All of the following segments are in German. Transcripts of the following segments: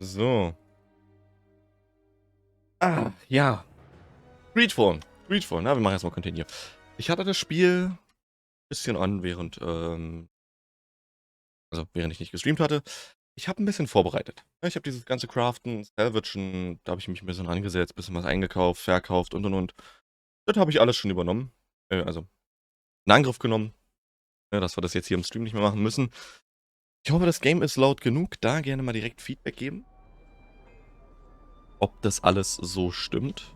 So. Ja. Greedfall. Greedfall, na, wir machen erstmal Continue. Ich hatte das Spiel ein bisschen an, während ich nicht gestreamt hatte. Ich habe ein bisschen vorbereitet. Ja, ich habe dieses ganze Craften, Salvagen, da habe ich mich ein bisschen angesetzt, ein bisschen was eingekauft, verkauft und. Das habe ich alles schon übernommen. Also in Angriff genommen, dass wir das jetzt hier im Stream nicht mehr machen müssen. Ich hoffe, das Game ist laut genug. Da gerne mal direkt Feedback geben. Ob das alles so stimmt.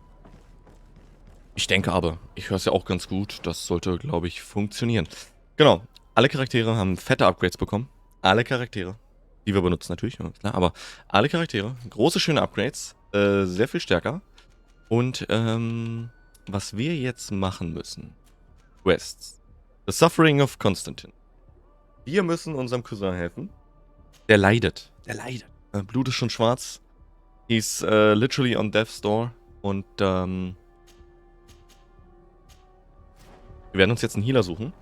Ich denke aber, ich höre es ja auch ganz gut. Das sollte, glaube ich, funktionieren. Genau, alle Charaktere haben fette Upgrades bekommen. Alle Charaktere. Die wir benutzen natürlich, ja, klar. Aber alle Charaktere, große, schöne Upgrades. Sehr viel stärker. Und was wir jetzt machen müssen. Quests. The Suffering of Constantin. Wir müssen unserem Cousin helfen. Der leidet. Der leidet. Blut ist schon schwarz. He's literally on death's door. Und wir werden uns jetzt einen Healer suchen.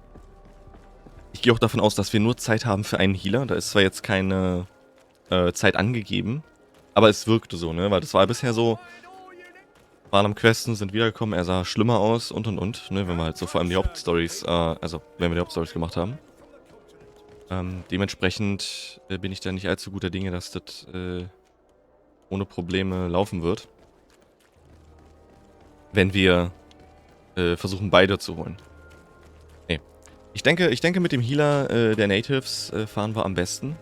Ich gehe auch davon aus, dass wir nur Zeit haben für einen Healer. Da ist zwar jetzt keine Zeit angegeben, aber es wirkte so, ne? Weil das war bisher so, waren am Questen, sind wiedergekommen, er sah schlimmer aus und, ne? Wenn wir halt so vor allem die Hauptstories, wenn wir die Hauptstories gemacht haben. Dementsprechend bin ich da nicht allzu guter Dinge, dass das ohne Probleme laufen wird. Wenn wir versuchen, beide zu holen. Nee. Ich denke mit dem Healer der Natives fahren wir am besten.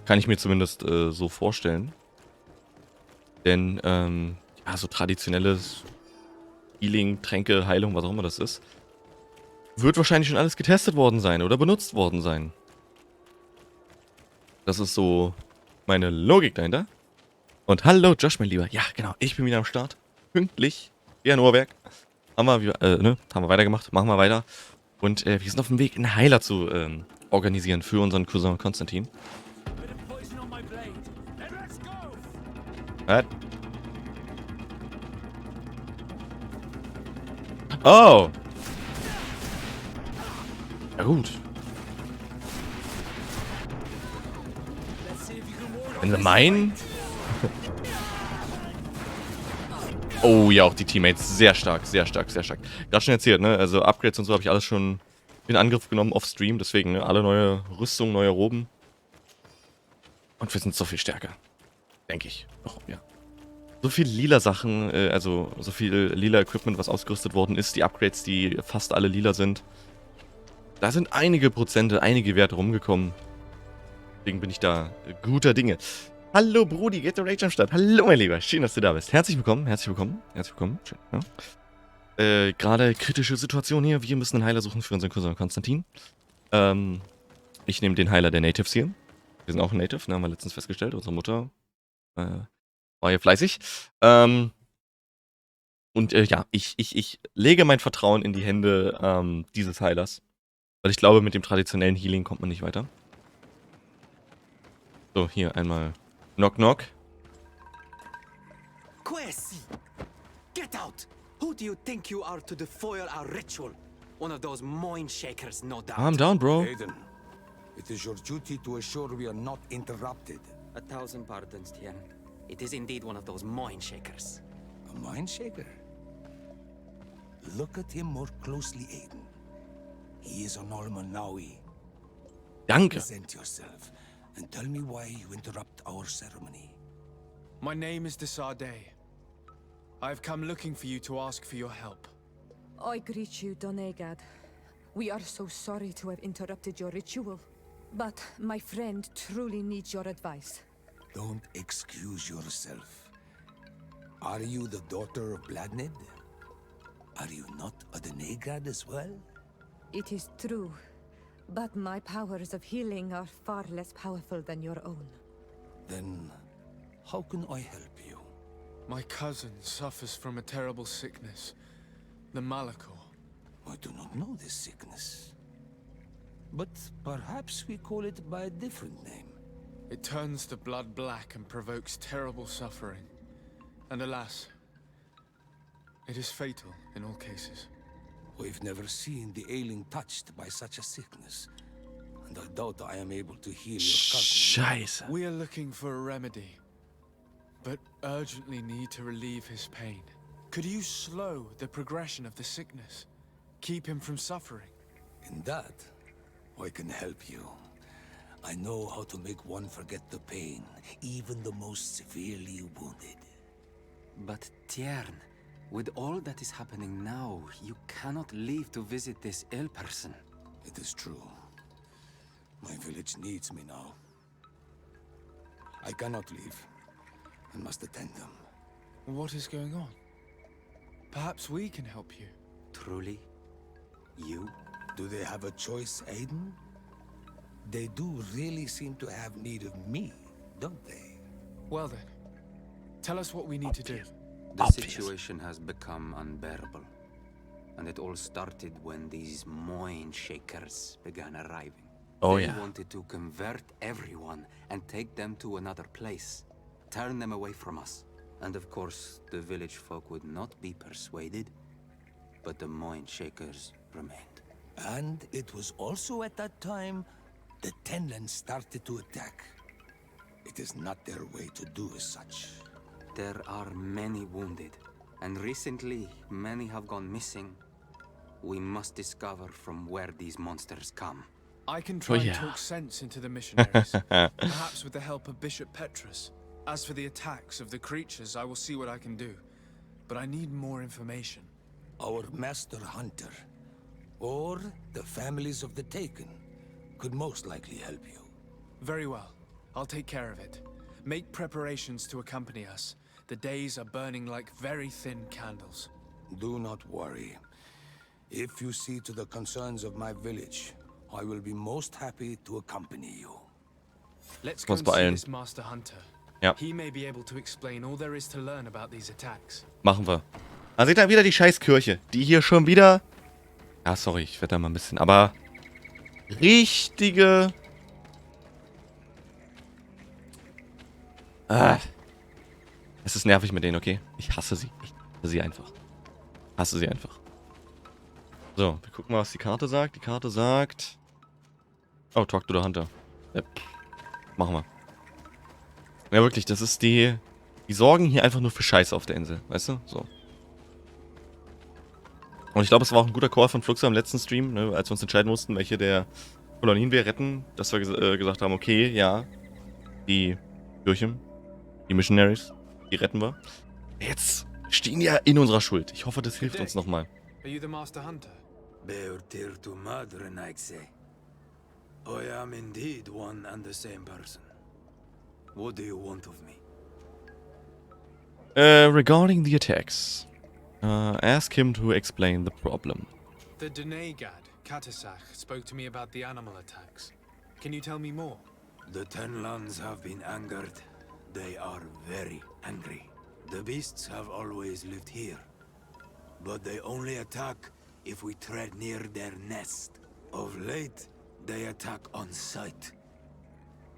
Kann ich mir zumindest so vorstellen. Denn, ja, so traditionelles Healing, Tränke, Heilung, was auch immer das ist, wird wahrscheinlich schon alles getestet worden sein oder benutzt worden sein. Das ist so meine Logik dahinter. Und hallo Josh, mein Lieber. Ja, genau, ich bin wieder am Start. Pünktlich. Wie ein Uhrwerk. Haben wir weitergemacht. Machen wir weiter. Und wir sind auf dem Weg, einen Heiler zu organisieren für unseren Cousin Constantin. Was? Oh! Ja gut. Wenn sie meinen... Oh ja, auch die Teammates. Sehr stark, sehr stark, sehr stark. Gerade schon erzählt, ne? Also Upgrades und so habe ich alles schon in Angriff genommen auf Stream. Deswegen, ne? Alle neue Rüstungen, neue Roben. Und wir sind so viel stärker. Denke ich. Oh, ja. So viel lila Sachen, also so viel lila Equipment, was ausgerüstet worden ist. Die Upgrades, die fast alle lila sind. Da sind einige Prozente, einige Werte rumgekommen. Deswegen bin ich da guter Dinge. Hallo Brudi, geht der Rage am Start. Hallo mein Lieber, schön, dass du da bist. Herzlich willkommen, herzlich willkommen, herzlich willkommen. Schön, ja. Gerade kritische Situation hier. Wir müssen einen Heiler suchen für unseren Cousin Constantin. Ich nehme den Heiler der Natives hier. Wir sind auch ein Native, ne, haben wir letztens festgestellt. Unsere Mutter war hier fleißig. Ja, ich lege mein Vertrauen in die Hände dieses Heilers. Weil ich glaube, mit dem traditionellen Healing kommt man nicht weiter. So, hier einmal Knock Knock. Quesi! Get out! Who do you think you are to foil our ritual? One of those mind shakers, no doubt. Calm down, bro. Aiden, it is your duty to assure we are not interrupted. 1,000 pardons, Tien. It is indeed one of those mind shakers. A mind shaker? Look at him more closely, Aiden. He is an Almanawi. Danke. Present yourself and tell me why you interrupt our ceremony. My name is Desade. I have come looking for you to ask for your help. I greet you, Donegad. We are so sorry to have interrupted your ritual. But my friend truly needs your advice. Don't excuse yourself. Are you the daughter of Bladned? Are you not a Denegad as well? It is true, but my powers of healing are far less powerful than your own. Then, how can I help you? My cousin suffers from a terrible sickness, the Malachor. I do not know this sickness. But perhaps we call it by a different name. It turns the blood black and provokes terrible suffering. And alas, it is fatal in all cases. We've never seen the ailing touched by such a sickness. and I doubt I am able to heal your cousin. Scheiße. We are looking for a remedy, but urgently need to relieve his pain. Could you slow the progression of the sickness? Keep him from suffering? In that, I can help you. I know how to make one forget the pain, even the most severely wounded. But Tiern, with all that is happening now, you cannot leave to visit this ill person. It is true. My village needs me now. I cannot leave. I must attend them. What is going on? Perhaps we can help you. Truly? You? Do they have a choice, Aiden? They do really seem to have need of me, don't they? Well then, tell us what we need to do. The Obvious. situation has become unbearable. And it all started when these Moin Shakers began arriving. Oh They ja. wanted to convert everyone and take them to another place. Turn them away from us. And of course, the village folk would not be persuaded. But the Moin Shakers remained. And it was also at that time the Tenlands started to attack. It is not their way to do as such. There are many wounded. And recently, many have gone missing. We must discover from where these monsters come. I can try and yeah. talk sense into the missionaries, perhaps with the help of Bishop Petrus. As for the attacks of the creatures, I will see what I can do. But I need more information. Our master hunter, or the families of the taken, could most likely help you. Very well. I'll take care of it. Make preparations to accompany us. The days are burning like very thin candles. Do not worry. If you see to the concerns of my village, I will be most happy to accompany you. Let's go Muss and see beeilen. this Master Hunter. Ja. He may be able to explain all there is to learn about these attacks. Machen wir. Da seht ihr wieder die Scheißkirche. Die hier schon wieder... Ja, sorry, ich werde da mal ein bisschen... Aber... Richtige... Es ist nervig mit denen, okay? Ich hasse sie. Ich hasse sie einfach. Hasse sie einfach. So, wir gucken mal, was die Karte sagt. Die Karte sagt... Oh, talk to the Hunter. Ja, machen wir. Ja, wirklich, das ist die... Die sorgen hier einfach nur für Scheiße auf der Insel, weißt du? So. Und ich glaube, es war auch ein guter Call von Fluxer im letzten Stream, ne, als wir uns entscheiden mussten, welche der Kolonien wir retten, dass wir gesagt haben, okay, ja, die Kirchen, die Missionaries, die retten wir. Jetzt stehen die ja in unserer Schuld. Ich hoffe, das hilft uns nochmal. Are you the Master Hunter? Beurtir to madren, I say. I am indeed one and the same person. What do you want of me? Regarding the attacks, ask him to explain the problem. The Denegad, Katasach, spoke to me about the animal attacks. Can you tell me more? The Tenlands have been angered. They are very angry. The beasts have always lived here. But they only attack if we tread near their nest. Of late, they attack on sight.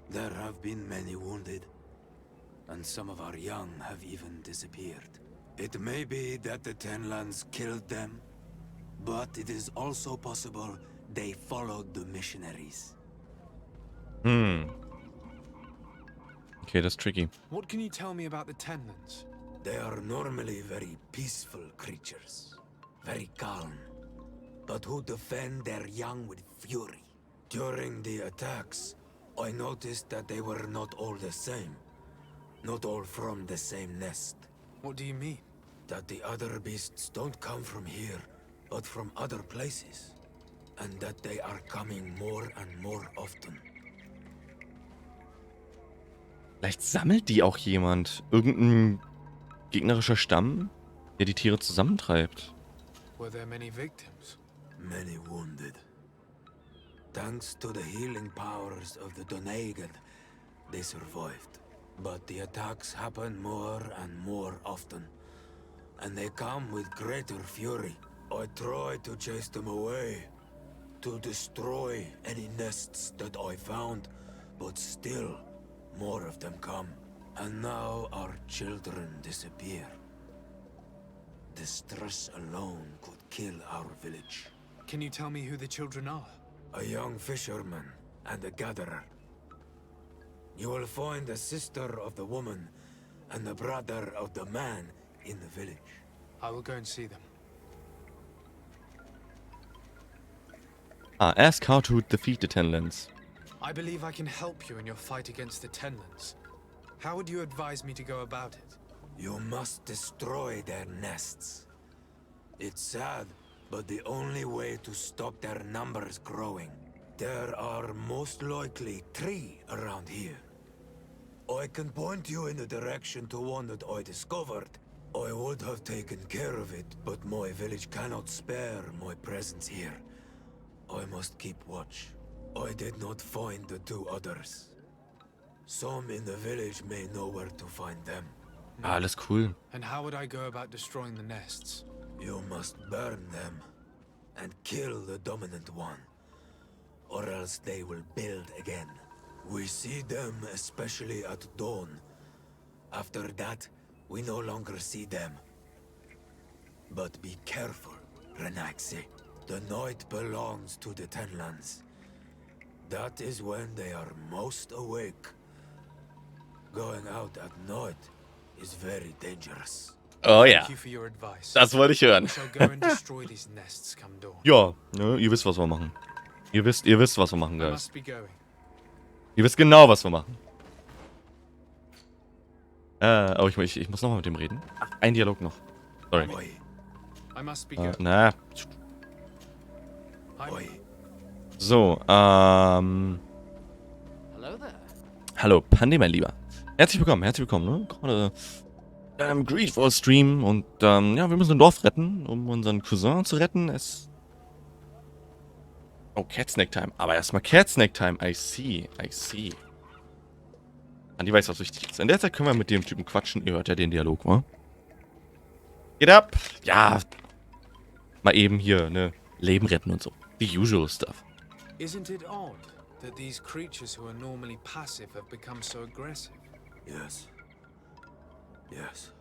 There have been many wounded, and some of our young have even disappeared. It may be that the Tenlands killed them, but it is also possible they followed the missionaries. Okay, that's tricky. What can you tell me about the Tenlands? They are normally very peaceful creatures, very calm, but who defend their young with fury. During the attacks, I noticed that they were not all the same. Not all from the same nest. What do you mean? That the other beasts don't come from here, but from other places. And that they are coming more and more often. Vielleicht sammelt die auch jemand. Irgendein gegnerischer Stamm, der die Tiere zusammentreibt. Were there many victims? Many wounded. Thanks to the healing powers of the Donegad, they survived. But the attacks happen more and more often. And they come with greater fury. I try to chase them away. To destroy any nests that I found. But still, more of them come. And now our children disappear. The stress alone could kill our village. Can you tell me who the children are? A young fisherman and a gatherer. You will find the sister of the woman and the brother of the man in the village. I will go and see them. Ask how to defeat the Tenlands. I believe I can help you in your fight against the Tenlands. How would you advise me to go about it? You must destroy their nests. It's sad, but the only way to stop their numbers growing. There are most likely 3 around here. I can point you in the direction to one that I discovered. I would have taken care of it, but my village cannot spare my presence here. I must keep watch. I did not find the 2 others. Some in the village may know where to find them. Alles cool. And how would I go about destroying the nests? You must burn them and kill the dominant one, or else they will build again. We see them especially at dawn. After that, we no longer see them. But be careful, Renaxe. The night belongs to the Tenlands. That is when they are most awake. Going out at night is very dangerous. Oh ja, Thank you for your advice. das wollte ich hören. We shall go and destroy these nests come dawn. Ja, ne, ihr wisst, was wir machen. Ihr wisst, was wir machen, I Guys. must be going. Ihr wisst genau, was wir machen. Oh, ich muss nochmal mit dem reden. Ach, ein Dialog noch. Sorry. Oi, I must be going. Na, oi. so, Hello there. hallo, Pandi, mein Lieber. Herzlich willkommen, ne? Gerade im Greedfall Stream und, ja, wir müssen ein Dorf retten, um unseren Cousin zu retten. Oh, Cat Snack Time. Aber erstmal Cat Snack Time. I see. Andi weiß, was wichtig ist. In der Zeit können wir mit dem Typen quatschen. Ihr hört ja den Dialog, wa? Geht ab. Ja. Mal eben hier, ne? Leben retten und so. The usual stuff. Isn't it odd that these creatures who are normally passive have become so aggressive? Yes. Yes.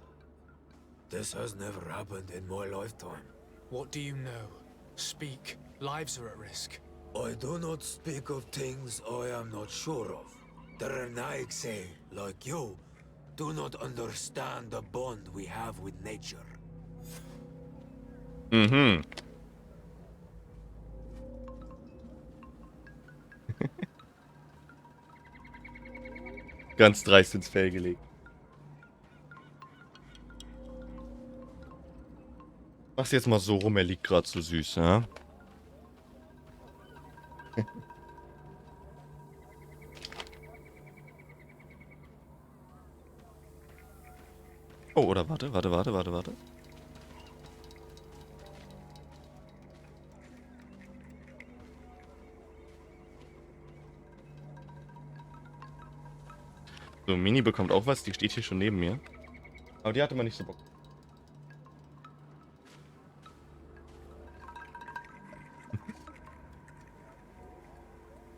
This has never happened in my lifetime. What do you know? Speak. Lives are at risk. I do not speak of things I am not sure of. The Renaigse, like you, do not understand the bond we have with nature. Mhm. Ganz dreist ins Fell gelegt. Mach's jetzt mal so rum, er liegt gerade so süß, ja? Oh, oder warte. So, Mini bekommt auch was, die steht hier schon neben mir. Aber die hatte mal nicht so Bock.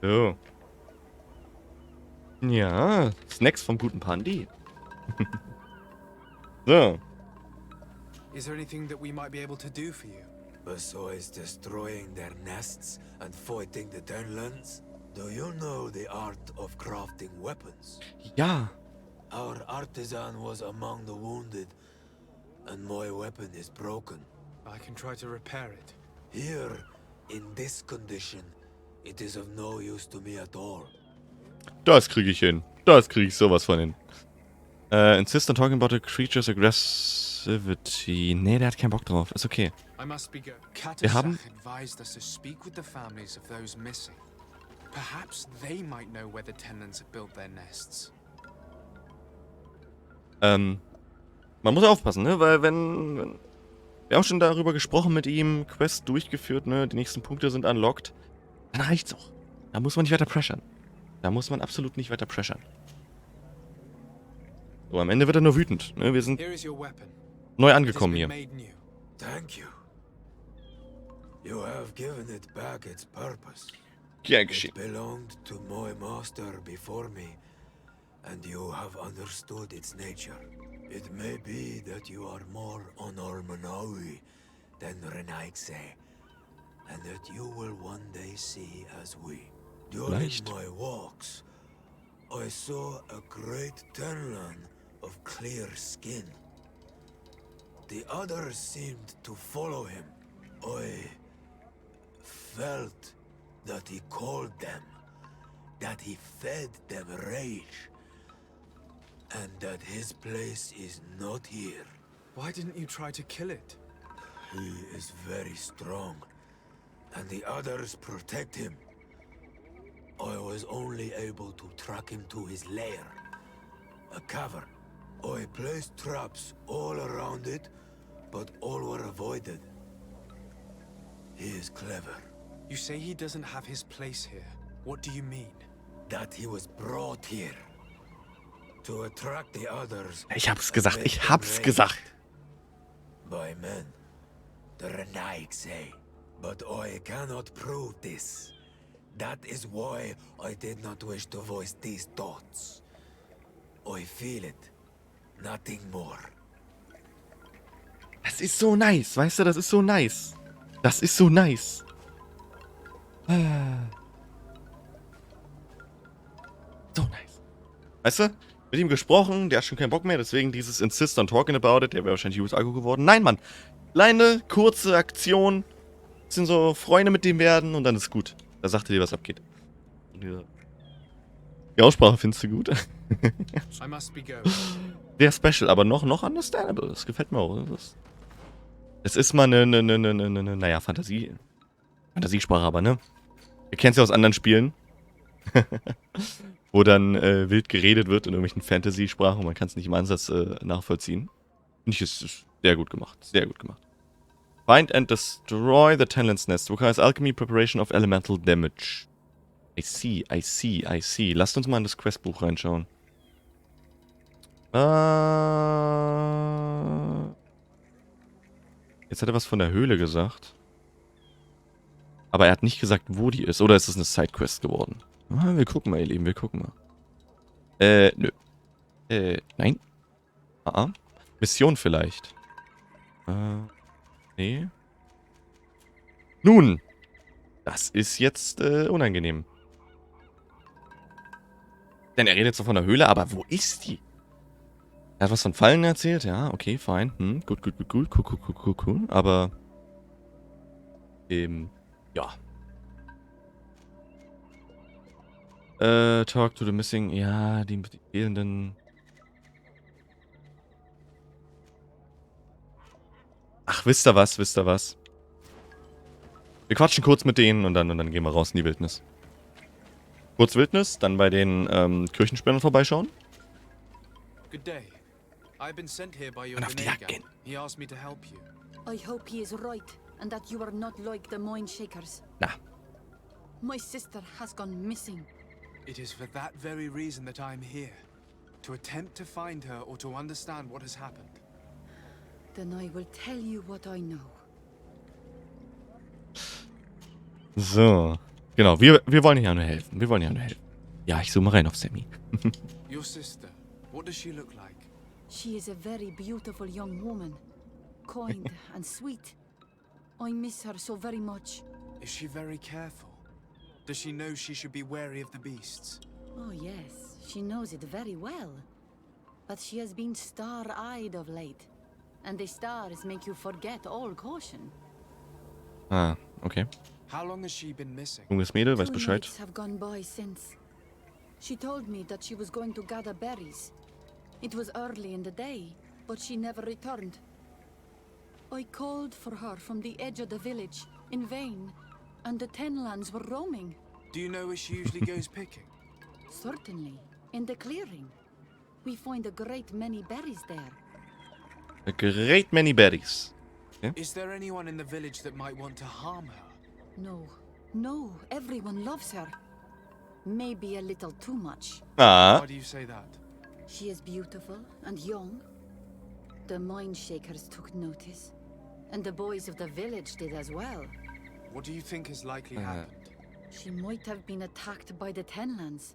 So. Ja, Snacks vom guten Pandi. So. Is there anything that we might be able to do for you? Besides destroying their nests and fighting the Tenlands, do you know the art of crafting weapons? Ja. Our artisan was among the wounded, and my weapon is broken. I can try to repair it. Here, in this condition, it is of no use to me at all. Das kriege ich hin. Das kriege ich sowas von hin. Insist on talking about the creature's aggressivity. Nee, der hat keinen Bock drauf. Ist okay. I must be Wir haben- advised us to speak with the families of those missing. Perhaps they might know where the Tenlands have built their nests. Man muss aufpassen, ne? Weil wenn... Wir haben schon darüber gesprochen mit ihm, Quest durchgeführt, ne? Die nächsten Punkte sind unlocked. Dann reicht's auch. Da muss man nicht weiter pressern. Da muss man absolut nicht weiter pressern. So, am Ende wird er nur wütend, ne? Wir sind Here is your weapon. neu It has angekommen been hier. made new. Thank you. You have given it back its purpose. Gern It geschehen. belonged to my master before me, and you have understood its nature. It may be that you are more on Almanawi than Renaigse, and that you will one day see as we. During Vielleicht. my walks, I saw a great Tenlan of clear skin. The others seemed to follow him. I felt that he called them, that he fed them rage, and that his place is not here. Why didn't you try to kill it? He is very strong, and the others protect him. I was only able to track him to his lair, a cavern. I placed traps all around it, but all were avoided. He is clever. You say he doesn't have his place here. What do you mean? That he was brought here to attract the others. Ich hab's gesagt, ich hab's gesagt. By men, the Renaig say. But I cannot prove this. That is why I did not wish to voice these thoughts. I feel it. Nothing more. Das ist so nice, weißt du, das ist so nice. Das ist so nice. So nice. Weißt du, mit ihm gesprochen, der hat schon keinen Bock mehr, deswegen dieses Insist on talking about it, der wäre wahrscheinlich US-Akku geworden. Nein, Mann. Kleine, kurze Aktion. Bisschen so Freunde mit dem werden und dann ist gut. Da sagt er dir, was abgeht. Die Aussprache findest du gut. I must be going. Sehr special, aber noch understandable. Das gefällt mir auch. Es ist mal naja, Fantasiesprache, aber ne? Ihr kennt es ja aus anderen Spielen. Wo dann wild geredet wird in irgendwelchen Fantasy-Sprachen und man kann es nicht im Ansatz nachvollziehen. Finde ich, ist sehr gut gemacht. Sehr gut gemacht. Find and destroy the Tenlan's Nest. Requires alchemy, preparation of elemental damage. I see. Lasst uns mal in das Questbuch reinschauen. Jetzt hat er was von der Höhle gesagt. Aber er hat nicht gesagt, wo die ist. Oder ist es eine Sidequest geworden? Wir gucken mal, ihr Lieben, wir gucken mal. Nö. Nein. Mission vielleicht. Nee. Nun. Das ist jetzt unangenehm. Denn er redet so von der Höhle, aber wo ist die? Er hat was von Fallen erzählt, ja, okay, fein. Gut. Cool. Aber, ja. Talk to the missing, ja, die fehlenden. Ach, wisst ihr was? Wir quatschen kurz mit denen und dann gehen wir raus in die Wildnis. Kurz Wildnis, dann bei den Kirchenspendern vorbeischauen. Good day. I've been sent here by your Und auf die Jagd Danega. gehen. He asked me to help you. I hope he is right, and that you are not like the Moin Shakers. Na, My sister has gone missing. It is for that very reason that I am here. To attempt to find her or to understand what has happened. Then I will tell you what I know. so. Genau, wir wollen ja nur helfen. Ja, ich zoome rein auf Sammy. Your sister, what does she look like? She is a very beautiful young woman. Kind and sweet. I miss her so very much. Is she very careful? Does she know she should be wary of the beasts? Oh yes, she knows it very well. But she has been star-eyed of late. And the stars make you forget all caution. Okay. How long has she been missing? Junges Mädel, weiß 2 Bescheid. nights have gone by since. She told me that she was going to gather berries. It was early in the day, but she never returned. I called for her from the edge of the village, in vain, and the Tenlands were roaming. Do you know where she usually goes picking? Certainly, in the clearing. We find a great many berries there. A great many berries. Is there anyone in the village that might want to harm her? No, everyone loves her. Maybe a little too much. Why do you say that? She is beautiful and young. The Mind Shakers took notice. And the boys of the village did as well. What do you think has likely happened? She might have been attacked by the Tenlands.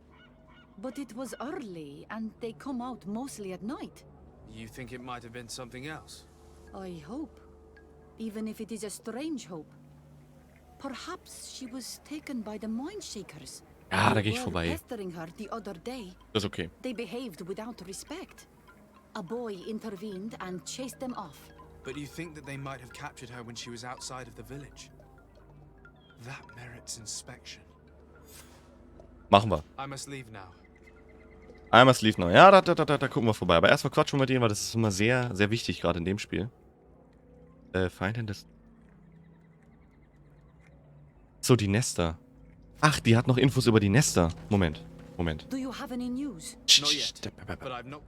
But it was early, and they come out mostly at night. You think it might have been something else? I hope. Even if it is a strange hope. Perhaps she was taken by the Mind Shakers. Ja, da You gehe ich were vorbei. pestering her the other day. Das ist okay. They behaved without respect. A boy intervened and chased them off. But you think that they might have captured her when she was outside of the village? That merits inspection. Machen wir. I must leave now. Einmal Sleeve noch. Ja, da gucken wir vorbei. Aber erstmal quatschen wir mit denen, weil das ist immer sehr, sehr wichtig, gerade in dem Spiel. Feindin des... So, die Nester. Ach, die hat noch Infos über die Nester. Moment. Do you have any news? Not yet, but I've not...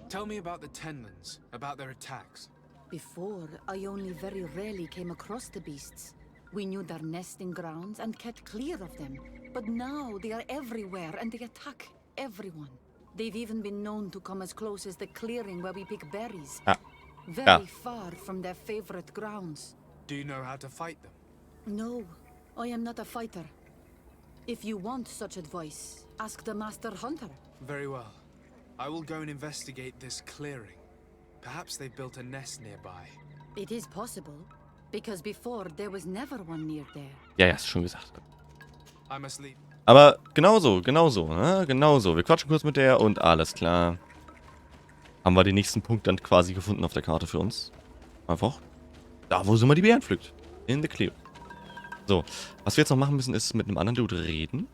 Tell me about the Tenlins, about their attacks. Before, I only very rarely came across the beasts. We knew their nesting grounds and kept clear of them. But now they are everywhere and they attack everyone. They've even been known to come as close as the clearing where we pick berries. Ah. Very far from their favorite grounds. Do you know how to fight them? No, I am not a fighter. If you want such advice, ask the Master Hunter. Very well. I will go and investigate this clearing. Perhaps they built a nest nearby. It is possible, because before there was never one near there. Ja, hast du schon gesagt. I must leave. Aber genauso, ne? Genauso. Wir quatschen kurz mit der und alles klar. Haben wir den nächsten Punkt dann quasi gefunden auf der Karte für uns. Einfach da, wo sie mal die Beeren pflückt. In the clear. So, was wir jetzt noch machen müssen, ist mit einem anderen Dude reden.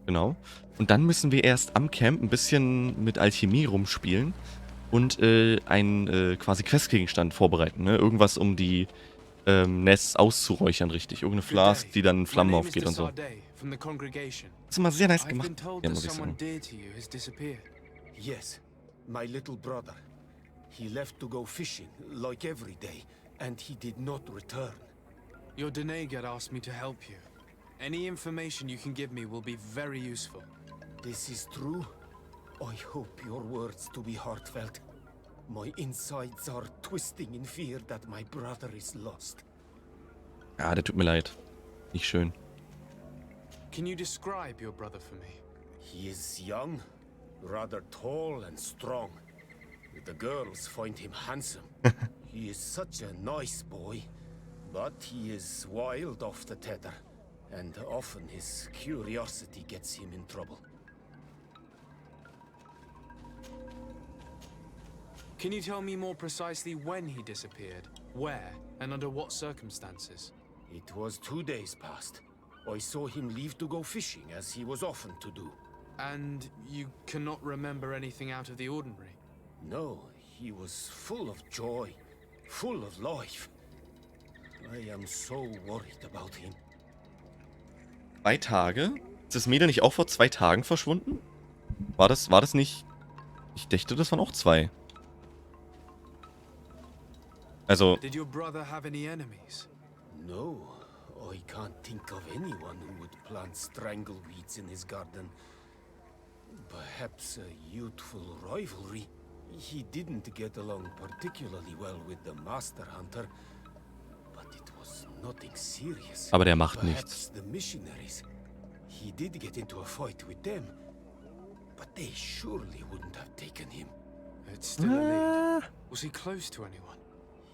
Genau. Und dann müssen wir erst am Camp ein bisschen mit Alchemie rumspielen und einen quasi Questgegenstand vorbereiten. Ne? Irgendwas, um die Nests auszuräuchern, richtig. Irgendeine Flask, die dann in Flammen aufgeht und so. Das ist immer sehr nice gemacht, ja, muss ich sagen. Yes, my little brother. He left to go fishing, like every day, and he did not return. Your Danegad asked me to help you. Any information you can give me will be very useful. This is true. I hope your words to be heartfelt. My insides are twisting in fear that my brother is lost. Ja, der tut mir leid. Nicht schön. Can you describe your brother for me? He is young, rather tall and strong. The girls find him handsome. He is such a nice boy, but he is wild off the tether, and often his curiosity gets him in trouble. Can you tell me more precisely when he disappeared, where, and under what circumstances? It was 2 days past. I saw him leave to go fishing, as he was often to do. And you cannot remember anything out of the ordinary? No, he was full of joy, full of life. I am so worried about him. 2 Tage? Ist das Mädel nicht auch vor 2 Tagen verschwunden? War das nicht... Ich dachte, das waren auch 2. Also... Did your brother have any enemies? No, I can't think of anyone who would plant strangleweeds in his garden. Perhaps a youthful rivalry. He didn't get along particularly well with the Master Hunter, but it was nothing serious. Aber der macht nichts. Perhaps the missionaries. He did get into a fight with them, but they surely wouldn't have taken him. It's still a lead. Was he close to anyone?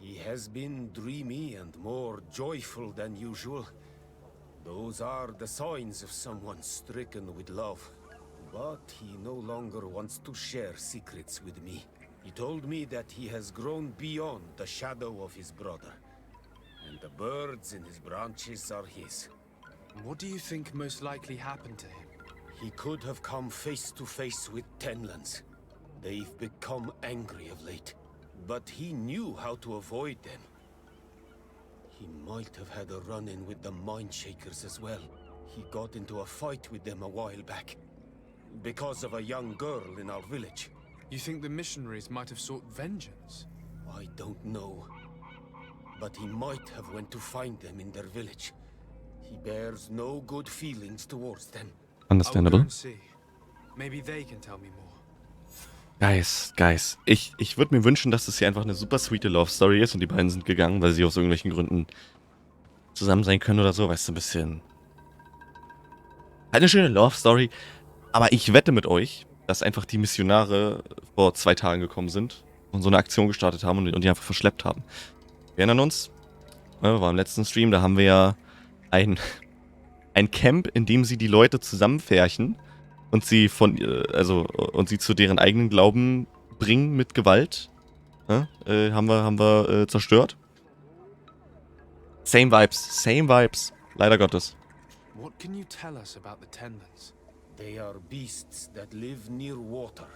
He has been dreamy and more joyful than usual. Those are the signs of someone stricken with love. But he no longer wants to share secrets with me. He told me that he has grown beyond the shadow of his brother. And the birds in his branches are his. What do you think most likely happened to him? He could have come face to face with Tenlans. They've become angry of late. But he knew how to avoid them. He might have had a run-in with the Mindshakers as well. He got into a fight with them a while back. Because of a young girl in our village. You think the missionaries might have sought vengeance? I don't know. But he might have went to find them in their village. He bears no good feelings towards them. Understandable. I'll go and see. Maybe they can tell me more. Guys. Ich würde mir wünschen, dass das hier einfach eine super sweete Love Story ist und die beiden sind gegangen, weil sie aus irgendwelchen Gründen zusammen sein können oder so. Weißt du, ein bisschen... Eine schöne Love Story. Aber ich wette mit euch, dass einfach die Missionare vor 2 Tagen gekommen sind und so eine Aktion gestartet haben und die einfach verschleppt haben. Wir erinnern uns, war im letzten Stream, da haben wir ja ein Camp, in dem sie die Leute zusammenfärchen und sie und sie zu deren eigenen Glauben bringen mit Gewalt. Haben wir zerstört. Same Vibes. Leider Gottes. What can you tell us about the Tenlets? They are beasts that live near water,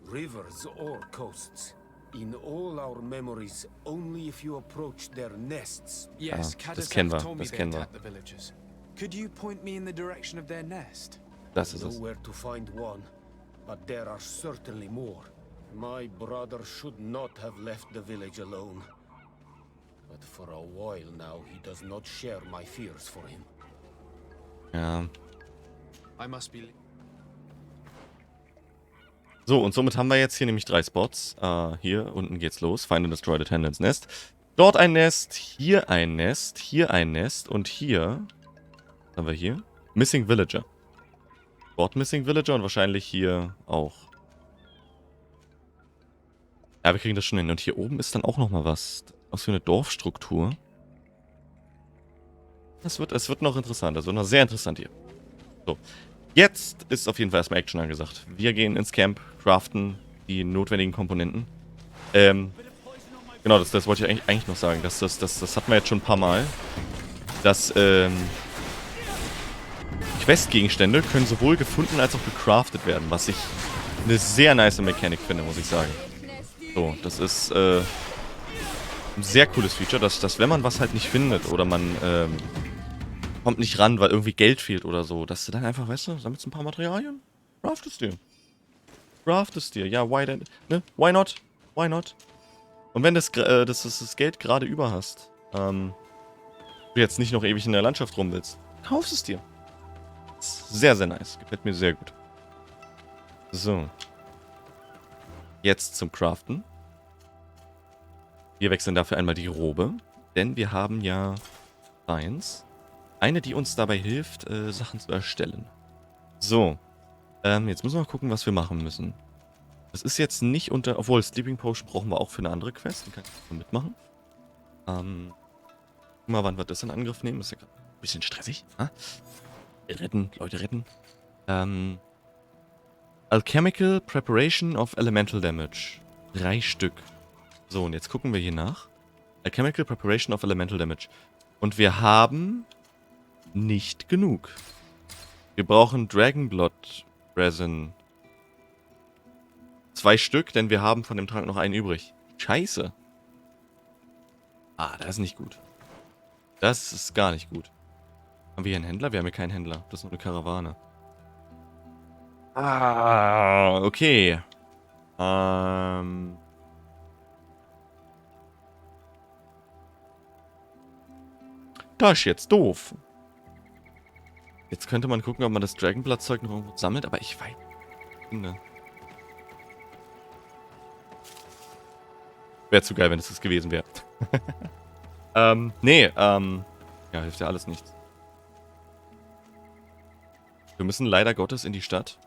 rivers or coasts. In all our memories, only if you approach their nests. Yes, das kennen wir, Kadasek told me das they kennen wir. attacked the villagers. Could you point me in the direction of their nest? Das ist I es. know where to find one, but there are certainly more. My brother should not have left the village alone. But for a while now, he does not share my fears for him. Ja. I must be. So, und somit haben wir jetzt hier nämlich 3 Spots. Hier unten geht's los. Find and destroy the Tenants Nest. Dort ein Nest, hier ein Nest, hier ein Nest und hier. Was haben wir hier? Missing Villager. Dort Missing Villager und wahrscheinlich hier auch. Ja, wir kriegen das schon hin. Und hier oben ist dann auch nochmal was. Aus für eine Dorfstruktur. Es wird noch interessant. Es wird noch sehr interessant hier. So. Jetzt ist auf jeden Fall erstmal Action angesagt. Wir gehen ins Camp, craften die notwendigen Komponenten. Genau, das wollte ich eigentlich noch sagen. Das hatten wir jetzt schon ein paar Mal. Dass, Questgegenstände können sowohl gefunden als auch gecraftet werden, was ich eine sehr nice Mechanik finde, muss ich sagen. So, das ist ein sehr cooles Feature, dass wenn man was halt nicht findet oder man kommt nicht ran, weil irgendwie Geld fehlt oder so, dass du dann einfach, weißt du, sammelst ein paar Materialien, craftest dir. Ja, why denn? Ne? Why not? Why not? Und wenn das Geld gerade über hast, du jetzt nicht noch ewig in der Landschaft rum willst, kaufst es dir. Sehr, sehr nice. Gefällt mir sehr gut. So. Jetzt zum Craften. Wir wechseln dafür einmal die Robe, denn wir haben ja eine, die uns dabei hilft, Sachen zu erstellen. So. Jetzt müssen wir mal gucken, was wir machen müssen. Das ist jetzt nicht obwohl, Sleeping Potion brauchen wir auch für eine andere Quest. Die kann ich mal mitmachen. Guck mal, wann wir das in Angriff nehmen. Das ist ja gerade ein bisschen stressig. Retten, Leute, retten. Alchemical Preparation of Elemental Damage. 3 Stück. So, und jetzt gucken wir hier nach. Alchemical Preparation of Elemental Damage. Und wir haben nicht genug. Wir brauchen Dragonblood Resin. 2 Stück, denn wir haben von dem Trank noch einen übrig. Scheiße. Das ist nicht gut. Das ist gar nicht gut. Haben wir hier einen Händler? Wir haben hier keinen Händler. Das ist nur eine Karawane. Okay. Das ist jetzt doof. Jetzt könnte man gucken, ob man das Dragonblood-Zeug noch irgendwo sammelt, aber ich weiß nicht. Wäre zu geil, wenn es das gewesen wäre. Ja, hilft ja alles nichts. Wir müssen leider Gottes in die Stadt.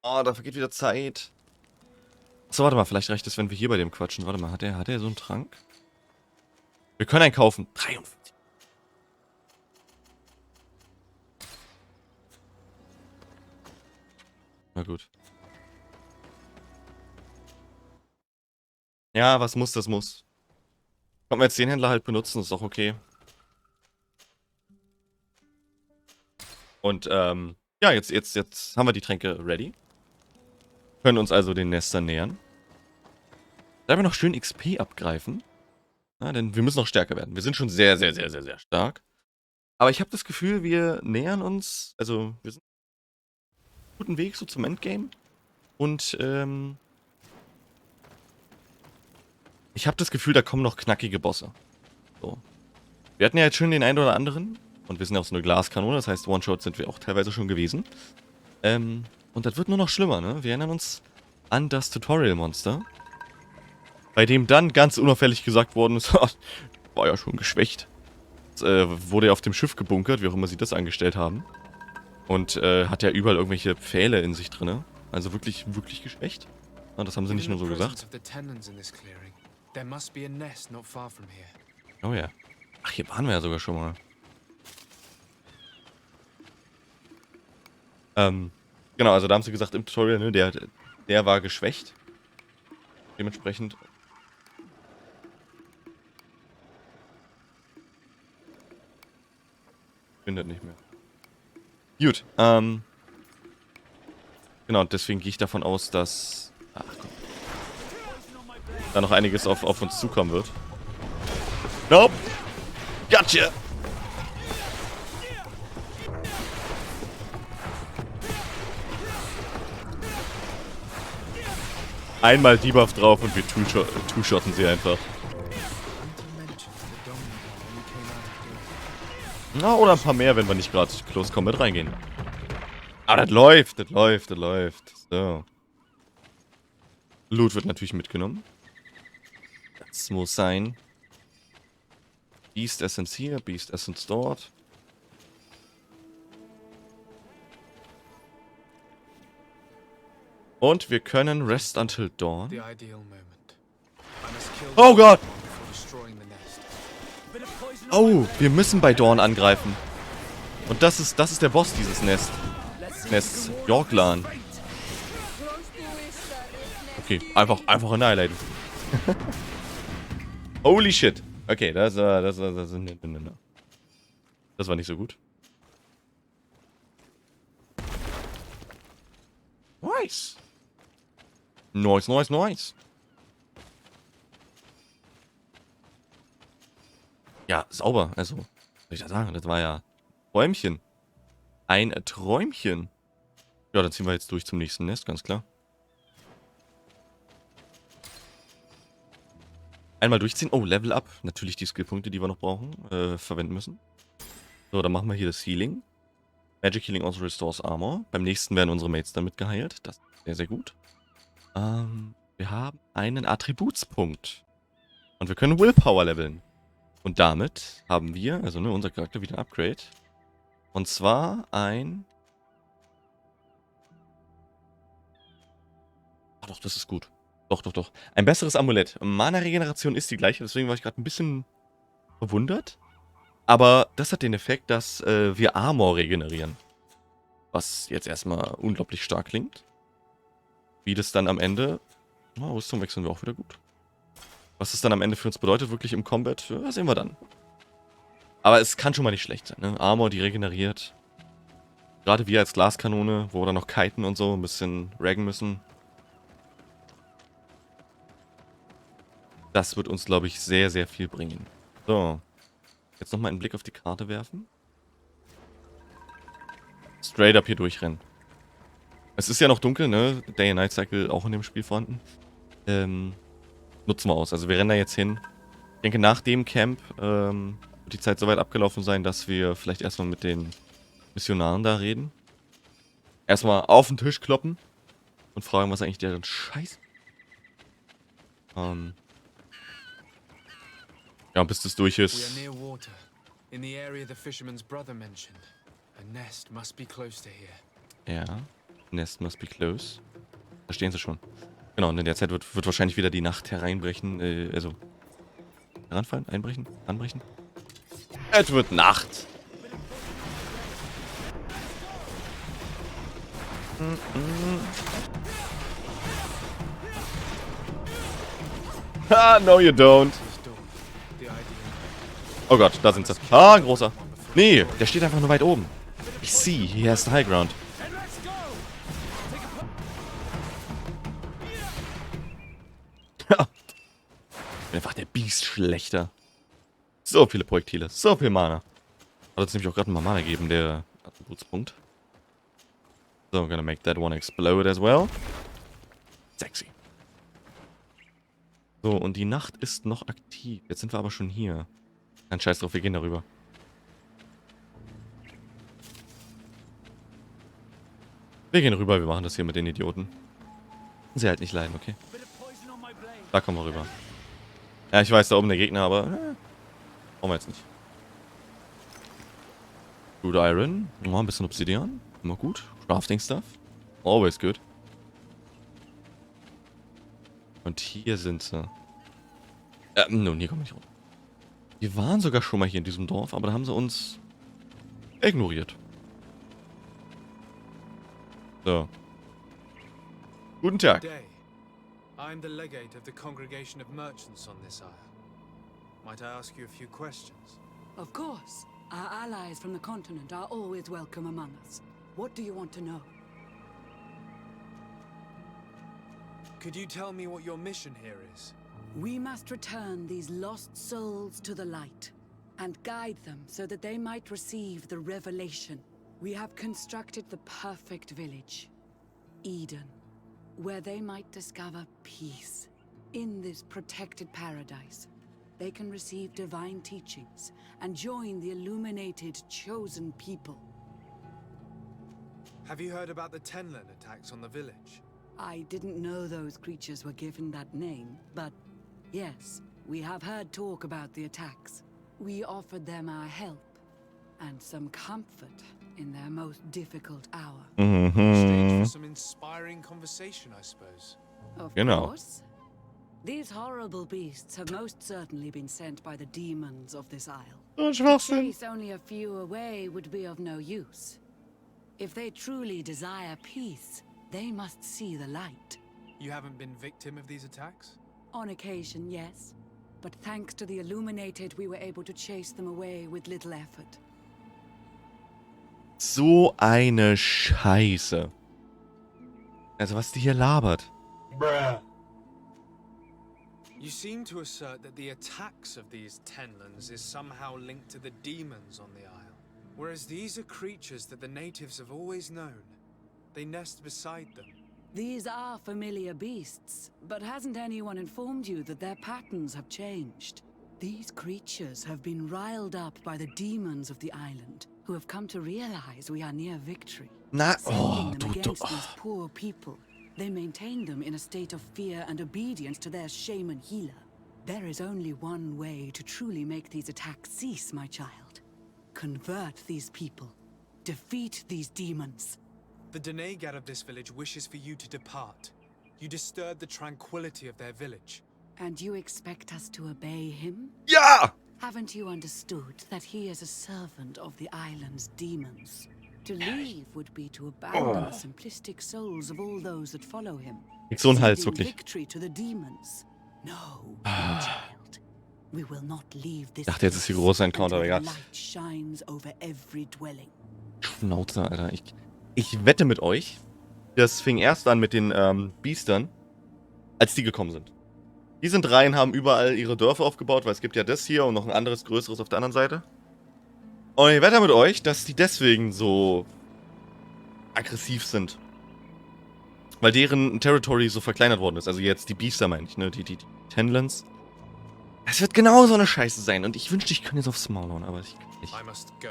Oh, da vergeht wieder Zeit. So, warte mal, vielleicht reicht es, wenn wir hier bei dem quatschen. Warte mal, hat der so einen Trank? Wir können einen kaufen. 53. Na gut. Ja, was muss, das muss. Können wir jetzt den Händler halt benutzen, ist auch okay. Und, ja, jetzt haben wir die Tränke ready. Können uns also den Nestern nähern. Da wir noch schön XP abgreifen. Ja, denn wir müssen noch stärker werden. Wir sind schon sehr, sehr, sehr, sehr, sehr stark. Aber ich habe das Gefühl, wir nähern uns, also wir sind auf einem guten Weg so zum Endgame. Und, ich habe das Gefühl, da kommen noch knackige Bosse. So. Wir hatten ja jetzt schon den einen oder anderen. Und wir sind ja auch so eine Glaskanone, das heißt, One-Shot sind wir auch teilweise schon gewesen. Und das wird nur noch schlimmer, ne? Wir erinnern uns an das Tutorial-Monster. Bei dem dann ganz unauffällig gesagt worden ist, war ja schon geschwächt. Wurde ja auf dem Schiff gebunkert, wie auch immer sie das angestellt haben. Und hat ja überall irgendwelche Pfähle in sich drin. Also wirklich, wirklich geschwächt. Ja, das haben sie nicht nur so gesagt. There must be a nest not far from here. Oh ja. Ach, hier waren wir ja sogar schon mal. Genau, also da haben sie gesagt im Tutorial, ne, der war geschwächt. Dementsprechend. Findet nicht mehr. Gut, genau, deswegen gehe ich davon aus, dass da noch einiges auf uns zukommen wird. Nope! Gotcha! Einmal Debuff drauf und wir two-shotten sie einfach. Na, oder ein paar mehr, wenn wir nicht gerade Close Combat reingehen. Aber das läuft, das läuft, das läuft. So. Loot wird natürlich mitgenommen. Das muss sein. Beast Essence hier, Beast Essence dort. Und wir können Rest Until Dawn. The ideal moment. I must kill Oh Gott! before destroying the nest. Oh, wir müssen bei Dawn angreifen. Und das ist der Boss dieses Nests. Yorklan. Okay, einfach annihilaten. Holy shit. Okay, das war nicht so gut. Nice. Nice, nice, nice. Ja, sauber. Also, soll ich da sagen, das war ja Träumchen. Ein Träumchen. Ja, dann ziehen wir jetzt durch zum nächsten Nest, ganz klar. Einmal durchziehen. Oh, Level Up. Natürlich die Skillpunkte, die wir noch brauchen, verwenden müssen. So, dann machen wir hier das Healing. Magic Healing also restores Armor. Beim nächsten werden unsere Mates damit geheilt. Das ist sehr, sehr gut. Wir haben einen Attributspunkt. Und wir können Willpower leveln. Und damit haben wir, also ne, unser Charakter wieder ein Upgrade. Und zwar ein... Ah doch, das ist gut. Doch, doch, doch. Ein besseres Amulett. Mana-Regeneration ist die gleiche, deswegen war ich gerade ein bisschen verwundert. Aber das hat den Effekt, dass wir Armor regenerieren. Was jetzt erstmal unglaublich stark klingt. Wie das dann am Ende... Oh, Rüstung wechseln wir auch wieder gut. Was das dann am Ende für uns bedeutet, wirklich im Combat, ja, sehen wir dann. Aber es kann schon mal nicht schlecht sein, ne? Armor, die regeneriert. Gerade wir als Glaskanone, wo wir dann noch kiten und so, ein bisschen raggen müssen. Das wird uns, glaube ich, sehr, sehr viel bringen. So. Jetzt nochmal einen Blick auf die Karte werfen. Straight up hier durchrennen. Es ist ja noch dunkel, ne? Day and Night Cycle auch in dem Spiel vorhanden. Nutzen wir aus. Also wir rennen da jetzt hin. Ich denke, nach dem Camp wird die Zeit so weit abgelaufen sein, dass wir vielleicht erstmal mit den Missionaren da reden. Erstmal auf den Tisch kloppen und fragen, was eigentlich deren Scheiß. Ja, bis das durch We are ist. near water, in the area the fisherman's brother mentioned. A nest must be close to here. Ja. Nest must be close. Da stehen sie schon. Genau, und in der Zeit wird wahrscheinlich wieder die Nacht hereinbrechen. Also. Heranfallen? Einbrechen? Anbrechen? Es wird Nacht. Ha, no you don't. Oh Gott, da sind sie. Ah, ein großer. Nee, der steht einfach nur weit oben. Ich sehe, hier ist High Ground. Ich bin einfach der Beast-Schlechter. So viele Projektile, so viel Mana. Hat uns nämlich auch gerade mal Mana gegeben, der Attributspunkt. So, I'm gonna make that one explode as well. Sexy. So, und die Nacht ist noch aktiv. Jetzt sind wir aber schon hier. Kein Scheiß drauf, wir gehen darüber. Wir gehen rüber, wir machen das hier mit den Idioten. Sie halt nicht leiden, okay? Da kommen wir rüber. Ja, ich weiß, da oben der Gegner, aber... brauchen wir jetzt nicht. Good Iron. Oh, ein bisschen Obsidian. Immer gut. Crafting Stuff. Always good. Und hier sind sie. Nun, hier komme ich runter. Wir waren sogar schon mal hier in diesem Dorf, aber da haben sie uns ignoriert. So. Guten Tag. Day. I'm the legate of the congregation of merchants on this isle. Might I ask you a few questions? Of course. Our allies from the continent are always welcome among us. What do you want to know? Could you tell me what your mission here is? We must return these lost souls to the light and guide them so that they might receive the revelation. We have constructed the perfect village, Eden, where they might discover peace. In this protected paradise, they can receive divine teachings and join the illuminated, chosen people. Have you heard about the Tenlen attacks on the village? I didn't know those creatures were given that name, but yes, we have heard talk about the attacks. We offered them our help and some comfort in their most difficult hour. Stage for some inspiring conversation, I suppose. Of Genau. course. These horrible beasts have most certainly been sent by the demons of this isle. So ein To Schwachsinn. chase only a few away would be of no use. If they truly desire peace, they must see the light. You haven't been victim of these attacks? On occasion, yes. But thanks to the Illuminated, we were able to chase them away with little effort. So eine Scheiße. Also was die hier labert. You seem to assert that the attacks of these Tenlens is somehow linked to the demons on the isle. Whereas these are creatures that the natives have always known. They nest beside them. These are familiar beasts, but hasn't anyone informed you that their patterns have changed? These creatures have been riled up by the demons of the island, who have come to realize we are near victory. Na, Sending them against these poor people, they maintain them in a state of fear and obedience to their shaman healer. There is only one way to truly make these attacks cease, my child. Convert these people. Defeat these demons. The Denegad of this village wishes for you to depart. You disturb the tranquility of their village. And you expect us to obey him? Ja! Haven't you understood that he is a servant of the island's demons? To leave would be to abandon the simplistic souls of all those that follow him. Krieg so einen Hals, ceding wirklich. victory to the demons. No, my child. We will not leave this Ich dachte, jetzt ist hier großer Encounter, until aber the egal. light shines over every dwelling. Schnauze, Alter. Ich wette mit euch, das fing erst an mit den Biestern, als die gekommen sind. Diese dreien haben überall ihre Dörfer aufgebaut, weil es gibt ja das hier und noch ein anderes, größeres auf der anderen Seite. Und ich wette mit euch, dass die deswegen so aggressiv sind. Weil deren Territory so verkleinert worden ist. Also jetzt die Biester, meine ich, ne? Die Tenlens. Es wird genau so eine Scheiße sein. Und ich wünschte, ich könnte jetzt aufs Maul hauen, aber ich kann nicht. I must go.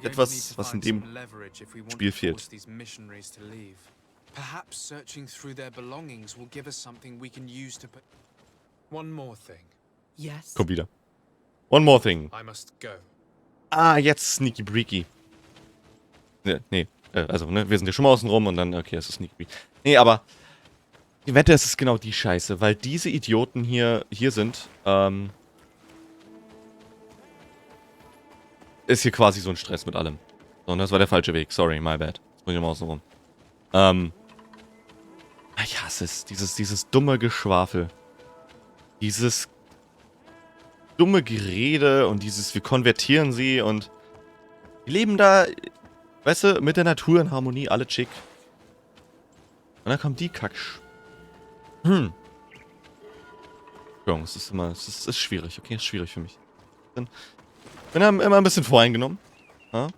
Etwas, was in dem Spiel fehlt. Perhaps searching through their belongings will give us something we can use to put. One more thing. Yes. Komm wieder. One more thing. I must go. Ah, jetzt Sneaky Breaky. Nee, also, ne, wir sind ja schon mal außen rum und dann, okay, es ist Sneaky Breaky. Nee, aber ich wette, es ist genau die Scheiße, weil diese Idioten hier sind, ist hier quasi so ein Stress mit allem. So, und das war der falsche Weg. Sorry, my bad. Jetzt bin ich mal außen rum. Ich hasse es. Dieses dumme Geschwafel. Dieses dumme Gerede und dieses, wir konvertieren sie und wir leben da, weißt du, mit der Natur in Harmonie, alle chick. Und dann kommt die Kacksch. Es ist immer, es ist schwierig, okay? Es ist schwierig für mich. Bin immer ein bisschen voreingenommen. Ja?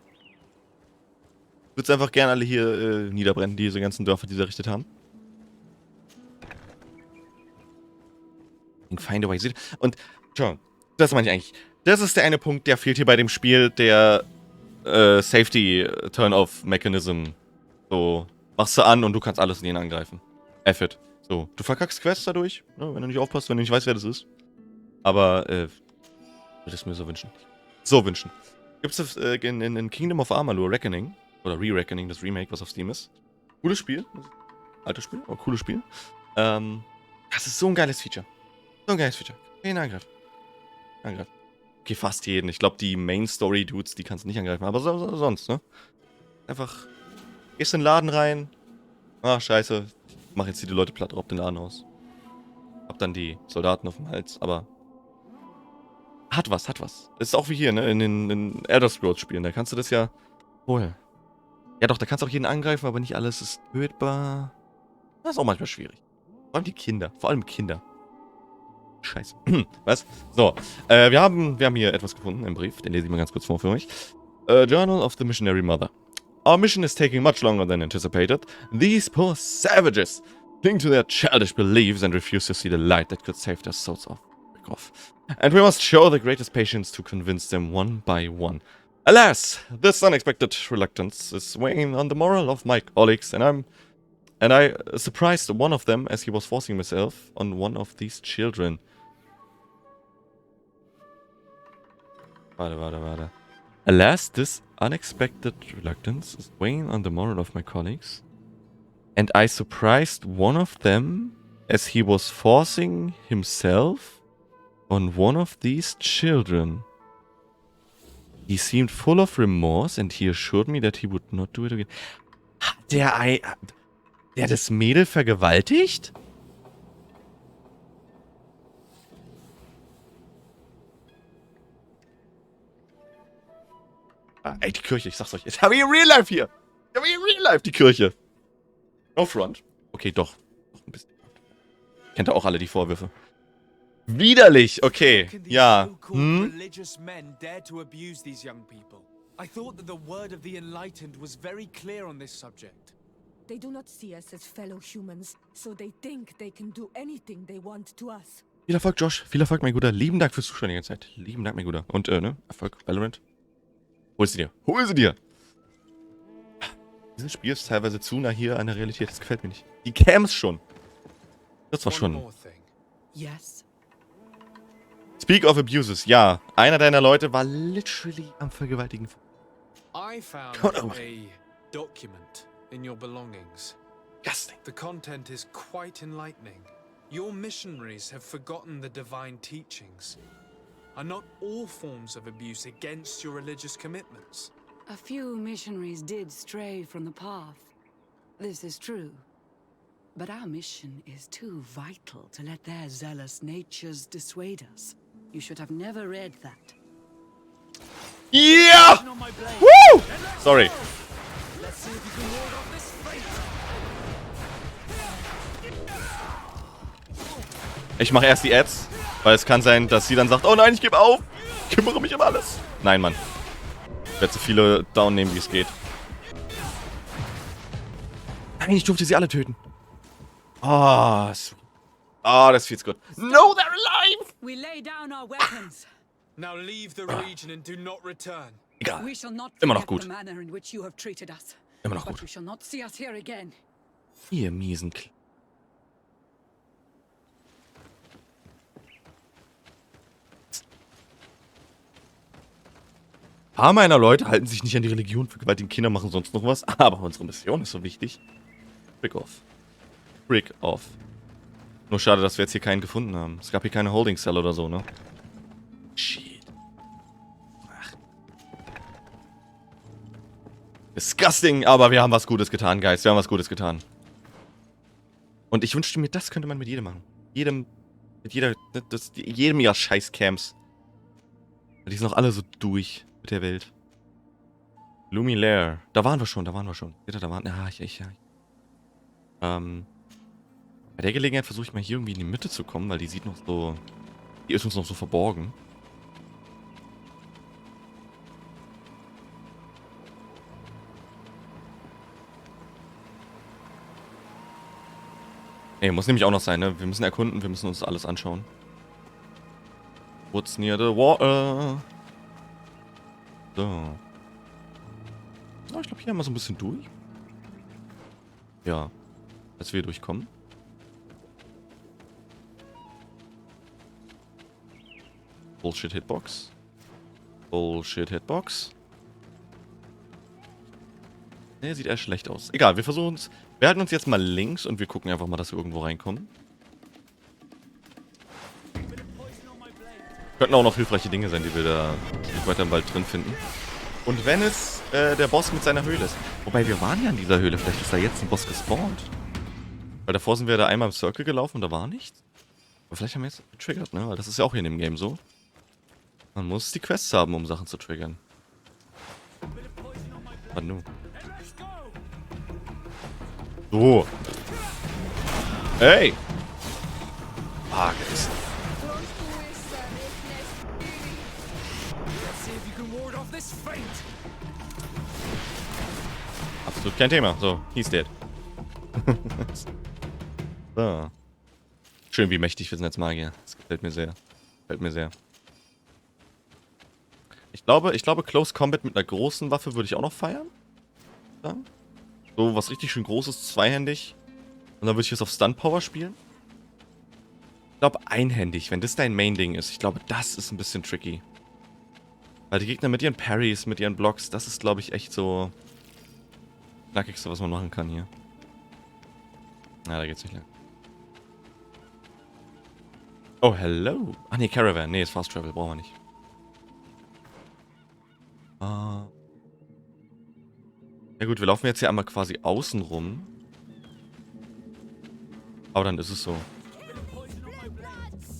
Würde es einfach gerne alle hier niederbrennen, diese ganzen Dörfer, die sie errichtet haben. Find a way. Und, schon, das meine ich eigentlich. Das ist der eine Punkt, der fehlt hier bei dem Spiel, der Safety-Turn-Off-Mechanism. So, machst du an und du kannst alles in ihn angreifen. F-it. So, du verkackst Quests dadurch, ne, wenn du nicht aufpasst, wenn du nicht weißt, wer das ist. Aber, würde es mir so wünschen. Gibt es in Kingdom of Amalur Reckoning, oder Re-Reckoning, das Remake, was auf Steam ist. Cooles Spiel. Altes Spiel, aber cooles Spiel. Das ist so ein geiles Feature. So ein geiles Feature. Geh ihn angreifen. Okay, fast jeden. Ich glaube, die Main-Story-Dudes, die kannst du nicht angreifen. Aber sonst, ne? Einfach, gehst in den Laden rein. Ah, scheiße. Mach jetzt hier die Leute platt, raub den Laden aus. Hab dann die Soldaten auf dem Hals, aber... Hat was. Ist auch wie hier, ne? In den Elder Scrolls-Spielen. Da kannst du das ja... Wohl. Ja doch, da kannst du auch jeden angreifen, aber nicht alles ist tötbar. Das ist auch manchmal schwierig. Vor allem die Kinder. Vor allem Kinder. Scheiße. Was? So. Wir haben hier etwas gefunden, einen Brief. Den lese ich mal ganz kurz vor für euch. Journal of the Missionary Mother. Our mission is taking much longer than anticipated. These poor savages cling to their childish beliefs and refuse to see the light that could save their souls off. And we must show the greatest patience to convince them one by one. Alas, this unexpected reluctance is weighing on the moral of my colleagues, and I surprised one of them as he was forcing himself on one of these children. Warte. Alas, this unexpected reluctance is weighing on the moral of my colleagues, and I surprised one of them as he was forcing himself on one of these children. He seemed full of remorse and he assured me that he would not do it again. Der das Mädel vergewaltigt? Ah, ey, die Kirche, ich sag's euch. Ich habe hier Real Life hier. Ich habe hier Real Life die Kirche. No front. Okay, doch. Noch ein bisschen. Kennt ihr auch alle die Vorwürfe. Widerlich, okay. Ja. Religious men dare to abuse these young people. I thought that the word of the enlightened was very clear on this subject. They do not see us as fellow humans, so they think they can do anything they want to us. Viel Erfolg, Josh. Viel Erfolg, mein Guter. Lieben Dank fürs Zuschauen die ganze Zeit. Lieben Dank, mein Guter. Und, ne? Erfolg, Valorant. Hol sie dir. Hol sie dir. Dieses Spiel ist teilweise zu nah hier an der Realität. Das gefällt mir nicht. Die Cams schon. Das war schon... Yes. Speak of abuses. Ja, einer deiner Leute war literally am Vergewaltigen. I found a document in your belongings. Disgusting. The content is quite enlightening. Your missionaries have forgotten the divine teachings. Are not all forms of abuse against your religious commitments? A few missionaries did stray from the path. This is true. But our mission is too vital to let their zealous natures dissuade us. You should have never read that. Yeah! Woo! Sorry. Ich mache erst die Ads, weil es kann sein, dass sie dann sagt, oh nein, ich gebe auf. Ich kümmere mich um alles. Nein, Mann. Ich werde so viele down nehmen, wie es geht. Nein, ich durfte sie alle töten. Ah, das feels good. No, they're alive! We lay down our weapons. Now leave the region and do not return. Egal. We shall not Immer noch forget gut. the manner in which you have treated us. Immer noch But gut. we shall not see us here again. Ihr miesen Ein paar meiner Leute halten sich nicht an die Religion, vergewaltigen Kinder, machen sonst noch was. Aber unsere Mission ist so wichtig. Brick off. Brick off. Nur schade, dass wir jetzt hier keinen gefunden haben. Es gab hier keine Holding Cell oder so, ne? Shit. Ach. Disgusting, aber wir haben was Gutes getan, Guys. Wir haben was Gutes getan. Und ich wünschte mir, das könnte man mit jedem machen. Jedem ihrer Scheiß-Camps. Die sind auch alle so durch mit der Welt. Lumilair. Da waren wir schon. Bitte, da waren... Bei der Gelegenheit versuche ich mal hier irgendwie in die Mitte zu kommen, weil die sieht noch so... Die ist uns noch so verborgen. Ne, muss nämlich auch noch sein, ne? Wir müssen erkunden, wir müssen uns alles anschauen. What's near the water? So. Ja, ich glaube, hier haben wir so ein bisschen durch. Ja. Als wir durchkommen. Bullshit Hitbox. Bullshit Hitbox. Ne, sieht eher schlecht aus. Egal, wir versuchen es. Wir halten uns jetzt mal links und wir gucken einfach mal, dass wir irgendwo reinkommen. Könnten auch noch hilfreiche Dinge sein, die wir da weiter im Wald drin finden. Und wenn es der Boss mit seiner Höhle ist. Wobei, wir waren ja in dieser Höhle. Vielleicht ist da jetzt ein Boss gespawnt. Weil davor sind wir da einmal im Circle gelaufen und da war nichts. Aber vielleicht haben wir jetzt getriggert, ne? Weil das ist ja auch hier in dem Game so. Man muss die Quests haben, um Sachen zu triggern. Was nun? So. Hey! Ah, geil. Absolut kein Thema. So, he's dead. So. Schön, wie mächtig wir sind als Magier. Das gefällt mir sehr. Gefällt mir sehr. Ich glaube, Close Combat mit einer großen Waffe würde ich auch noch feiern. Ja. So was richtig schön Großes, zweihändig. Und dann würde ich es auf Stun Power spielen. Ich glaube, einhändig, wenn das dein Main-Ding ist. Ich glaube, das ist ein bisschen tricky. Weil die Gegner mit ihren Parries, mit ihren Blocks, das ist, glaube ich, echt so knackigste, was man machen kann hier. Na, da geht's nicht lang. Oh, hello. Ach nee, Caravan. Nee, ist Fast Travel, brauchen wir nicht. Ja gut, wir laufen jetzt hier einmal quasi außen rum. Aber dann ist es so.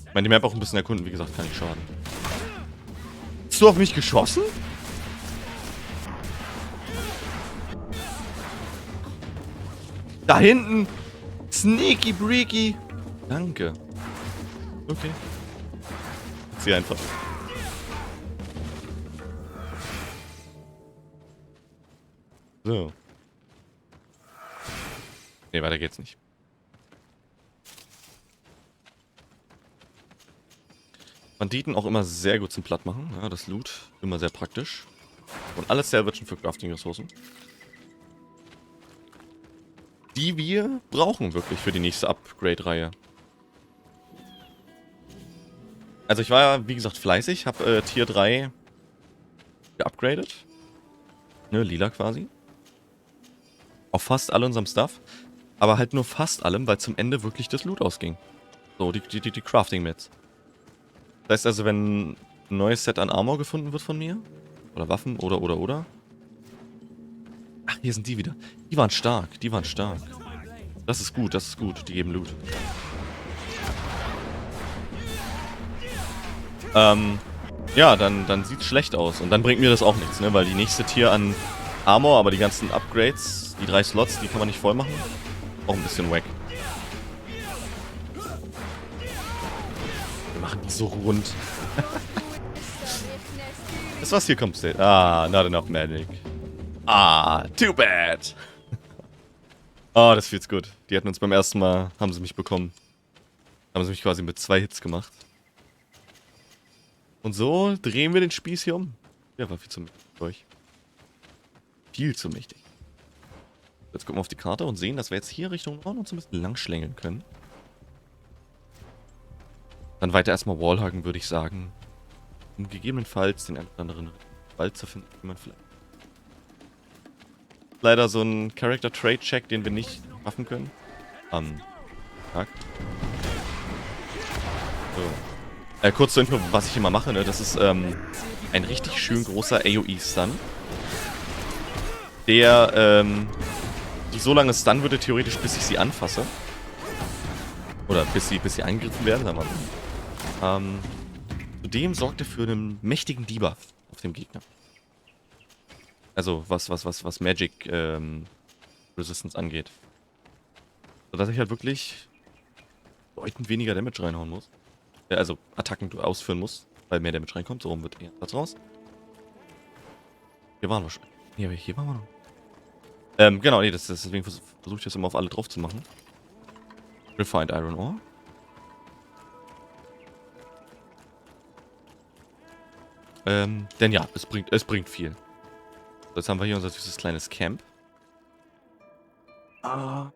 Ich meine, die Map auch ein bisschen erkunden, wie gesagt, kann nicht schaden. Hast du auf mich geschossen? Da hinten! Sneaky Breaky! Danke. Okay. Zieh einfach. So. Ne, weiter geht's nicht. Banditen auch immer sehr gut zum Plattmachen. Ja, das Loot immer sehr praktisch. Und alles Salvagen für Crafting-Ressourcen. Die wir brauchen wirklich für die nächste Upgrade-Reihe. Also ich war ja, wie gesagt, fleißig. Hab Tier 3 geupgradet. Ne, lila quasi. Auf fast all unserem Stuff. Aber halt nur fast allem, weil zum Ende wirklich das Loot ausging. So, die Crafting-Mits. Das heißt also, wenn ein neues Set an Armor gefunden wird von mir, oder Waffen, oder. Ach, hier sind die wieder. Die waren stark, die waren stark. Das ist gut, die geben Loot. Ja, dann sieht's schlecht aus. Und dann bringt mir das auch nichts, ne? Weil die nächste Tier an Armor, aber die ganzen Upgrades, die 3 Slots, die kann man nicht voll machen. Auch ein bisschen wack. Wir machen die so rund. Das was hier kommt. Ah, not enough magic. Ah, too bad. Oh, das fühlt's gut. Die hatten uns beim ersten Mal, haben sie mich bekommen. Haben sie mich quasi mit 2 Hits gemacht. Und so drehen wir den Spieß hier um. Ja, war viel zu mächtig für euch. Viel zu mächtig. Jetzt gucken wir auf die Karte und sehen, dass wir jetzt hier Richtung Norden uns ein bisschen lang schlängeln können. Dann weiter erstmal Wallhaken, würde ich sagen. Um gegebenenfalls den einen oder anderen Wald zu finden, wie man vielleicht. Leider so ein Character-Trade-Check, den wir nicht machen können. Tag. So. Kurz zur Info, was ich immer mache, ne? Das ist ein richtig schön großer AoE-Stun. Der die so lange stunnen würde, theoretisch, bis ich sie anfasse. Oder bis sie angegriffen werden, sagen wir mal. Zudem sorgt er für einen mächtigen Debuff auf dem Gegner. Also was Magic Resistance angeht. Sodass ich halt wirklich bedeutend weniger Damage reinhauen muss. Also Attacken ausführen muss, weil mehr Damage reinkommt. So rum wird eher Platz raus. Hier waren wir schon. Nee, aber hier waren wir noch. Genau, nee, deswegen versuche ich das immer auf alle drauf zu machen. Refined Iron Ore. Denn ja, es bringt viel. Jetzt haben wir hier unser süßes kleines Camp. Ah.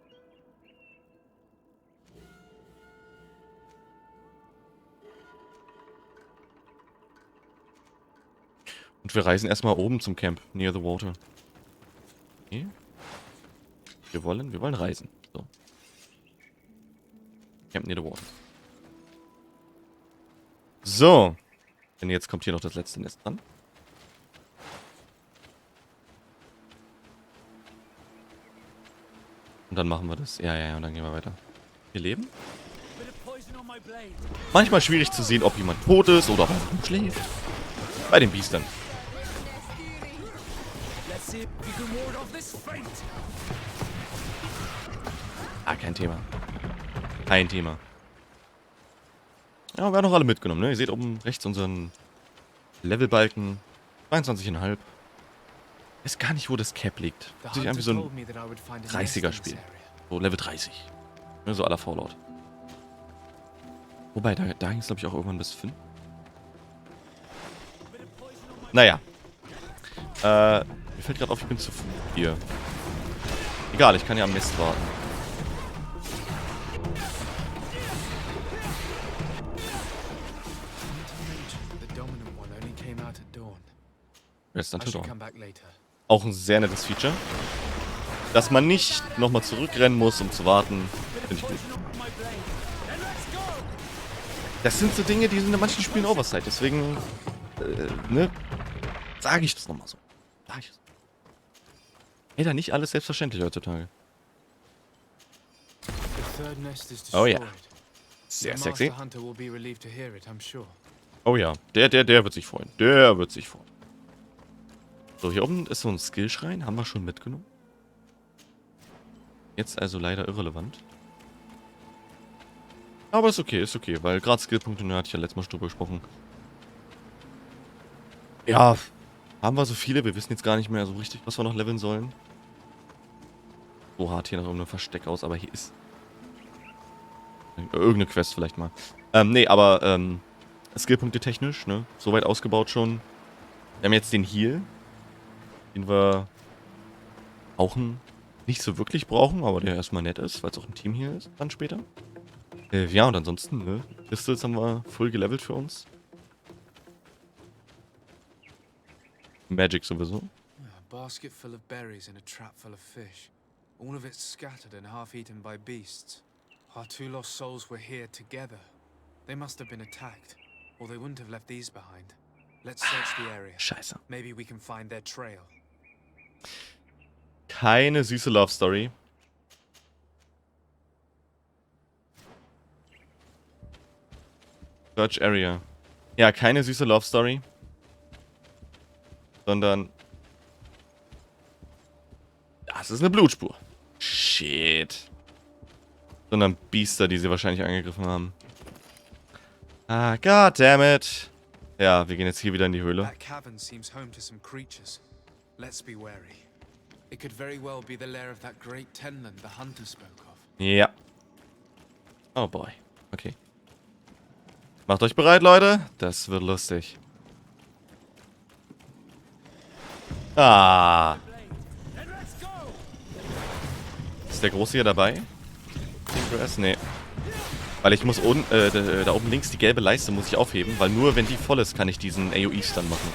Und wir reisen erstmal oben zum Camp, near the water. Okay. Wir wollen reisen. So. Camp near the water. So. Denn jetzt kommt hier noch das letzte Nest dran. Und dann machen wir das. Ja, und dann gehen wir weiter. Wir leben? Manchmal schwierig zu sehen, ob jemand tot ist oder ob er einfach schläft. Bei den Biestern. Ah, kein Thema. Kein Thema. Ja, wir haben noch alle mitgenommen, ne? Ihr seht oben rechts unseren Levelbalken. 22,5. Weiß gar nicht, wo das Cap liegt. Das ist irgendwie so ein 30er-Spiel. So Level 30. Ne, so à la Fallout. Wobei, da ging es, glaube ich, auch irgendwann bis 5. Naja. Mir fällt gerade auf, ich bin zu früh hier. Egal, ich kann ja am Mist warten. Jetzt until dawn. Auch ein sehr nettes Feature. Dass man nicht nochmal zurückrennen muss, um zu warten. Finde ich gut. Das sind so Dinge, die sind in manchen Spielen Oversight. Deswegen, ne, sage ich das nochmal so. Sag ich es. Ey, da nicht alles selbstverständlich heutzutage. Oh ja. Sehr sexy. Oh ja, der wird sich freuen. Der wird sich freuen. So, hier oben ist so ein Skillschrein. Haben wir schon mitgenommen. Jetzt also leider irrelevant. Aber ist okay, weil gerade Skillpunkte, ne, hatte ich ja letztes Mal schon drüber gesprochen. Ja, haben wir so viele, wir wissen jetzt gar nicht mehr so richtig, was wir noch leveln sollen. So hart hier nach irgendeinem Versteck aus, aber hier ist irgendeine Quest vielleicht mal. Nee, aber Skillpunkte technisch, ne, soweit ausgebaut schon. Wir haben jetzt den Heal, den wir auch nicht so wirklich brauchen, aber der erstmal nett ist, weil es auch ein Team-Heal ist, dann später. Ja, und ansonsten, ne, Pistols haben wir full gelevelt für uns. Magic sowieso. A basket full of berries and a trap full of fish. All of it scattered and half eaten by beasts. Our two lost souls were here together. They must have been attacked, or they wouldn't have left these behind. Let's search the area. Scheiße. Maybe we can find their trail. Keine süße Love Story. Search Area. Ja, keine süße Love Story. Sondern das ist eine Blutspur. Shit. Sondern Biester, die sie wahrscheinlich angegriffen haben. Ah, goddammit. Ja, wir gehen jetzt hier wieder in die Höhle. That cavern seems home to some creatures. Let's be wary. It could very well be the lair of that great tenland the hunter spoke of. Ja. Oh boy. Okay. Macht euch bereit, Leute. Das wird lustig. Ah. Ist der Große hier dabei? Nee. Weil ich muss da oben links die gelbe Leiste muss ich aufheben, weil nur wenn die voll ist, kann ich diesen AoE-Stun machen.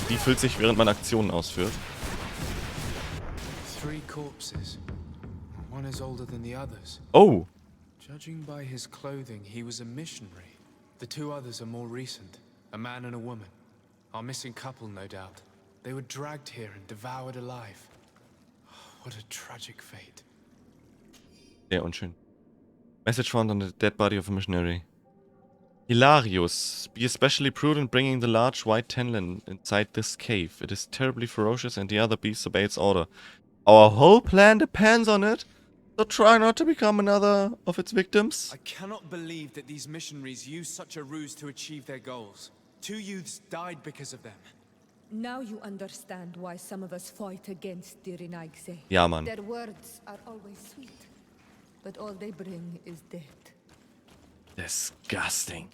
Die füllt sich, während man Aktionen ausführt. 3 corpses. One is older than the others. Oh. Judging by his clothing, he was a missionary. The 2 others are more recent. A man and a woman. Our missing couple, no doubt. They were dragged here and devoured alive. What a tragic fate. Sehr unschön. Message found on the dead body of a missionary. Hilarious. Be especially prudent bringing the large white tenlin inside this cave. It is terribly ferocious and the other beasts obey its order. Our whole plan depends on it. So try not to become another of its victims. I cannot believe that these missionaries used such a ruse to achieve their goals. 2 youths died because of them. Now you understand why some of us fight against the Renaigse. Ja, Mann. Their words are always sweet, but all they bring is death. Disgusting.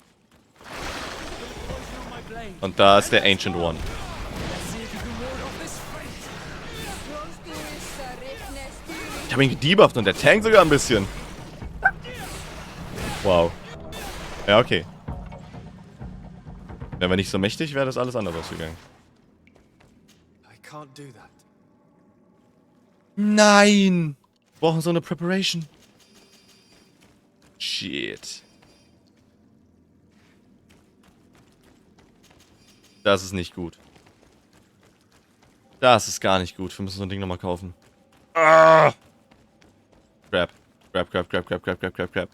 Und da ist der Ancient One. Ich habe ihn gedebufft und der Tank sogar ein bisschen. Wow. Ja, okay. Wären wir nicht so mächtig, wäre das alles anders ausgegangen. I can't do that. Nein! Wir brauchen so eine Preparation. Shit. Das ist nicht gut. Das ist gar nicht gut. Wir müssen so ein Ding nochmal kaufen. Ah! Crap. Crap.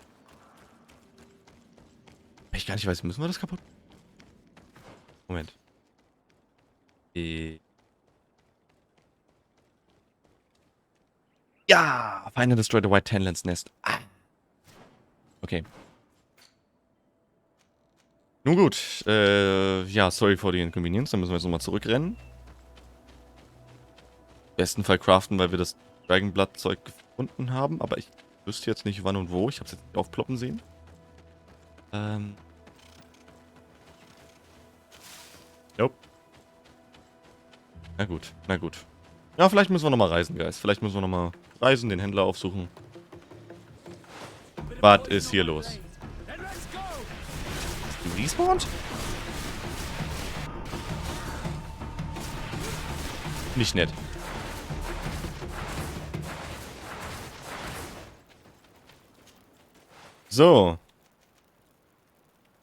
Ich gar nicht weiß, müssen wir das kaputt? Moment. Ja! Final destroy the White Tanlands Nest. Ah. Okay. Nun gut. Ja, sorry for the inconvenience. Dann müssen wir jetzt nochmal zurückrennen. Im besten Fall craften, weil wir das Dragonblood-Zeug gefunden haben. Aber ich wüsste jetzt nicht wann und wo. Ich habe es jetzt nicht aufploppen sehen. Nope. Na gut, na gut. Ja, vielleicht müssen wir nochmal reisen, Guys. Vielleicht müssen wir nochmal reisen, den Händler aufsuchen. Was ist hier los? Ist die respawned? Nicht nett. So.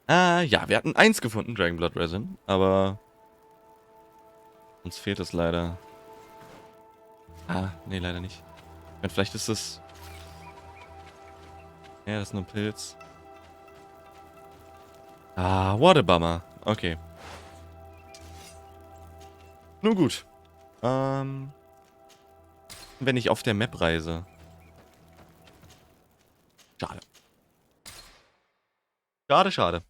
Ja, wir hatten 1 gefunden, Dragonblood Resin, aber uns fehlt es leider. Nee, leider nicht. Ich meine, vielleicht ist es... Ja, das ist nur ein Pilz. What a bummer. Okay. Nun gut. Wenn ich auf der Map reise. Schade. Schade.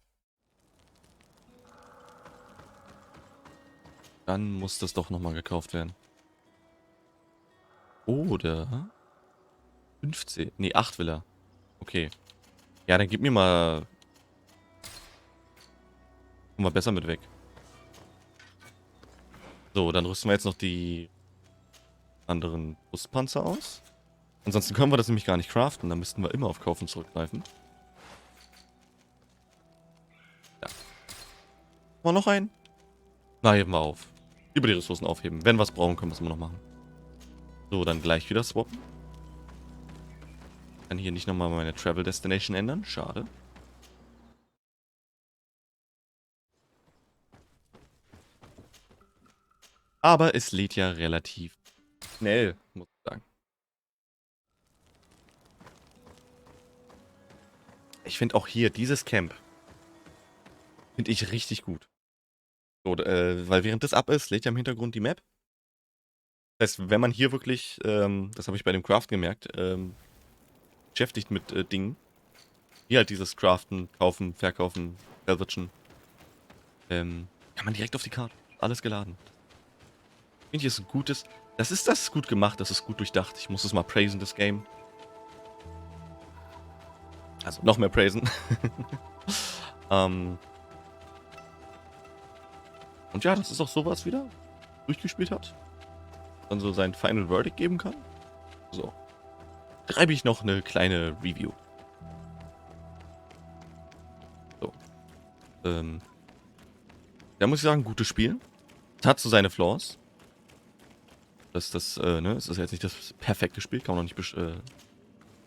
Dann muss das doch nochmal gekauft werden. Oder 15. Nee, 8 will er. Okay. Ja, dann gib mir mal... Kommen wir besser mit weg. So, dann rüsten wir jetzt noch die anderen Brustpanzer aus. Ansonsten können wir das nämlich gar nicht craften. Dann müssten wir immer auf Kaufen zurückgreifen. Ja. Haben wir noch einen? Na, heben wir auf. Über die Ressourcen aufheben. Wenn wir was brauchen, können wir es immer noch machen. So, dann gleich wieder swappen. Kann hier nicht nochmal meine Travel Destination ändern. Schade. Aber es lädt ja relativ schnell, muss ich sagen. Ich finde auch hier dieses Camp finde ich richtig gut. So, weil während das ab ist, lädt ja im Hintergrund die Map. Das heißt, wenn man hier wirklich, das habe ich bei dem Craft gemerkt, beschäftigt mit Dingen, hier halt dieses Craften, Kaufen, Verkaufen, Salvagen, kann man direkt auf die Karte. Alles geladen. Finde ich, ist ein gutes, das ist gut gemacht, das ist gut durchdacht. Ich muss es mal praisen, das Game. Also noch mehr praisen. Und ja, das ist auch sowas wieder durchgespielt hat. Dann so sein Final Verdict geben kann. So. Schreibe ich noch eine kleine Review. So. Da muss ich sagen, gutes Spiel. Es hat so seine Flaws. Es ist jetzt nicht das perfekte Spiel, kann man noch nicht bestreiten.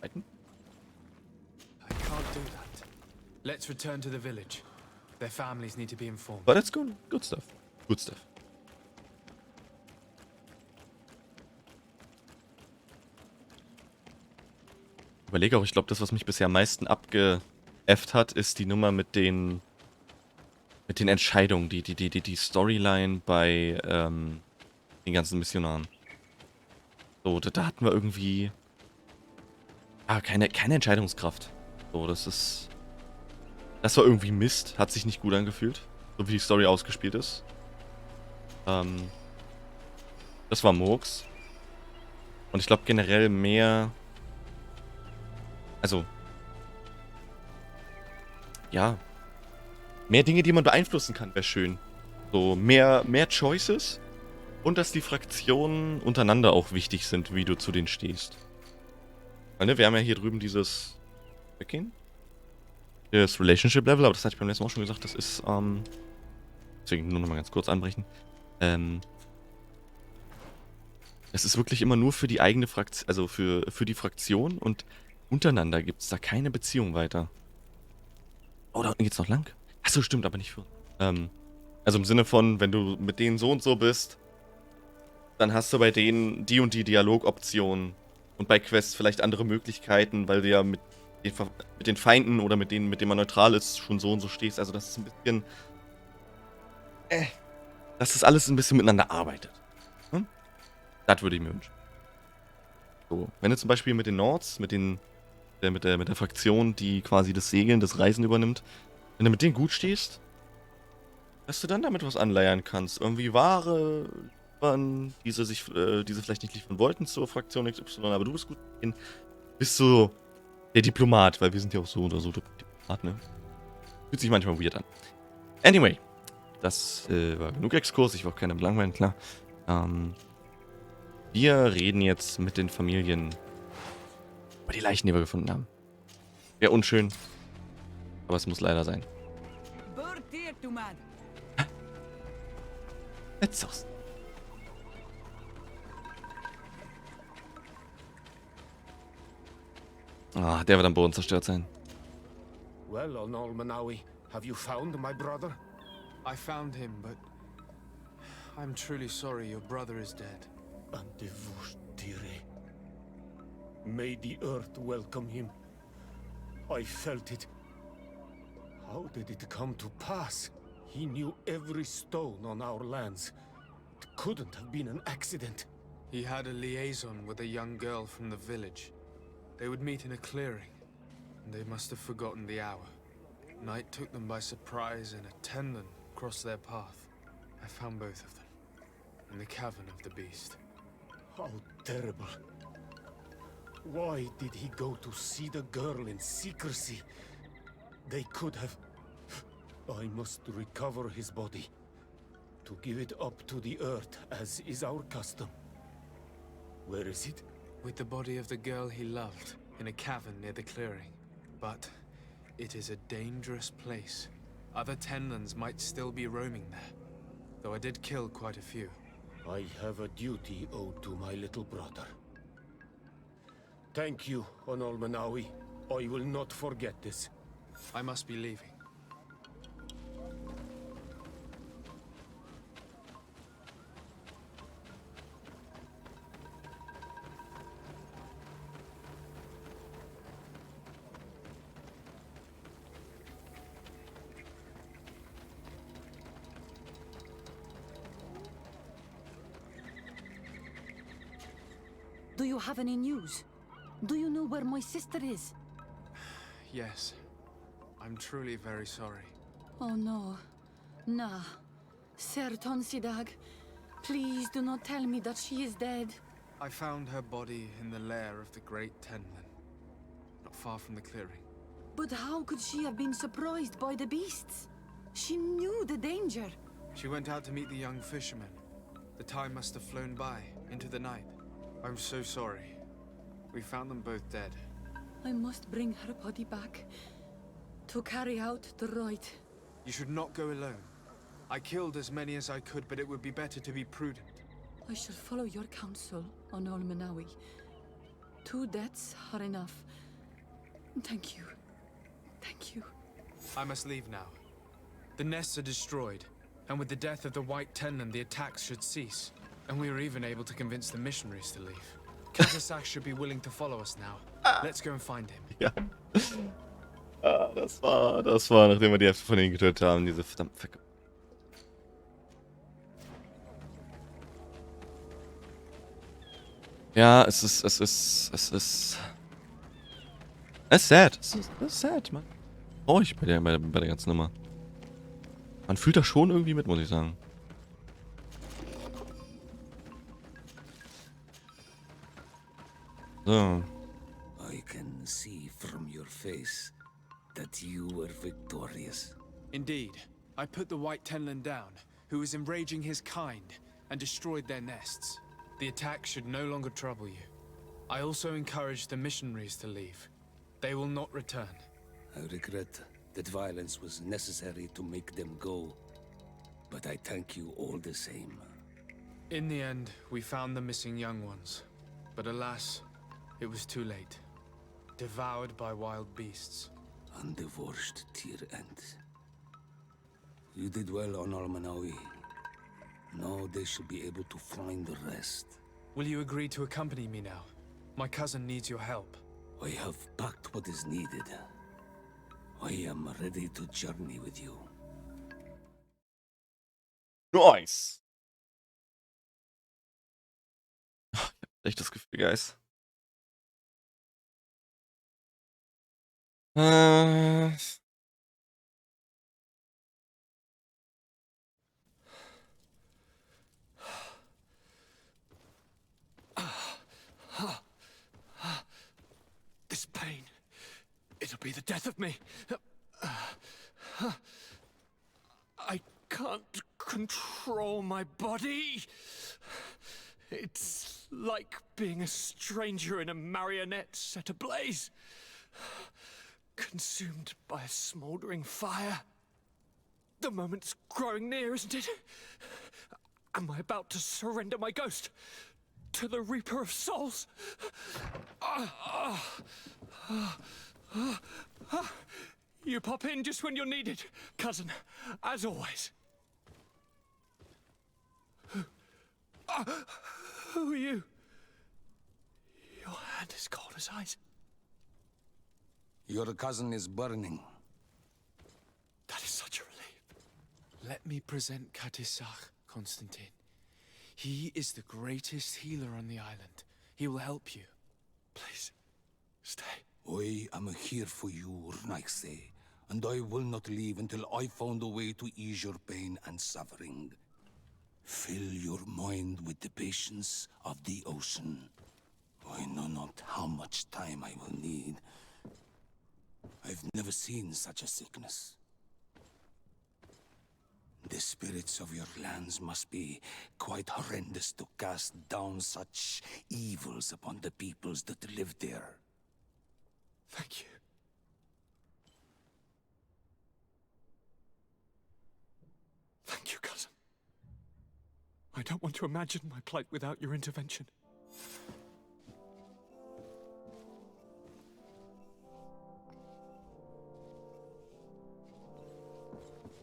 I can't do that. Let's return to the village. Their families need to be informed. But that's good. Good stuff. Good stuff. Ich überlege auch, ich glaube, das, was mich bisher am meisten abgeäfft hat, ist die Nummer mit den Entscheidungen, die Storyline bei den ganzen Missionaren. So, da hatten wir irgendwie keine Entscheidungskraft. So, das war irgendwie Mist, hat sich nicht gut angefühlt, so wie die Story ausgespielt ist. Das war Murks. Und ich glaube generell mehr, also ja, mehr Dinge, die man beeinflussen kann, wäre schön. So, mehr Choices. Und dass die Fraktionen untereinander auch wichtig sind, wie du zu denen stehst. Weil, ne, wir haben ja hier drüben dieses Weggehen. Das Relationship Level, aber das hatte ich beim letzten Mal auch schon gesagt, das ist, deswegen nur nochmal ganz kurz anbrechen. Es ist wirklich immer nur für die eigene Fraktion, also für die Fraktion und untereinander gibt es da keine Beziehung weiter. Oh, da unten geht's noch lang. Achso, stimmt, aber nicht für. Also im Sinne von, wenn du mit denen so und so bist, dann hast du bei denen die und die Dialogoptionen. Und bei Quests vielleicht andere Möglichkeiten, weil du ja mit den Feinden oder mit denen man neutral ist, schon so und so stehst. Also das ist ein bisschen... dass das alles ein bisschen miteinander arbeitet. Hm? Das würde ich mir wünschen. So, wenn du zum Beispiel mit den Nords, mit der Fraktion, die quasi das Segeln, das Reisen übernimmt, wenn du mit denen gut stehst, dass du dann damit was anleiern kannst. Irgendwie Ware liefern, diese vielleicht nicht liefern wollten zur Fraktion XY, aber du bist gut mit denen. Bist so der Diplomat, weil wir sind ja auch so oder so Diplomat, ne? Fühlt sich manchmal weird an. Anyway, das war genug Exkurs, ich will auch keinem langweilen, klar. Wir reden jetzt mit den Familien über die Leichen, die wir gefunden haben. Wäre unschön, aber es muss leider sein. Jetzt aus. Ah, der wird am Boden zerstört sein. Well, Onolmanawi, have you found my brother? I found him, but I'm truly sorry your brother is dead. Andevushtire. May the earth welcome him. I felt it. How did it come to pass? He knew every stone on our lands. It couldn't have been an accident. He had a liaison with a young girl from the village. They would meet in a clearing, and they must have forgotten the hour. Night took them by surprise, and a tenlin crossed their path. I found both of them, in the cavern of the beast. How terrible. Why did he go to see the girl in secrecy? They could have... I must recover his body, to give it up to the earth, as is our custom. Where is it? With the body of the girl he loved, in a cavern near the clearing. But it is a dangerous place. Other tenlins might still be roaming there, though I did kill quite a few. I have a duty owed to my little brother. Thank you, Onolmanawi. I will not forget this. I must be leaving. Do you have any news? Do you know where my sister is? Yes. I'm truly very sorry. Oh no. Nah. Ser Tonsidag, please do not tell me that she is dead. I found her body in the lair of the great tenlin, not far from the clearing. But how could she have been surprised by the beasts? She knew the danger. She went out to meet the young fisherman. The time must have flown by, into the night. I'm so sorry. We found them both dead. I must bring her body back to carry out the rite. You should not go alone. I killed as many as I could, but it would be better to be prudent. I shall follow your counsel, Onolmanawi. 2 deaths are enough. Thank you. Thank you. I must leave now. The nests are destroyed, and with the death of the White Tenlin, the attacks should cease. And we were even able to convince the missionaries to leave. Kazasak should be willing to follow us now. Let's go and find him. Ja. Das war, nachdem wir die Hälfte von denen getötet haben, diese verdammten Fecke. Ja, es ist sad. Es ist sad, man. Traurig bei der ganzen Nummer. Man fühlt das schon irgendwie mit, muss ich sagen. So. I can see from your face that you were victorious. Indeed. I put the White Tenlin down, who was enraging his kind, and destroyed their nests. The attack should no longer trouble you. I also encouraged the missionaries to leave. They will not return. I regret that violence was necessary to make them go, but I thank you all the same. In the end, we found the missing young ones. But alas, it was too late. Devoured by wild beasts. Undivorced tier end. You did well on Almanawi. Now they should be able to find the rest. Will you agree to accompany me now? My cousin needs your help. I have packed what is needed. I am ready to journey with you. Nice. Ich hab echt das Gefühl, Guys. This pain, it'll be the death of me. I can't control my body. It's like being a stranger in a marionette set ablaze, consumed by a smoldering fire. The moment's growing near, isn't it? Am I about to surrender my ghost to the Reaper of Souls? You pop in just when you're needed, cousin, as always. Who are you? Your hand is cold as ice. Your cousin is burning. That is such a relief. Let me present Katisach, Constantin. He is the greatest healer on the island. He will help you. Please, stay. I am here for you, Rnaikse, and I will not leave until I found a way to ease your pain and suffering. Fill your mind with the patience of the ocean. I know not how much time I will need. I've never seen such a sickness. The spirits of your lands must be quite horrendous to cast down such evils upon the peoples that live there. Thank you. Thank you, cousin. I don't want to imagine my plight without your intervention.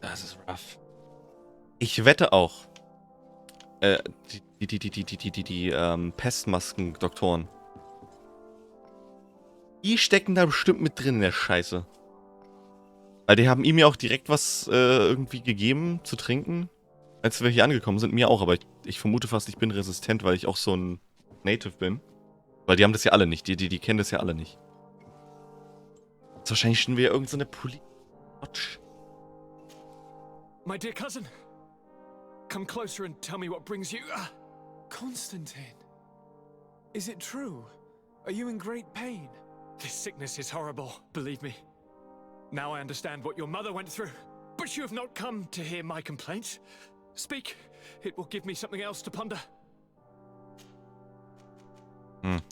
Das ist rough. Ich wette auch, die Pestmasken-Doktoren, die stecken da bestimmt mit drin in der Scheiße. Weil die haben ihm ja auch direkt was irgendwie gegeben zu trinken, als wir hier angekommen sind. Mir auch, aber ich vermute fast, ich bin resistent, weil ich auch so ein Native bin. Weil die haben das ja alle nicht, die kennen das ja alle nicht. Das ist wahrscheinlich schon wieder irgend so eine My dear cousin, come closer and tell me what brings you. Constantin, is it true? Are you in great pain? This sickness is horrible, believe me. Now I understand what your mother went through. But you have not come to hear my complaints. Speak. It will give me something else to ponder.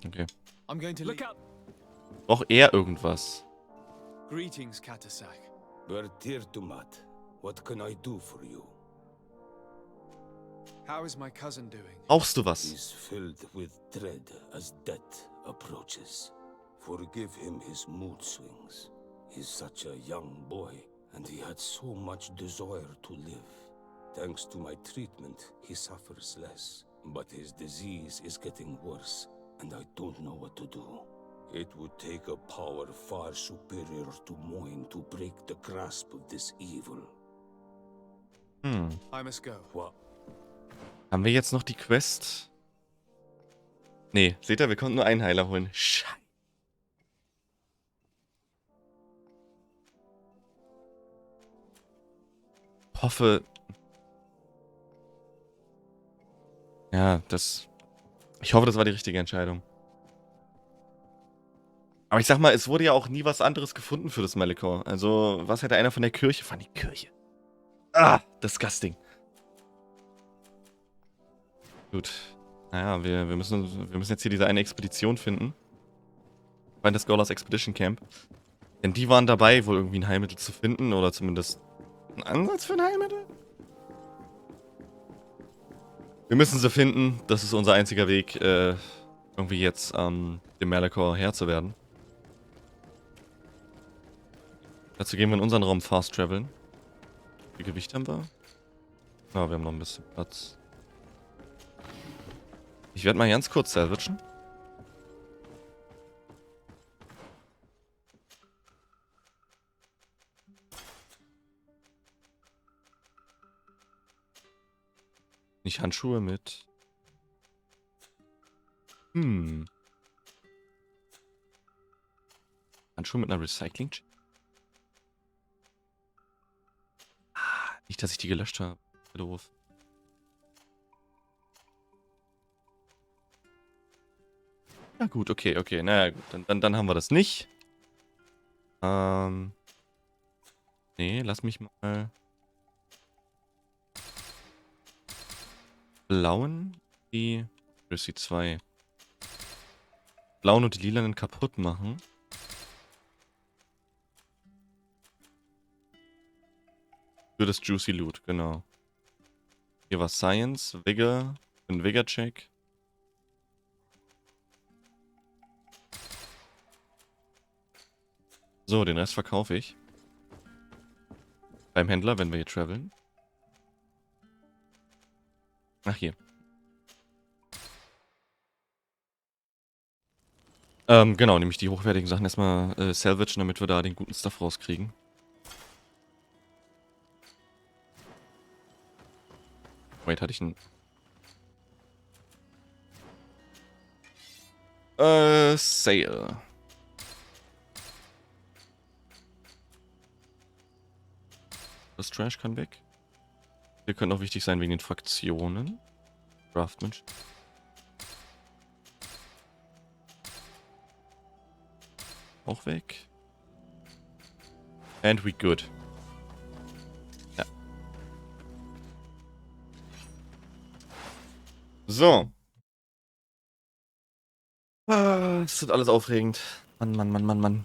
Okay. I'm going to Look out. Braucht er irgendwas? Greetings, Katisach. Bertirtumat, what can I do for you? How is my cousin doing? Brauchst du was? He's filled with dread as death approaches. Forgive him his mood swings. He's such a young boy, and he had so much desire to live. Thanks to my treatment, he suffers less. But his disease is getting worse, and I don't know what to do. It would take a power far superior to mine to break the grasp of this evil. I must go. What? Haben wir jetzt noch die Quest? Nee, seht ihr, wir konnten nur einen Heiler holen. Scheiße. Hoffe. Ja, ich hoffe, das war die richtige Entscheidung. Aber ich sag mal, es wurde ja auch nie was anderes gefunden für das Malachor. Also, was hätte einer von der Kirche? Von die Kirche. Disgusting. Gut. Naja, wir müssen jetzt hier diese eine Expedition finden. Find the Scholars Expedition Camp. Denn die waren dabei, wohl irgendwie ein Heilmittel zu finden. Oder zumindest ein Ansatz für ein Heilmittel? Wir müssen sie finden. Das ist unser einziger Weg, irgendwie jetzt dem Malachor Herr zu werden. Dazu gehen wir in unseren Raum fast traveln. Wie viel Gewicht haben wir? Ja, wir haben noch ein bisschen Platz. Ich werde mal ganz kurz salvagen. Nicht Handschuhe mit. Handschuhe mit einer Recycling? Nicht, dass ich die gelöscht habe. Doof. Na gut, okay, okay. Naja, gut. Dann haben wir das nicht. Nee, lass mich mal blauen die Rissy 2. Blauen und die lilanen kaputt machen. Für das Juicy Loot, genau. Hier war Science, Vigor, ein Vigor-Check. So, den Rest verkaufe ich. Beim Händler, wenn wir hier traveln. Ach, hier. Genau, nämlich die hochwertigen Sachen erstmal salvagen, damit wir da den guten Stuff rauskriegen. Wait, hatte ich einen... Sale. Das Trash kann weg. Wir können auch wichtig sein wegen den Fraktionen. Craftmanship. Auch weg. And we good. Ja. So. Das wird alles aufregend. Mann, Mann, Mann, Mann, Mann.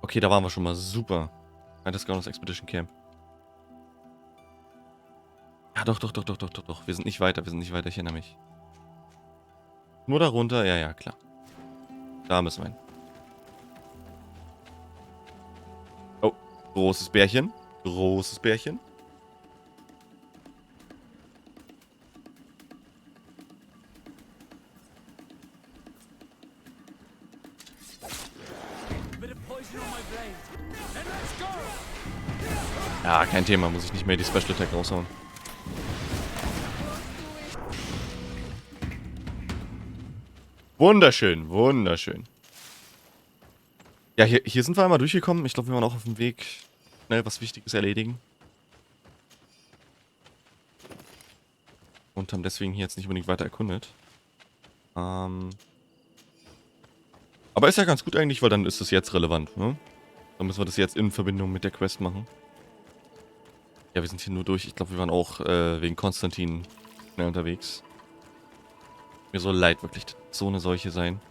Okay, da waren wir schon mal. Super. Das Gaunus Expedition Camp. Ja, doch. Wir sind nicht weiter, ich erinnere mich. Nur darunter, ja, klar. Da müssen wir hin. Oh, großes Bärchen. Großes Bärchen. Ja, kein Thema, muss ich nicht mehr die Special Attack raushauen. Wunderschön, wunderschön. Ja, hier sind wir einmal durchgekommen. Ich glaube, wir waren auch auf dem Weg, schnell was Wichtiges erledigen. Und haben deswegen hier jetzt nicht unbedingt weiter erkundet. Aber ist ja ganz gut eigentlich, weil dann ist es jetzt relevant, ne? Dann müssen wir das jetzt in Verbindung mit der Quest machen. Ja, wir sind hier nur durch. Ich glaube, wir waren auch wegen Constantin schnell unterwegs. Mir so leid, wirklich so eine Seuche sein.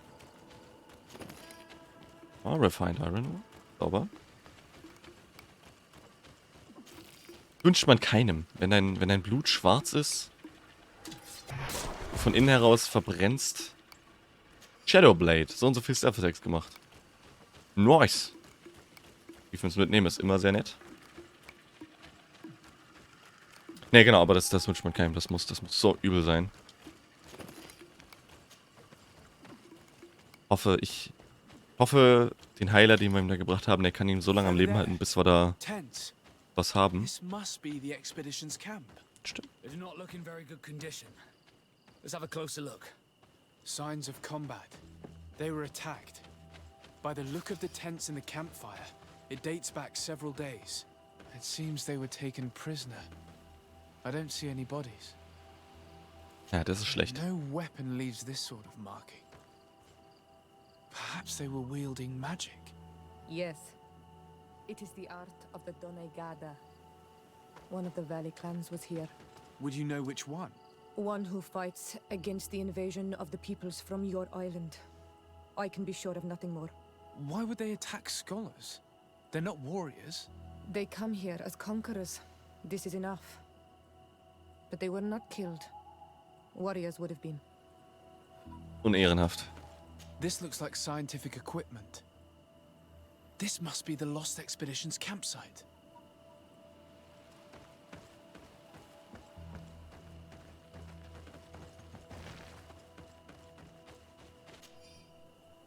Oh, Refined Iron. Sauber. Wünscht man keinem. Wenn dein Blut schwarz ist, von innen heraus verbrennst. Shadowblade. So und so viel Cifex gemacht. Nice. Wie wir uns mitnehmen, ist immer sehr nett. Ne, genau, aber das wünscht man keinem. Das muss so übel sein. Ich hoffe, den Heiler, den wir ihm da gebracht haben, der kann ihn so lange am Leben halten, bis wir da was haben. Stimmt. Signs of combat. They were attacked. By the look of the tents in the campfire, it dates back several days. It seems they were taken prisoner. I don't see any bodies. Ja, das ist schlecht. No weapon leaves this sort of marking. Perhaps they were wielding magic. Yes. It is the art of the Donegada. One of the valley clans was here. Would you know which one? One who fights against the invasion of the peoples from your island. I can be sure of nothing more. Why would they attack scholars? They're not warriors. They come here as conquerors. This is enough. But they were not killed. Warriors would have been. Unehrenhaft. This looks like scientific equipment. This must be the Lost Expedition's campsite.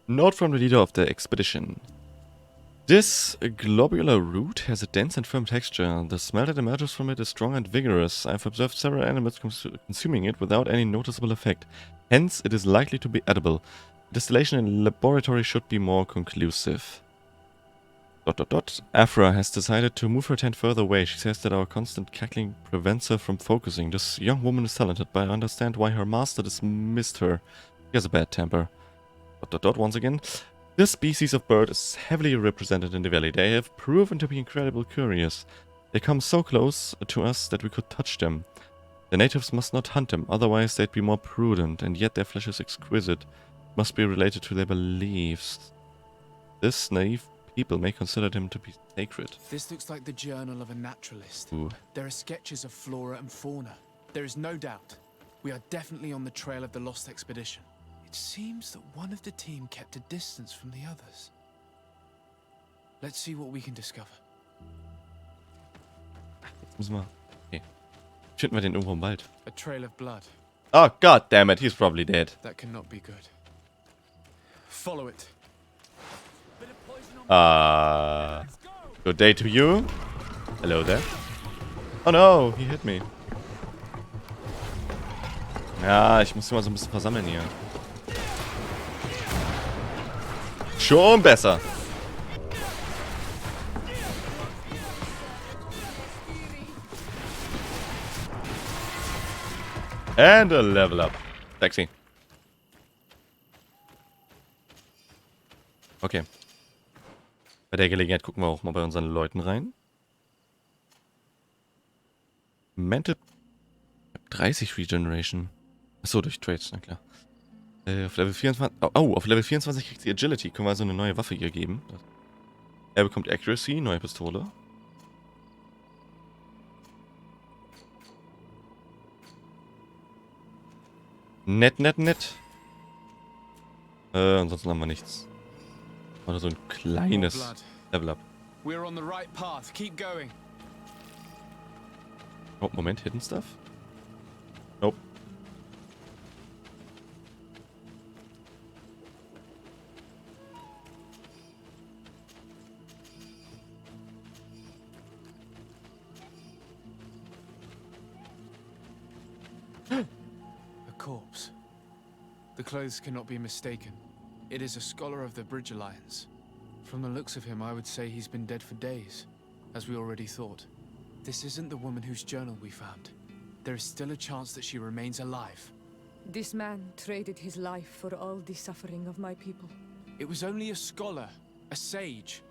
Note from the leader of the expedition. This globular root has a dense and firm texture. The smell that emerges from it is strong and vigorous. I've observed several animals consuming it without any noticeable effect. Hence, it is likely to be edible. Distillation in laboratory should be more conclusive. ... Afra has decided to move her tent further away. She says that our constant cackling prevents her from focusing. This young woman is talented, but I understand why her master dismissed her. She has a bad temper. ... Once again. This species of bird is heavily represented in the valley. They have proven to be incredibly curious. They come so close to us that we could touch them. The natives must not hunt them, otherwise they'd be more prudent, and yet their flesh is exquisite. Must be related to their beliefs. This naive people may consider them to be sacred. This looks like the journal of a naturalist. Ooh. There are sketches of flora and fauna. There is no doubt. We are definitely on the trail of the Lost Expedition. It seems that one of the team kept a distance from the others. Let's see what we can discover. Jetzt müssen wir... Okay. Finden wir den irgendwo im Wald. A trail of blood. Oh, god damn it, he's probably dead. That cannot be good. Follow it. Good day to you. Hello there. Oh no, he hit me. Ja, ich muss mal so ein bisschen versammeln hier. Schon besser. And a level up. Sexy. Okay. Bei der Gelegenheit gucken wir auch mal bei unseren Leuten rein. Mental 30 Regeneration. Achso, durch Trades, na klar. Auf Level 24. Oh, auf Level 24 kriegt sie Agility. Können wir also eine neue Waffe ihr geben. Er bekommt Accuracy, neue Pistole. Nett, nett, nett. Ansonsten haben wir nichts. Oder so ein kleines Level Up. We're on the right path. Keep going. Oh, Moment, Hidden Stuff? Nope. A corpse. The clothes cannot be mistaken. It is a scholar of the Bridge Alliance. From the looks of him, I would say he's been dead for days, as we already thought. This isn't the woman whose journal we found. There is still a chance that she remains alive. This man traded his life for all the suffering of my people. It was only a scholar, a sage,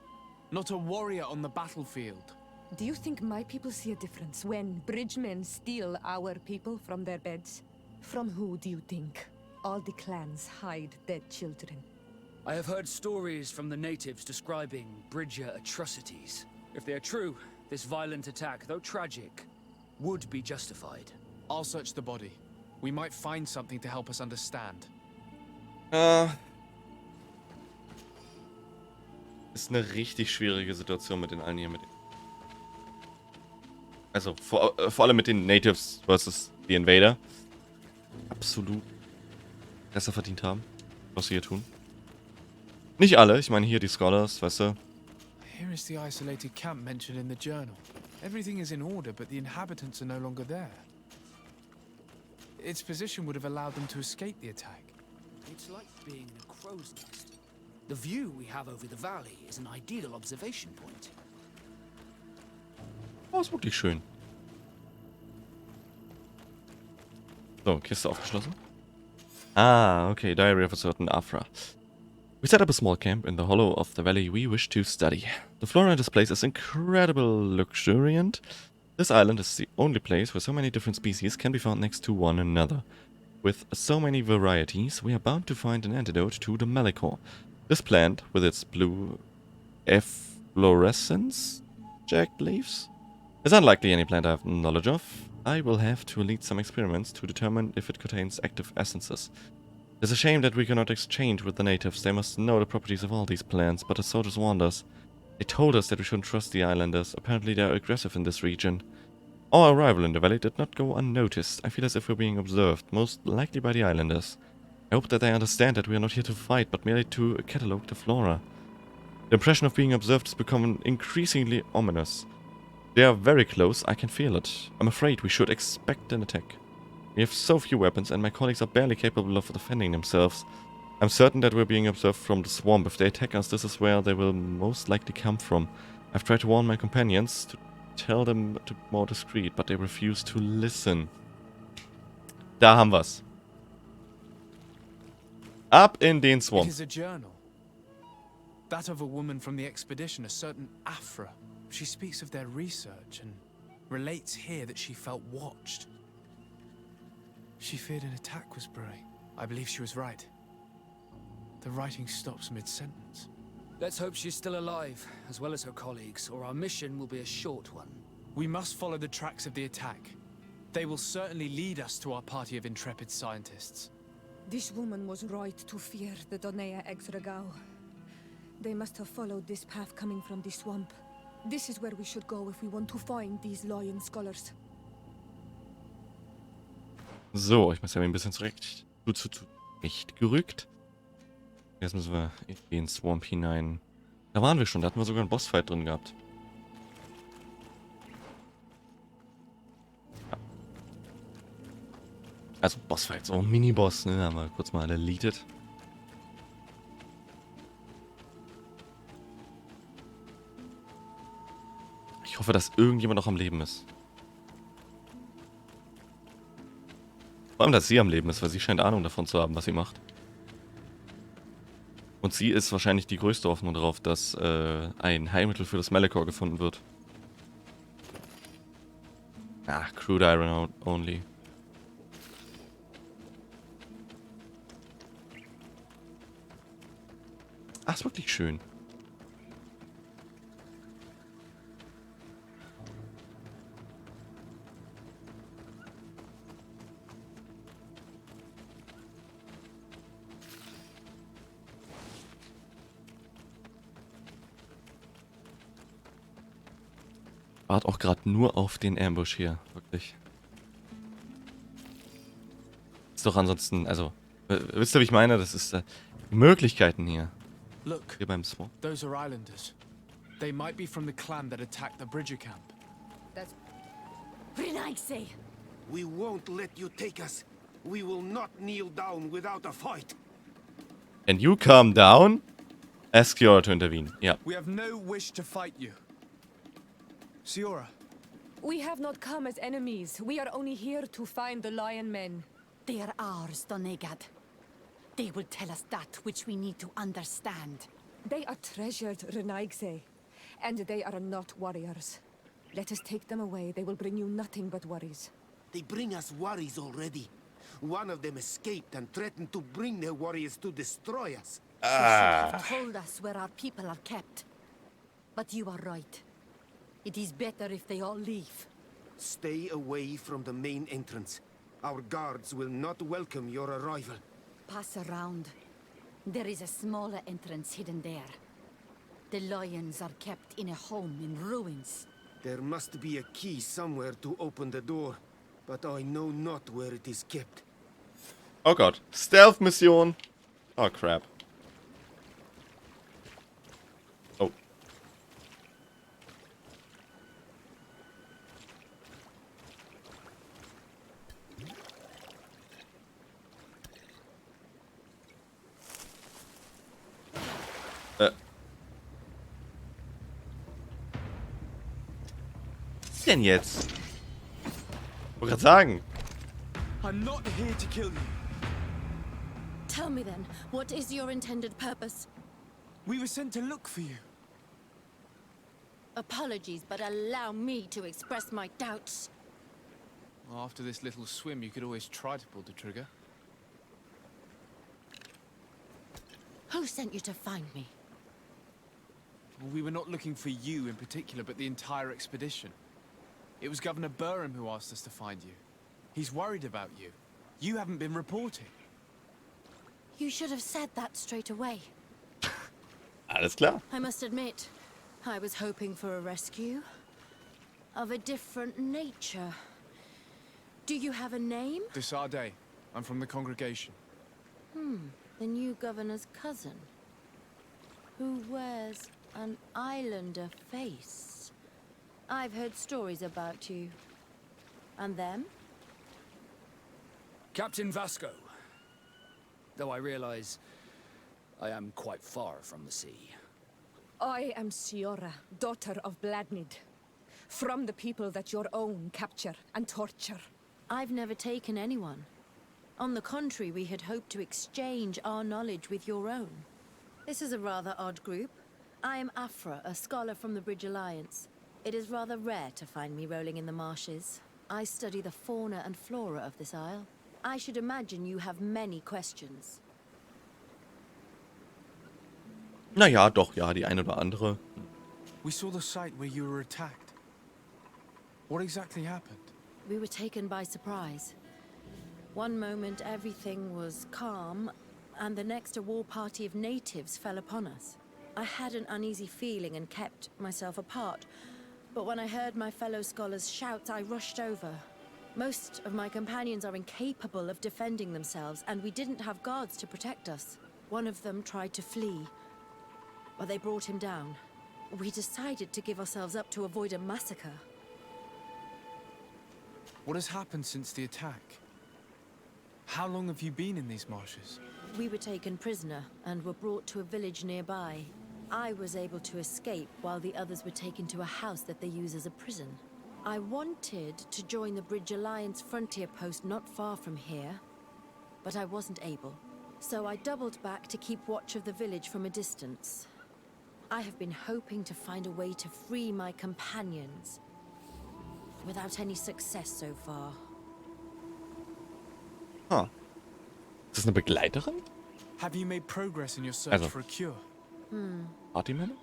not a warrior on the battlefield. Do you think my people see a difference when bridgemen steal our people from their beds? From who do you think? All the clans hide dead children. I have heard stories from the natives describing Bridger atrocities. If they are true, this violent attack, though tragic, would be justified. I'll search the body. We might find something to help us understand. Ist eine richtig schwierige Situation mit den allen hier. Also vor allem mit den Natives versus die Invader. Absolut besser verdient haben, was sie hier tun. Nicht alle, ich meine hier die Scholars, weißt du. Here is the isolated camp mentioned in the journal. Everything is in order, but the inhabitants are no longer there. Its position would have allowed them to escape the attack. It's like being in a crow's nest. The view we have over the valley is an ideal observation point. Oh, ist wirklich schön. So, Kiste aufgeschlossen. Ah, okay, Diary of a certain Afra. We set up a small camp in the hollow of the valley we wish to study. The flora in this place is incredibly luxuriant. This island is the only place where so many different species can be found next to one another. With so many varieties, we are bound to find an antidote to the Malicore. This plant, with its blue efflorescence jagged leaves, is unlikely any plant I have knowledge of. I will have to lead some experiments to determine if it contains active essences. It's a shame that we cannot exchange with the natives. They must know the properties of all these plants, but the soldiers warned us. They told us that we shouldn't trust the islanders. Apparently they are aggressive in this region. Our arrival in the valley did not go unnoticed. I feel as if we're being observed, most likely by the islanders. I hope that they understand that we are not here to fight, but merely to catalogue the flora. The impression of being observed has become increasingly ominous. They are very close, I can feel it. I'm afraid we should expect an attack. We have so few weapons and my colleagues are barely capable of defending themselves. I'm certain that we're being observed from the swamp. If they attack us, this is where they will most likely come from. I've tried to warn my companions, to tell them to be more discreet, but they refuse to listen. Da haben wir's. Ab in den Swamp. It is a journal. That of a woman from the expedition, a certain Afra. She speaks of their research and relates here that she felt watched. She feared an attack was brewing. I believe she was right. The writing stops mid-sentence. Let's hope she's still alive, as well as her colleagues, or our mission will be a short one. We must follow the tracks of the attack. They will certainly lead us to our party of intrepid scientists. This woman was right to fear the Donea Exregao. They must have followed this path coming from the swamp. This is where we should go if we want to find these lion scholars. So, ich muss ja ein bisschen zurechtgerückt. Jetzt müssen wir in den Swamp hinein. Da waren wir schon, da hatten wir sogar einen Bossfight drin gehabt. Ja. Also Bossfight, so ein Mini-Boss, ne? Haben wir kurz mal deleted. Ich hoffe, dass irgendjemand noch am Leben ist. Vor allem, dass sie am Leben ist, weil sie scheint Ahnung davon zu haben, was sie macht. Und sie ist wahrscheinlich die größte Hoffnung darauf, dass ein Heilmittel für das Malachor gefunden wird. Ah, Crude Iron only. Ach, ist wirklich schön. Wart auch gerade nur auf den Ambush hier, wirklich. Ist doch ansonsten, also, wisst ihr, wie ich meine? Das ist die Möglichkeiten hier. Look, Hier beim Swamp. those are islanders. They might be from the clan that attacked the Bridger camp. That's... Renaigse! We won't let you take us. We will not kneel down without a fight. And you calm down? Ask Ciora to intervene. Ja. We have no wish to fight you. Ciora, We have not come as enemies. We are only here to find the lion men. They are ours, Donegad. They will tell us that which we need to understand. They are treasured, Renaigse. And they are not warriors. Let us take them away. They will bring you nothing but worries. They bring us worries already. One of them escaped and threatened to bring their warriors to destroy us. They should have told us where our people are kept. But you are right. It is better if they all leave. Stay away from the main entrance. Our guards will not welcome your arrival. Pass around. There is a smaller entrance hidden there. The lions are kept in a home in ruins. There must be a key somewhere to open the door, but I know not where it is kept. Oh Gott. Stealth-Mission. Oh crap. Oh. Was denn jetzt? Ich wollte gerade sagen. I'm not here to kill you. Tell me then, what is your intended purpose? We were sent to look for you. Apologies, but allow me to express my doubts. After this little swim, you could always try to pull the trigger. Who sent you to find me? Well, we were not looking for you in particular, but the entire expedition. It was Governor Burham who asked us to find you. He's worried about you. You haven't been reporting. You should have said that straight away. Alles klar. I must admit, I was hoping for a rescue of a different nature. Do you have a name? Desade. I'm from the congregation. The new governor's cousin, who wears an islander face. I've heard stories about you. And them? Captain Vasco. Though I realize I am quite far from the sea. I am Siora, daughter of Bladnid. From the people that your own capture and torture. I've never taken anyone. On the contrary, we had hoped to exchange our knowledge with your own. This is a rather odd group. I am Afra, a scholar from the Bridge Alliance. It is rather rare to find me rolling in the marshes. I study the fauna and flora of this isle. I should imagine you have many questions. Naja, doch, ja, die eine oder andere. We saw the site where you were attacked. What exactly happened? We were taken by surprise. One moment everything was calm, and the next a war party of natives fell upon us. I had an uneasy feeling and kept myself apart, but when I heard my fellow scholars' shouts, I rushed over. Most of my companions are incapable of defending themselves, and we didn't have guards to protect us. One of them tried to flee, but they brought him down. We decided to give ourselves up to avoid a massacre. What has happened since the attack? How long have you been in these marshes? We were taken prisoner and were brought to a village nearby. I was able to escape while the others were taken to a house that they use as a prison. I wanted to join the Bridge Alliance frontier post not far from here, but I wasn't able. So I doubled back to keep watch of the village from a distance. I have been hoping to find a way to free my companions, without any success so far. Ah. Ist das eine Begleiterin? Have you made progress in your search for a cure? Partymänner?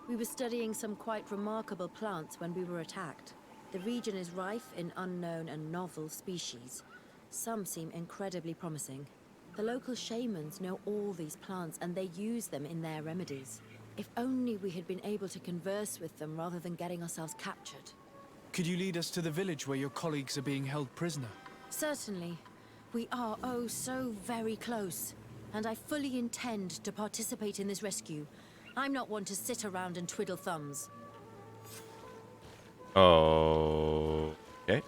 We were studying some quite remarkable plants when we were attacked. The region is rife in unknown and novel species. Some seem incredibly promising. The local shamans know all these plants and they use them in their remedies. If only we had been able to converse with them rather than getting ourselves captured. Could you lead us to the village where your colleagues are being held prisoner? Certainly. We are oh so very close, and I fully intend to participate in this rescue. I'm not one to sit around and twiddle thumbs. Okay.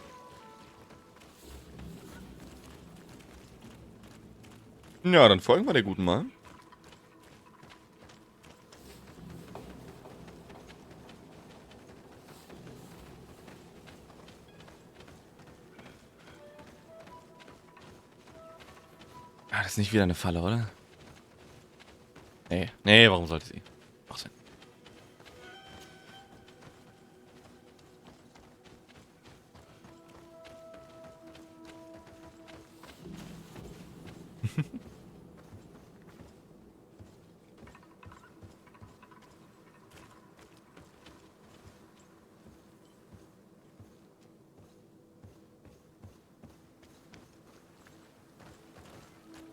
Ja, dann folgen wir der guten mal. Ah, das ist nicht wieder eine Falle, oder? Nee. Nee, warum sollte sie? Ach Sinn.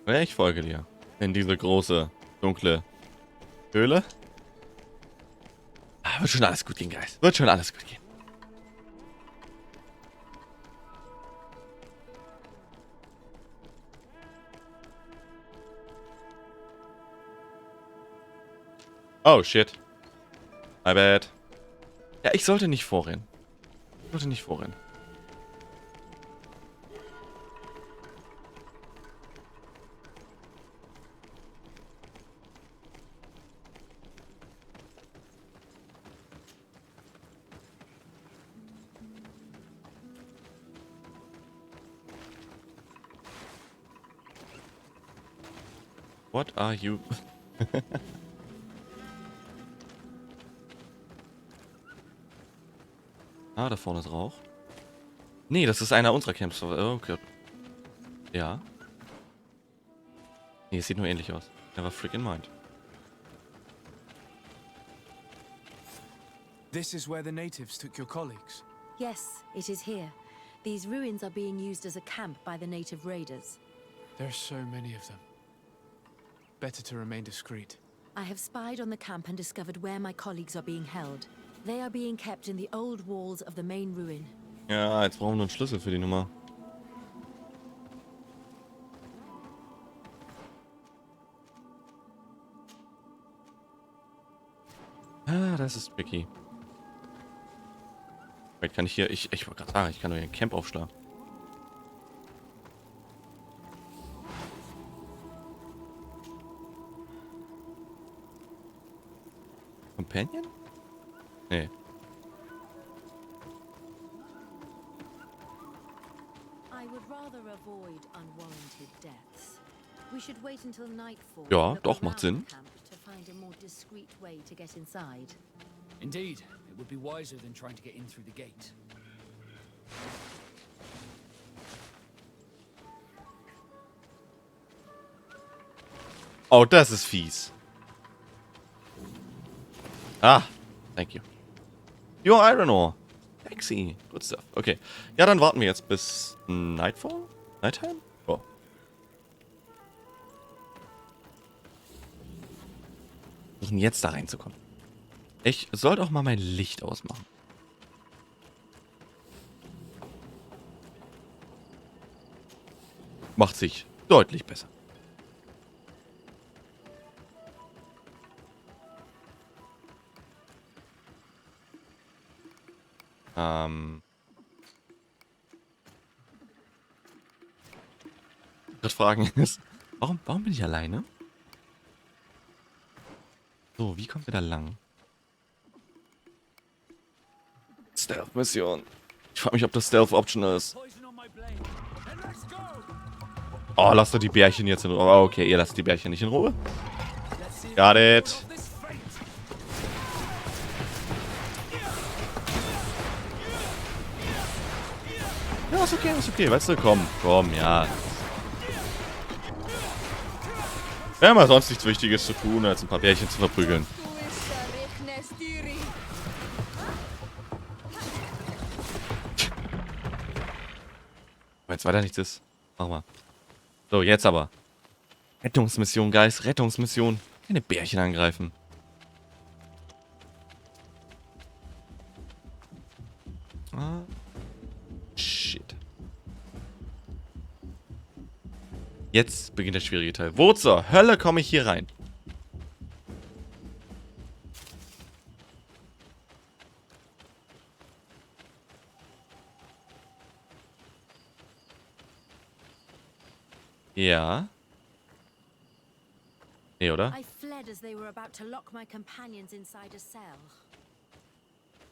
Ja, ich folge dir. In diese große, dunkle Höhle. Ah, wird schon alles gut gehen, Guys. Wird schon alles gut gehen. Oh, shit. My bad. Ja, ich sollte nicht vorrennen. Ich sollte nicht vorrennen. What are you? Ah, da vorne ist Rauch. Nee, das ist einer unserer Camps. Oh, okay. Ja. Nee, es sieht nur ähnlich aus. Never freaking mind. This is where the natives took your colleagues. Yes, it is here. These ruins are being used as a camp by the native raiders. There are so many of them. better to remain discreet. I have spied on the camp and discovered where my colleagues are being held. They are being kept in the old walls of the main ruin. Ja, jetzt brauchen wir nur einen Schlüssel für die Nummer. Ah, das ist tricky. Vielleicht kann ich hier... Ich wollte gerade sagen, ich kann doch hier ein Camp aufschlagen. Companion? Nee. I would rather avoid unwarranted deaths. We should wait until nightfall. Ja, doch, macht Sinn. To find a more discreet way to get inside. Indeed, it would be wiser than trying to get in through the gate. Oh, das ist fies. Ah, thank you. Your Iron Ore. Sexy. Good stuff. Okay. Ja, dann warten wir jetzt bis Nightfall? Nighttime? Oh. Versuchen jetzt da reinzukommen. Ich sollte auch mal mein Licht ausmachen. Macht sich deutlich besser. Ich würde fragen ist, warum bin ich alleine? So, wie kommen wir da lang? Stealth-Mission. Ich frage mich, ob das Stealth-Optional ist. Oh, lasst doch die Bärchen jetzt in Ruhe. Oh, okay, ihr lasst die Bärchen nicht in Ruhe. Got it. Ja, ist okay, weißt du, komm, ja. Wir haben ja sonst nichts Wichtiges zu tun, als ein paar Bärchen zu verprügeln. Wenn es weiter nichts ist, machen wir. So, jetzt aber. Rettungsmission, Guys, Rettungsmission. Keine Bärchen angreifen. Ah. Shit. Jetzt beginnt der schwierige Teil. Wo zur Hölle komme ich hier rein? Ja. Nee, oder? I fled as they were about to lock my companions inside a cell.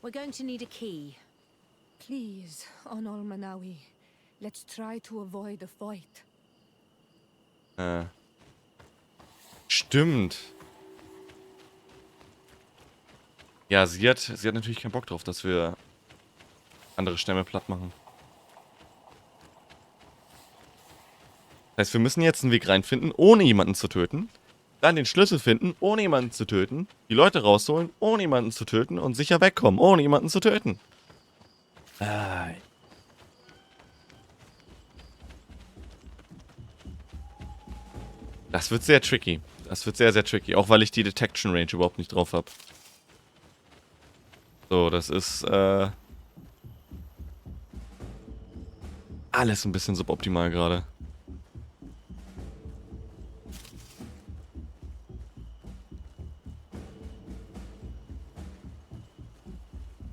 We're going to need a key. Please, on Manawi, let's try to avoid a fight. Stimmt. Ja, sie hat natürlich keinen Bock drauf, dass wir andere Stämme platt machen. Das heißt, wir müssen jetzt einen Weg reinfinden, ohne jemanden zu töten. Dann den Schlüssel finden, ohne jemanden zu töten. Die Leute rausholen, ohne jemanden zu töten. Und sicher wegkommen, ohne jemanden zu töten. Das wird sehr tricky. Das wird sehr, sehr tricky. Auch weil ich die Detection Range überhaupt nicht drauf habe. So, das ist alles ein bisschen suboptimal gerade.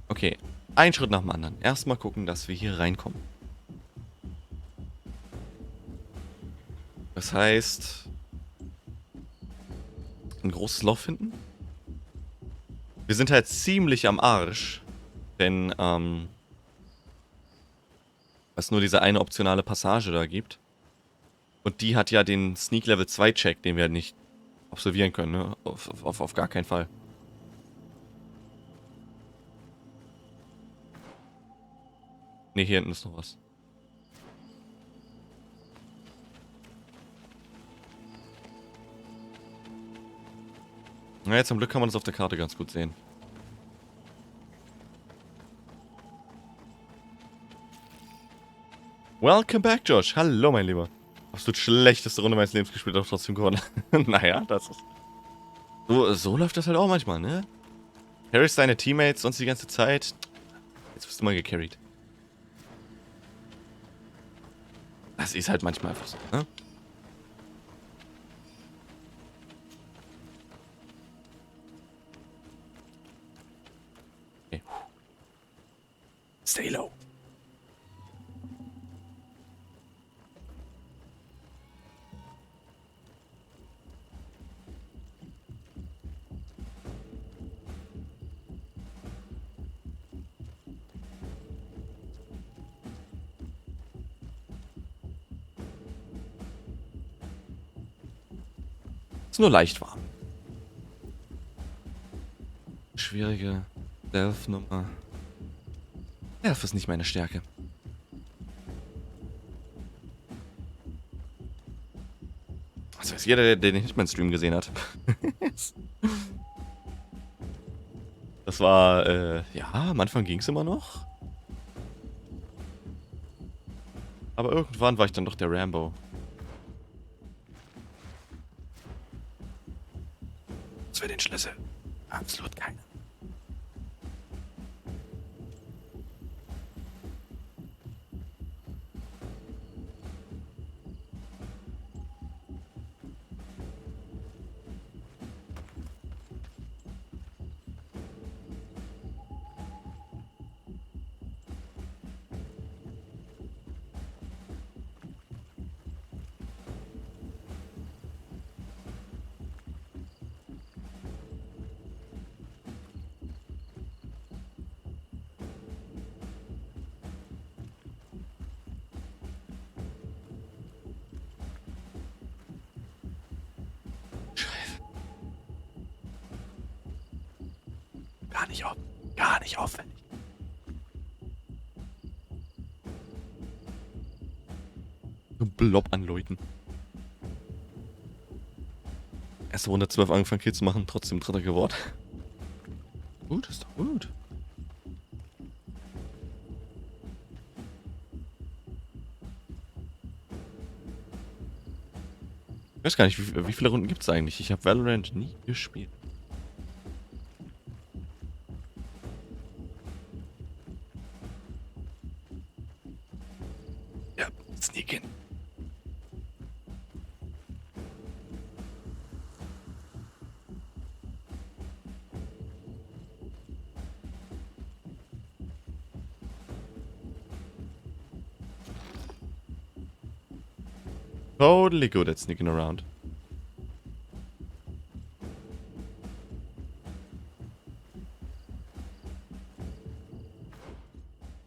Okay, ein Schritt nach dem anderen. Erstmal gucken, dass wir hier reinkommen. Das heißt, ein großes Loch finden. Wir sind halt ziemlich am Arsch, denn es nur diese eine optionale Passage da gibt. Und die hat ja den Sneak Level 2 Check, den wir halt nicht absolvieren können, ne? Auf gar keinen Fall. Ne, hier hinten ist noch was. Naja, zum Glück kann man das auf der Karte ganz gut sehen. Welcome back, Josh. Hallo, mein Lieber. absolut schlechteste Runde meines Lebens gespielt, aber trotzdem gewonnen. Naja, das ist... So läuft das halt auch manchmal, ne? Carries deine Teammates sonst die ganze Zeit. Jetzt wirst du mal gecarried. Das ist halt manchmal einfach so, ne? Okay. Stay low. Ist nur leicht warm. Schwierige Stealth-Nummer. Stealth ist nicht meine Stärke. Das weiß jeder, der nicht meinen Stream gesehen hat. Das war, ja, am Anfang ging es immer noch. Aber irgendwann war ich dann doch der Rambo. Was für den Schlüssel? Absolut keine. Gar nicht aufwendig. So Blob an Leuten. Erste Runde 12 angefangen Kills zu machen, trotzdem Dritter geworden. Gut, ist doch gut. Ich weiß gar nicht, wie viele Runden gibt es eigentlich? Ich habe Valorant nie gespielt. Sneaken. Totally good at sneaking around.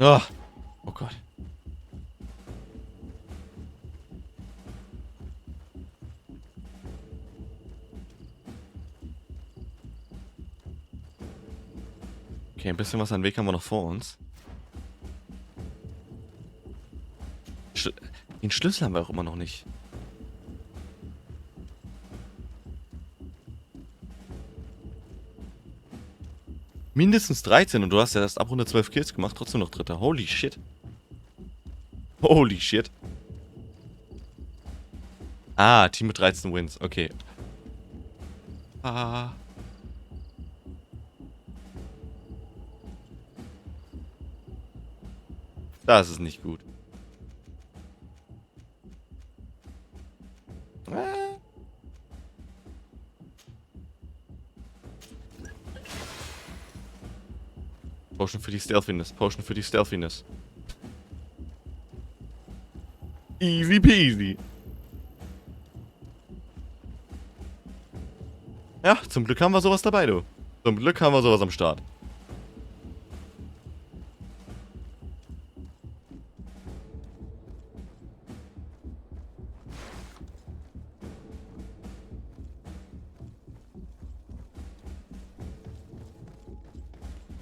Oh Gott. Okay, ein bisschen was an Weg haben wir noch vor uns. Den Schlüssel haben wir auch immer noch nicht. Mindestens 13 und du hast ja erst ab Runde 12 Kills gemacht, trotzdem noch Dritter. Holy shit. Holy shit. Ah, Team mit 13 Wins, okay. Ah. Das ist nicht gut. Potion für die Stealthiness. Potion für die Stealthiness. Easy peasy. Ja, zum Glück haben wir sowas dabei, du. Zum Glück haben wir sowas am Start.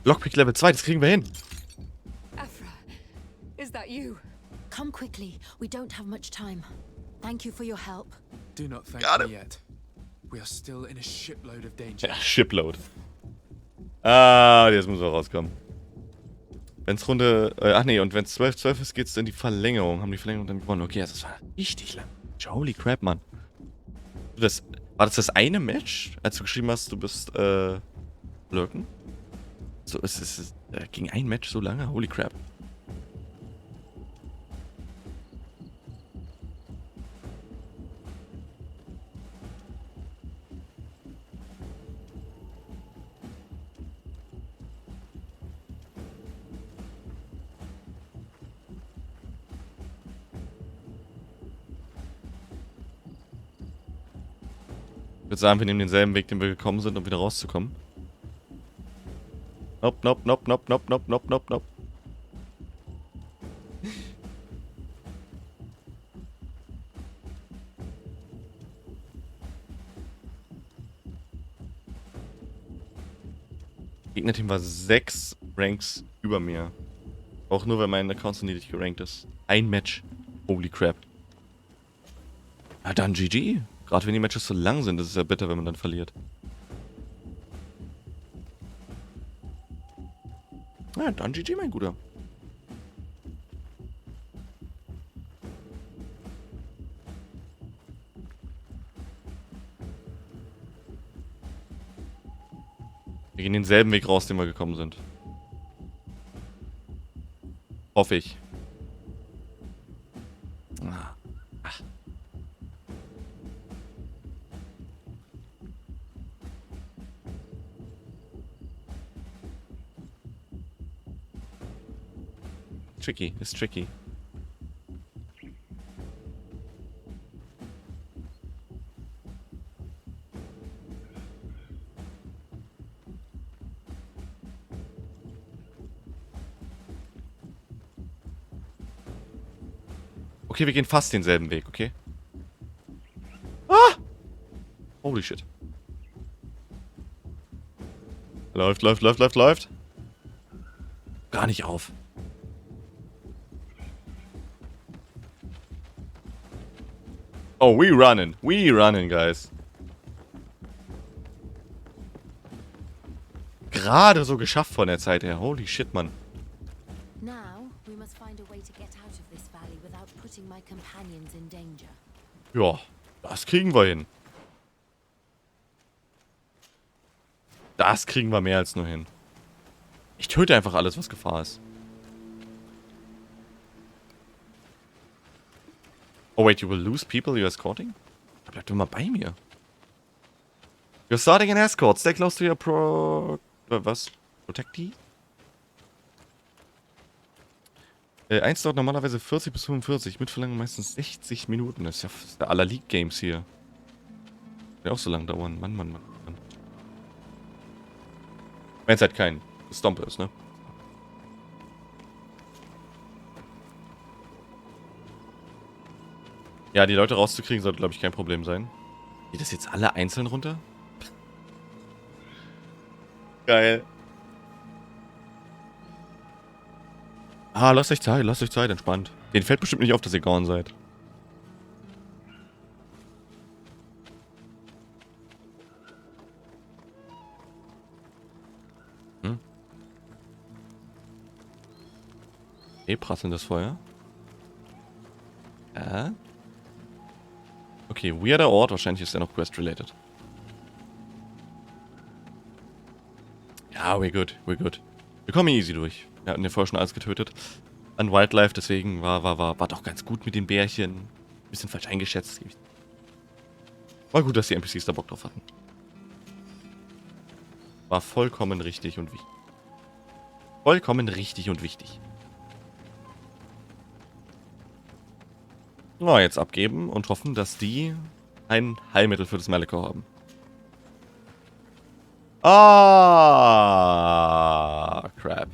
Lockpick Level 2, das kriegen wir hin. Afra, is that you? Come quickly. We don't have much time. Thank you for your help. Do not thank Got me it. yet. We are still in a shipload of danger. Ja, Shipload. Ah, jetzt müssen wir rauskommen. Wenn's Runde... ach nee, und wenn's 12-12 ist, geht's in die Verlängerung. Haben die Verlängerung dann gewonnen. Okay, also das war richtig lang. Holy crap, Mann. War das eine Match, als du geschrieben hast, du bist, Lurken? So, ging ein Match so lange? Holy crap. Ich würde sagen, wir nehmen denselben Weg, den wir gekommen sind, um wieder rauszukommen. Nope, nope, nope, nope, nope, nope, nope, nope, nope. Gegnerteam war 6 Ranks über mir. Auch nur, weil mein Account so niedrig gerankt ist. Ein Match. Holy crap. Ja, dann GG. Gerade wenn die Matches so lang sind, ist es ja bitter, wenn man dann verliert. Ja, dann GG, mein Guter. Wir gehen denselben Weg raus, den wir gekommen sind. Hoffe ich. Ach. Tricky, ist tricky. Okay, wir gehen fast denselben Weg, okay? Ah! Holy shit. Läuft, läuft, läuft, läuft, läuft. Gar nicht auf. Oh, we running, guys. Gerade so geschafft von der Zeit her. Holy shit, Mann. Now we must find a way to get out of this valley without putting my companions in danger. Ja, das kriegen wir hin. Das kriegen wir mehr als nur hin. Ich töte einfach alles, was Gefahr ist. Oh wait, you will lose people you're escorting? Bleib doch mal bei mir. You're starting an escort. Stay close to your was? Protectee? 1 dauert normalerweise 40 bis 45. Mitverlangen meistens 60 Minuten. Das ist ja aller League Games hier. Wird auch so lang dauern. Mann, Mann, Mann. Wenn es halt kein Stomp ist, ne? Ja, die Leute rauszukriegen sollte, glaube ich, kein Problem sein. Geht das jetzt alle einzeln runter? Geil. Ah, lasst euch Zeit, entspannt. Denen fällt bestimmt nicht auf, dass ihr gone seid. Okay, prasselndes Feuer. Okay, weirder Ort. Wahrscheinlich ist er noch quest-related. Ja, we're good, we're good. Wir kommen easy durch. Wir hatten ja vorher schon alles getötet. An Wildlife, deswegen war doch ganz gut mit den Bärchen. Bisschen falsch eingeschätzt. War gut, dass die NPCs da Bock drauf hatten. War vollkommen richtig und wichtig. Vollkommen richtig und wichtig. Na, jetzt abgeben und hoffen, dass die ein Heilmittel für das Malekor haben. Ah, crap.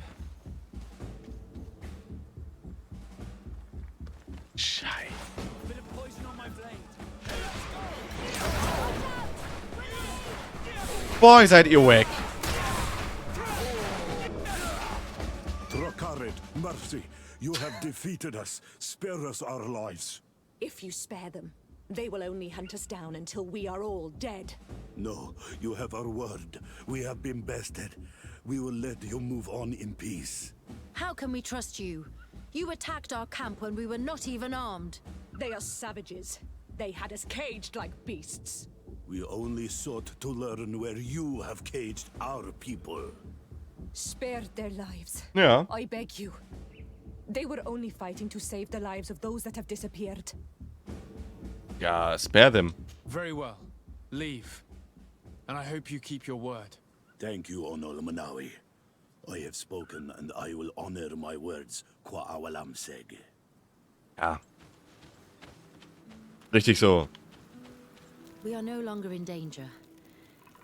Scheiße. Boy, seid ihr wack. Drakarid, mercy. You have defeated us. Spare us our lives. If you spare them, they will only hunt us down until we are all dead. No, you have our word. We have been bested. We will let you move on in peace. How can we trust you? You attacked our camp when we were not even armed. They are savages. They had us caged like beasts. We only sought to learn where you have caged our people. Spare their lives. Ja. I beg you. They were only fighting to save the lives of those that have disappeared. Ja, spare them. Very well. Leave. And I hope you keep your word. Thank you, Onol Manawi. I have spoken, and I will honor my words, qua awalam seg. Ja. Richtig so. We are no longer in danger.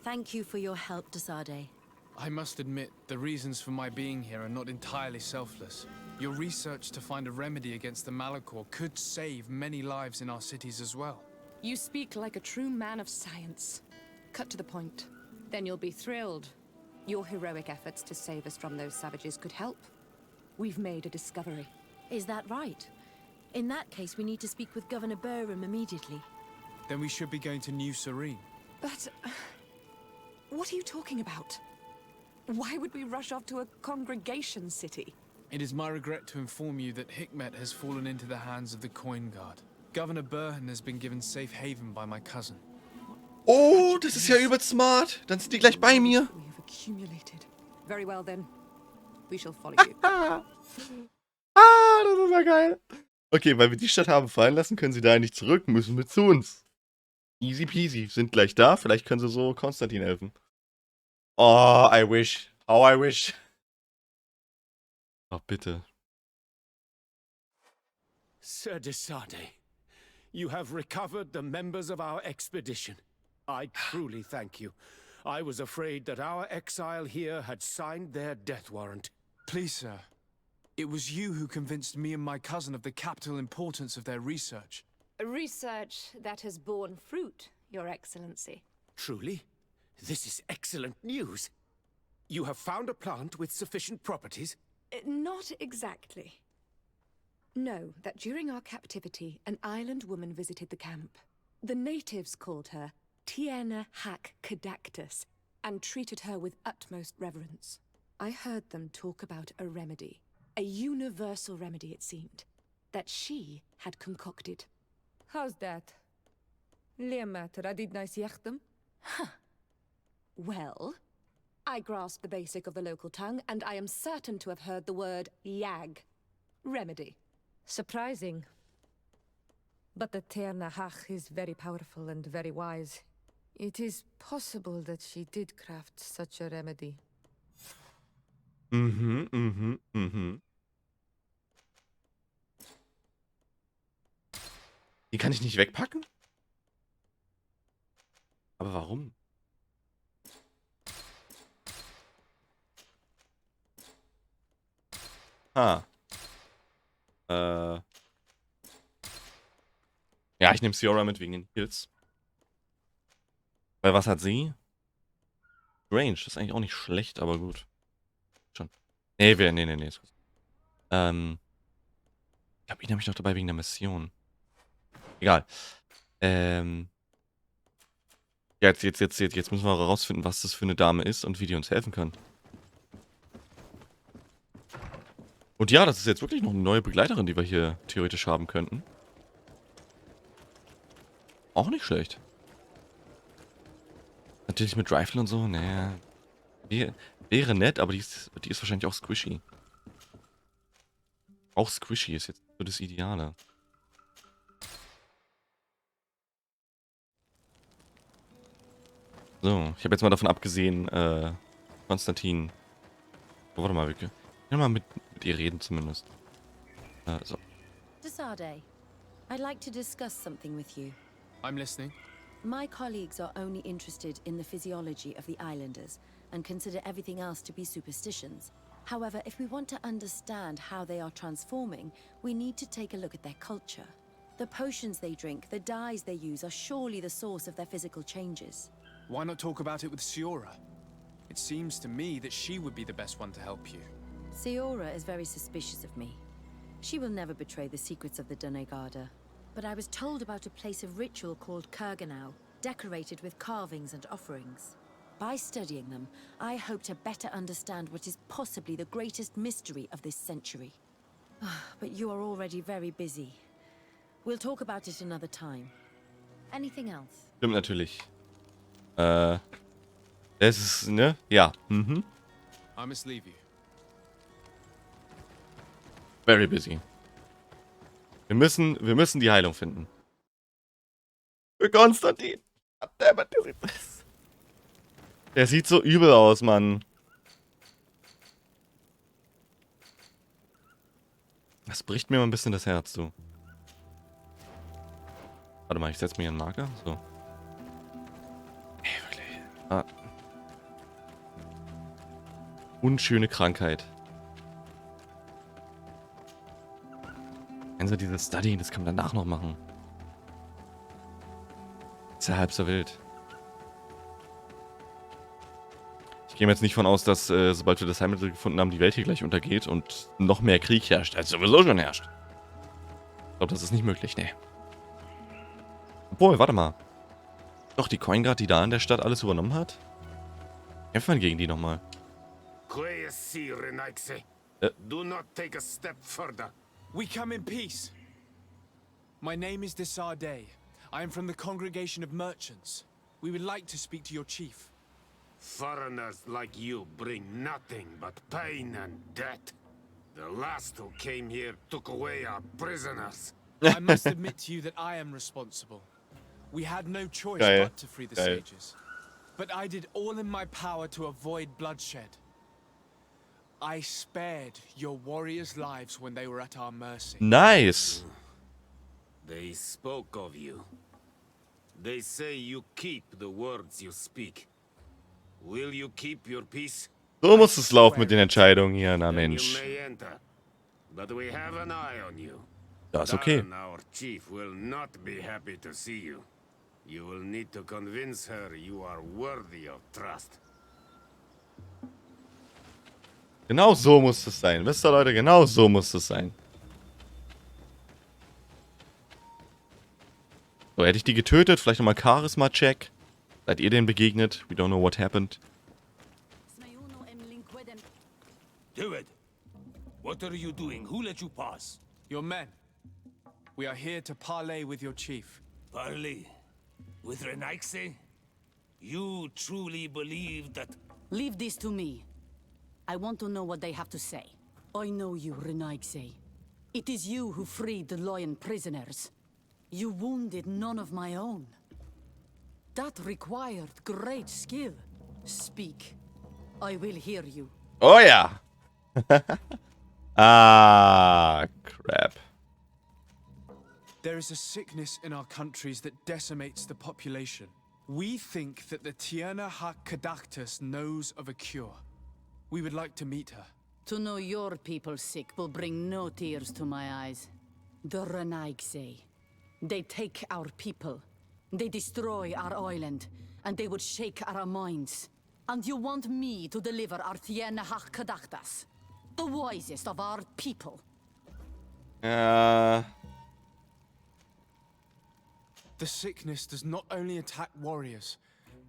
Thank you for your help, Desade. I must admit, the reasons for my being here are not entirely selfless. Your research to find a remedy against the Malachor could save many lives in our cities as well. You speak like a true man of science. Cut to the point. Then you'll be thrilled. Your heroic efforts to save us from those savages could help. We've made a discovery. Is that right? In that case, we need to speak with Governor Burham immediately. Then we should be going to New Serene. But... what are you talking about? Why would we rush off to a congregation city? It is my regret to inform you that Hikmet has fallen into the hands of the Coin Guard. Governor Burhan has been given safe haven by my cousin. Oh, das ist ja übelst smart. Dann sind die gleich bei mir. We have accumulated. Very well then. We shall follow you. Das ist ja geil. Okay, weil wir die Stadt haben fallen lassen, können sie da nicht zurück, müssen wir zu uns. Easy peasy. Sind gleich da, vielleicht können sie so Constantin helfen. Oh, I wish. Oh, I wish. Ach, bitte. Sir Desade, you have recovered the members of our expedition. I truly thank you. I was afraid that our exile here had signed their death warrant. Please, sir. It was you who convinced me and my cousin of the capital importance of their research. Research that has borne fruit, Your Excellency. Truly? This is excellent news. You have found a plant with sufficient properties? Not exactly. Know that during our captivity, an island woman visited the camp. The natives called her Tiena Hack Kadactus and treated her with utmost reverence. I heard them talk about a remedy, a universal remedy it seemed, that she had concocted. How's that? Liamat radidnais yachtem? Huh. Well, I grasp the basic of the local tongue, and I am certain to have heard the word yag. Remedy. Surprising. But the Terna Hach is very powerful and very wise. It is possible that she did craft such a remedy. Mhm, mhm, mhm. Die kann ich nicht wegpacken? Aber warum? Ah. Ja, ich nehme Ciora mit wegen den Kills. Weil was hat sie? Range, das ist eigentlich auch nicht schlecht, aber gut. Schon. Nee. Ich glaube, ihn habe ich noch dabei wegen der Mission. Egal. Ja, jetzt müssen wir herausfinden, was das für eine Dame ist und wie die uns helfen kann. Und ja, das ist jetzt wirklich noch eine neue Begleiterin, die wir hier theoretisch haben könnten. Auch nicht schlecht. Natürlich mit Rifle und so, naja. Wäre nett, aber die ist wahrscheinlich auch squishy. Auch squishy ist jetzt so das Ideale. So, ich habe jetzt mal davon abgesehen, Constantin. Oh, warte mal, wir können mal mit ihr reden zumindest. So. Desade, I'd like to discuss something with you. I'm listening. My colleagues are only interested in the physiology of the islanders and consider everything else to be superstitions. However, if we want to understand how they are transforming, we need to take a look at their culture. The potions they drink, the dyes they use are surely the source of their physical changes. Why not talk about it with Ciora? It seems to me that she would be the best one to help you. Ciora is very suspicious of me. She will never betray the secrets of the Doneigada. But I was told about a place of ritual called Kurganau, decorated with carvings and offerings. By studying them, I hope to better understand what is possibly the greatest mystery of this century. But you are already very busy. We'll talk about it another time. Anything else? Stimmt natürlich. Es ist, ne? Ja. Mhm. I must leave you. Very busy. Wir müssen die Heilung finden. Für Constantin. Der sieht so übel aus, Mann. Das bricht mir mal ein bisschen das Herz, du. Warte mal, ich setze mir hier einen Marker. So. Ey, wirklich. Ah. Unschöne Krankheit. Also dieses Study, das kann man danach noch machen. Ist ja halb so wild. Ich gehe mir jetzt nicht von aus, dass sobald wir das Heilmittel gefunden haben, die Welt hier gleich untergeht und noch mehr Krieg herrscht, als sowieso schon herrscht. Ich glaube, das ist nicht möglich, ne. Obwohl, warte mal. Doch, die Coingard, die da in der Stadt alles übernommen hat? Kämpfen wir gegen die nochmal. Do not take a step further. We come in peace. My name is Desardet. I am from the Congregation of Merchants. We would like to speak to your chief. Foreigners like you bring nothing but pain and death. The last who came here took away our prisoners. I must admit to you that I am responsible. We had no choice but to free the sages. But I did all in my power to avoid bloodshed. I spared your warriors' lives when they were at our mercy. Nice. They spoke of you. They say you keep the words you speak. Will you keep your peace? So muss es laufen mit den Entscheidungen hier, na Mensch. You may enter, but we have an eye on you. Das ist okay. Dan, our chief, will not be happy to see you. You will need to convince her you are worthy of trust. Genau so muss es sein. Wisst ihr, Leute, genau so muss es sein. So, hätte ich die getötet, vielleicht nochmal Charisma-Check. Seid ihr denen begegnet? We don't know what happened. Do it. What are you doing? Who let you pass? Your men. We are here to parley with your chief. Parley? With Renaigse? You truly believe that... Leave this to me. I want to know what they have to say. I know you, Renaigse. It is you who freed the lion prisoners. You wounded none of my own. That required great skill. Speak. I will hear you. Oh ja. Ah, crap. There is a sickness in our countries that decimates the population. We think that the Tierna Kadactus knows of a cure. We would like to meet her. To know your people sick will bring no tears to my eyes. The Renaigse. They take our people. They destroy our island. And they would shake our minds. And you want me to deliver our Tierna Kadactus? The wisest of our people. The sickness does not only attack warriors,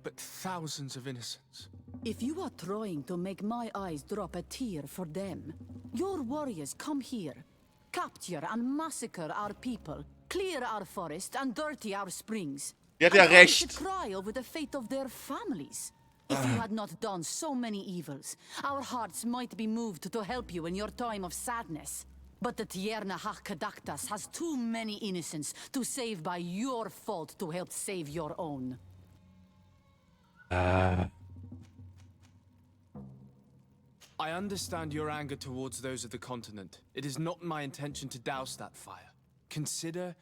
but thousands of innocents. If you are trying to make my eyes drop a tear for them, your warriors come here, capture and massacre our people, clear our forest and dirty our springs. Die hat ja I should recht. cry over the fate of their families. If you had not done so many evils, our hearts might be moved to help you in your time of sadness. But the Tierna Kadactus has too many innocents to save by your fault to help save your own. I understand your anger towards those of the continent. It is not my intention to douse that fire. Consider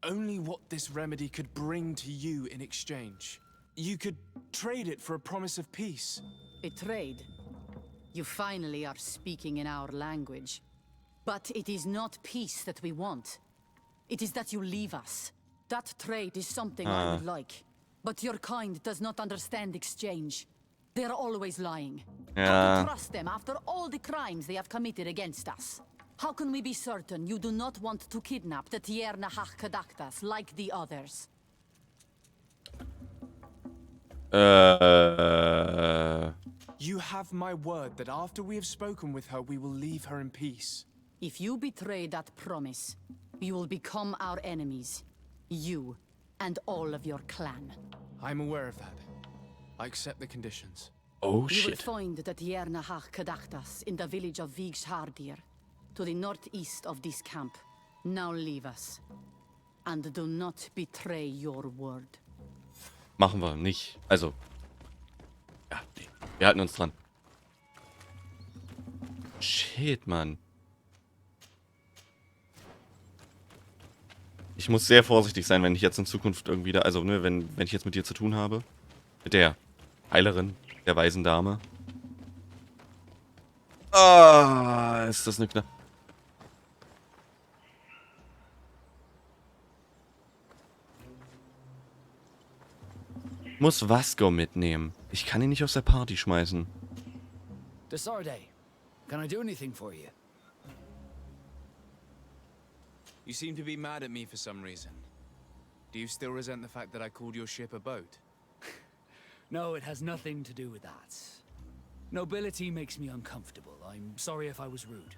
only what this remedy could bring to you in exchange. You could trade it for a promise of peace. A trade? You finally are speaking in our language. But it is not peace that we want. It is that you leave us. That trade is something I would like. But your kind does not understand exchange. They are always lying. How to trust them after all the crimes they have committed against us? How can we be certain you do not want to kidnap the Tierna Kadactus like the others? You have my word that after we have spoken with her, we will leave her in peace. If you betray that promise, you will become our enemies. You and all of your clan. I'm aware of that. I accept the conditions. Oh, You will shit. find the Tiernahach Kadachtas in the village of Vigshardir, to the northeast of this camp. Now leave us. And do not betray your word. Machen wir nicht. Also. Ja, nee. Wir halten uns dran. Shit, Mann. Ich muss sehr vorsichtig sein, wenn ich jetzt in Zukunft irgendwie da, also ne, wenn ich jetzt mit dir zu tun habe. Mit der Heilerin, der weisen Dame. Ah, ist das eine Knapp. Muss Vasco mitnehmen. Ich kann ihn nicht aus der Party schmeißen. Desarde, can I do anything for you? You seem to be mad at me for some reason. Do you still resent the fact that I called your ship a boat? No, it has nothing to do with that. Nobility makes me uncomfortable. I'm sorry if I was rude.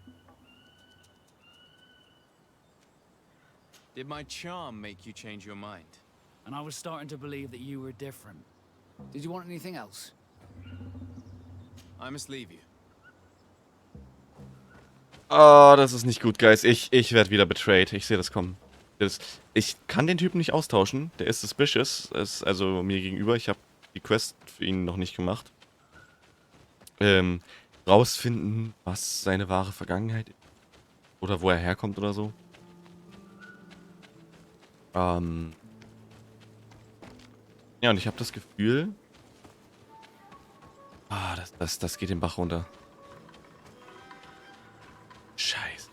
Did my charm make you change your mind? And I was starting to believe that you were different. Did you want anything else? I must leave you. Oh, das ist nicht gut, Guys. Ich werde wieder betrayed. Ich sehe das kommen. Ich kann den Typen nicht austauschen. Der ist suspicious. Ist also mir gegenüber. Ich habe die Quest für ihn noch nicht gemacht. Rausfinden, was seine wahre Vergangenheit ist. Oder wo er herkommt oder so. Ja, und ich habe das Gefühl... Ah, das geht den Bach runter. Scheiße.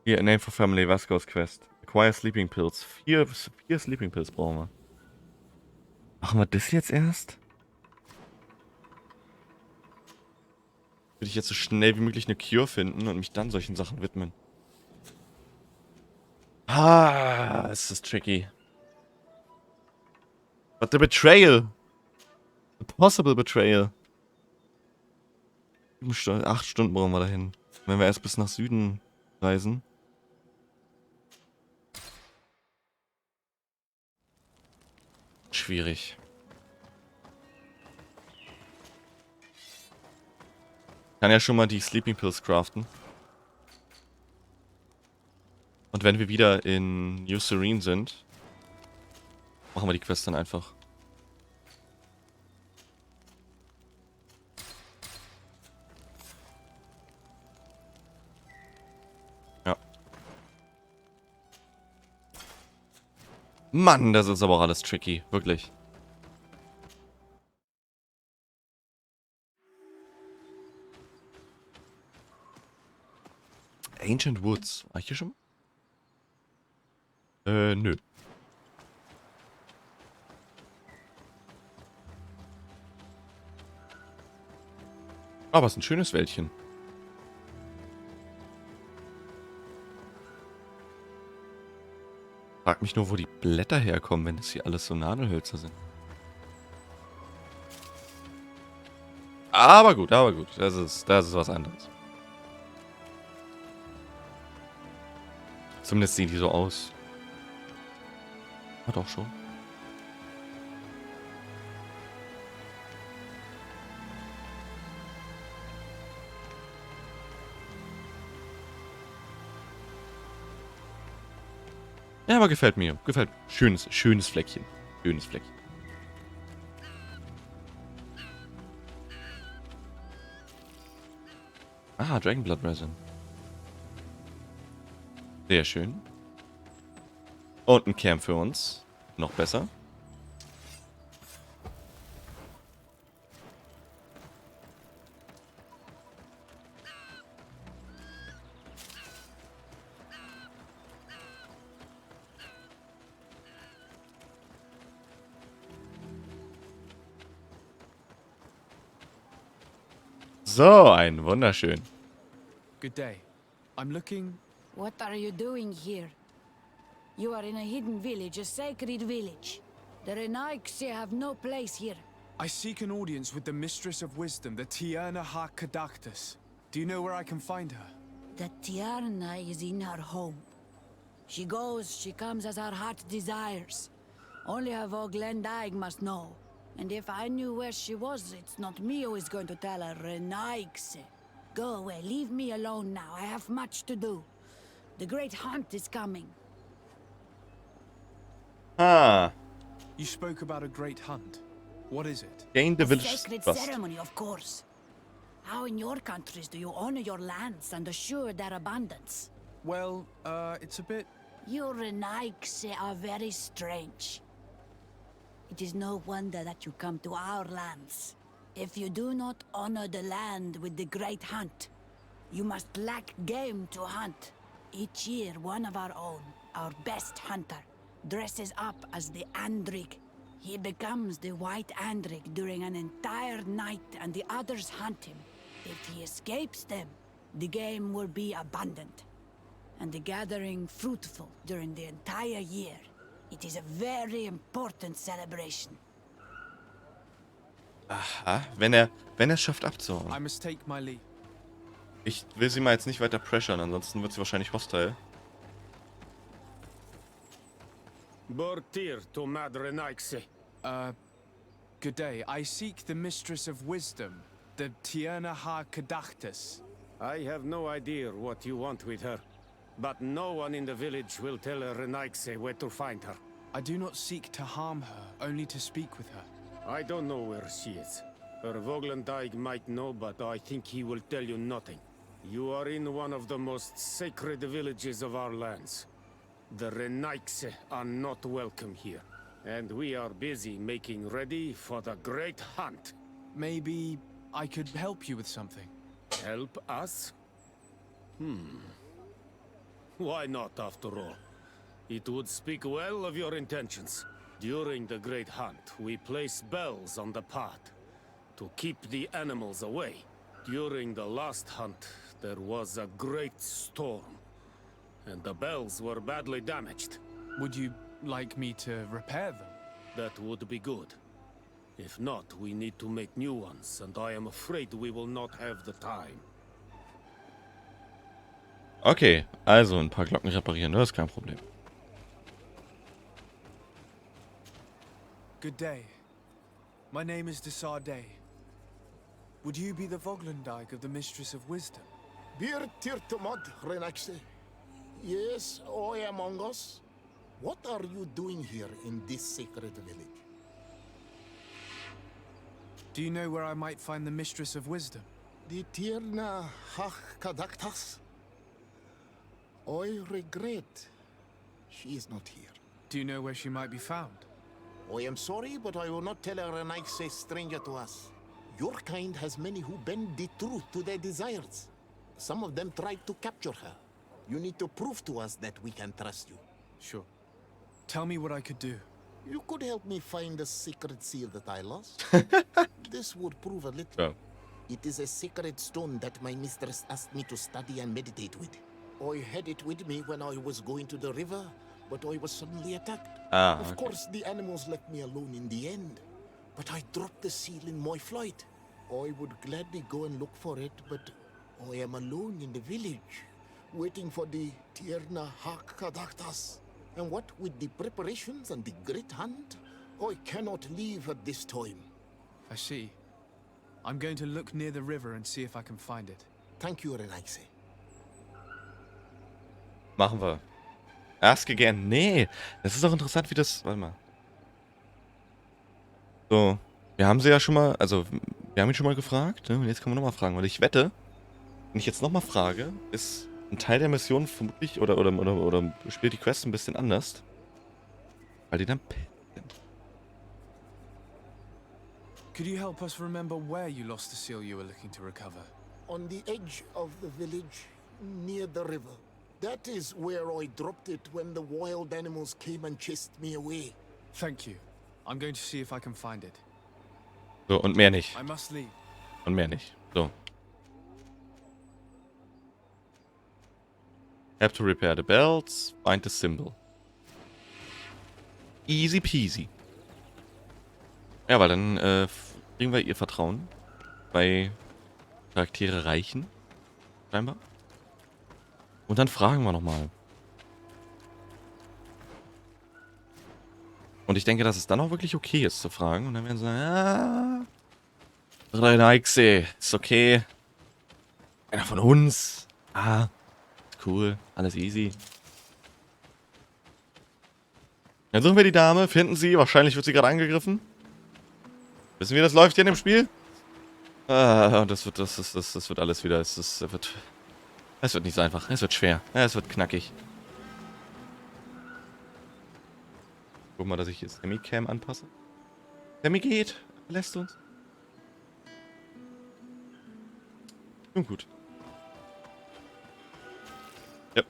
Hier, a name for family, Vasco's Quest. Acquire Sleeping Pills. Vier Sleeping Pills brauchen wir. Machen wir das jetzt erst? Würde ich jetzt so schnell wie möglich eine Cure finden und mich dann solchen Sachen widmen. Ah, es ist tricky. But the betrayal. The possible betrayal. 8 Stunden brauchen wir dahin. Wenn wir erst bis nach Süden reisen. Schwierig. Kann ja schon mal die Sleeping Pills craften. Und wenn wir wieder in New Serene sind, machen wir die Quest dann einfach. Ja. Mann, das ist aber auch alles tricky. Wirklich. Ancient Woods. War ich hier schon? Nö. Aber es ist ein schönes Wäldchen. Frag mich nur, wo die Blätter herkommen, wenn das hier alles so Nadelhölzer sind. Aber gut. Das ist was anderes. Zumindest sehen die so aus. Hat auch schon. Ja, aber gefällt mir. Gefällt. Schönes Fleckchen. Schönes Fleckchen. Ah, Dragonblood Resin. Sehr schön. Und ein Camp für uns. Noch besser. So, ein wunderschön. Good day. I'm looking... What are you doing here? You are in a hidden village, a sacred village. The Renaixi have no place here. I seek an audience with the Mistress of Wisdom, the Tierna Kadaktus. Do you know where I can find her? The Tierna is in her home. She goes, she comes as her heart desires. Only her Voglendaig must know. And if I knew where she was, it's not me who is going to tell her, Renaigse. Go away, leave me alone now. I have much to do. The great hunt is coming. Ah. You spoke about a great hunt. What is it? Gain the A village sacred trust. ceremony, of course. How in your countries do you honor your lands and assure their abundance? Well, it's a bit... You Renaigse are very strange. It is no wonder that you come to our lands. If you do not honor the land with the great hunt, you must lack game to hunt. Each year, one of our own, our best hunter, dresses up as the Andrig. He becomes the White Andrig during an entire night and the others hunt him. If he escapes them, the game will be abundant, and the gathering fruitful during the entire year. It is a very important celebration. Aha, wenn er es schafft abzuhauen. I must take my leave. Ich will sie mal jetzt nicht weiter pressern, ansonsten wird sie wahrscheinlich hostile. Bortir to Mad Renaigse. Good day. I seek the Mistress of Wisdom, the Tierna Kadaktus. I have no idea what you want with her, but no one in the village will tell Renaigse where to find her. I do not seek to harm her, only to speak with her. I don't know where she is. Her Voglendaig might know, but I think he will tell you nothing. You are in one of the most sacred villages of our lands. The Renaigse are not welcome here, and we are busy making ready for the great hunt. Maybe I could help you with something. Help us? Why not, after all? It would speak well of your intentions. During the great hunt, we place bells on the path to keep the animals away. During the last hunt, there was a great storm, and the bells were badly damaged. Would you like me to repair them? That would be good. If not, we need to make new ones, and I am afraid we will not have the time. Okay, also ein paar Glocken reparieren, das ist kein Problem. Good day. My name is Desardet. Would you be the Voglendaig of the Mistress of Wisdom? Bir Tirtumod, Renaigse. Yes, I am among us. What are you doing here in this sacred village? Do you know where I might find the Mistress of Wisdom? The Tierna Kadaktas. I regret she is not here. Do you know where she might be found? I am sorry, but I will not tell her a nice stranger to us. Your kind has many who bend the truth to their desires. Some of them tried to capture her. You need to prove to us that we can trust you. Sure. Tell me what I could do. You could help me find the secret seal that I lost. This would prove a little. Oh. It is a sacred stone that my mistress asked me to study and meditate with. I had it with me when I was going to the river, but I was suddenly attacked. Of course, the animals left me alone in the end, but I dropped the seal in my flight. I would gladly go and look for it, but I am alone in the village, waiting for the Tierna Kadaktas. And what with the preparations and the great hunt, I cannot leave at this time. I see. I'm going to look near the river and see if I can find it. Thank you, Renaigse. Machen wir. Ask again. Nee, das ist doch interessant, wie das... Warte mal. So, wir haben sie ja schon mal... Also, wir haben ihn schon mal gefragt. Ne? Und jetzt können wir nochmal fragen. Weil ich wette, wenn ich jetzt nochmal frage, ist ein Teil der Mission vermutlich... Oder spielt die Quest ein bisschen anders. Weil die dann... Could you help us remember where you lost the seal you were looking to recover? On the edge of the village, near the river. That is where I dropped it when the wild animals came and chased me away. Thank you. I'm going to see if I can find it. So, und mehr nicht. I must leave. Und mehr nicht. So. Have to repair the bells. Find the symbol. Easy peasy. Ja, weil dann kriegen wir ihr Vertrauen. Bei Charaktere reichen. Scheinbar. Und dann fragen wir nochmal. Und ich denke, dass es dann auch wirklich okay ist zu fragen. Und dann werden sie sagen, ja, 3 Likes, ist okay. Einer von uns. Ah, ist cool, alles easy. Dann suchen wir die Dame, finden sie. Wahrscheinlich wird sie gerade angegriffen. Wissen wir, wie das läuft hier in dem Spiel? Ah, das wird alles wieder. Es wird nicht so einfach. Es wird schwer. Ja, es wird knackig. Guck mal, dass ich jetzt Semi-Cam anpasse. Semi geht. Lässt uns. Nun gut. Ja.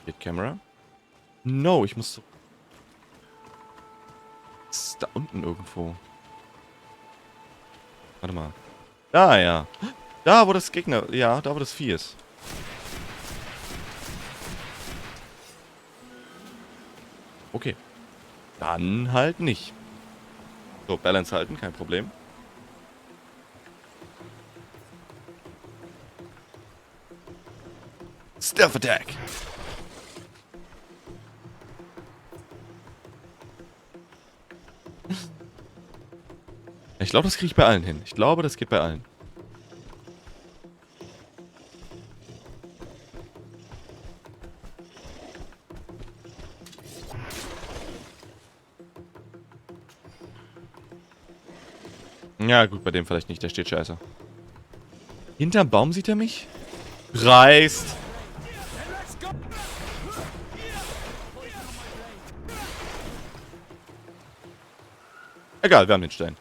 Geht Camera. No, ich muss so. Ist da unten irgendwo. Warte mal. Da, ja. Da, wo das Gegner. Ja, da, wo das Vieh ist. Okay. Dann halt nicht. So, Balance halten, kein Problem. Stealth Attack. Ich glaube, das kriege ich bei allen hin. Ich glaube, das geht bei allen. Ja, gut, bei dem vielleicht nicht. Der steht scheiße. Hinterm Baum sieht er mich? Dreist. Egal, wir haben den Stein.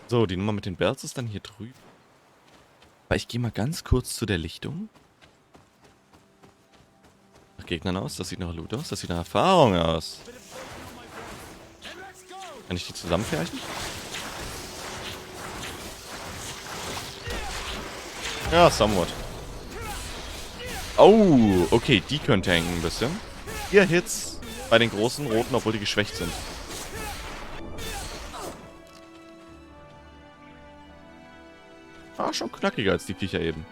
So, die Nummer mit den Bells ist dann hier drüben. Aber ich gehe mal ganz kurz zu der Lichtung. Nach Gegnern aus. Das sieht nach Loot aus. Das sieht nach Erfahrung aus. Kann ich die zusammenfärchen? Ja, somewhat. Oh, okay, die können tanken ein bisschen. 4 Hits bei den großen Roten, obwohl die geschwächt sind. Ah, schon knackiger als die Viecher eben.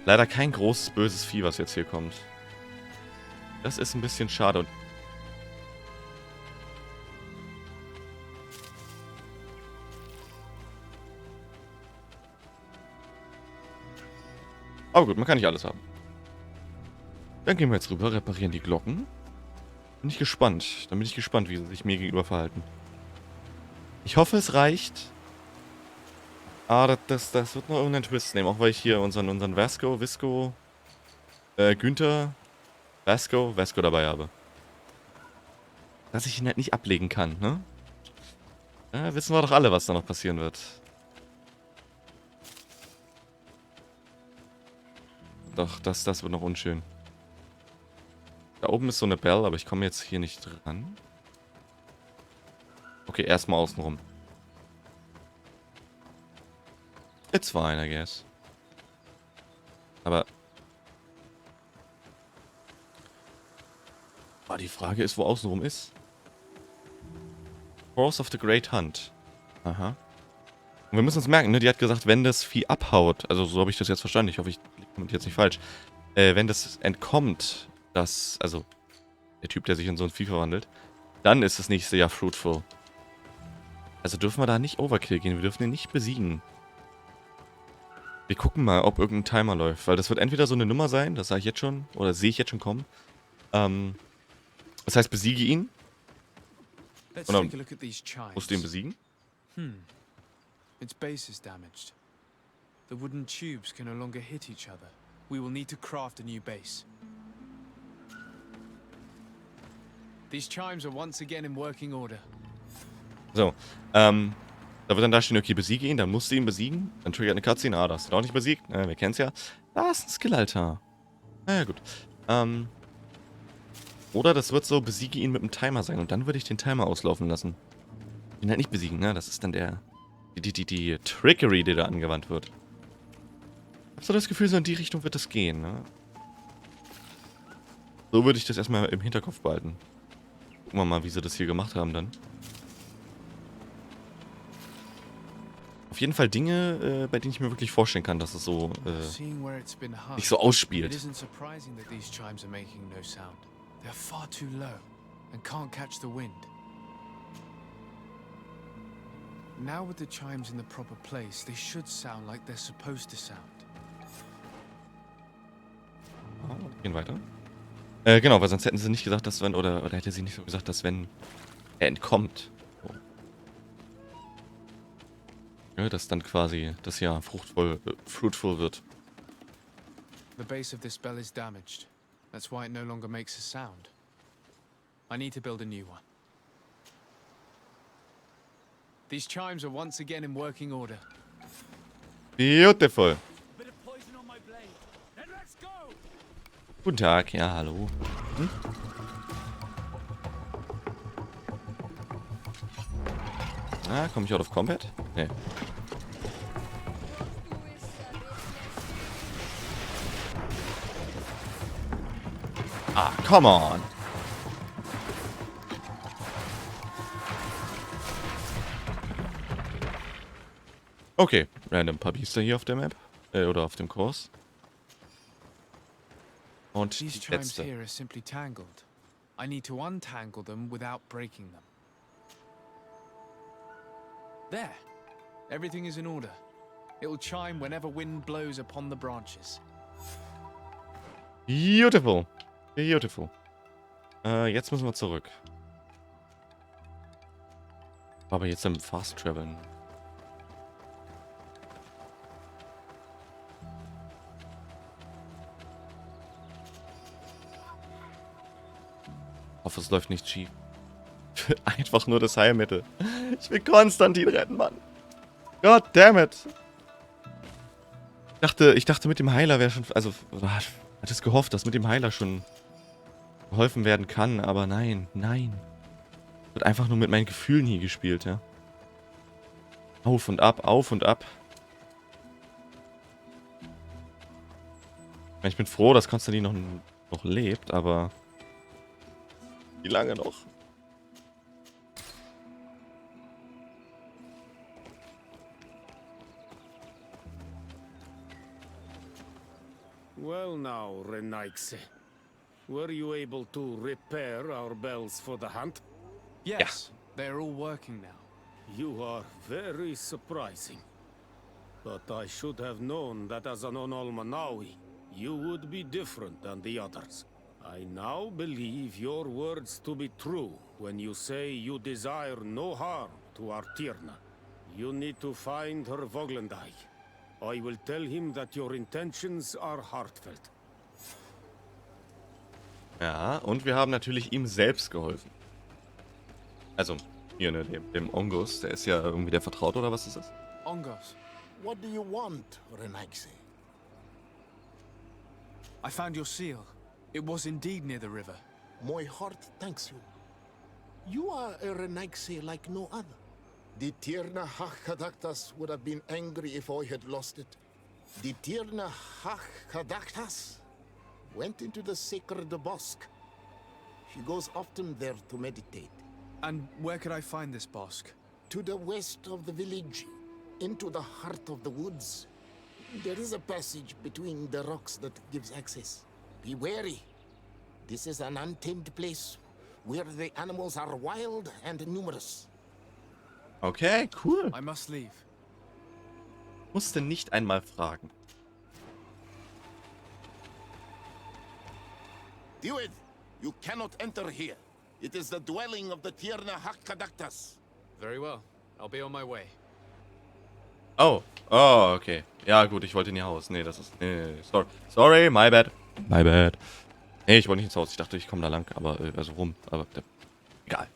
Leider kein großes, böses Vieh, was jetzt hier kommt. Das ist ein bisschen schade. Und aber gut, man kann nicht alles haben. Dann gehen wir jetzt rüber, reparieren die Glocken. Bin ich gespannt. Dann bin ich gespannt, wie sie sich mir gegenüber verhalten. Ich hoffe, es reicht. Ah, das wird noch irgendeinen Twist nehmen. Auch weil ich hier unseren Visco, Günther, Vasco dabei habe. Dass ich ihn halt nicht ablegen kann, ne? Ja, wissen wir doch alle, was da noch passieren wird. Doch, das wird noch unschön. Da oben ist so eine Bell, aber ich komme jetzt hier nicht dran. Okay, erstmal außenrum. It's fine, I guess. Aber die Frage ist, wo außenrum ist. Force of the Great Hunt. Aha. Und wir müssen uns merken, ne? Die hat gesagt, wenn das Vieh abhaut, also so habe ich das jetzt verstanden, ich hoffe, ich liege jetzt nicht falsch. Wenn das entkommt, also der Typ, der sich in so ein Vieh verwandelt, dann ist das nächste Jahr fruitful. Also dürfen wir da nicht Overkill gehen, wir dürfen ihn nicht besiegen. Wir gucken mal, ob irgendein Timer läuft, weil das wird entweder so eine Nummer sein, das sage ich jetzt schon, oder sehe ich jetzt schon kommen. Das heißt, besiege ihn. Oder musst du ihn besiegen? Its base is damaged. The wooden tubes can no longer hit each other. We will need to craft a new base. These chimes are once again in working order. So, da wird dann da stehen, okay, besiege ihn, dann musst du ihn besiegen. Dann triggert eine Cutscene, das ist auch nicht besiegt. Wir kennen's ja. Da ist ein Skill-Altar. Naja, gut. Oder das wird so, besiege ihn mit einem Timer sein. Und dann würde ich den Timer auslaufen lassen. Ihn halt nicht besiegen, ne? Das ist dann die Trickery, die da angewandt wird. Ich hab so das Gefühl, so in die Richtung wird das gehen, ne? So würde ich das erstmal im Hinterkopf behalten. Gucken wir mal, wie sie das hier gemacht haben dann. Auf jeden Fall Dinge, bei denen ich mir wirklich vorstellen kann, dass es so sich so ausspielt. It isn't surprising that these chimes are making no sound. They're far too low and can't catch the wind. Now with the chimes in the proper place, they should sound like they're supposed to sound. Gehen weiter. Genau, weil sonst hätten sie nicht gesagt, dass wenn, oder hätte sie nicht so gesagt, dass wenn er entkommt. So. Ja, dass dann quasi das Jahr fruitful wird. The base of this bell is damaged. That's why it no longer makes a sound. I need to build a new one. These chimes are once again in working order. Beautiful. Guten Tag, ja, hallo. Hm? Ah, komme ich out of combat? Nee. Ah, come on. Okay, random paar Biester hier auf der Map. Oder auf dem Kurs. Und These die chimes letzte. here are simply tangled. I need to untangle them without breaking them. There. Everything is in order. It will chime whenever wind blows upon the branches. Beautiful. Beautiful. Jetzt müssen wir zurück. Aber jetzt im Fast Traveln. Ich hoffe, es läuft nicht schief. Einfach nur das Heilmittel. Ich will Constantin retten, Mann. God damn it. Ich dachte mit dem Heiler wäre schon... Also, hatte es gehofft, dass mit dem Heiler schon geholfen werden kann. Aber nein, nein. Wird einfach nur mit meinen Gefühlen hier gespielt, ja. Auf und ab, auf und ab. Ich bin froh, dass Constantin noch lebt, aber... Wie lange noch? Well now, Renaixe. Were you able to repair our bells for the hunt? Yes, they're all working now. You are very surprising. But I should have known that as an Onolmanawi, you would be different than the others. I now believe your words to be true when you say you desire no harm to Artirna. You need to find her Voglendai. I will tell him that your intentions are heartfelt. Ja, und wir haben natürlich ihm selbst geholfen. Also, hier, ne, dem Ongus, der ist ja irgendwie der Vertraute, oder was ist das? Ongos, What do you want, Renaixe? I found your seal. It was indeed near the river. My heart thanks you. You are a Renaixe like no other. The Tirna Hachkadaktas would have been angry if I had lost it. The Tirna Hachkadaktas went into the sacred bosque. She goes often there to meditate. And where could I find this bosque? To the west of the village, into the heart of the woods. There is a passage between the rocks that gives access. Be wary. This is an untamed place where the animals are wild and numerous. Okay, cool. I must leave. Musste nicht einmal fragen. Do it! You cannot enter here. It is the dwelling of the Tirna Hakkadaktas. Very well. I'll be on my way. Oh. Oh, okay. Ja, gut, ich wollte in ihr Haus. Nee, das ist... Nee, sorry. Sorry, my bad. My bad. Nee, ich wollte nicht ins Haus. Ich dachte, ich komme da lang, aber... Also rum. Aber... Egal.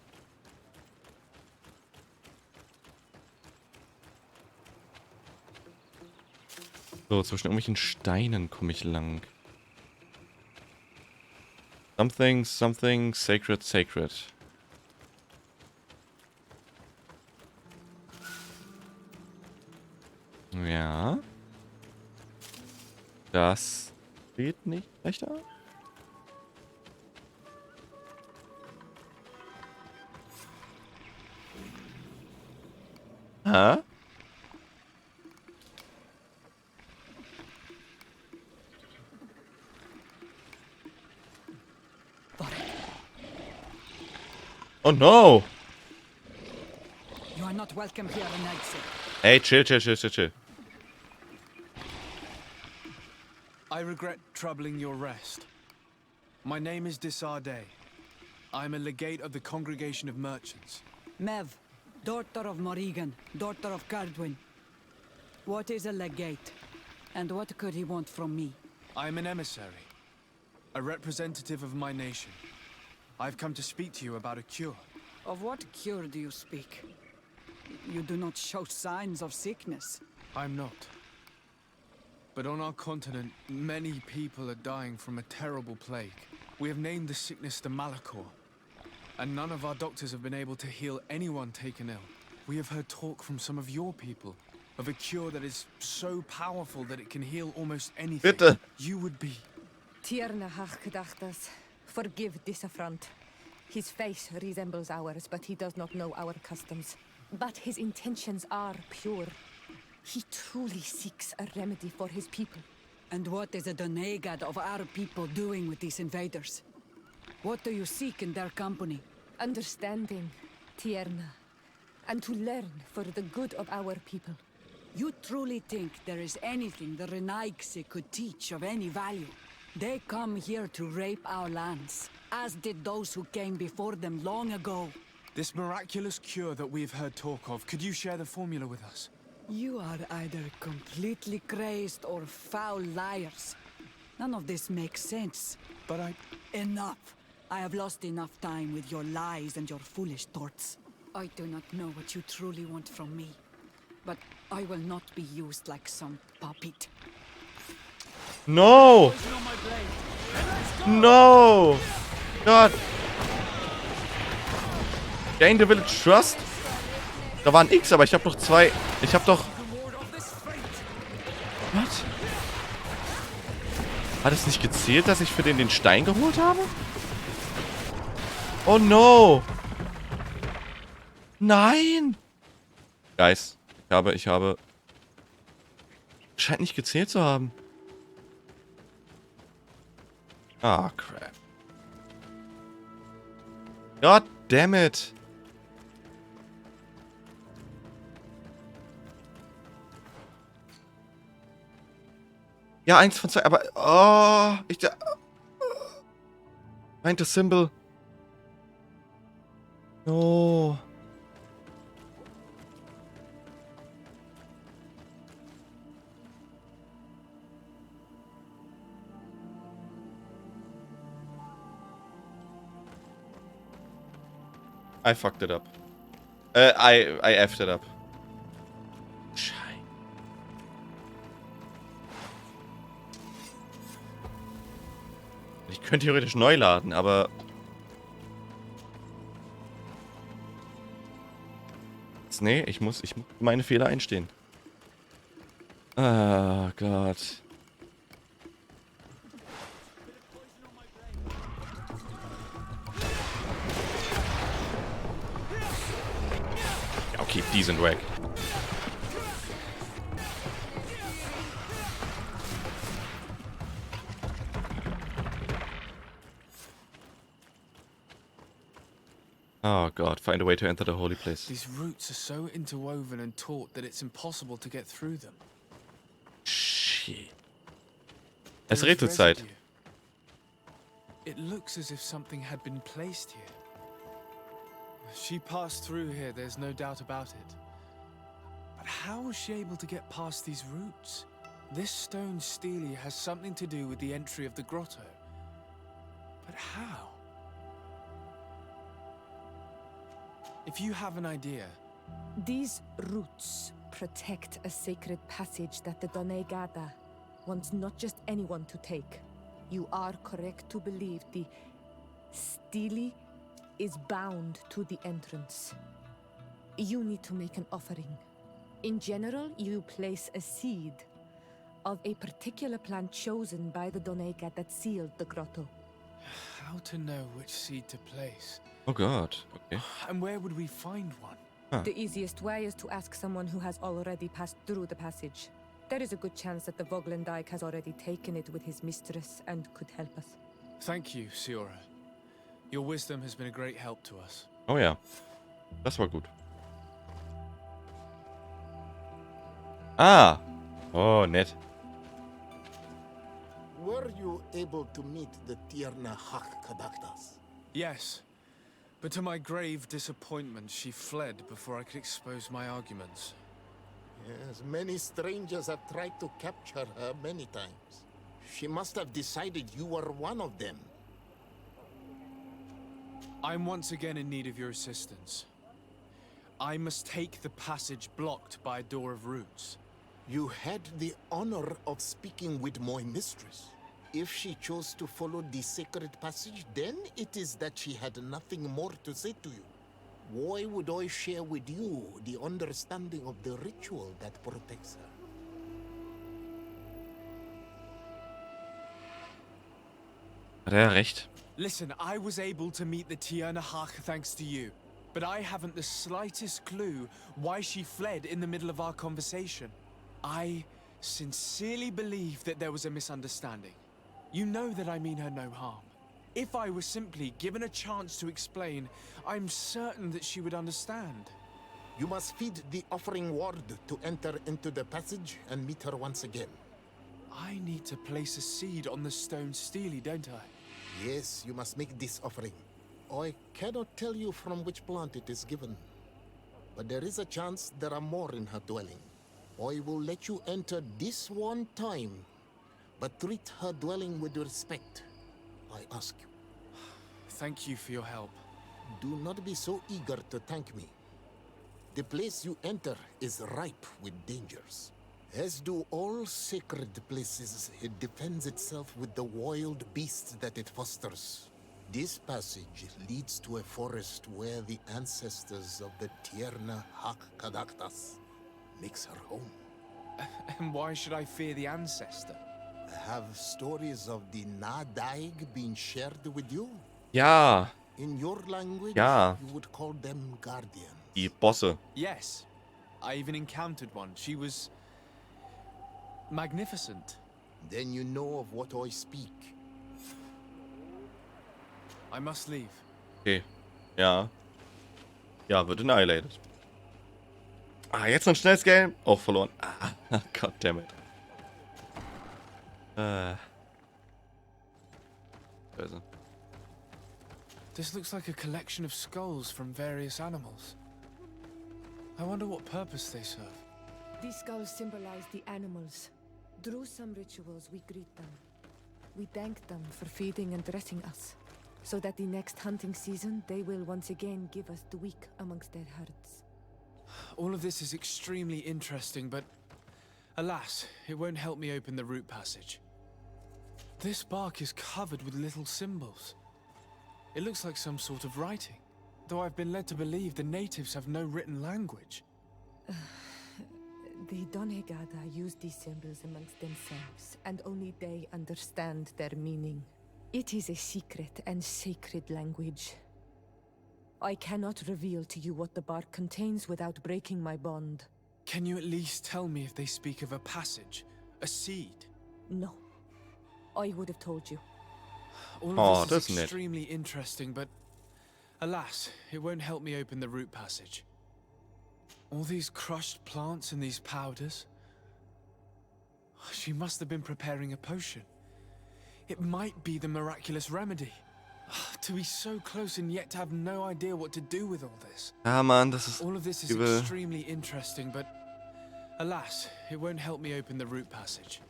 So, zwischen irgendwelchen Steinen komme ich lang. Something, something, sacred, sacred. Ja. Das geht nicht schlechter. Hä? Oh no! You are not welcome here, Nazi. Hey, chill, chill, chill, chill, chill. I regret troubling your rest. My name is Disarday. I am a legate of the Congregation of Merchants. Mev, daughter of Morrigan, daughter of Cardwin. What is a legate? And what could he want from me? I am an emissary, a representative of my nation. I've come to speak to you about a cure. Of what cure do you speak? You do not show signs of sickness. I'm not. But on our continent, many people are dying from a terrible plague. We have named the sickness the Malachor, and none of our doctors have been able to heal anyone taken ill. We have heard talk from some of your people of a cure that is so powerful that it can heal almost anything. Bitte. You would be... Tierna hach gedachtas. Forgive this affront. His face resembles ours, but he does not know our customs. But his intentions are pure. He truly seeks a remedy for his people. And what is a Donegad of our people doing with these invaders? What do you seek in their company? Understanding, Tierna, and to learn for the good of our people. You truly think there is anything the Renaigse could teach of any value? They come here to rape our lands, as did those who came before them long ago. This miraculous cure that we've heard talk of, could you share the formula with us? You are either completely crazed or foul liars. None of this makes sense. But Enough! I have lost enough time with your lies and your foolish thoughts. I do not know what you truly want from me, but I will not be used like some puppet. No! No! God! Gain the Village Trust? Da waren X, aber ich habe doch zwei. Ich habe doch... Was? Hat es nicht gezählt, dass ich für den Stein geholt habe? Oh no! Nein! Guys, ich habe... Scheint nicht gezählt zu haben. Ah, crap. God damn it! Ja, 1 von 2, aber... Oh, meint das Symbol. No. I fucked it up. I effed it up. Scheiße. Ich könnte theoretisch neu laden, aber... Nee, ich muss meine Fehler einstehen. Ah, Gott. Ja, okay, die sind wack. Oh god, find a way to enter the holy place. These roots are so interwoven and taut that it's impossible to get through them. Shit. Es redet Zeit. It looks as if something had been placed here. She passed through here, there's no doubt about it. But how was she able to get past these roots? This stone stele has something to do with the entry of the grotto. But how? If you have an idea... These roots protect a sacred passage that the Donegada wants not just anyone to take. You are correct to believe the stele is bound to the entrance. You need to make an offering. In general, you place a seed of a particular plant chosen by the Donegad that sealed the grotto. How to know which seed to place? Oh god, okay. And where would we find one? The easiest way is to ask someone who has already passed through the passage. There is a good chance that the Voglendike has already taken it with his mistress and could help us. Thank you, Siora. Your wisdom has been a great help to us. Oh ja. Das war gut. Ah. Oh, nett. Were you able to meet the Tierna Hak-Kadaktas? Yes, but to my grave disappointment, she fled before I could expose my arguments. Yes, many strangers have tried to capture her many times. She must have decided you were one of them. I'm once again in need of your assistance. I must take the passage blocked by a door of roots. You had the honor of speaking with my mistress. If she chose to follow the sacred passage, then it is that she had nothing more to say to you. Why would I share with you the understanding of the ritual that protects her? Hat er recht? Listen, I was able to meet the Tierna Hak thanks to you, but I haven't the slightest clue why she fled in the middle of our conversation. I sincerely believe that there was a misunderstanding. You know that I mean her no harm. If I were simply given a chance to explain, I'm certain that she would understand. You must feed the offering ward to enter into the passage and meet her once again. I need to place a seed on the stone steely, don't I? Yes, you must make this offering. I cannot tell you from which plant it is given, but there is a chance there are more in her dwelling. I will let you enter this one time, but treat her dwelling with respect, I ask you. Thank you for your help. Do not be so eager to thank me. The place you enter is ripe with dangers. As do all sacred places, it defends itself with the wild beasts that it fosters. This passage leads to a forest where the ancestors of the Tierna Hak-Kadaktas makes her home. And why should I fear the ancestor? Have stories of the Nadaig been shared with you? Ja. In your language, Ja. you would call them guardians. Die Bosse. Yes. I even encountered one. She was magnificent. Then you know of what I speak. I must leave. Okay. Ja. Ja, wird annihilated. Ah, jetzt noch ein schnelles Game. Auch verloren. Ah, goddammit. Also. This looks like a collection of skulls from various animals. I wonder what purpose they serve. These skulls symbolize the animals. Through some rituals, we greet them. We thank them for feeding and dressing us, so that the next hunting season, they will once again give us the weak amongst their herds. All of this is extremely interesting, but alas, it won't help me open the root passage. This bark is covered with little symbols. It looks like some sort of writing, though I've been led to believe the natives have no written language. The Donegada use these symbols amongst themselves, and only they understand their meaning. It is a secret and sacred language. I cannot reveal to you what the bark contains without breaking my bond. Can you at least tell me if they speak of a passage, a seed? No. I would have told you. All of this is extremely interesting, but alas, it won't help me open the root passage. All these crushed plants and these powders. She must have been preparing a potion. It might be the miraculous remedy. To be so close and yet to have no idea what to do with all this. Ah, Mann, das ist all of this is übel. extremely interesting, but alas, it won't help me open the root passage.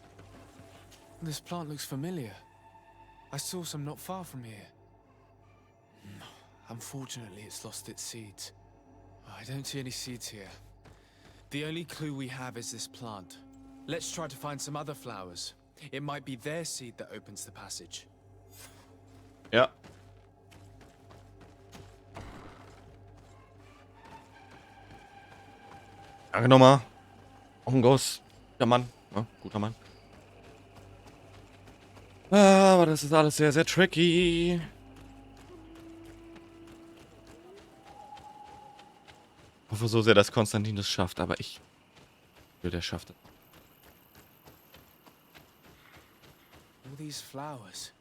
This plant looks familiar. I saw some not far from here. Unfortunately, it's lost its seeds. I don't see any seeds here. The only clue we have is this plant. Let's try to find some other flowers. It might be their seed that opens the passage. Ja. Danke nochmal. Auch ein Ghost. Der Mann. Ja, guter Mann. Aber das ist alles sehr, sehr tricky. Ich hoffe so sehr, dass Constantin das schafft, aber ich will, der schafft es. All these flowers.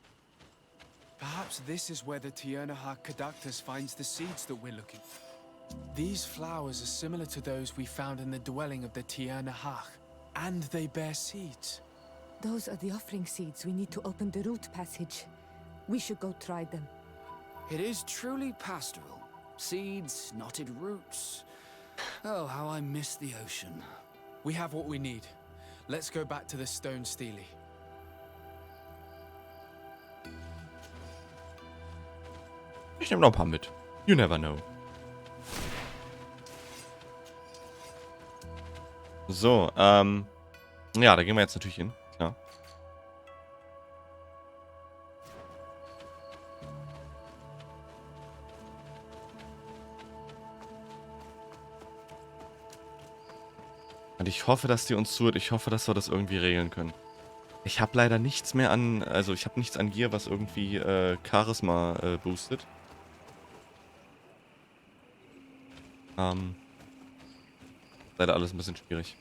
Perhaps this is where the Tiernahach Caductus finds the seeds that we're looking for. These flowers are similar to those we found in the dwelling of the Tiernahach, and they bear seeds. Those are the offering seeds we need to open the root passage. We should go try them. It is truly pastoral. Seeds, knotted roots. Oh, how I miss the ocean. We have what we need. Let's go back to the stone stele. Ich nehme noch ein paar mit. You never know. So, ja, da gehen wir jetzt natürlich hin, klar. Und ich hoffe, dass die uns zuhört. Ich hoffe, dass wir das irgendwie regeln können. Ich habe leider nichts mehr an, also ich habe nichts an Gear, was irgendwie Charisma boostet. Leider alles ein bisschen schwierig.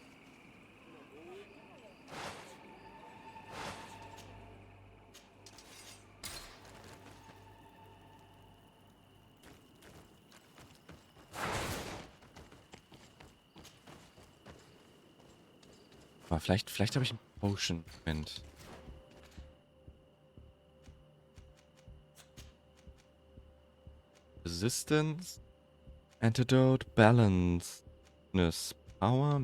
Aber vielleicht habe ich einen Potion-Moment. Resistance, Antidote, Balance, Power,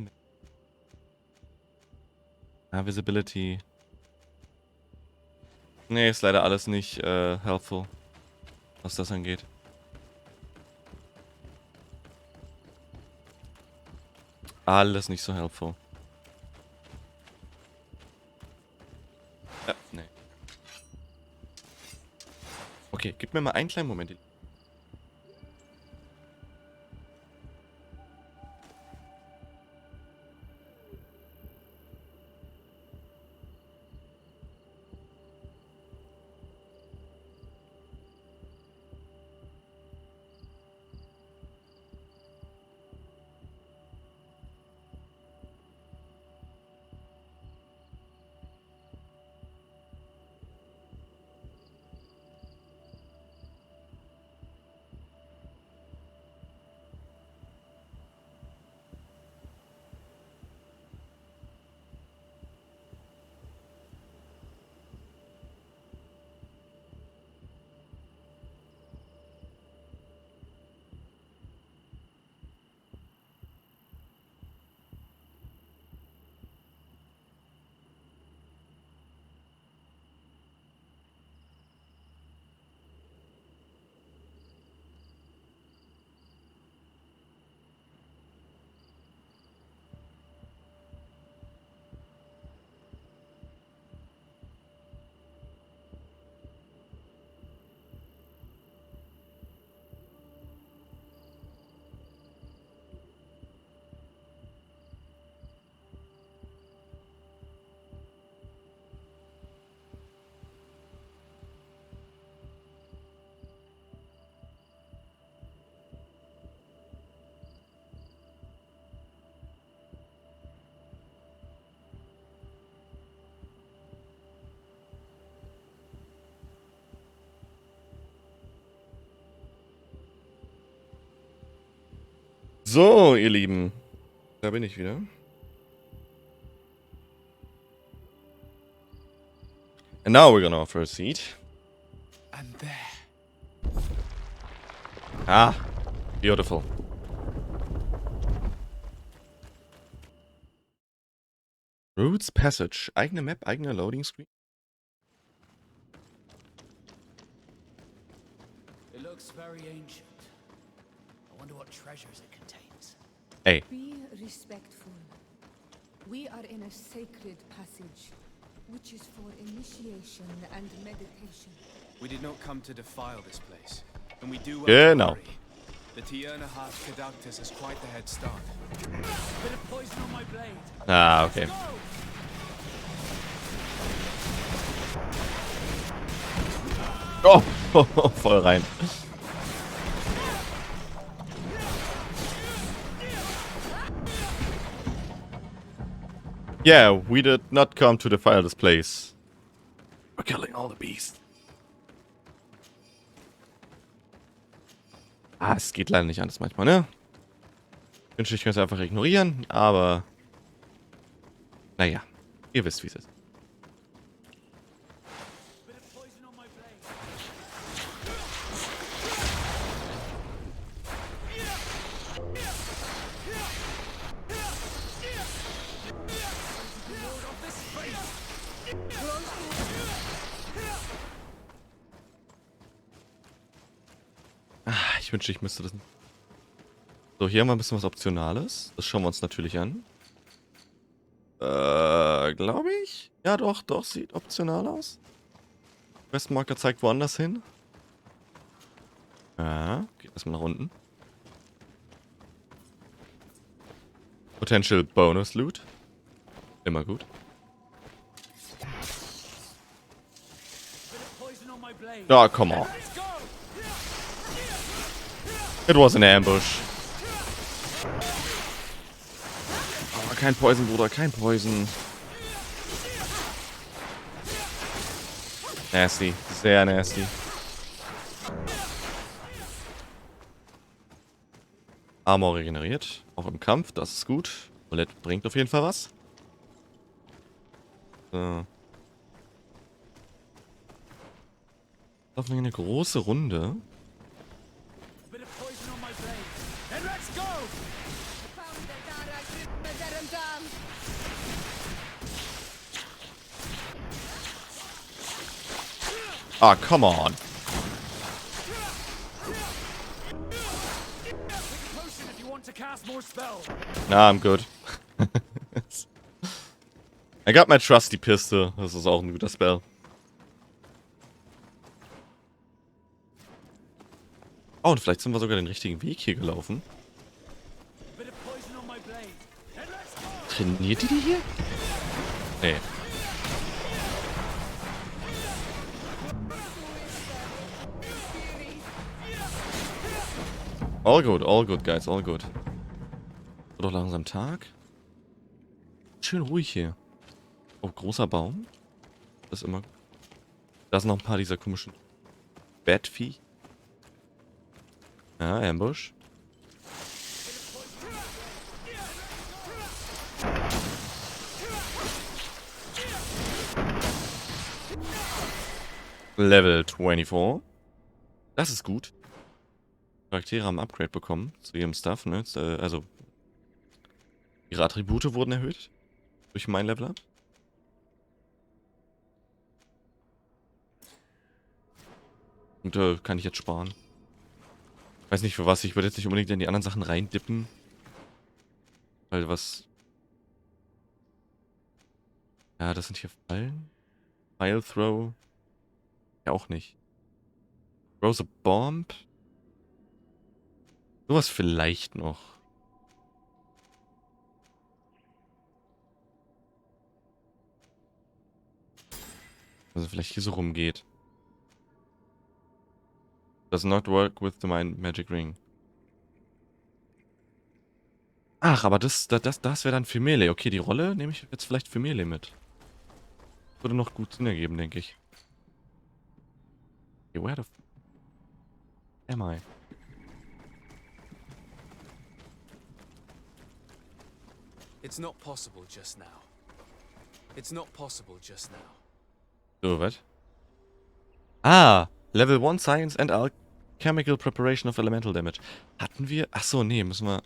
Visibility. Nee, ist leider alles nicht helpful, was das angeht. Alles nicht so helpful. Ja, nee. Okay, gib mir mal einen kleinen Moment. So, ihr Lieben. Da bin ich wieder. And now we're gonna offer a seat. And there. Ah, beautiful. Roots Passage. Eigene Map, eigene Loading Screen. It looks very ancient. I wonder what treasures it contains. Hey. Be respectful. We are in a sacred passage, which is for initiation and meditation. We did not come to defile this place, and we do well Genau. to hurry. The Tiernahach Caductus has quite the head start. Bit of poison on my blade. Ah, okay. Oh, voll rein. Yeah, we did not come to defile this place. We're killing all the beasts. Ah, es geht leider nicht anders manchmal, ne? Ich wünschte, ich könnte es einfach ignorieren, aber... Naja, ihr wisst, wie es ist. Ich wünschte, ich müsste das... So, hier haben wir ein bisschen was Optionales. Das schauen wir uns natürlich an. Glaube ich? Ja, doch, sieht optional aus. Questmarker zeigt woanders hin. Ja, geht erstmal nach unten. Potential Bonus Loot. Immer gut. Oh, come on. It was an ambush. Oh, kein Poison, Bruder, kein Poison. Nasty, sehr nasty. Armor regeneriert, auch im Kampf, das ist gut. Roulette bringt auf jeden Fall was. So. Laufen wir eine große Runde. Ah, come on. Nah, I'm good. I got my trusty pistol. Das ist auch ein guter Spell. Oh, und vielleicht sind wir sogar den richtigen Weg hier gelaufen. Trainiert die hier? Nee. All good, guys, all good. Wird doch langsam Tag. Schön ruhig hier. Oh, großer Baum. Das ist immer... Da sind noch ein paar dieser komischen Batvieh. Ja, Ambush. Level 24. Das ist gut. Charaktere haben Upgrade bekommen zu ihrem Stuff, ne? Also ihre Attribute wurden erhöht durch mein Level Up. Und kann ich jetzt sparen. Weiß nicht für was, ich würde jetzt nicht unbedingt in die anderen Sachen reindippen. Weil was... Ja, das sind hier Fallen. File Throw. Ja, auch nicht. Throws a Bomb. Sowas vielleicht noch. Also vielleicht hier so rumgeht. Does not work with the magic ring. Ach, aber das wäre dann für Melee. Okay, die Rolle nehme ich jetzt vielleicht für Melee mit. Würde noch gut Sinn ergeben, denke ich. Okay, where the f... am I? It's not possible just now. It's not possible just now. So, was? Ah, Level 1 Science and Alchemical Preparation of Elemental Damage. Hatten wir? Ach so, nee, müssen wir...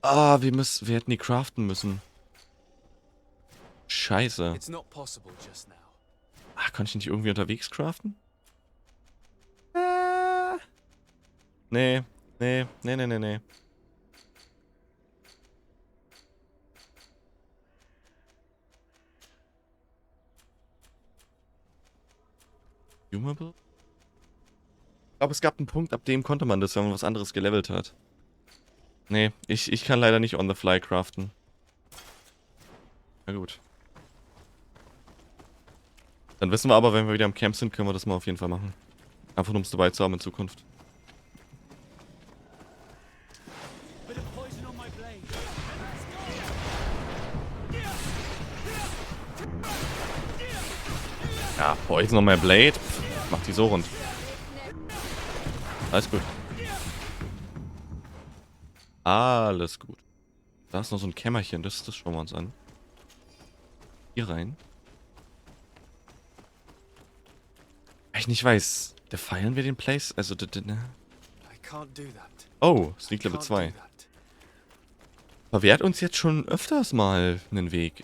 Ah, wir hätten die craften müssen. Scheiße. It's not possible just now. Ach, kann ich nicht irgendwie unterwegs craften? Nee. Humable? Ich glaube, es gab einen Punkt, ab dem konnte man das, wenn man was anderes gelevelt hat. Nee, ich kann leider nicht on the fly craften. Na gut. Dann wissen wir aber, wenn wir wieder im Camp sind, können wir das mal auf jeden Fall machen. Einfach nur, um es dabei zu haben in Zukunft. Ja, Poison on my Blade. Mach die so rund. Alles gut. Alles gut. Da ist noch so ein Kämmerchen. Das schauen wir uns an. Hier rein. Ich nicht weiß. Defilen wir den Place? Also, oh, Sneak Level 2. Verwehrt uns jetzt schon öfters mal einen Weg.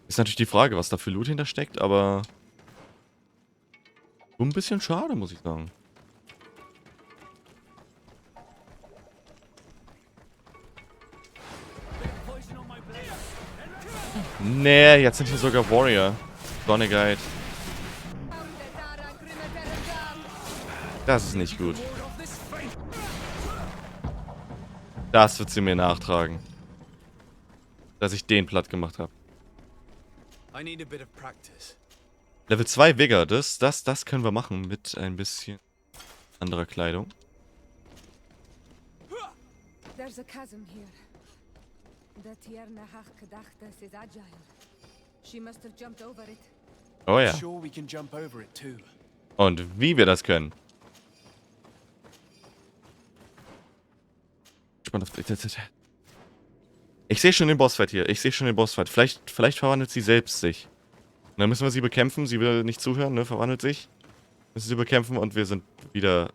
Ist natürlich die Frage, was da für Loot hintersteckt, aber so ein bisschen schade, muss ich sagen. Nee, jetzt sind hier sogar Warrior. Sonne Guide. Das ist nicht gut. Das wird sie mir nachtragen. Dass ich den platt gemacht habe. Level 2 Vigor, das können wir machen mit ein bisschen anderer Kleidung. There's a chasm here. That Tierna hach gedachte is agile. She must have jumped over it. Oh ja. Und wie wir das können. Ich sehe schon den Bossfight hier. Ich sehe schon den Bossfight. Vielleicht verwandelt sie selbst sich. Und dann müssen wir sie bekämpfen. Sie will nicht zuhören, ne? Verwandelt sich. Müssen sie bekämpfen und wir sind wieder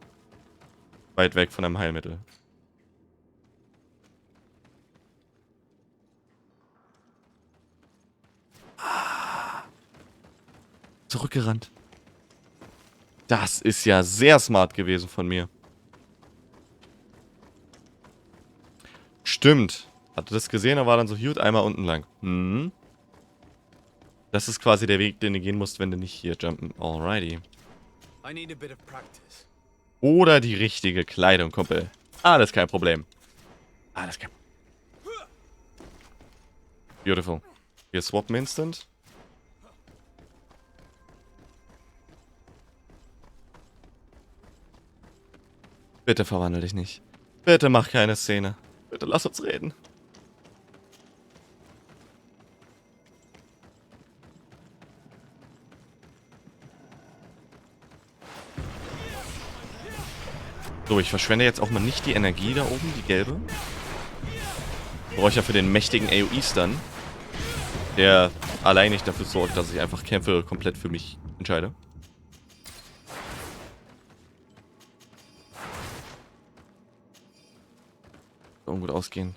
weit weg von einem Heilmittel. Zurückgerannt. Das ist ja sehr smart gewesen von mir. Stimmt. Hatte das gesehen, er war dann so gut einmal unten lang. Hm. Das ist quasi der Weg, den du gehen musst, wenn du nicht hier jumpen. Alrighty. Oder die richtige Kleidung, Kumpel. Alles kein Problem. Alles kein Problem. Beautiful. Wir swappen instant. Bitte verwandel dich nicht. Bitte mach keine Szene. Bitte lass uns reden. So, ich verschwende jetzt auch mal nicht die Energie da oben, die gelbe. Brauche ich ja für den mächtigen AoE-Stun, der alleinig dafür sorgt, dass ich einfach Kämpfe komplett für mich entscheide. Gut ausgehen.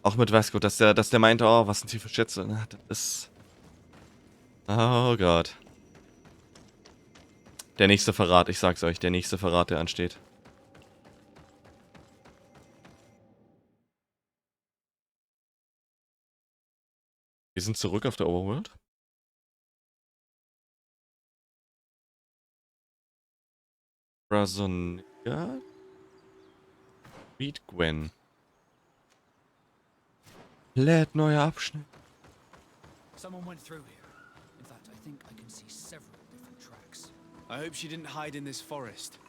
Auch mit Vasco, dass der meinte, oh, was sind hier für Schätze? Na, das ist... Oh Gott. Der nächste Verrat, ich sag's euch, der nächste Verrat, der ansteht. Wir sind zurück auf der Overworld. Brasonica? Beat Gwen. Komplett neuer Abschnitt. Someone went through here. In fact, I think I can see several different tracks. I hope she didn't hide in this forest.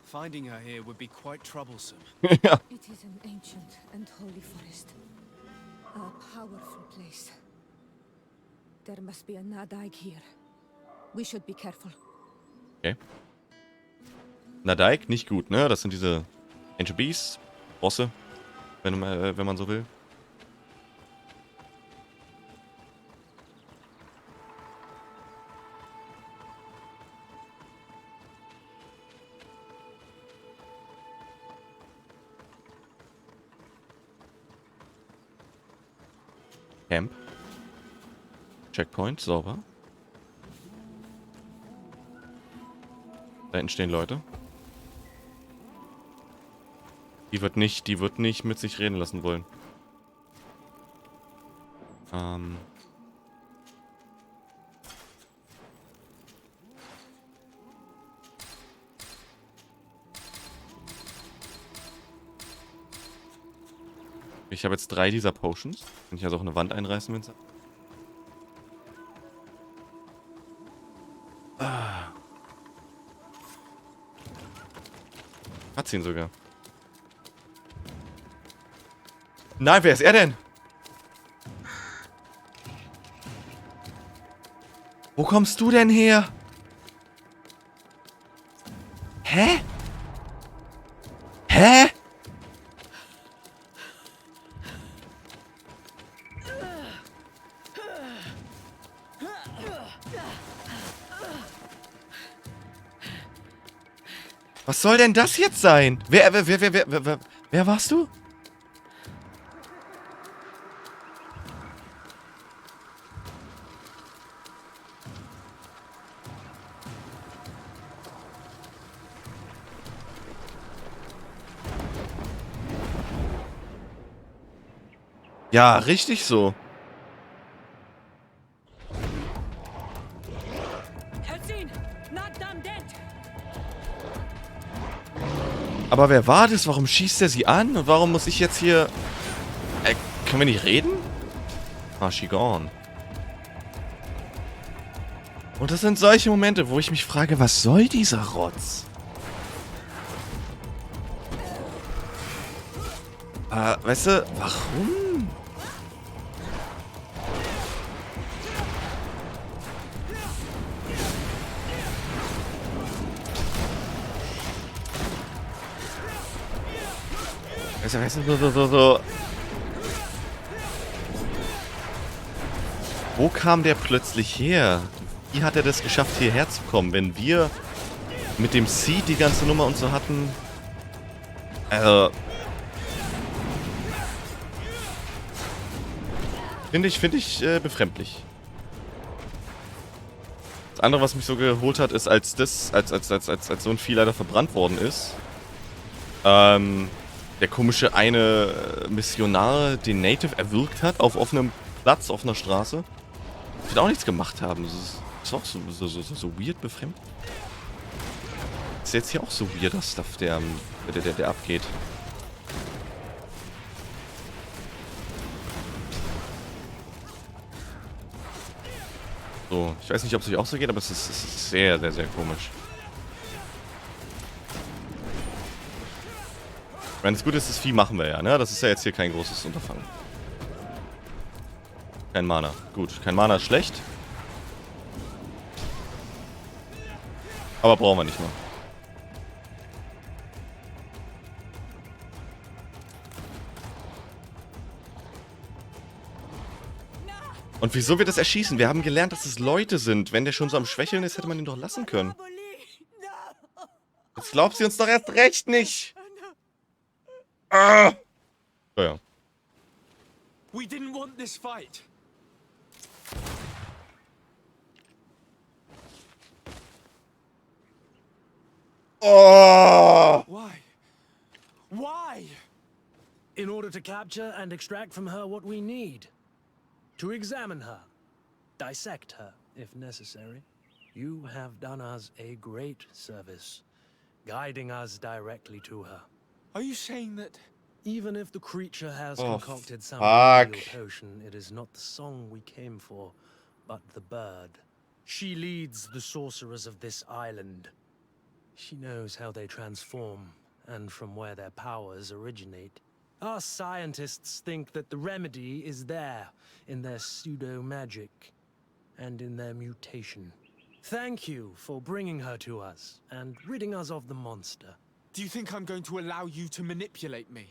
Finding her here would be quite troublesome. Ja. It is an ancient and holy forest. A powerful place. There must be a Nadaig here. We should be careful. Okay. Nadaig, nicht gut, ne? Das sind diese Ancient Beasts, Bosse, wenn man so will. Camp. Checkpoint, sauber. Da hinten stehen Leute. Die wird nicht mit sich reden lassen wollen. Ich habe jetzt 3 dieser Potions. Kann ich also auch eine Wand einreißen, wenn es... Hat sie ihn sogar. Nein, wer ist er denn? Wo kommst du denn her? Hä? Hä? Was soll denn das jetzt sein? Wer warst du? Ja, richtig so. Aber wer war das? Warum schießt er sie an? Und warum muss ich jetzt hier... können wir nicht reden? Ah, she gone. Und das sind solche Momente, wo ich mich frage, was soll dieser Rotz? Weißt du, warum? Weißt du, so. Wo kam der plötzlich her? Wie hat er das geschafft, hierher zu kommen, wenn wir mit dem Seed die ganze Nummer und so hatten? Finde ich befremdlich. Das andere, was mich so geholt hat, ist, als so ein Vieh leider verbrannt worden ist, der komische eine Missionar den Native erwürgt hat, auf offenem Platz, auf einer Straße. Wird auch nichts gemacht haben. Das ist auch so weird befremdlich. Ist jetzt hier auch so weirder Stuff, der abgeht. So, ich weiß nicht, ob es euch auch so geht, aber es ist sehr, sehr, sehr komisch. Ich meine, das Gute ist, das Vieh machen wir ja, ne? Das ist ja jetzt hier kein großes Unterfangen. Kein Mana. Gut, kein Mana ist schlecht. Aber brauchen wir nicht mehr. Und wieso wir das erschießen? Wir haben gelernt, dass es Leute sind. Wenn der schon so am Schwächeln ist, hätte man ihn doch lassen können. Jetzt glaubt sie uns doch erst recht nicht. Ah! Ja. We didn't want this fight. Oh! Why? Why? In order to capture and extract from her what we need. To examine her. Dissect her, if necessary. You have done us a great service, guiding us directly to her. Are you saying that... Even if the creature has concocted some potion, it is not the song we came for, but the bird. She leads the sorcerers of this island. She knows how they transform, and from where their powers originate. Our scientists think that the remedy is there, in their pseudo-magic, and in their mutation. Thank you for bringing her to us, and ridding us of the monster. Do you think I'm going to allow you to manipulate me?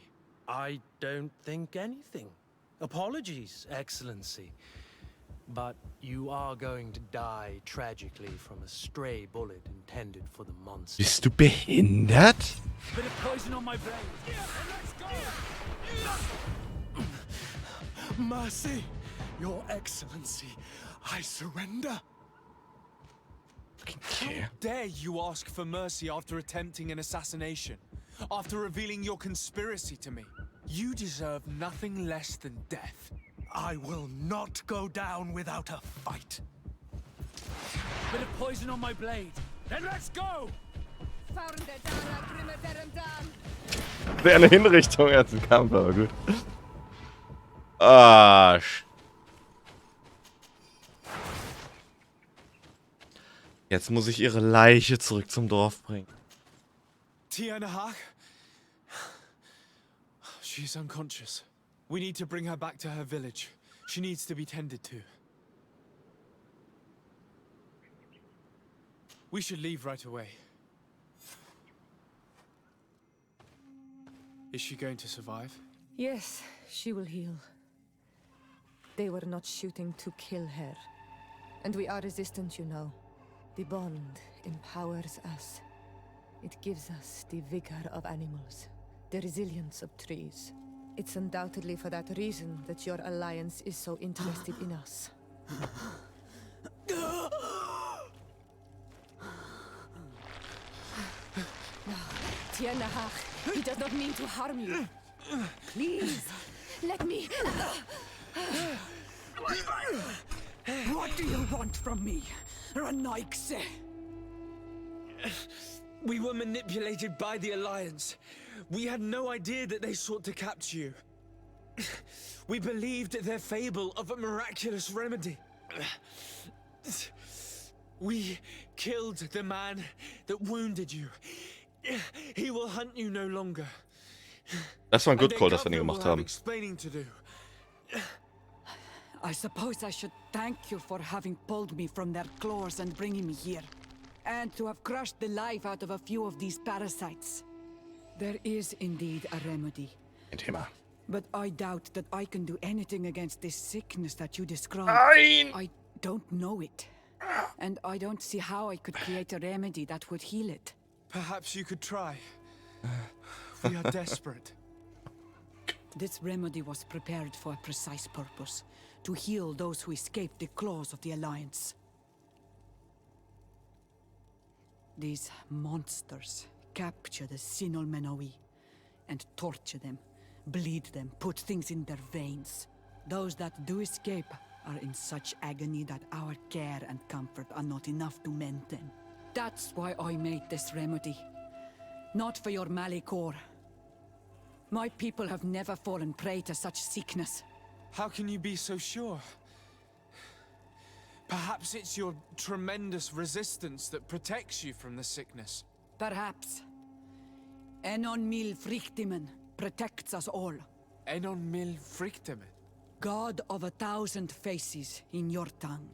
I don't think anything. Apologies, Excellency. But you are going to die tragically from a stray bullet intended for the monster. Bist du behindert? Bit of poison on my blade. Let's go! Mercy, Your Excellency, I surrender. Okay. How dare you ask for mercy after attempting an assassination? After revealing your conspiracy to me? You deserve nothing less than death. I will not go down without a fight. Bit of poison on my blade. Then let's go! Wäre eine Hinrichtung als ein Kampf, aber gut. Arsch. Jetzt muss ich ihre Leiche zurück zum Dorf bringen. Tiana Haq? She's unconscious. We need to bring her back to her village. She needs to be tended to. We should leave right away. Is she going to survive? Yes, she will heal. They were not shooting to kill her. And we are resistant, you know. The bond empowers us. It gives us the vigor of animals, the resilience of trees. It's undoubtedly for that reason that your alliance is so interested in us. Tiernahach, he does not mean to harm you. Please, let me... What do you want from me, Ranaikse? We were manipulated by the Alliance. We had no idea that they sought to capture you. We believed their fable of a miraculous remedy. We killed the man that wounded you. He will hunt you no longer. Das war ein Good Call, das wir den gemacht haben. Explaining to do. I suppose I should thank you for having pulled me from their claws and bringing me here. And to have crushed the life out of a few of these parasites. There is indeed a remedy. Ein Thema. But I doubt that I can do anything against this sickness that you describe. Nein! I don't know it. And I don't see how I could create a remedy that would heal it. Perhaps you could try. We are desperate. This remedy was prepared for a precise purpose. To heal those who escaped the claws of the Alliance. These monsters capture the Sinol Menoi and torture them, bleed them, put things in their veins. Those that do escape are in such agony that our care and comfort are not enough to mend them. That's why I made this remedy. Not for your Malikor. My people have never fallen prey to such sickness. How can you be so sure? Perhaps it's your tremendous resistance that protects you from the sickness. Perhaps. Enon mil frictimen protects us all. Enon mil frictimen? God of 1,000 faces in your tongue.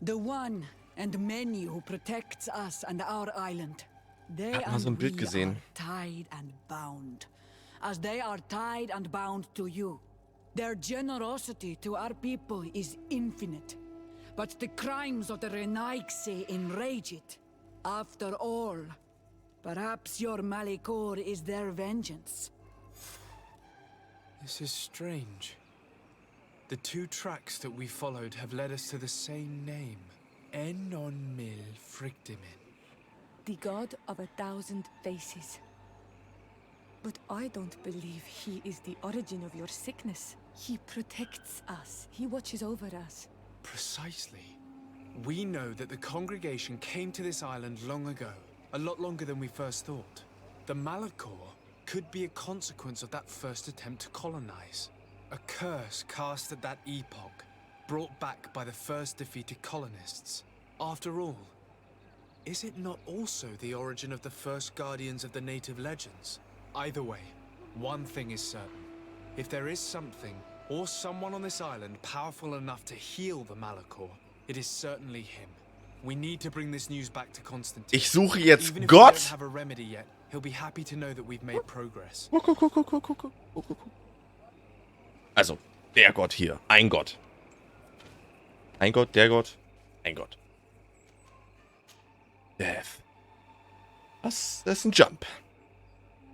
The one and many who protects us and our island. They and we are tied and bound. As they are tied and bound to you. Their generosity to our people is infinite. But the crimes of the Renaigse enrage it. After all, perhaps your Malikor is their vengeance. This is strange. The two tracks that we followed have led us to the same name. Enon mil frictimen. The god of 1,000 faces. But I don't believe he is the origin of your sickness. He protects us. He watches over us. Precisely. We know that the congregation came to this island long ago. A lot longer than we first thought. The Malakor could be a consequence of that first attempt to colonize. A curse cast at that epoch, brought back by the first defeated colonists. After all, is it not also the origin of the first guardians of the native legends? Either way, one thing is certain. If there is something, or someone on this island powerful enough to heal the Malakor, it is certainly him. We need to bring this news back to Constantin. Ich suche jetzt Even if Gott. we don't have a remedy yet, he'll be happy to know that we've made progress. Also, der Gott hier. Ein Gott. Ein Gott, der Gott, ein Gott. Death. Das ist ein Jump.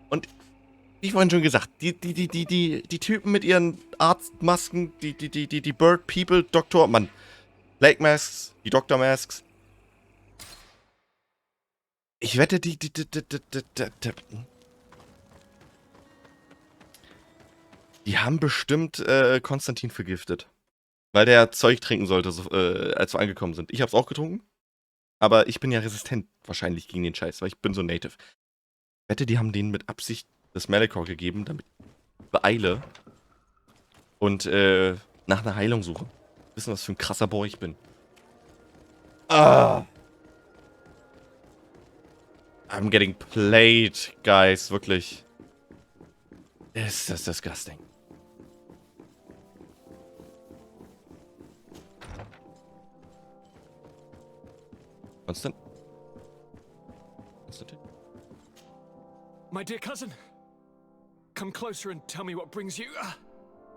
Und wie vorhin schon gesagt, die Typen mit ihren Arztmasken, die Bird People, Doktor, Mann, Lake Masks, die Doctor Masks. Ich wette, die haben bestimmt Constantin vergiftet. Weil der Zeug trinken sollte, als wir angekommen sind. Ich hab's auch getrunken. Aber ich bin ja resistent wahrscheinlich gegen den Scheiß, weil ich bin so native. Ich wette, die haben denen mit Absicht das Malakor gegeben, damit ich beeile und nach einer Heilung suche. Wissen, was für ein krasser Boy ich bin. Ah. I'm getting played, guys. Wirklich. Ist das disgusting. Constantin? My dear cousin, come closer and tell me what brings you.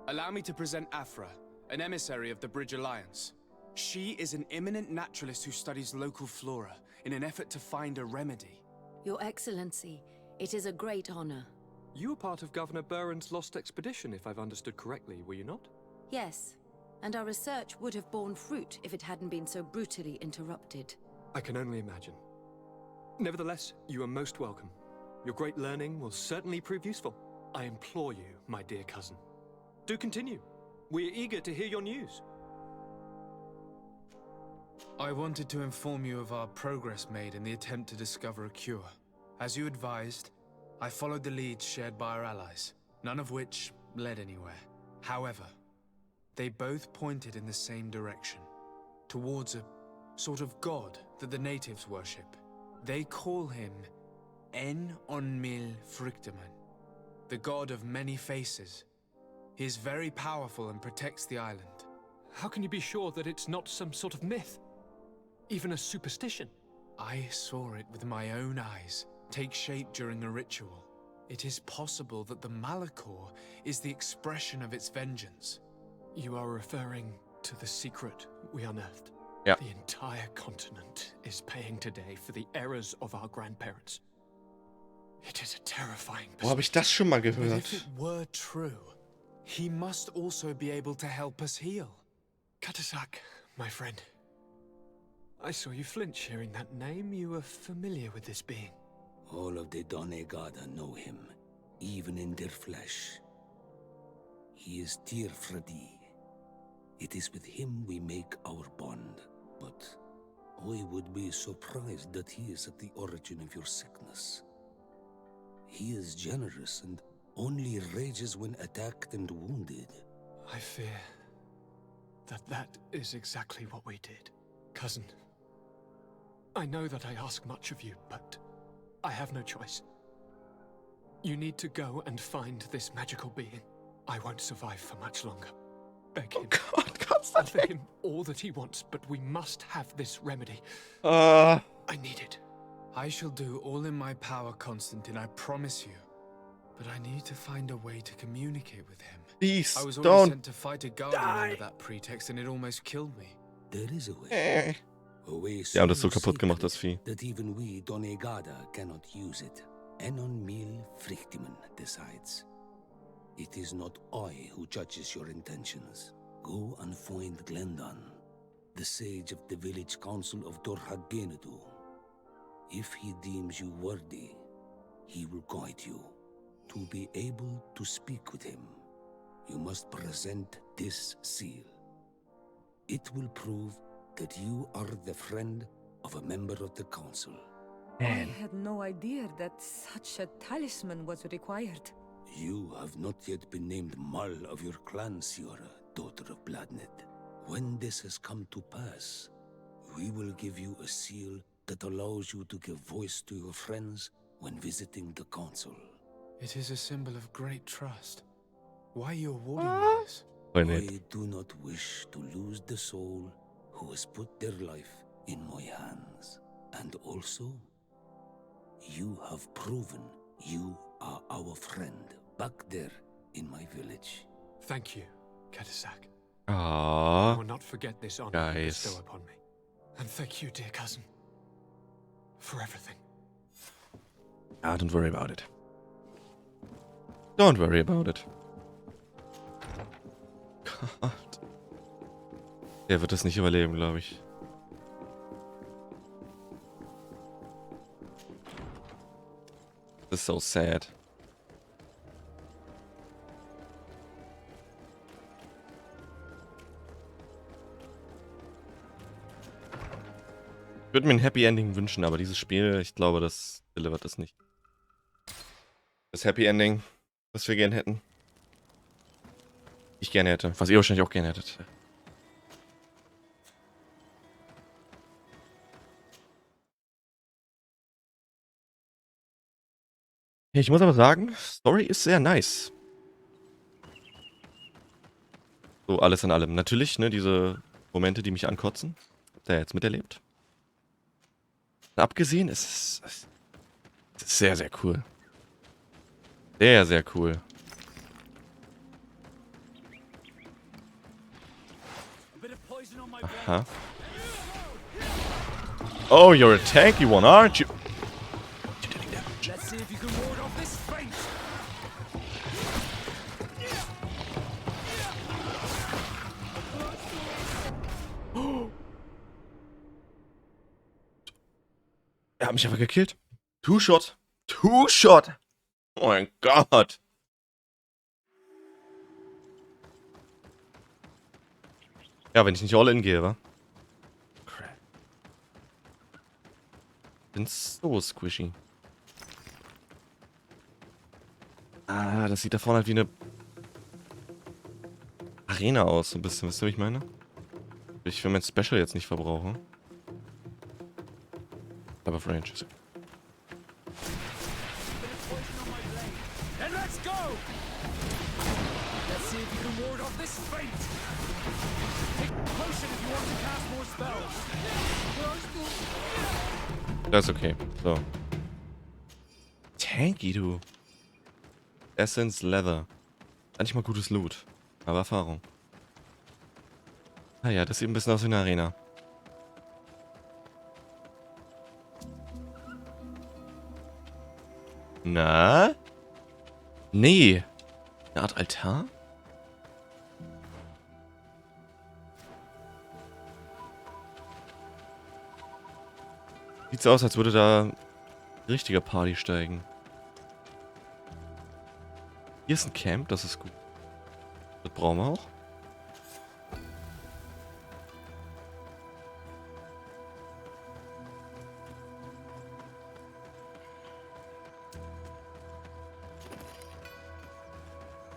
Allow me to present Afra, an emissary of the Bridge Alliance. She is an eminent naturalist who studies local flora in an effort to find a remedy. Your Excellency, it is a great honor. You were part of Governor Buren's lost expedition, if I've understood correctly, were you not? Yes, and our research would have borne fruit if it hadn't been so brutally interrupted. I can only imagine. Nevertheless, you are most welcome. Your great learning will certainly prove useful. I implore you, my dear cousin. Do continue. We are eager to hear your news. I wanted to inform you of our progress made in the attempt to discover a cure. As you advised, I followed the leads shared by our allies, none of which led anywhere. However, they both pointed in the same direction, towards a sort of god that the natives worship. They call him En Onmil Frichteman, the god of many faces. He is very powerful and protects the island. How can you be sure that it's not some sort of myth? Even a superstition? I saw it with my own eyes take shape during a ritual. It is possible that the Malachor is the expression of its vengeance. You are referring to the secret we unearthed. Yeah. The entire continent is paying today for the errors of our grandparents. It is a terrifying Wo habe ich das schon mal But if gehört? it were true, he must also be able to help us heal. Katasak, my friend. I saw you flinch hearing that name. You were familiar with this being. All of the Donegada know him, even in their flesh. He is Tirfradi. It is with him we make our bond. But I would be surprised that he is at the origin of your sickness. He is generous and only rages when attacked and wounded. I fear that is exactly what we did. Cousin, I know that I ask much of you, but I have no choice. You need to go and find this magical being. I won't survive for much longer. Beg him. Oh God, Constantin. Offer him all that he wants, but we must have this remedy. Uh, I need it. I shall do all in my power, Constantin, I promise you. But I need to find a way to communicate with him. Please, I was already don't sent to fight a guardian under that pretext, and it almost killed me. There is a way. A way Die haben das so so kaputt gemacht, das secret Vieh. that even we Donegada cannot use it. Enon Mil Frichtiman decides. It is not I who judges your intentions. Go and find Glendan, the sage of the village council of Dorhagenedu. If he deems you worthy, he will guide you. To be able to speak with him, you must present this seal. It will prove that you are the friend of a member of the council. I had no idea that such a talisman was required. You have not yet been named Mal of your clan, Siora, daughter of Bladnet. When this has come to pass, we will give you a seal that allows you to give voice to your friends when visiting the council. It is a symbol of great trust. Why are you awarding me this? I do not wish to lose the soul who has put their life in my hands. And also, you have proven you are our friend back there in my village. Thank you, Katasak. Ah, I will not forget this honor you guys. bestow upon me. And thank you, dear cousin, for everything. Ah, don't worry about it. Don't worry about it. Gott. Er wird das nicht überleben, glaube ich. Das ist so sad. Ich würde mir ein Happy Ending wünschen, aber dieses Spiel, ich glaube, das delivert das nicht. Das Happy Ending, was wir gerne hätten. Ich gerne hätte. Was ihr wahrscheinlich auch gerne hättet. Ja, ich muss aber sagen, Story ist sehr nice. So, alles in allem. Natürlich, ne, diese Momente, die mich ankotzen. Habt ihr jetzt miterlebt. Abgesehen, es ist sehr, sehr cool. Sehr, sehr cool. Aha. Oh, you're a tanky one, aren't you? Let's see if you can ward off this fate. Er hat mich einfach gekillt. Two-Shot. Two-Shot. Oh mein Gott. Ja, wenn ich nicht all-in gehe, wa? Crap. Bin so squishy. Ah, das sieht da vorne halt wie eine Arena aus, so ein bisschen. Wisst ihr, wie ich meine? Ich will mein Special jetzt nicht verbrauchen. Aber auf Range ist okay. Then let's go. Let's see if you can ward off this fate. Take a potion if you want to cast more spells. Das ist okay. So. Tanky, du. Essence Leather. Eigentlich mal gutes Loot. Aber Erfahrung. Ah ja, das sieht ein bisschen aus wie eine Arena. Na? Nee. Eine Art Altar? Sieht so aus, als würde da richtiger Party steigen. Hier ist ein Camp, das ist gut. Das brauchen wir auch.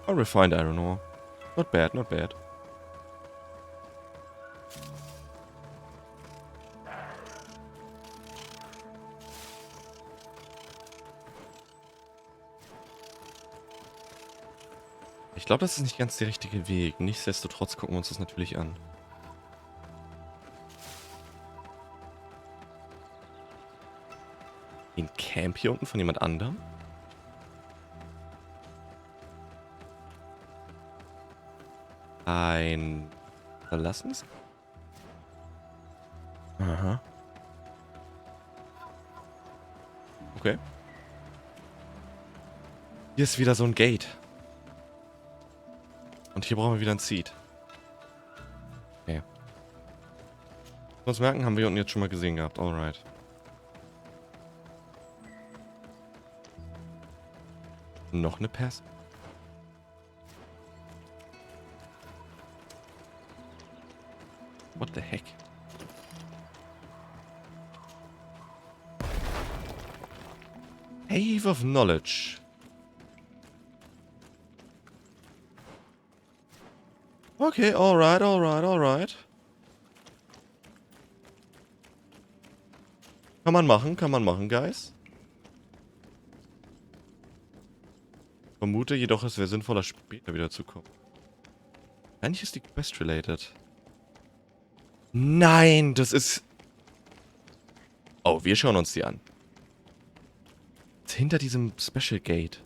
Oh, refined iron ore. Not bad, not bad. Ich glaube, das ist nicht ganz der richtige Weg. Nichtsdestotrotz gucken wir uns das natürlich an. Ein Camp hier unten von jemand anderem? Ein verlassenes? Aha. Okay. Hier ist wieder so ein Gate. Und hier brauchen wir wieder ein Seed. Okay. Uns merken, haben wir hier unten jetzt schon mal gesehen gehabt. Alright. Noch eine Pass. What the heck? Cave of Knowledge. Okay, alright, alright, alright. Kann man machen, Guys. Vermute jedoch, es wäre sinnvoller, später wieder zu kommen. Eigentlich ist die Quest related. Nein, das ist... Oh, wir schauen uns die an. Hinter diesem Special Gate.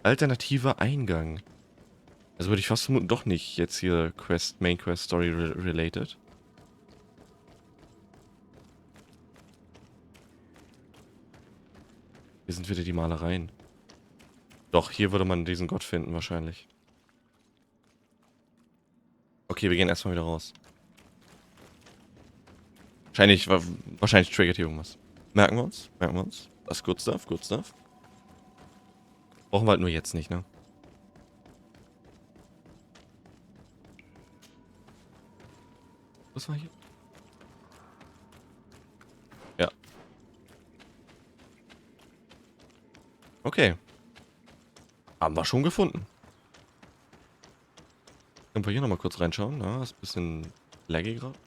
Alternativer Eingang. Also würde ich fast vermuten, doch nicht jetzt hier Quest, Main Quest Story related. Hier sind wieder die Malereien. Doch, hier würde man diesen Gott finden wahrscheinlich. Okay, wir gehen erstmal wieder raus. Wahrscheinlich triggert hier irgendwas. Merken wir uns? Das ist good stuff, good stuff. Brauchen wir halt nur jetzt nicht, ne? Was war hier? Ja. Okay. Haben wir schon gefunden. Können wir hier nochmal kurz reinschauen? Ja, ist ein bisschen laggy gerade.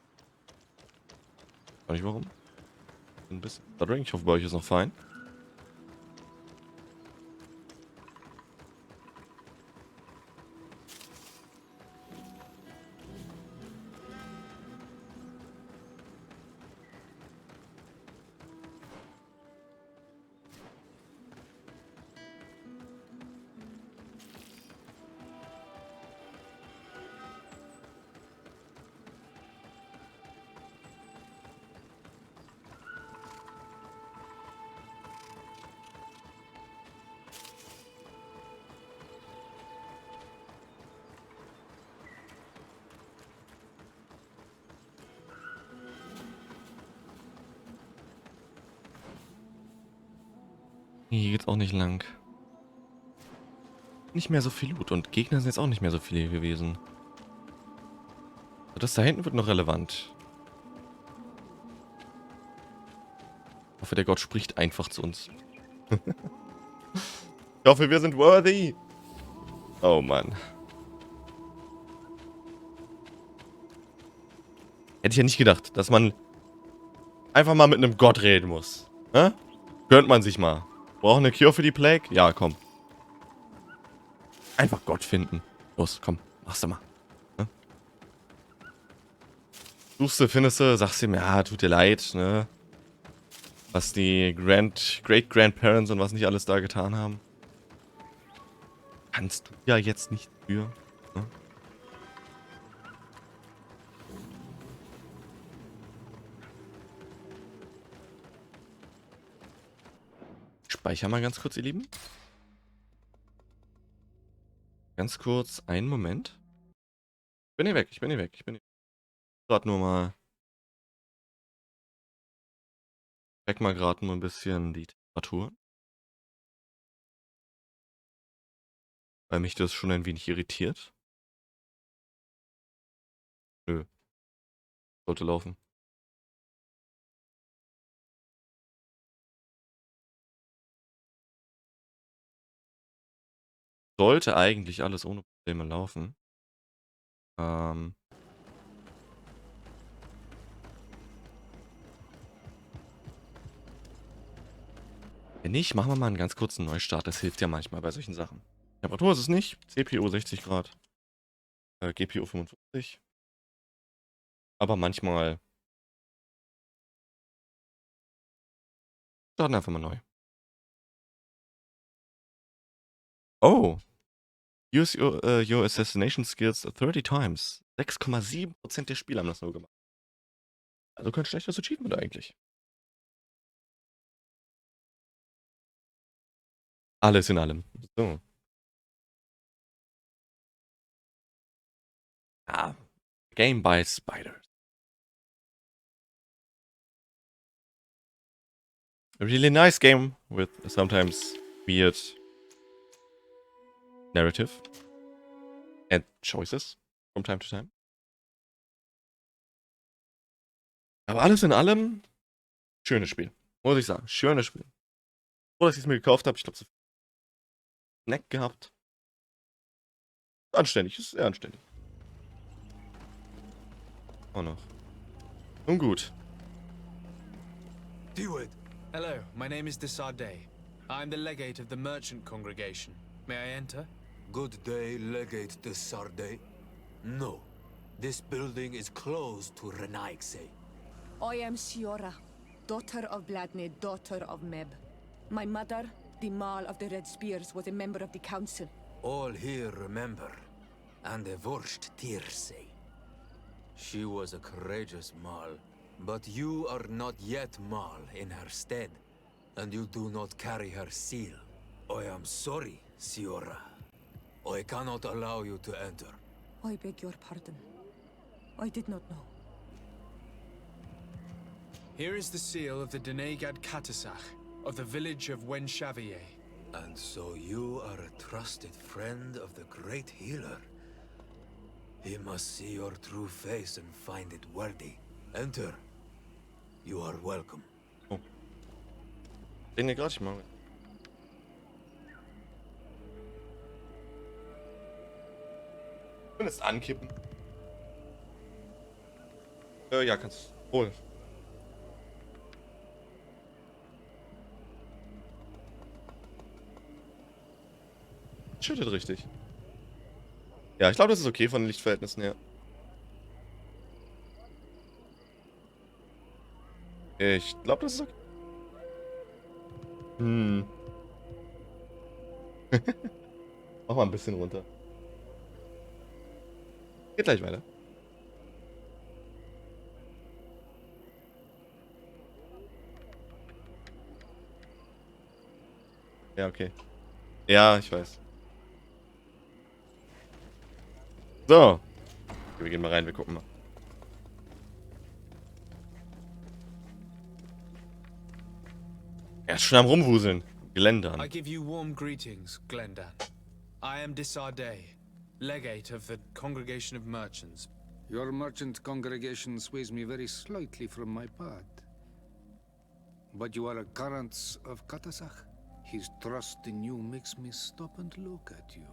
Weiß nicht warum. Ein bisschen stuttering. Ich hoffe, bei euch ist noch fein. Hier geht's auch nicht lang. Nicht mehr so viel Loot und Gegner sind jetzt auch nicht mehr so viele gewesen. Das da hinten wird noch relevant. Ich hoffe, der Gott spricht einfach zu uns. Ich hoffe, wir sind worthy. Oh Mann. Hätte ich ja nicht gedacht, dass man einfach mal mit einem Gott reden muss. Hä? Gönnt man sich mal. Braucht eine Cure für die Plague? Ja, komm. Einfach Gott finden. Los, komm, machst du mal. Ne? Suchst du, findest du, sagst ihm, ja, tut dir leid, ne? Was die Great-Grandparents und was nicht alles da getan haben. Kannst du ja jetzt nicht für. Ne? Ich speichere mal ganz kurz, ihr Lieben. Ganz kurz, einen Moment. Ich bin hier weg, ich bin hier weg, ich bin hier. Gerade nur mal. Check mal gerade nur ein bisschen die Temperatur. Weil mich das schon ein wenig irritiert. Nö. Sollte laufen. Sollte eigentlich alles ohne Probleme laufen. Wenn nicht, machen wir mal einen ganz kurzen Neustart. Das hilft ja manchmal bei solchen Sachen. Temperatur ist es nicht. CPU 60 Grad. GPU 45. Aber manchmal starten einfach mal neu. Oh. Use your assassination skills 30 times. 6,7% der Spieler haben das nur gemacht. Also kein schlechtes Achievement eigentlich. Alles in allem. So. Ah. Game by Spiders. A really nice game with sometimes weird narrative and choices from time to time. Aber alles in allem, schönes Spiel. Muss ich sagen. Schönes Spiel. Froh, dass ich es mir gekauft habe. Ich glaube, so Snack gehabt. Anständig, ist sehr anständig. Oh noch. Nun gut. Do it. Hello, my name is Desardet. I'm the legate of the merchant congregation. May I enter? Good day, Legate Desardet. No. This building is closed to Renaigse. I am Siora, daughter of Bladne, daughter of Meb. My mother, the Mal of the Red Spears, was a member of the council. All here remember. And the Wurst Tirse. She was a courageous Mal. But you are not yet Mal in her stead. And you do not carry her seal. I am sorry, Siora. I cannot allow you to enter. I beg your pardon. I did not know. Here is the seal of the Denegad Katasach, of the village of Wenn. And so you are a trusted friend of the great healer. He must see your true face and find it worthy. Enter. You are welcome. Oh. Den hier gerade mal. Willst ankippen? Ja, kannst wohl. Schüttet richtig. Ja, ich glaube, das ist okay von den Lichtverhältnissen her. Ich glaube, das ist okay. Mach mal ein bisschen runter. Geht gleich weiter. Ja, okay. Ja, ich weiß. So. Okay, wir gehen mal rein, wir gucken mal. Er ist schon am Rumwuseln. Glendan. I give you warm greetings, Glendan. I am Disarday, legate of the Congregation of Merchants. Your merchant congregation sways me very slightly from my path. But you are a current of Katasach. His trust in you makes me stop and look at you.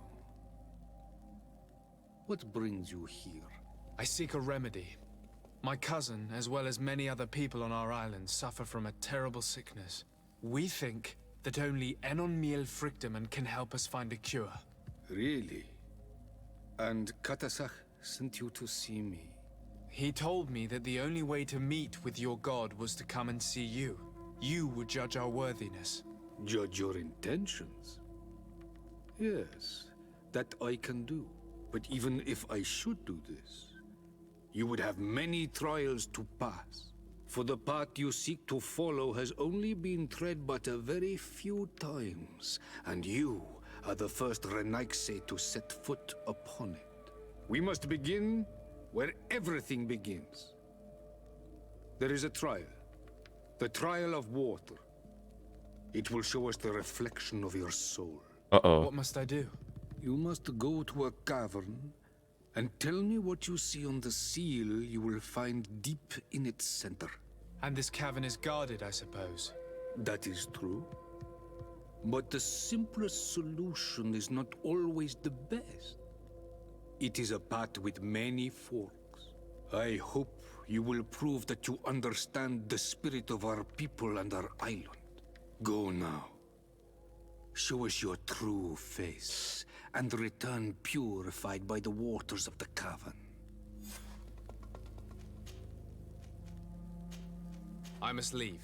What brings you here? I seek a remedy. My cousin, as well as many other people on our island, suffer from a terrible sickness. We think that only Enon Miel Frichteman can help us find a cure. Really? And Katasach sent you to see me? He told me that the only way to meet with your god was to come and see you. You would judge our worthiness. Judge your intentions? Yes, that I can do. But even if I should do this, you would have many trials to pass. For the path you seek to follow has only been tread but a very few times, and you are the first Renaigse to set foot upon it. We must begin where everything begins. There is a trial. The trial of water. It will show us the reflection of your soul. Uh-oh. What must I do? You must go to a cavern and tell me what you see on the seal you will find deep in its center. And this cavern is guarded, I suppose. That is true. But the simplest solution is not always the best. It is a path with many forks. I hope you will prove that you understand the spirit of our people and our island. Go now. Show us your true face, and return purified by the waters of the cavern. I must leave.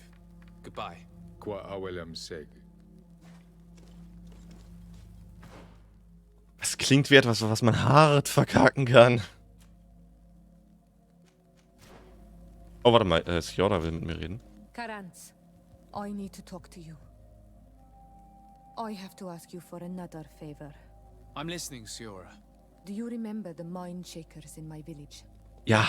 Goodbye. Qua awelam seg. Das klingt wie etwas, was man hart verkacken kann. Oh, warte mal, Sjora will mit mir reden. Karanz, I need to talk to you. I have to ask you for another favor. I'm listening, Siora. Do you remember the mind shakers in my village? Ja.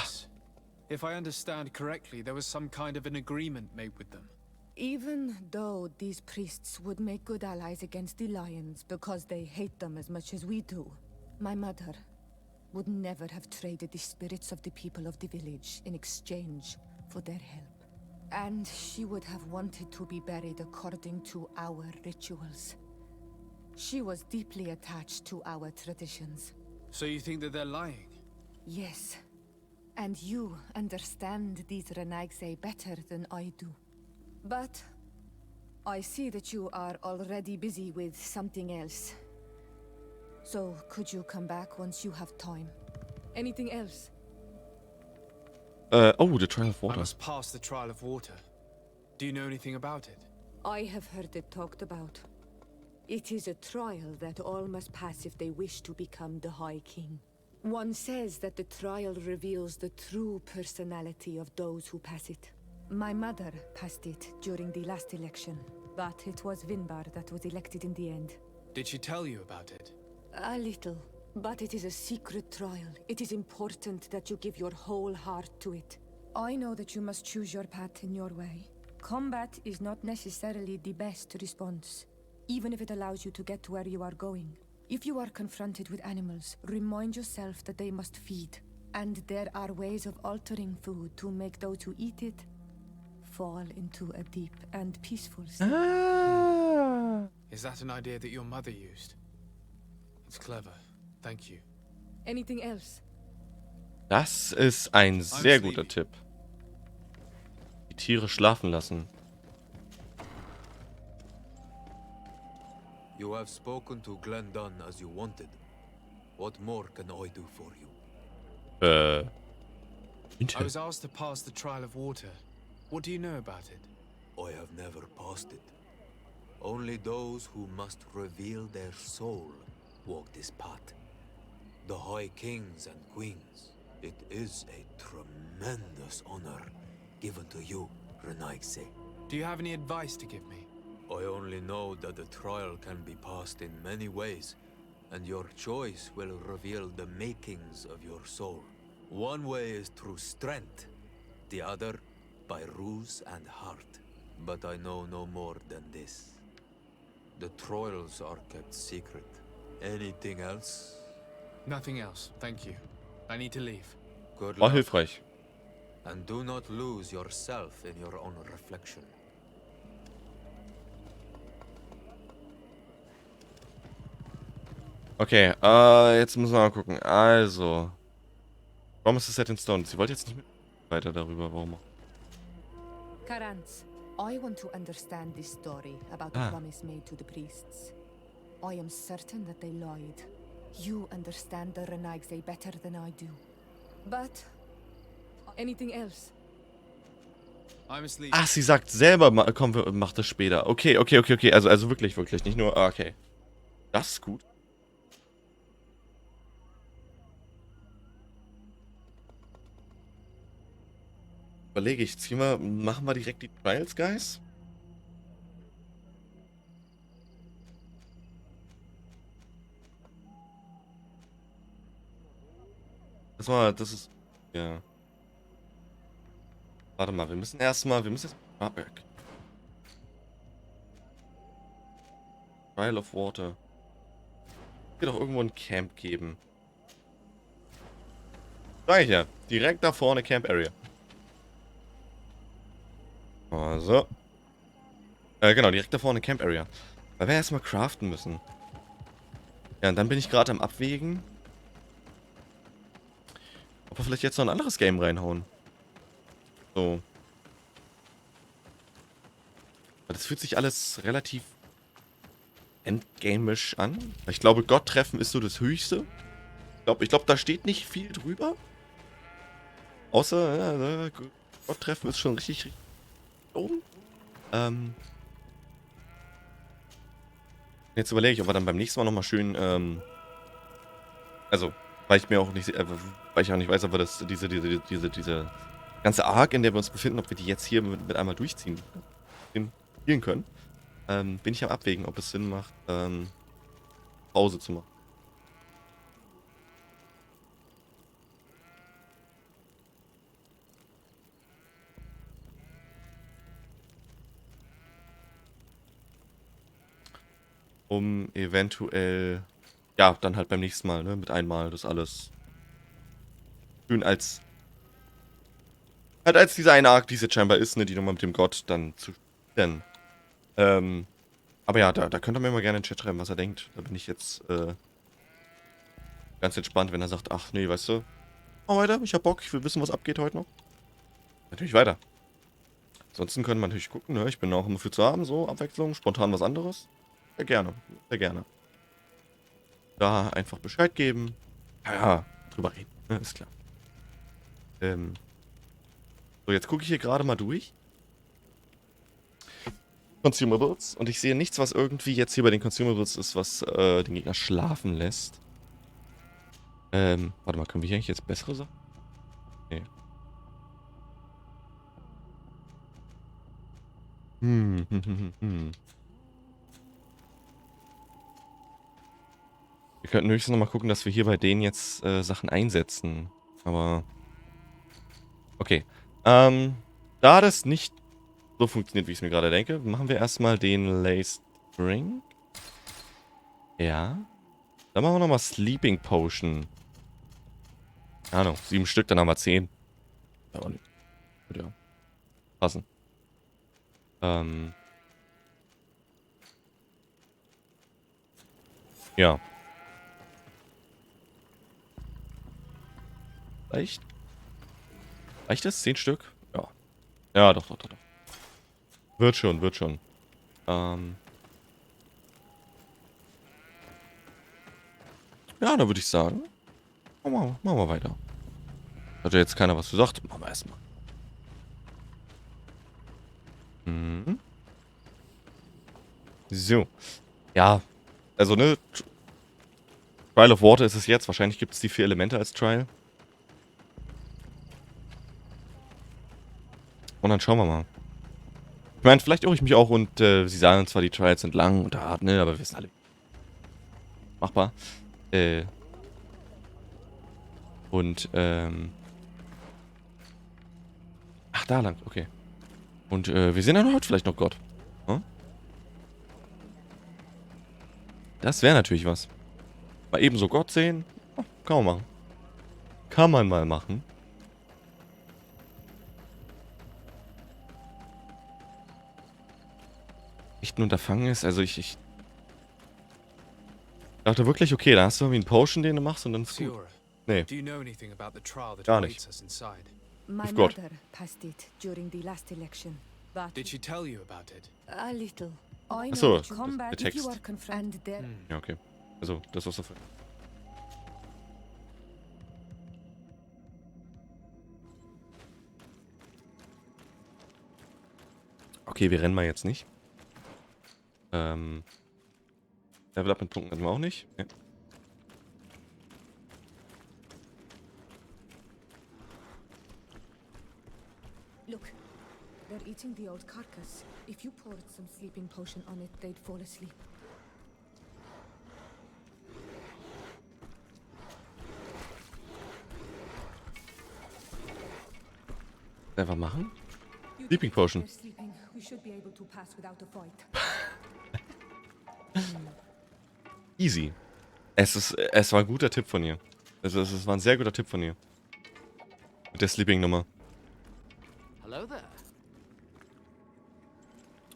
If I understand correctly, there was some kind of an agreement made with them. Even though these priests would make good allies against the lions because they hate them as much as we do, my mother would never have traded the spirits of the people of the village in exchange for their help. And she would have wanted to be buried according to our rituals. She was deeply attached to our traditions. So you think that they're lying? Yes. And you understand these Renaigse better than I do. But I see that you are already busy with something else. So could you come back once you have time? Anything else? Oh, the trial of water. I must pass the trial of water. Do you know anything about it? I have heard it talked about. It is a trial that all must pass if they wish to become the High King. One says that the trial reveals the true personality of those who pass it. My mother passed it during the last election, but it was Vinbar that was elected in the end. Did she tell you about it? A little, but it is a secret trial. It is important that you give your whole heart to it. I know that you must choose your path in your way. Combat is not necessarily the best response, even if it allows you to get to where you are going. If you are confronted with animals, remind yourself that they must feed, and there are ways of altering food to make those who eat it fall into a deep and peaceful state. Is that an idea that your mother used? It's clever. Thank you. Anything else? Das ist ein sehr guter Tipp. Die Tiere schlafen lassen. You have spoken to Glendan as you wanted. What more can I do for you? I was asked to pass the trial of water. What do you know about it? I have never passed it. Only those who must reveal their soul walk this path. The High Kings and Queens. It is a tremendous honor given to you, Renaigse. Do you have any advice to give me? I only know that the trial can be passed in many ways, and your choice will reveal the makings of your soul. One way is through strength, the other by ruse and heart. But I know no more than this. The trials are kept secret. Anything else? Nothing else, thank you. I need to leave. Good War luck. hilfreich. And do not lose yourself in your own reflection. Okay, jetzt müssen wir mal gucken. Also. Warum ist das Set in Stone? Sie wollte jetzt nicht mit weiter darüber, warum auch. Karans, I want to understand this story about the promise made to the priests. I am certain that they lied. You understand the Renaigse better than I do. But anything else? I'm asleep. Ach, sie sagt selber, komm, mach das später. Okay. Also wirklich. Nicht nur, okay. Das ist gut. Überlege ich, machen wir direkt die Trials, Guys? Das ist, ja. Warte mal, wir müssen jetzt, Trial of Water. Wird doch irgendwo ein Camp geben. Sag ich ja, direkt da vorne Camp Area. Also. Genau, direkt da vorne Camp Area. Weil wir erstmal craften müssen. Ja, und dann bin ich gerade am Abwägen. Ob wir vielleicht jetzt noch ein anderes Game reinhauen. So. Weil das fühlt sich alles relativ endgamisch an. Ich glaube, Gott-Treffen ist so das Höchste. Ich glaube, da steht nicht viel drüber. Außer, ja, Gott-Treffen ist schon richtig oben. Jetzt überlege ich, ob wir dann beim nächsten Mal nochmal schön, also, weil ich auch nicht weiß, ob wir diese ganze Arc, in der wir uns befinden, ob wir die jetzt hier mit einmal durchziehen, spielen können. Bin ich am Abwägen, ob es Sinn macht, Pause zu machen. Um eventuell, ja, dann halt beim nächsten Mal, ne, mit einmal das alles schön als diese eine Arc, die es jetzt scheinbar ist, ne, die Nummer mit dem Gott dann zu spielen. Aber ja, da könnt ihr mir mal gerne in den Chat schreiben, was er denkt. Da bin ich jetzt ganz entspannt, wenn er sagt, ach nee, weißt du, mach weiter, ich hab Bock, ich will wissen, was abgeht heute noch. Natürlich weiter. Ansonsten können wir natürlich gucken, ne, ich bin auch immer für zu haben, so Abwechslung, spontan was anderes. Sehr gerne, sehr gerne. Da einfach Bescheid geben. Ja, drüber reden, ne, ist klar. So, jetzt gucke ich hier gerade mal durch. Consumables. Und ich sehe nichts, was irgendwie jetzt hier bei den Consumables ist, was den Gegner schlafen lässt. Warte mal, können wir hier eigentlich jetzt bessere Sachen? Nee. Wir könnten höchstens nochmal gucken, dass wir hier bei denen jetzt Sachen einsetzen. Aber... Okay. Da das nicht so funktioniert, wie ich es mir gerade denke, machen wir erstmal den Laced Drink. Ja. Dann machen wir nochmal Sleeping Potion. Keine Ahnung, 7 Stück, dann haben wir 10. Aber nicht. Würde ja passen. Ja. Reicht? Reicht das? 10 Stück? Ja. Ja, doch. Wird schon. Ja, dann würde ich sagen, machen wir weiter. Hat ja jetzt keiner was gesagt, machen wir erstmal. So. Ja, also ne, Trial of Water ist es jetzt. Wahrscheinlich gibt es die 4 Elemente als Trial. Und dann schauen wir mal. Ich meine, vielleicht irre ich mich auch und sie sagen zwar, die Trials sind lang und hart, ne, aber wir wissen alle. Machbar. Ach, da lang, okay. Und wir sehen dann heute vielleicht noch Gott. Hm? Das wäre natürlich was. Mal ebenso Gott sehen. Oh, kann man machen. Kann man mal machen. Echt ein Unterfangen ist, also ich dachte wirklich, okay, da hast du irgendwie einen Potion, den du machst und dann ist gut. Nee. Gar nicht. My Of God. mother passed it during the last election. But Did she tell you about it? a little. I Ach so, know das- combat der if you Text. are confronted there. Ja, okay. Also, das war's dafür. Okay, wir rennen mal jetzt nicht. Level Up mit Punkten hatten wir auch nicht. Ja. Look, they're eating the old carcass. If you poured some sleeping potion on it, they'd fall asleep. Einfach machen. Sleeping Potion. They're sleeping. We should be able to pass without a fight. Easy. Es war ein guter Tipp von ihr. Also es war ein sehr guter Tipp von ihr. Mit der Sleeping-Nummer. Hello there.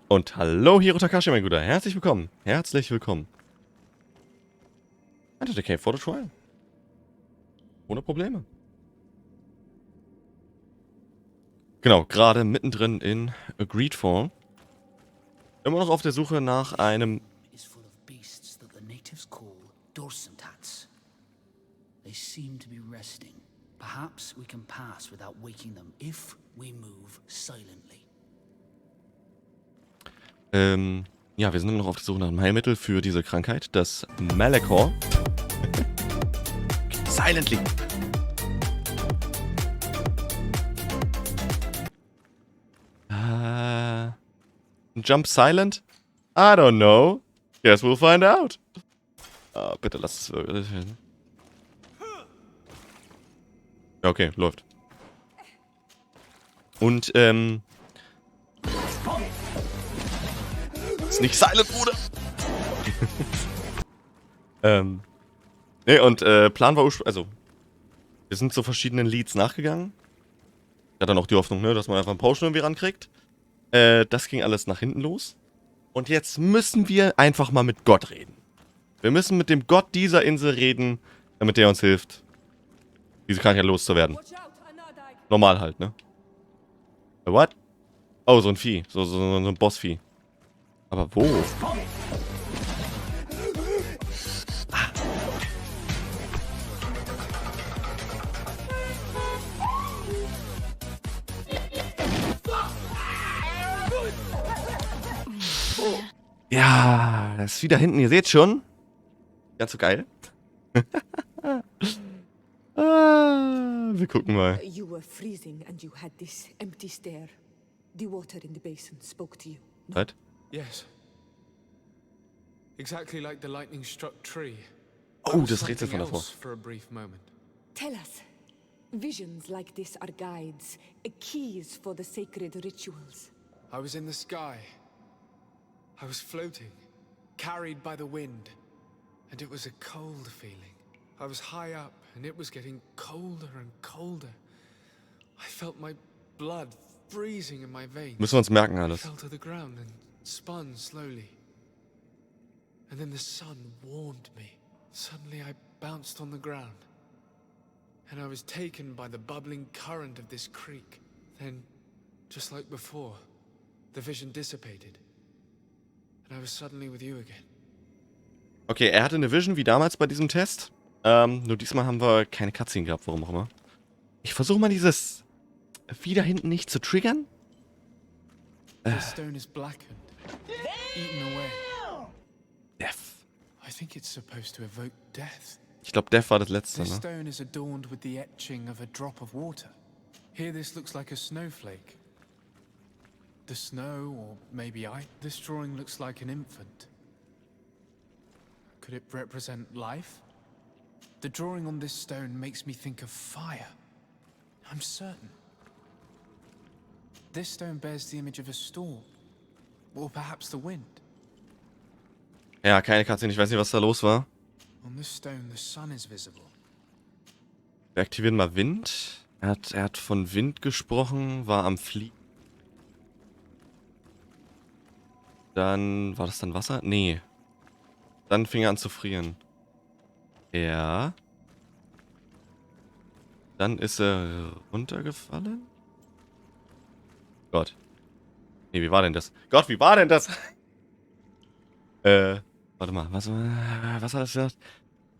Und hallo Hiro Takashi, mein Guter. Herzlich willkommen. Herzlich willkommen. Enter the Cave for the Trial. Ohne Probleme. Genau, gerade mittendrin in Greedfall. Immer noch auf der Suche nach einem... Is full of beasts that the natives call dorsantats. They seem to be resting. Perhaps we can pass without waking them if we move silently. Ja, wir sind immer noch auf der Suche nach einem Heilmittel für diese Krankheit, das Malachor. Silently. Jump silent? I don't know. Guess we'll find out. Bitte lass es wirklich. Ja, okay, läuft. Und, ist nicht silent, Bruder. Ne, und, Plan war ursprünglich, also, wir sind zu verschiedenen Leads nachgegangen. Ich hatte noch die Hoffnung, ne, dass man einfach einen Potion irgendwie rankriegt. Das ging alles nach hinten los. Und jetzt müssen wir einfach mal mit Gott reden. Wir müssen mit dem Gott dieser Insel reden, damit der uns hilft, diese Krankheit loszuwerden. Normal halt, ne? What? Oh, so ein Vieh. So ein Bossvieh. Aber wo? Ja, das ist wieder hinten, ihr seht schon. Ganz so geil. Wir gucken mal. You were freezing and you had this empty stare. The water in the basin spoke to you. Was? Yes. Exactly like the lightning-struck tree. Oh, das Rätsel von davor. For a brief moment. Tell us. Visions like this are guides, keys for the sacred rituals. I was in the sky. I was floating, carried by the wind, and it was a cold feeling. I was high up, and it was getting colder and colder. I felt my blood freezing in my veins. Müssen wir uns merken I alles. fell to the ground and spun slowly. And then the sun warmed me. Suddenly I bounced on the ground. And I was taken by the bubbling current of this creek. Then, just like before, the vision dissipated. And I was suddenly with you again. Okay, er hatte eine Vision wie damals bei diesem Test. Nur diesmal haben wir keine Cutscene gehabt, warum auch immer. Ich versuche mal dieses Vieh da hinten nicht zu triggern. The stone is blackened, eaten away. Death. I think it's supposed to evoke death. Ich glaube, Death war das letzte, This ne? stone is adorned with the etching of a drop of water. Here this looks like a snowflake. The snow, or maybe ice. This drawing looks like an infant. Could it represent life? The drawing on this stone makes me think of fire. I'm certain. This stone bears the image of a storm. Or perhaps the wind. Ja, keine Cutscene. Ich weiß nicht, was da los war. On this stone, the sun is visible. Wir aktivieren mal Wind. Er hat von Wind gesprochen, war am Fliegen. Dann, war das dann Wasser? Nee. Dann fing er an zu frieren. Ja. Dann ist er runtergefallen. Gott. Nee, wie war denn das? Gott, wie war denn das? Warte mal, was hat er gesagt?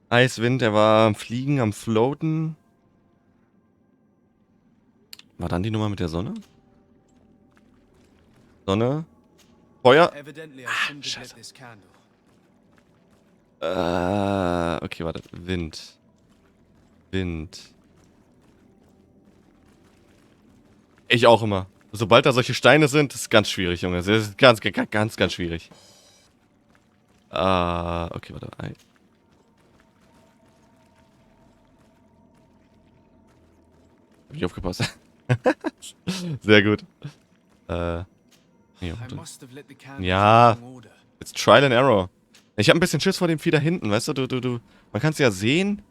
Eiswind, er war am Fliegen, am Floaten. War dann die Nummer mit der Sonne? Sonne. Feuer. Scheiße. Okay, warte. Wind. Wind. Ich auch immer. Sobald da solche Steine sind, ist es ganz schwierig, Junge. Das ist ganz schwierig. Okay, warte. Hab ich aufgepasst. Sehr gut. Ja. It's Trial and Error. Ich habe ein bisschen Schiss vor dem Vieh da hinten, weißt du? Man kann es ja sehen.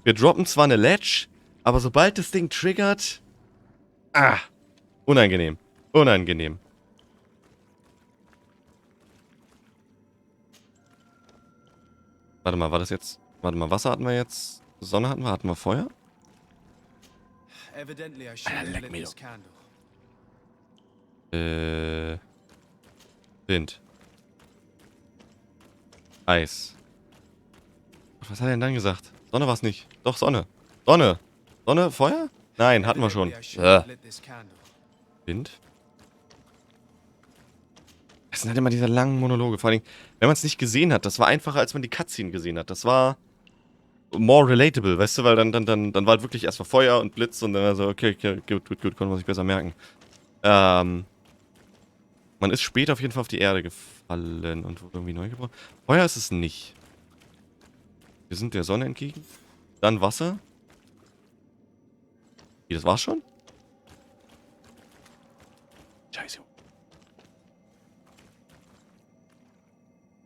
Wir droppen zwar eine Ledge, aber sobald das Ding triggert... Unangenehm. Unangenehm. Warte mal, war das jetzt... Warte mal, Wasser hatten wir jetzt? Sonne hatten wir Feuer? Leck mich doch. Wind. Eis. Was hat er denn dann gesagt? Sonne war es nicht. Doch, Sonne. Sonne. Sonne, Feuer? Nein, hatten wir schon. Wind. Das sind halt immer diese langen Monologe. Vor allem, wenn man es nicht gesehen hat, das war einfacher, als man die Cutscene gesehen hat. Das war more relatable, weißt du? Weil dann war halt wirklich erstmal Feuer und Blitz und dann war so, okay, gut, konnte man sich besser merken. Man ist später auf jeden Fall auf die Erde gefallen und wurde irgendwie neu gebaut. Feuer ist es nicht. Wir sind der Sonne entgegen. Dann Wasser. Wie, das war's schon? Scheiße.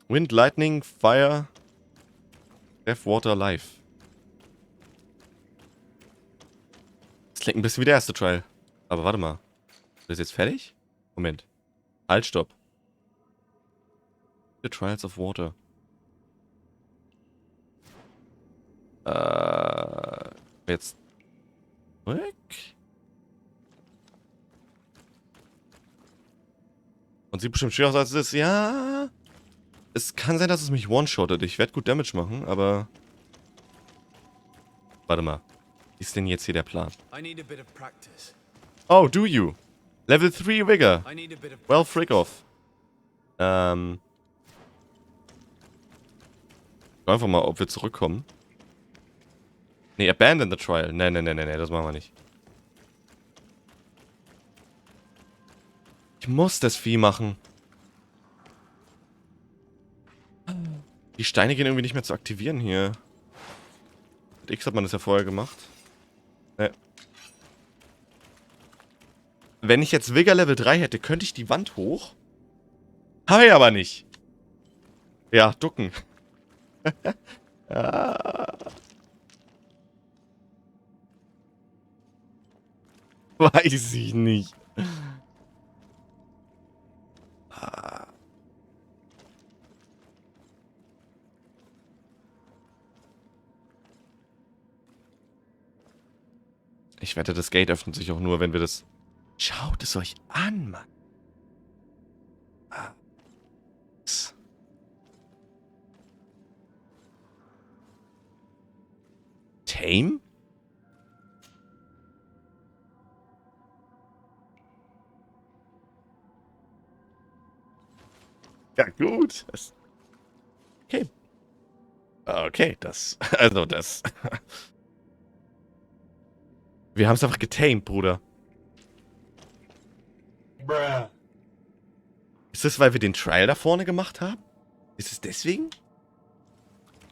Wind, Lightning, Fire, Death, Water, Life. Das klingt ein bisschen wie der erste Trial. Aber warte mal. Ist das jetzt fertig? Moment. Halt, stopp. The Trials of Water. Jetzt zurück. Und sieht bestimmt schwer aus, als es ist. Ja. Es kann sein, dass es mich one-shottet. Ich werde gut Damage machen, aber... Warte mal. Wie ist denn jetzt hier der Plan? Oh, do you? Level 3 Vigor. Well, frick off. Einfach mal, ob wir zurückkommen. Nee, abandon the trial. Nee, das machen wir nicht. Ich muss das Vieh machen. Die Steine gehen irgendwie nicht mehr zu aktivieren hier. Mit X hat man das ja vorher gemacht. Nee. Wenn ich jetzt Vigor Level 3 hätte, könnte ich die Wand hoch. Habe ich aber nicht. Ja, ducken. Weiß ich nicht. Ich wette, das Gate öffnet sich auch nur, wenn wir das... Schaut es euch an, Mann. Tame? Ja, gut. Okay. Okay, das... Also, das... Wir haben es einfach getamed, Bruder. Bruh. Ist das, weil wir den Trial da vorne gemacht haben? Ist es deswegen?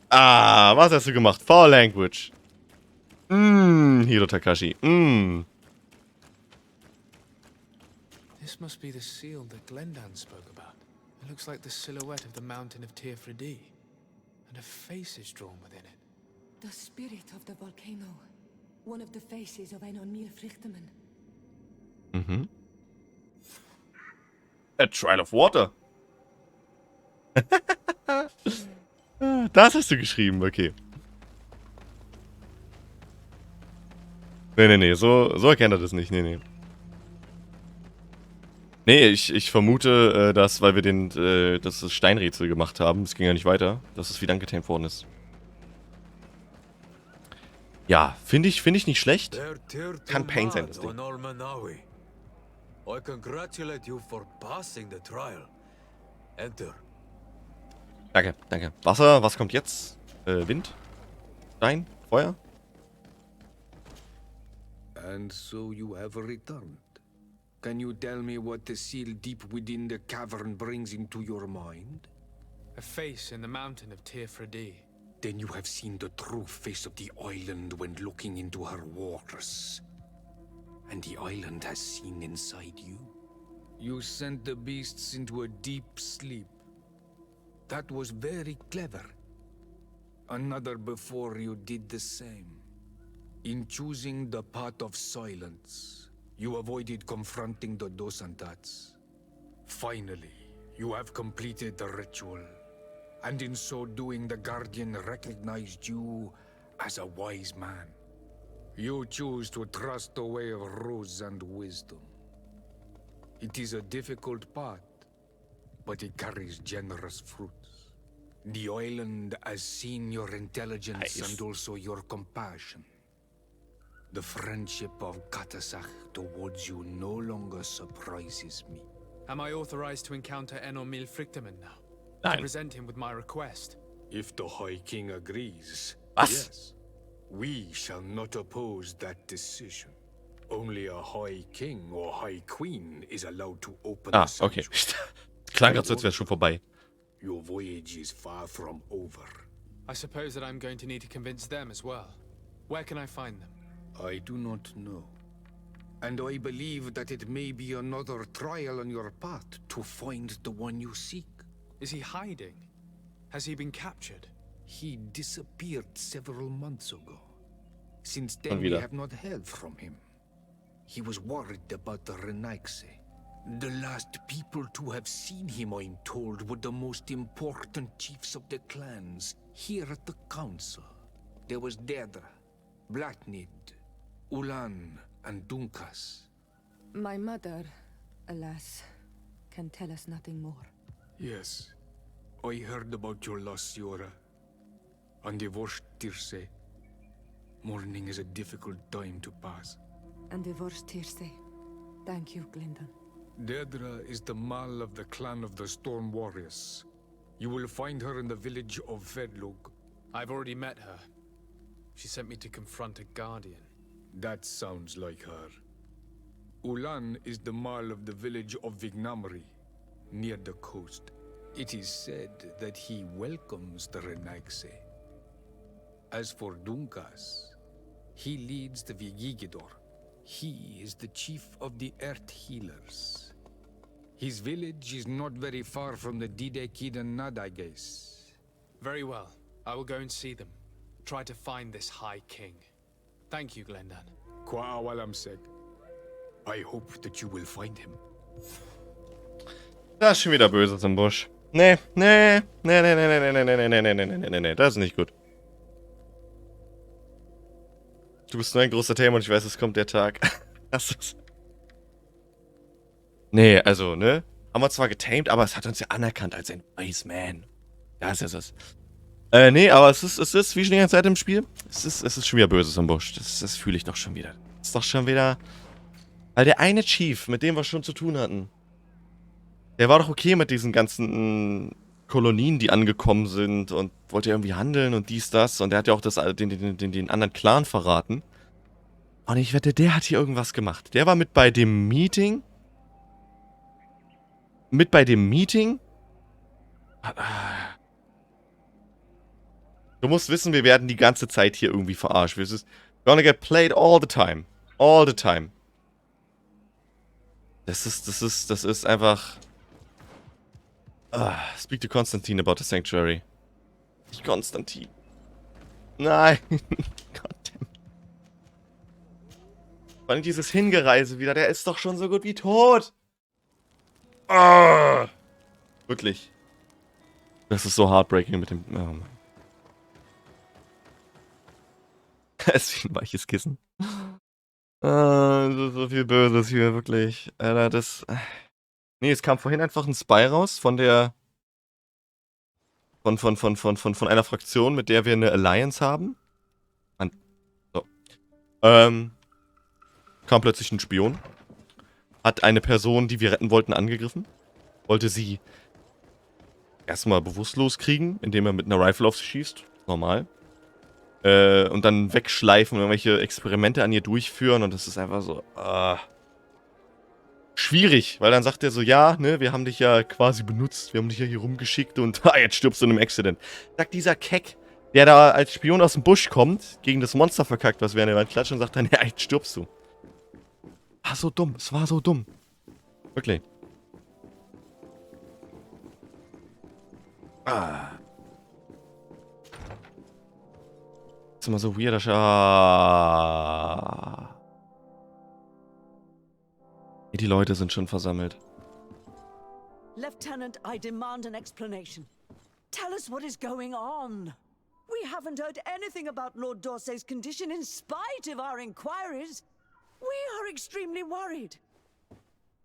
Ah, was hast du gemacht? Foul Language. Hiro Takashi. This must be the seal that Glendan spoke about. It looks like the silhouette of the mountain of Tir-Fredi, and a face is drawn within it. The spirit of the volcano. One of the faces of ein Frichtemann. Mhm. A Trial of Water. Das hast du geschrieben, okay. Nee, so erkennt er das nicht, nee. Nee, ich vermute, dass, weil wir das Steinrätsel gemacht haben, es ging ja nicht weiter, dass es wieder angetamed worden ist. Ja, finde ich nicht schlecht. Kann Pain sein, das Ding. I congratulate you for passing the trial. Enter. Danke. Wasser, was kommt jetzt? Wind? Stein? Feuer? And so you have returned. Can you tell me what the seal deep within the cavern brings into your mind? A face in the mountain of Tir-Fredi. Then you have seen the true face of the island when looking into her waters. And the island has seen inside you. You sent the beasts into a deep sleep. That was very clever. Another before you did the same. In choosing the path of silence, you avoided confronting the Dosantats. Finally, you have completed the ritual. And in so doing, the Guardian recognized you as a wise man. You choose to trust the way of rules and wisdom. It is a difficult path, but it carries generous fruits. The island has seen your intelligence and also your compassion. The friendship of Katasach towards you no longer surprises me. Am I authorized to encounter Enormil Frichtemann now? To present him with my request? If the High King agrees, Was? yes. We shall not oppose that decision. Only a High King or High Queen is allowed to open the sanctuary. Okay. Klang gerade so, als wäre es schon vorbei. Your voyage is far from over. I suppose that I'm going to need to convince them as well. Where can I find them? I do not know. And I believe that it may be another trial on your path to find the one you seek. Is he hiding? Has he been captured? He disappeared several months ago. Since then, we have not heard from him. He was worried about the Renaigse. The last people to have seen him, I'm told, were the most important chiefs of the clans here at the council. There was Deirdre, Blatnid, Ulan, and Dunkas. My mother, alas, can tell us nothing more. Yes, I heard about your loss, Yora. And divorced Tirce. Mourning is a difficult time to pass. And divorced Tirce. Thank you, Glendon. Deirdre is the Mal of the clan of the Storm Warriors. You will find her in the village of Vedlug. I've already met her. She sent me to confront a guardian. That sounds like her. Ulan is the Mal of the village of Vignamri, near the coast. It is said that he welcomes the Renaigse. As for Dunkas, he leads the Vigigidor. He is the chief of the Earth Healers. His village is not very far from the Didekidan Nadages. Very well. I will go and see them. Try to find this High King. Thank you, Glendan. Kwa'awalamsek. I hope that you will find him. Da ist schon wieder Böses im Busch. Nee, das ist nicht gut. Du bist nur ein großer Thema und ich weiß, es kommt der Tag. Nee, also, ne? Haben wir zwar getamed, aber es hat uns ja anerkannt als ein Wise Man. Das ist es. Nee, aber es ist wie schon die ganze Zeit im Spiel. Es ist schon wieder Böses im Busch. Das fühle ich doch schon wieder. Das ist doch schon wieder. Weil der eine Chief, mit dem wir schon zu tun hatten, der war doch okay mit diesen ganzen Kolonien, die angekommen sind und wollte irgendwie handeln und dies, das. Und der hat ja auch den anderen Clan verraten. Und ich wette, der hat hier irgendwas gemacht. Der war mit bei dem Meeting. Du musst wissen, wir werden die ganze Zeit hier irgendwie verarscht. Wir sind gonna get played all the time. All the time. Das ist einfach... Speak to Constantin about the sanctuary. Nicht Constantin. Nein. Goddammit. Vor allem dieses Hingereise wieder, der ist doch schon so gut wie tot. Wirklich. Das ist so heartbreaking mit dem... Oh Mann. Es ist wie ein weiches Kissen. So viel Böses hier, wirklich. Alter, das... Nee, es kam vorhin einfach ein Spy raus von der... Von einer Fraktion, mit der wir eine Alliance haben. So. Kam plötzlich ein Spion. Hat eine Person, die wir retten wollten, angegriffen. Wollte sie erstmal bewusstlos kriegen, indem er mit einer Rifle auf sie schießt. Normal. Und dann wegschleifen und irgendwelche Experimente an ihr durchführen. Und das ist einfach so... schwierig, weil dann sagt er so, ja, ne, wir haben dich ja quasi benutzt, wir haben dich ja hier rumgeschickt und jetzt stirbst du in einem Accident. Sagt dieser Keck, der da als Spion aus dem Busch kommt, gegen das Monster verkackt, was wir an der Wand klatschen, und sagt dann, ja, jetzt stirbst du. War so dumm, es war so dumm. Wirklich. Das ist immer so weirder Die Leute sind schon versammelt. Lieutenant, I demand an explanation. Tell us what is going on. We haven't heard anything about Lord Dorsey's condition in spite of our inquiries. We are extremely worried.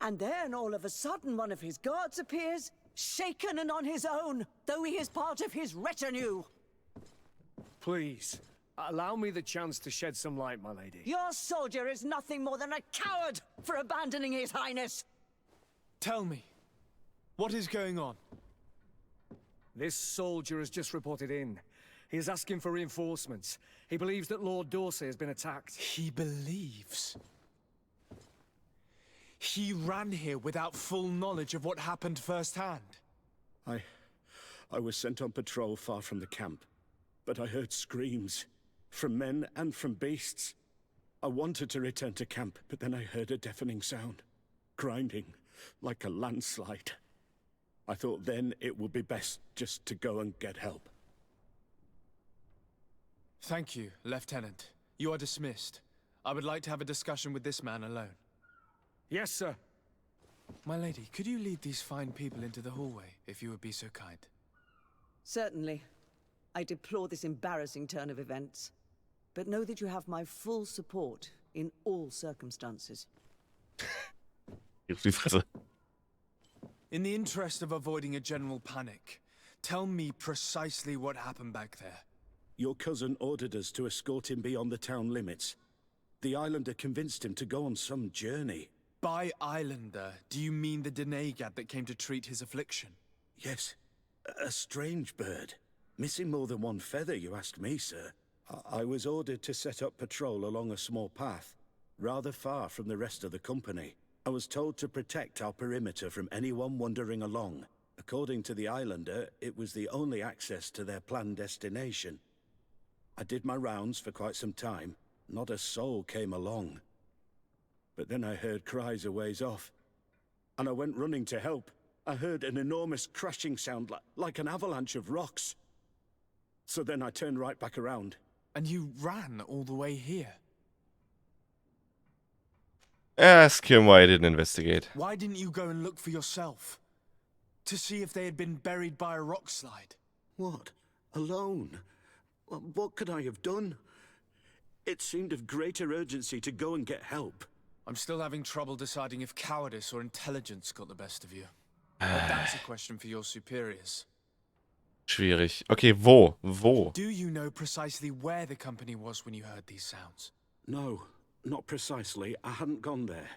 And then all of a sudden one of his guards appears, shaken and on his own, though he is part of his retinue. Please, allow me the chance to shed some light, my lady. Your soldier is nothing more than a coward for abandoning his highness. Tell me, what is going on? This soldier has just reported in. He is asking for reinforcements. He believes that Lord Dorsey has been attacked. He believes? He ran here without full knowledge of what happened firsthand. I was sent on patrol far from the camp, but I heard screams. From men and from beasts. I wanted to return to camp, but then I heard a deafening sound. Grinding, like a landslide. I thought then it would be best just to go and get help. Thank you, Lieutenant. You are dismissed. I would like to have a discussion with this man alone. Yes, sir. My lady, could you lead these fine people into the hallway, if you would be so kind? Certainly. I deplore this embarrassing turn of events. But know that you have my full support in all circumstances. In the interest of avoiding a general panic, tell me precisely what happened back there. Your cousin ordered us to escort him beyond the town limits. The islander convinced him to go on some journey. By islander, do you mean the Denegad that came to treat his affliction? Yes, a strange bird. Missing more than one feather, you ask me, sir. I was ordered to set up patrol along a small path, rather far from the rest of the company. I was told to protect our perimeter from anyone wandering along. According to the islander, it was the only access to their planned destination. I did my rounds for quite some time. Not a soul came along. But then I heard cries a ways off, and I went running to help. I heard an enormous crashing sound like an avalanche of rocks. So then I turned right back around. And you ran all the way here? Ask him why he didn't investigate. Why didn't you go and look for yourself? To see if they had been buried by a rock slide? What? Alone? What could I have done? It seemed of greater urgency to go and get help. I'm still having trouble deciding if cowardice or intelligence got the best of you. But that's a question for your superiors. Schwierig. Okay, wo? Do you know precisely where the company was when you heard these sounds? No, not precisely. I hadn't gone there.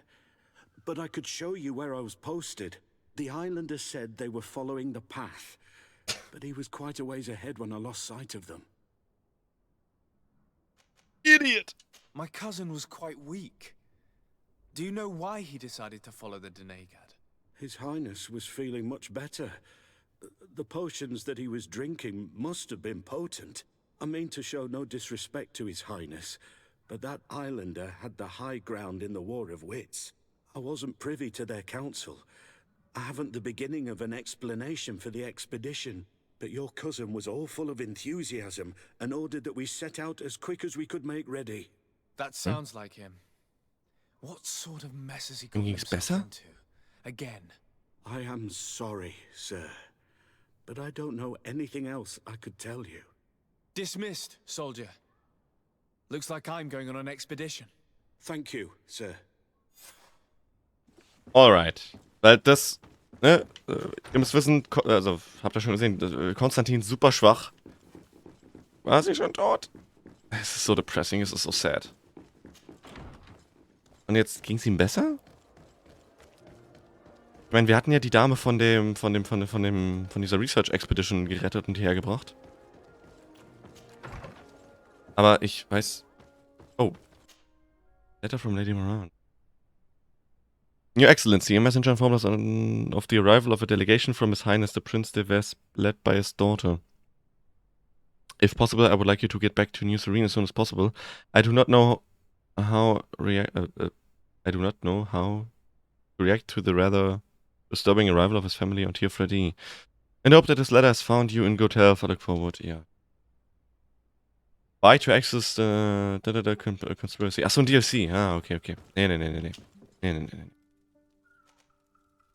But I could show you where I was posted. The islander said they were following the path. But he was quite a ways ahead when I lost sight of them. Idiot! My cousin was quite weak. Do you know why he decided to follow the Denegad? His Highness was feeling much better. The potions that he was drinking must have been potent. I mean to show no disrespect to His Highness, but that islander had the high ground in the War of Wits. I wasn't privy to their counsel, I haven't the beginning of an explanation for the expedition, but your cousin was all full of enthusiasm and ordered that we set out as quick as we could make ready. That sounds like him. What sort of mess has he got himself into? Again. I am sorry, sir, but I don't know anything else I could tell you. Dismissed, soldier. Looks like I'm going on an expedition. Thank you, sir. Alright. Weil das, ne, ihr müsst wissen, also, habt ihr schon gesehen, Constantin super schwach. War sie schon tot? Es ist so depressing, es ist so sad. Und jetzt ging es ihm besser? Ich meine, wir hatten ja die Dame von dieser Research Expedition gerettet und hierher gebracht. Aber ich weiß... Oh. Letter from Lady Moran. Your Excellency, a messenger informed us of the arrival of a delegation from His Highness the Prince de West, led by his daughter. If possible, I would like you to get back to New Serene as soon as possible. I do not know how to react to the rather disturbing arrival of his family on Tier 3D. And hope that this letter has found you in good health. I look forward, yeah. Why to access the conspiracy? Achso, ein DLC. Ah, okay. Nee.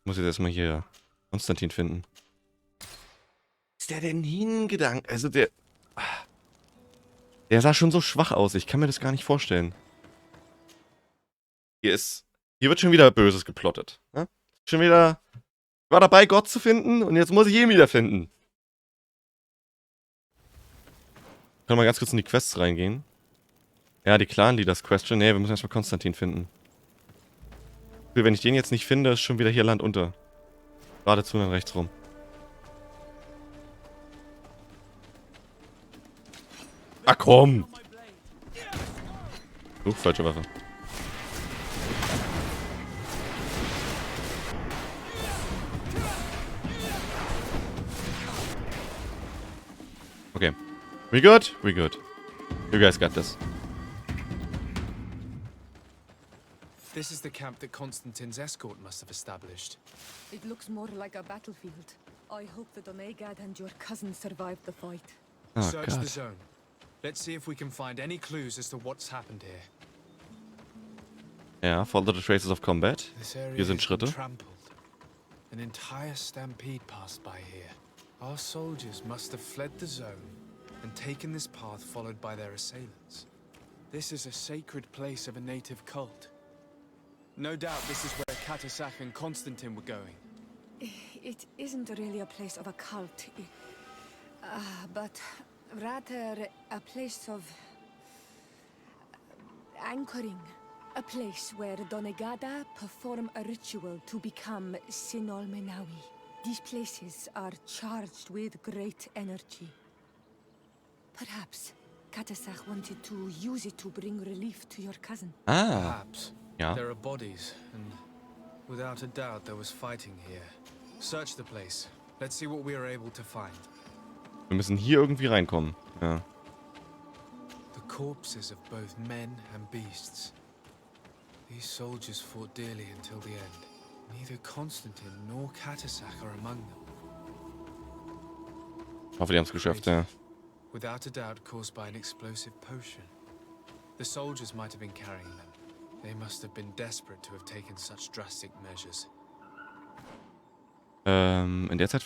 Muss jetzt erstmal hier Constantin finden. Ist der denn hingedankt? Also der sah schon so schwach aus. Ich kann mir das gar nicht vorstellen. Hier wird schon wieder Böses geplottet. Ne? Schon wieder... Ich war dabei, Gott zu finden und jetzt muss ich ihn wieder finden. Können wir mal ganz kurz in die Quests reingehen. Ja, die Clan-Leaders-Question. Nee, wir müssen erstmal Constantin finden. Wenn ich den jetzt nicht finde, ist schon wieder hier Land unter. Geradezu und dann rechts rum. Ah, komm! Falsche Waffe. Okay. We good? We good. You guys got this. This is the camp that Constantin's escort must have established. It looks more like a battlefield. I hope the Donegad and your cousin survived the fight. Oh, Search God. the zone. Let's see if we can find any clues as to what's happened here. Ja, follow the traces of combat. Hier sind Schritte. Trampled. An entire stampede passed by here. Our soldiers must have fled the zone and taken this path followed by their assailants. This is a sacred place of a native cult. No doubt this is where Katasak and Constantin were going. It isn't really a place of a cult, but rather a place of anchoring. A place where Donegada perform a ritual to become Sinol Menawi. These places are charged with great energy. Perhaps Katasak wanted to use it to bring relief to your cousin. Ah. Perhaps. Ja. There are bodies, and without a doubt there was fighting here. Search the place. Let's see what we are able to find. Wir müssen hier irgendwie reinkommen. Ja. The corpses of both men and beasts. These soldiers fought dearly until the end. Neither Constantin nor Katasak are among them. Ich hoffe, die haben es geschafft, ja. Without a doubt caused by an explosive potion. The soldiers might have been carrying them. They must have been desperate to have taken such drastic measures. In der Zeit,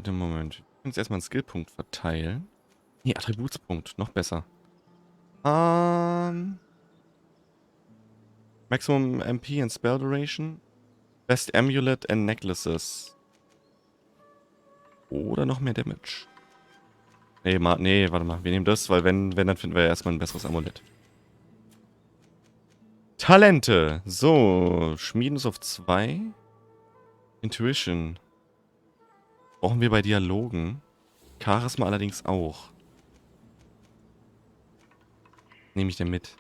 Moment. Wir können jetzt erstmal einen Skillpunkt verteilen. Nee, Attributspunkt, noch besser. Maximum MP and Spell Duration. Best Amulet and Necklaces. Oder noch mehr Damage. Nee, warte mal. Wir nehmen das, weil wenn, dann finden wir erstmal ein besseres Amulett. Talente. So, Schmieden ist auf 2. Intuition. Brauchen wir bei Dialogen. Charisma allerdings auch. Nehme ich denn mit?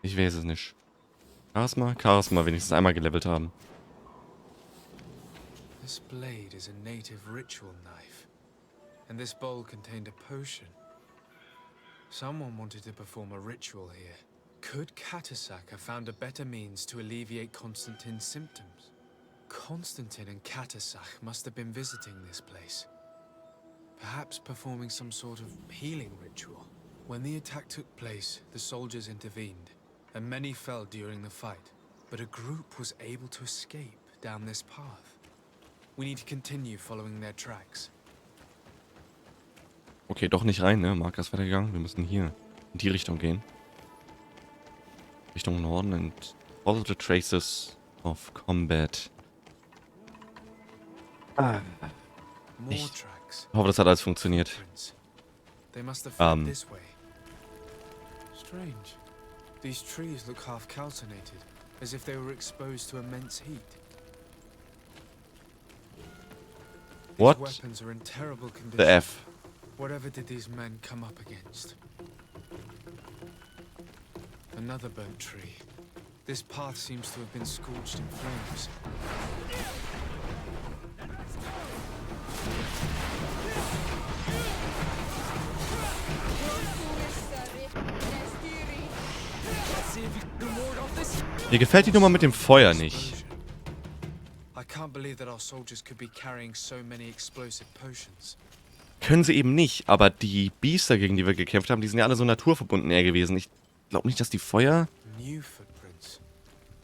Ich weiß es nicht. Charisma wenigstens einmal gelevelt haben. This blade is a native ritual knife. And this bowl contained a potion. Someone wanted to perform a ritual here. Could Katasak have found a better means to alleviate Constantin's symptoms? Constantin and Katasach must have been visiting this place. Perhaps performing some sort of healing ritual. When the attack took place, the soldiers intervened, and many fell during the fight. But a group was able to escape down this path. We need to continue following their tracks. Okay, doch nicht rein, ne? Marker ist weitergegangen. Wir müssen hier in die Richtung gehen. Richtung Norden and follow the traces of combat. Ich hoffe, das hat alles funktioniert. This way. Strange. These trees look half calcinated, as if they were exposed to immense heat. What? These weapons are in terrible condition. The F. Whatever did these men come up against? Another burnt tree. This path seems to have been scorched in flames. Mir gefällt die Nummer mit dem Feuer nicht. I can't believe that our soldiers could be carrying so many explosive potions. Können sie eben nicht, aber die Biester, gegen die wir gekämpft haben, die sind ja alle so naturverbunden eher gewesen. Ich glaube nicht, dass die Feuer... New footprints.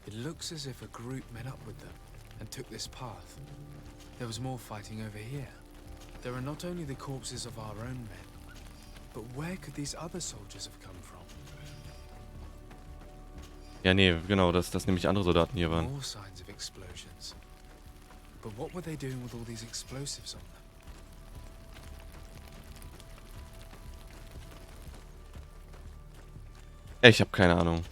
It looks as if a group met up with them and took this path. There was more fighting over here. There are not only the corpses of our own men, but where could these other soldiers have come from? Ja, nee, genau, dass nämlich andere Soldaten hier waren. More signs of explosions. But what were they doing with all these explosives on them? Ich habe keine Ahnung.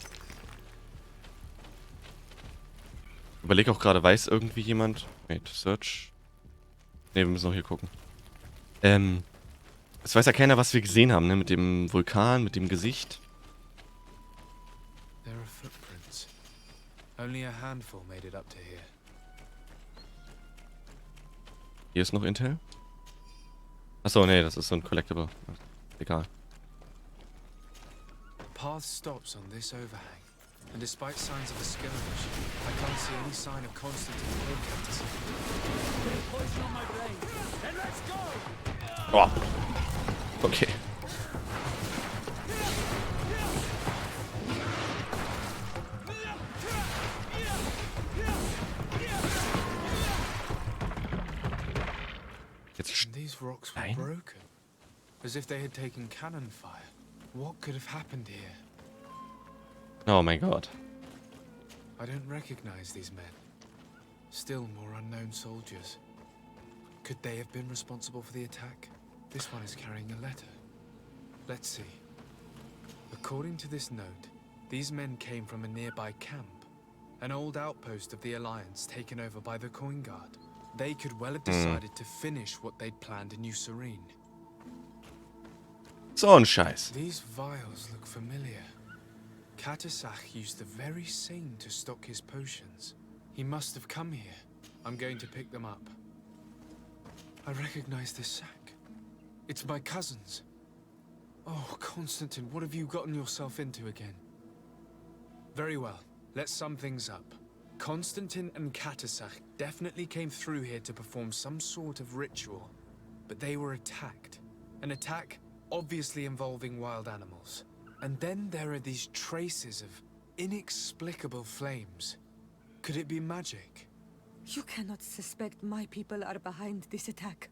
Überleg auch gerade, weiß irgendwie jemand... Wait, search... Ne, wir müssen noch hier gucken. Es weiß ja keiner, was wir gesehen haben, ne? Mit dem Vulkan, mit dem Gesicht. There are footprints. Only a handful made it up to here. Hier ist noch Intel. Achso, nee, das ist so ein Collectible. Egal. The path stops on this overhang, and despite signs of a skirmish, I can't see any sign of Constantin or Katasach. Poison on my brain. Then let's go! Oh. Okay. And these rocks were broken, as if they had taken cannon fire. What could have happened here? Oh my god. I don't recognize these men. Still more unknown soldiers. Could they have been responsible for the attack? This one is carrying a letter. Let's see. According to this note, these men came from a nearby camp, an old outpost of the Alliance taken over by the Coin Guard. They could well have decided to finish what they'd planned in New Serene. So ein Scheiß. These vials look familiar. Katasach used the very same to stock his potions. He must have come here. I'm going to pick them up. I recognize this sack. It's my cousin's. Oh, Constantin, what have you gotten yourself into again? Very well. Let's sum things up. Constantin and Katasach definitely came through here to perform some sort of ritual. But they were attacked. An attack obviously involving wild animals. And then there are these traces of inexplicable flames. Could it be magic? You cannot suspect my people are behind this attack.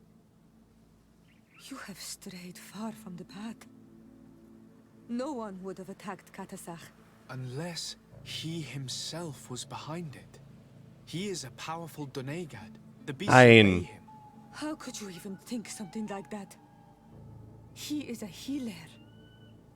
You have strayed far from the path. No one would have attacked Katasach. Unless he himself was behind it. He is a powerful Donegad. The beast obey him. How could you even think something like that? He is a healer.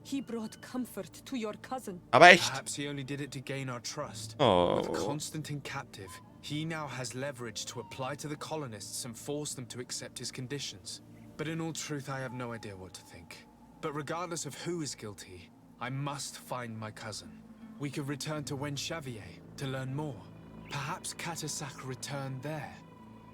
He brought comfort to your cousin. Aber echt? Perhaps he only did it to gain our trust. Oh. With Constantin captive, he now has leverage to apply to the colonists and force them to accept his conditions. But in all truth, I have no idea what to think. But regardless of who is guilty, I must find my cousin. We could return to Wenn to learn more. Perhaps Katasach returned there.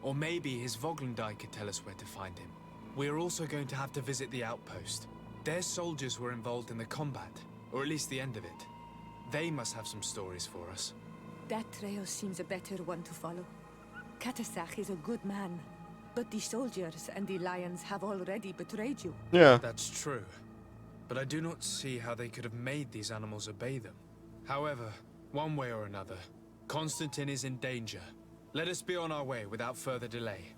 Or maybe his Voglendai could tell us where to find him. We are also going to have to visit the outpost. Their soldiers were involved in the combat, or at least the end of it. They must have some stories for us. That trail seems a better one to follow. Katasach is a good man, but the soldiers and the lions have already betrayed you. Yeah. That's true. But I do not see how they could have made these animals obey them. However, one way or another, Constantin is in danger. Let us be on our way without further delay.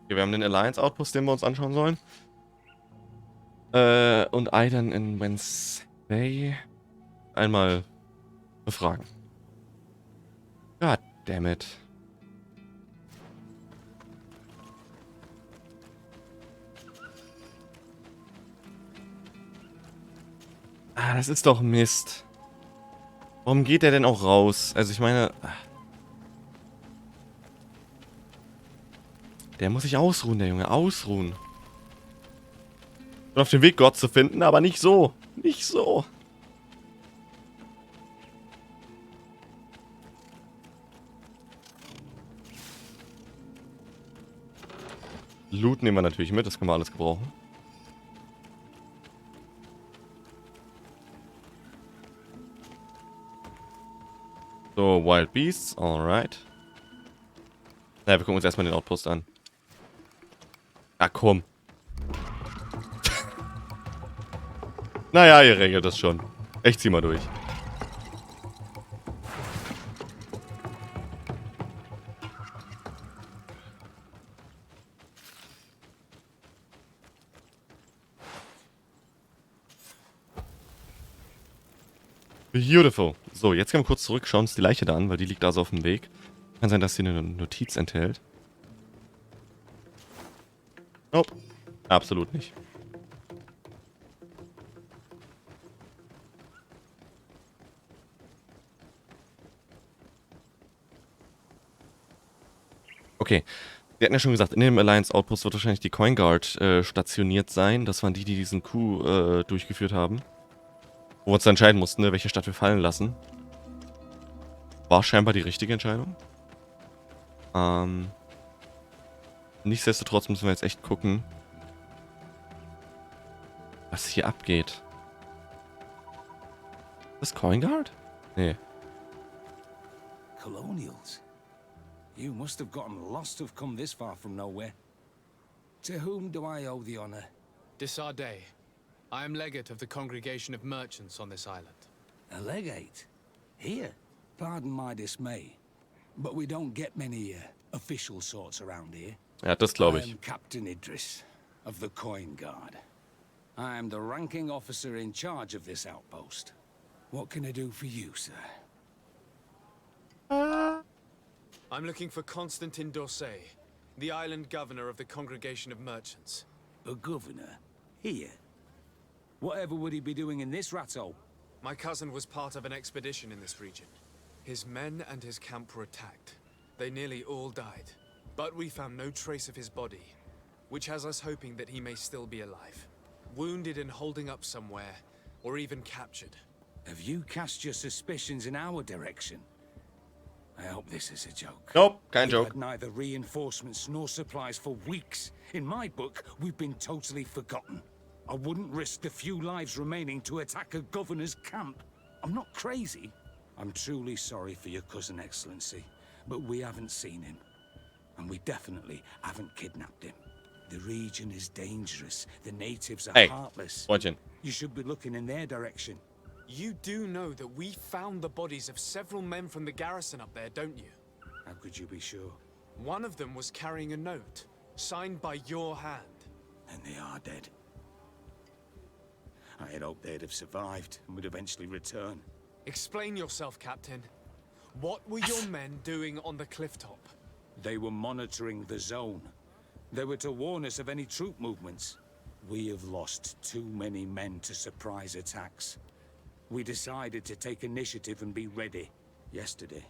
Okay, wir haben den Alliance-Outpost, den wir uns anschauen sollen. Und Aiden in Wednesday einmal befragen. God damn it. Ah, das ist doch Mist. Warum geht der denn auch raus? Also ich meine... Der muss sich ausruhen, der Junge. Ausruhen. Ich bin auf dem Weg, Gott zu finden, aber nicht so. Nicht so. Loot nehmen wir natürlich mit, das können wir alles gebrauchen. So, Wild Beasts, alright. Naja, wir gucken uns erstmal den Outpost an. Ah, komm. Naja, ihr regelt das schon. Ich zieh mal durch. Beautiful. So, jetzt gehen wir kurz zurück, schauen uns die Leiche da an, weil die liegt also auf dem Weg. Kann sein, dass sie eine Notiz enthält. Nope. Absolut nicht. Okay. Wir hatten ja schon gesagt, in dem Alliance Outpost wird wahrscheinlich die Coin Guard stationiert sein. Das waren die, die diesen Coup durchgeführt haben. Wo wir uns dann entscheiden mussten, ne, welche Stadt wir fallen lassen. War scheinbar die richtige Entscheidung. Nichtsdestotrotz müssen wir jetzt echt gucken, was hier abgeht. Ist das Coin Guard? Nee. Colonials? You must have gotten lost to have come this far from nowhere. To whom do I owe the honor? Desardet. I am legate of the congregation of merchants on this island. A legate? Here? Pardon my dismay, but we don't get many official sorts around here. Ja, das glaube ich. I am Captain Idris of the Coin Guard. I am the ranking officer in charge of this outpost. What can I do for you, sir? I'm looking for Constantin d'Orsay, the island governor of the congregation of merchants. A governor? Here? Whatever would he be doing in this rattle? My cousin was part of an expedition in this region. His men and his camp were attacked. They nearly all died. But we found no trace of his body, which has us hoping that he may still be alive. Wounded and holding up somewhere, or even captured. Have you cast your suspicions in our direction? I hope this is a joke. Nope, kein We've Joke. had neither reinforcements nor supplies for weeks. In my book, we've been totally forgotten. I wouldn't risk the few lives remaining to attack a governor's camp. I'm not crazy. I'm truly sorry for your cousin, Excellency, but we haven't seen him. And we definitely haven't kidnapped him. The region is dangerous. The natives are heartless. Freundchen. You should be looking in their direction. You do know that we found the bodies of several men from the garrison up there, don't you? How could you be sure? One of them was carrying a note, signed by your hand. And they are dead. I had hoped they'd have survived and would eventually return. Explain yourself, Captain. What were your men doing on the clifftop? They were monitoring the zone. They were to warn us of any troop movements. We have lost too many men to surprise attacks. We decided to take initiative and be ready. Yesterday,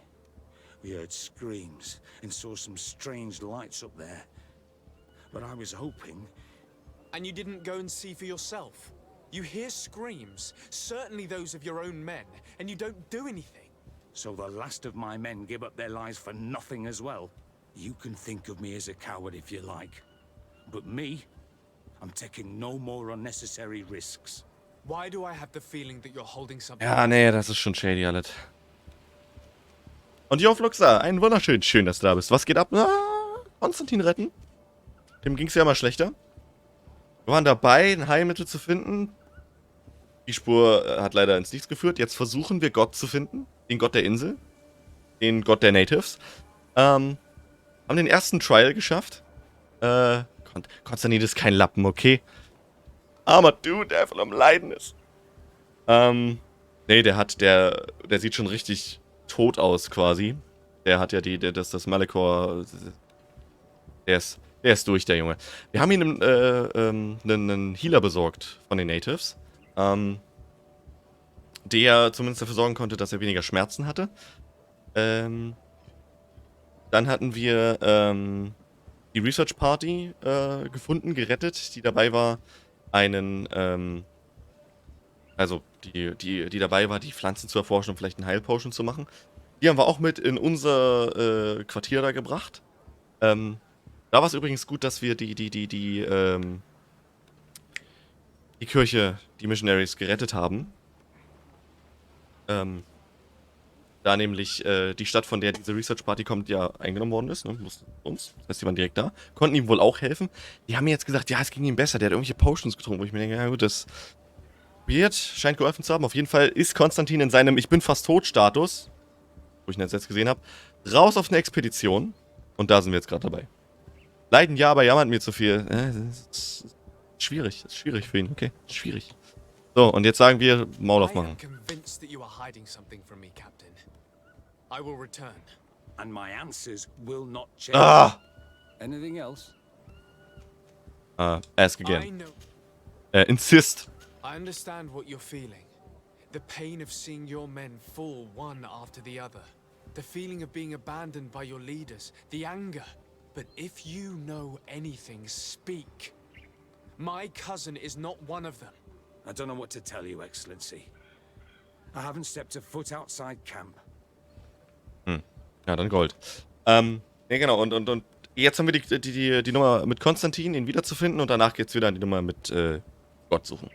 we heard screams and saw some strange lights up there. But I was hoping... And you didn't go and see for yourself? You hear screams, certainly those of your own men, and you don't do anything. So the last of my men give up their lives for nothing as well? You can think of me as a coward if you like. But me, I'm taking no more unnecessary risks. Why do I have the feeling that you're holding something? Ja, nee, das ist schon shady alles. Und Jo Fluxa, einen wunderschön, schön, dass du da bist. Was geht ab? Constantin retten. Dem ging es ja mal schlechter. Wir waren dabei, ein Heilmittel zu finden. Die Spur hat leider ins Nichts geführt. Jetzt versuchen wir Gott zu finden. Den Gott der Insel. Den Gott der Natives. Haben den ersten Trial geschafft. Constantin ist kein Lappen, okay? Armer Dude, der einfach am Leiden ist. Nee, der sieht schon richtig tot aus, quasi. Der hat ja das Malekor. Der ist durch, der Junge. Wir haben ihm einen Healer besorgt von den Natives. Der zumindest dafür sorgen konnte, dass er weniger Schmerzen hatte. Dann hatten wir die Research Party gefunden, gerettet, die dabei war, die dabei war, die Pflanzen zu erforschen und vielleicht einen Heilpotion zu machen. Die haben wir auch mit in unser Quartier da gebracht. Da war es übrigens gut, dass wir die Kirche, die Missionaries, gerettet haben. Da nämlich die Stadt, von der diese Research Party kommt, ja eingenommen worden ist, ne? Uns. Das heißt, die waren direkt da. Konnten ihm wohl auch helfen. Die haben mir jetzt gesagt, ja, es ging ihm besser. Der hat irgendwelche Potions getrunken, wo ich mir denke, ja gut, das scheint geholfen zu haben. Auf jeden Fall ist Constantin in seinem Ich bin fast tot Status, wo ich ihn jetzt gesehen habe, raus auf eine Expedition. Und da sind wir jetzt gerade dabei. Leiden ja, aber jammert mir zu viel. Das ist schwierig. Das ist schwierig für ihn, okay? Schwierig. So, und jetzt sagen wir, Maul aufmachen. I will return, and my answers will not change. Ah! Anything else? Ask again. Insist. I understand what you're feeling. The pain of seeing your men fall one after the other. The feeling of being abandoned by your leaders. The anger. But if you know anything, speak. My cousin is not one of them. I don't know what to tell you, Excellency. I haven't stepped a foot outside camp. Ja, dann Gold. Ja, genau, und jetzt haben wir die Nummer mit Constantin, ihn wiederzufinden, und danach geht's wieder an die Nummer mit Gott suchen.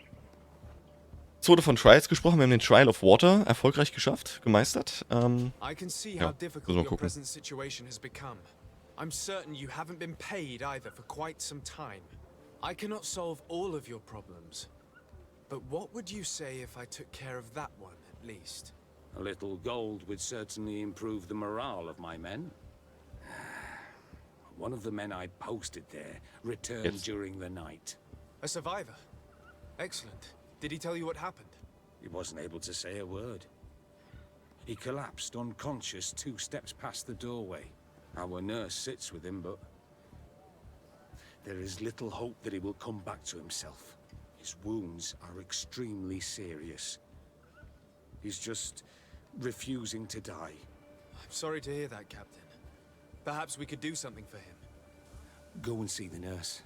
Es wurde von Trials gesprochen, wir haben den Trial of Water erfolgreich geschafft, gemeistert. Ja, müssen wir gucken. I'm certain you haven't been paid either for quite some time. I cannot solve all of your problems. But what would you say if I took care of that one, at least? A little gold would certainly improve the morale of my men. One of the men I posted there returned during the night. A survivor? Excellent. Did he tell you what happened? He wasn't able to say a word. He collapsed unconscious 2 steps past the doorway. Our nurse sits with him, but there is little hope that he will come back to himself. His wounds are extremely serious. He's just refusing to die. I'm sorry to hear that, Captain. Perhaps we could do something for him. Go and see the nurse.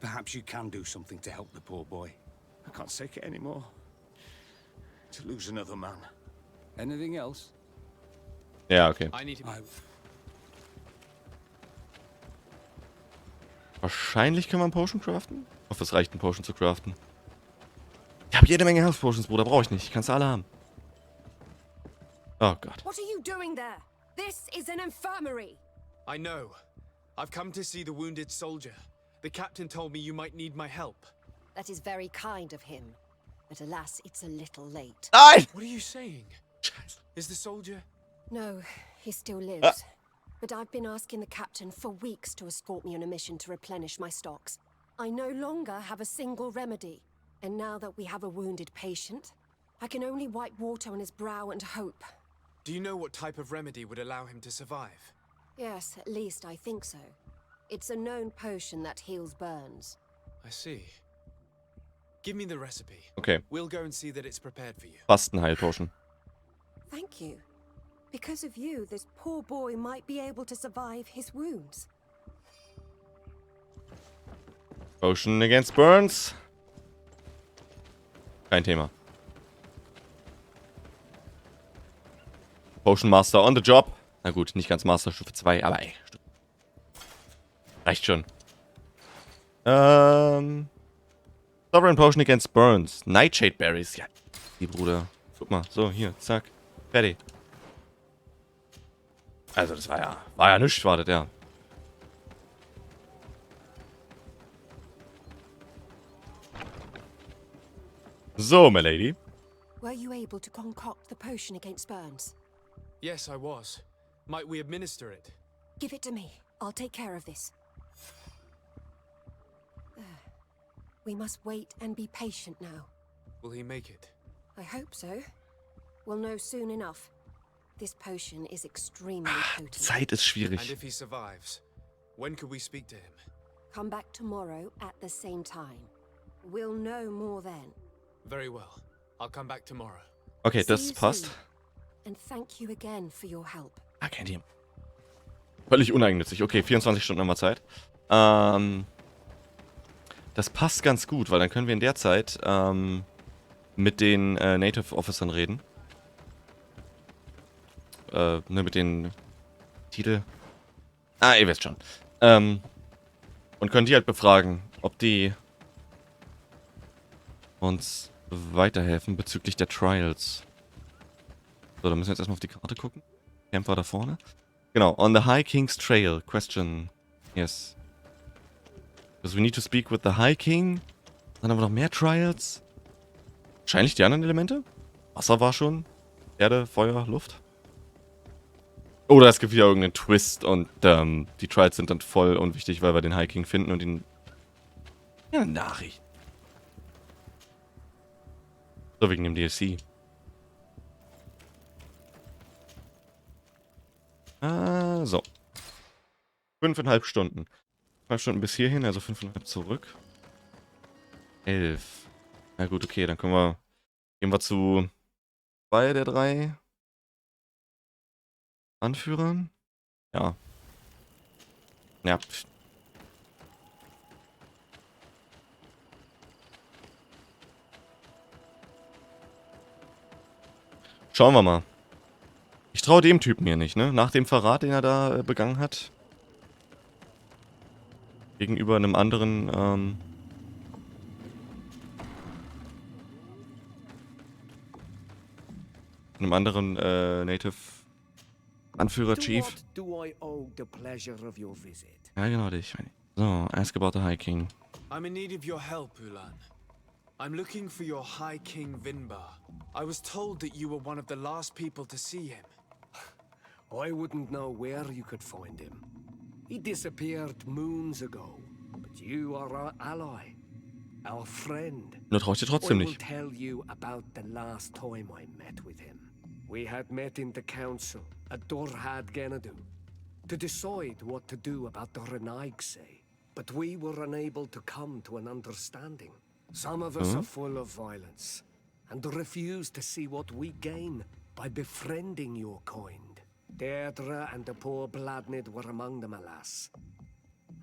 Perhaps you can do something to help the poor boy. I can't take it anymore. To lose another man. Anything else? Ja, okay. Wahrscheinlich können wir einen Potion craften. Ich hoffe, es reicht, einen Potion zu craften. Ich habe jede Menge Health Potions, Bruder. Brauche ich nicht. Kannst du alle haben. Oh Gott. What are you doing there? This is an infirmary. I know. I've come to see the wounded soldier. The captain told me you might need my help. That is very kind of him. But alas, it's a little late. Nein! What are you saying? Is the soldier? No, he still lives. But I've been asking the captain for weeks to escort me on a mission to replenish my stocks. I no longer have a single remedy. And now that we have a wounded patient, I can only wipe water on his brow and hope. Do you know what type of remedy would allow him to survive? Yes, at least I think so. It's a known potion that heals burns. I see. Give me the recipe. Okay. We'll go and see that it's prepared for you. Fastenheilpotion. Thank you. Because of you, this poor boy might be able to survive his wounds. Potion against burns. Kein Thema. Potion Master on the job. Na gut, nicht ganz Master Stufe 2, aber ey. Reicht schon. So, Sovereign Potion against Burns. Nightshade Berries. Ja, die Bruder. Guck mal. So, hier. Zack. Fertig. Also, das war ja nichts, wartet, ja. So, my lady. Were you able to concoct the potion against burns? Yes, I was. Might we administer it? Give it to me. I'll take care of this. We must wait and be patient now. Will he make it? I hope so. We'll know soon enough. This potion is extremely potent. Zeit ist schwierig. And if he survives, when could we speak to him? Come back tomorrow at the same time. We'll know more then. Very well. I'll come back tomorrow. Okay, das passt. And thank you again for your help. Ah, kein Team. Völlig uneigennützig. Okay, 24 Stunden haben wir Zeit. Das passt ganz gut, weil dann können wir in der Zeit mit den Native Officern reden. Mit den Titel. Ah, ihr wisst schon. Und können die halt befragen, ob die uns weiterhelfen bezüglich der Trials. So, dann müssen wir jetzt erstmal auf die Karte gucken. Camp war da vorne. Genau, on the High King's Trail. Question. Yes. Because we need to speak with the High King. Dann haben wir noch mehr Trials. Wahrscheinlich die anderen Elemente. Wasser war schon. Erde, Feuer, Luft. Oder es gibt wieder irgendeinen Twist und die Trials sind dann voll unwichtig, weil wir den High King finden und ihn... Ja, Nachricht. So, wegen dem DLC. So. 5,5 Stunden. 5 Stunden bis hierhin, also 5,5 zurück. 11. Na gut, okay, dann gehen wir zu 2 der 3 Anführern. Ja. Ja. Schauen wir mal. Ich traue dem Typen hier nicht, ne? Nach dem Verrat, den er da begangen hat. Gegenüber einem anderen, Native Anführer, Chief. Ja, genau, dich. So, ask about the High King. I'm in need of your help, Ulan. I'm looking for your High King Vinbar. I was told that you were one of the last people to see him. I wouldn't know where you could find him. He disappeared moons ago. But you are our ally, our friend. Nur traue ich dir trotzdem I will nicht. tell you about the last time I met with him. We had met in the council at Dorhad Genadu to decide what to do about the Renaigse, but we were unable to come to an understanding. Some of us are full of violence and refuse to see what we gain by befriending your kind. Deirdre and the poor Bladnid were among them, alas,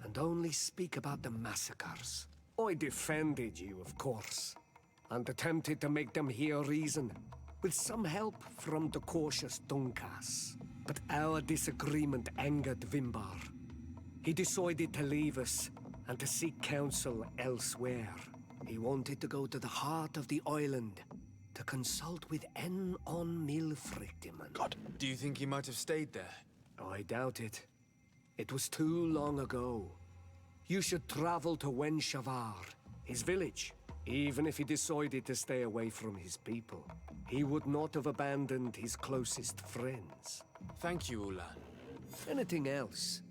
and only speak about the massacres. I defended you, of course, and attempted to make them hear reason, with some help from the cautious Dunkas. But our disagreement angered Vimbar. He decided to leave us and to seek counsel elsewhere. He wanted to go to the heart of the island to consult with En on Milfrictiman. God. Do you think he might have stayed there? I doubt it. It was too long ago. You should travel to Wen Shavar, his village. Even if he decided to stay away from his people, he would not have abandoned his closest friends. Thank you, Ulan. Anything else?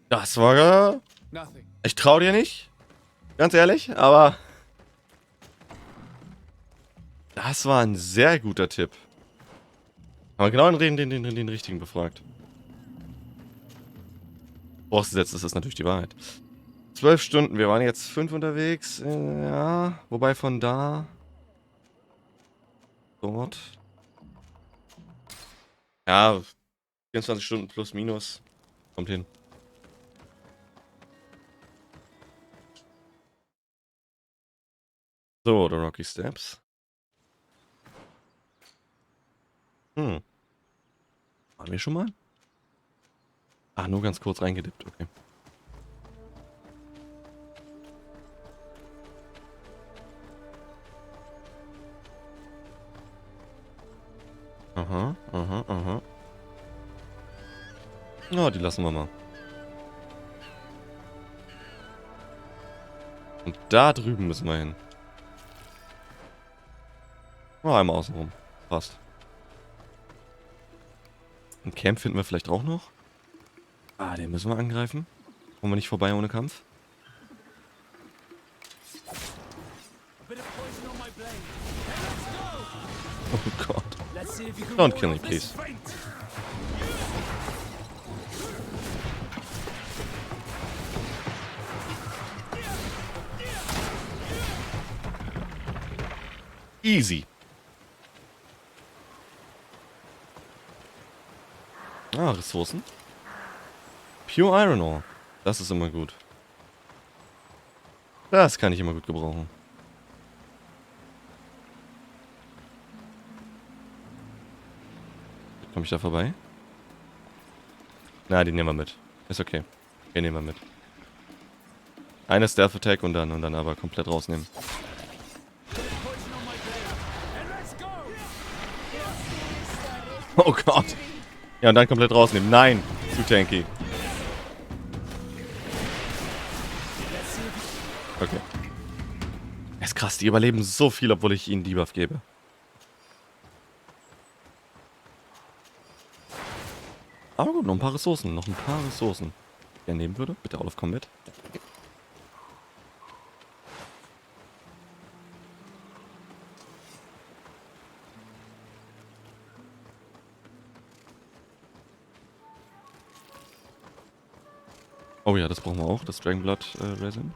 Das war... Nothing. Ich traue dir nicht. Ganz ehrlich, aber... Das war ein sehr guter Tipp. Aber genau den richtigen befragt. Vorausgesetzt, das ist natürlich die Wahrheit. 12 Stunden, wir waren jetzt 5 unterwegs. Ja, wobei von da... Dort... Ja, 24 Stunden plus minus. Kommt hin. So, the Rocky Steps. Waren wir schon mal? Ah, nur ganz kurz reingedippt, okay. Aha, aha, aha. Ja, die lassen wir mal. Und da drüben müssen wir hin. Noch einmal außenrum. Passt. Ein Camp finden wir vielleicht auch noch. Ah, den müssen wir angreifen. Kommen wir nicht vorbei ohne Kampf. Oh Gott. Don't kill me, please. Easy. Ah, Ressourcen. Pure Iron Ore. Das ist immer gut. Das kann ich immer gut gebrauchen. Komme ich da vorbei? Na, die nehmen wir mit. Ist okay. Den nehmen wir mit. Eine Stealth Attack und dann aber komplett rausnehmen. Oh Gott. Ja, und dann komplett rausnehmen. Nein, zu tanky. Okay. Ist krass, die überleben so viel, obwohl ich ihnen Debuff gebe. Aber gut, noch ein paar Ressourcen. Noch ein paar Ressourcen. Wer nehmen würde? Bitte Olaf, komm mit. Oh ja, das brauchen wir auch. Das Dragonblood Resin.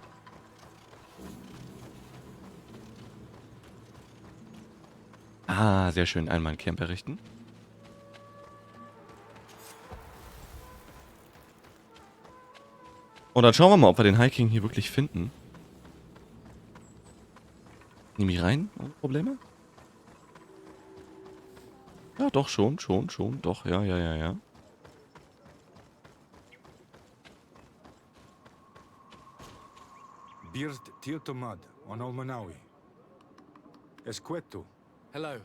Ah, sehr schön. Einmal ein Camp errichten. Und dann schauen wir mal, ob wir den High King hier wirklich finden. Nehme ich rein? Ohne Probleme? Ja, doch, schon. Doch, ja. Bird Tiltomad on Almanawi. Esqueto. Hello.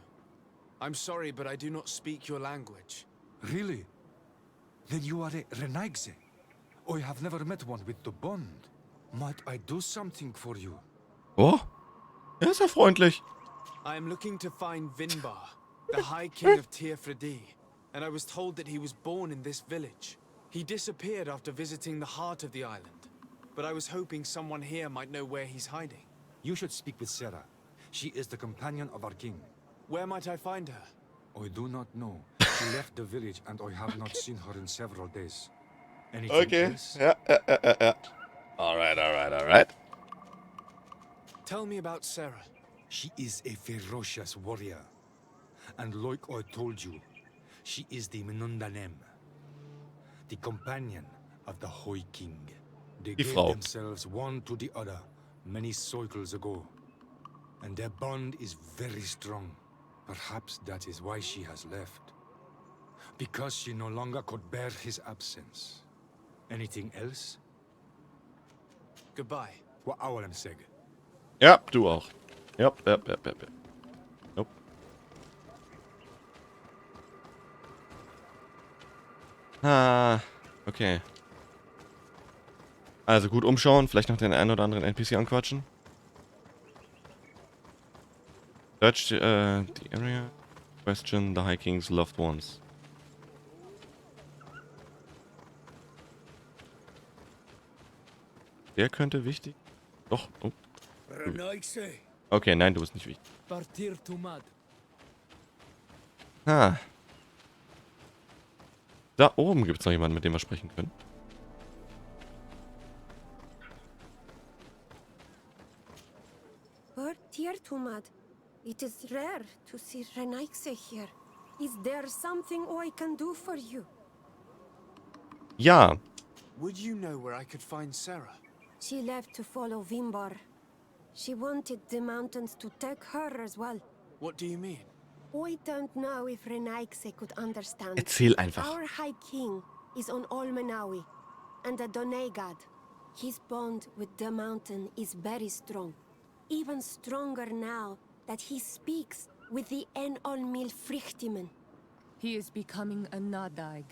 I'm sorry, but I do not speak your language. Really? Then you are a Renaigse. I have never met one with the bond. Might I do something for you? Oh, er ist ja freundlich. I am looking to find Vinbar, the High King of Tir-Fredi, and I was told that he was born in this village. He disappeared after visiting the heart of the island, but I was hoping someone here might know where he's hiding. You should speak with Sarah. She is the companion of our king. Where might I find her? I do not know. She left the village and I have not seen her in several days. Anything else? Ja. Alright. Tell me about Sarah. She is a ferocious warrior. And like I told you, she is the Menundanem, the companion of the High King. They gave themselves one to the other many cycles ago. And their bond is very strong. Perhaps that is why she has left. Because she no longer could bear his absence. Anything else? Goodbye. What I say. Ja, du auch. Ja. Nope. Ah, okay. Also gut umschauen, vielleicht noch den einen oder anderen NPC anquatschen. Search the area. Question the High King's loved ones. Der könnte wichtig. Doch. Oh. Okay, nein, du bist nicht wichtig. Ah. Da oben gibt es noch jemanden, mit dem wir sprechen können. Tirtumad, it is rare to see Renaigse here. Is there something I can do for you? Ja. Would you know where I could find Sarah? She left to follow Vinbar. She wanted the mountains to take her as well. What do you mean? I don't know if Renaigse could understand. Erzähl einfach. Our High King is on Olmenawi, and the Doneigad. His bond with the mountain is very strong. Even stronger now that he speaks with the En Olmil Frichtimen. He is becoming a Nadag.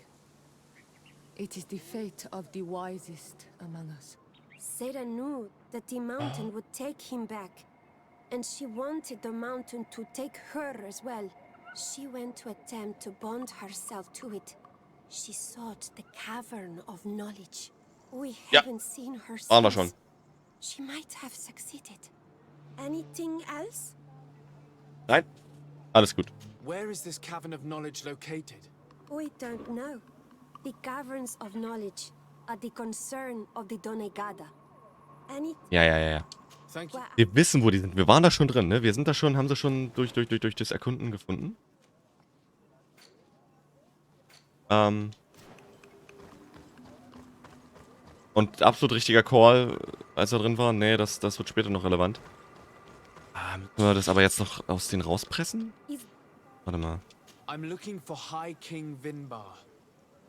It is the fate of the wisest among us. Sarah knew that the mountain would take him back, and she wanted the mountain to take her as well. She went to attempt to bond herself to it. She sought the cavern of knowledge. We haven't seen her since. She might have succeeded. Anything else? Nein, alles gut. Where is this cavern of knowledge located? We don't know. The caverns of knowledge are the concern of the Donegada. Ja. Wir wissen, wo die sind. Wir waren da schon drin, ne? Wir sind da schon, haben sie schon durch das Erkunden gefunden. Und absolut richtiger Call, als wir drin waren. Nee, das wird später noch relevant. Müssen wir das aber jetzt noch aus denen rauspressen? Warte mal. I'm looking for High King Vinbar.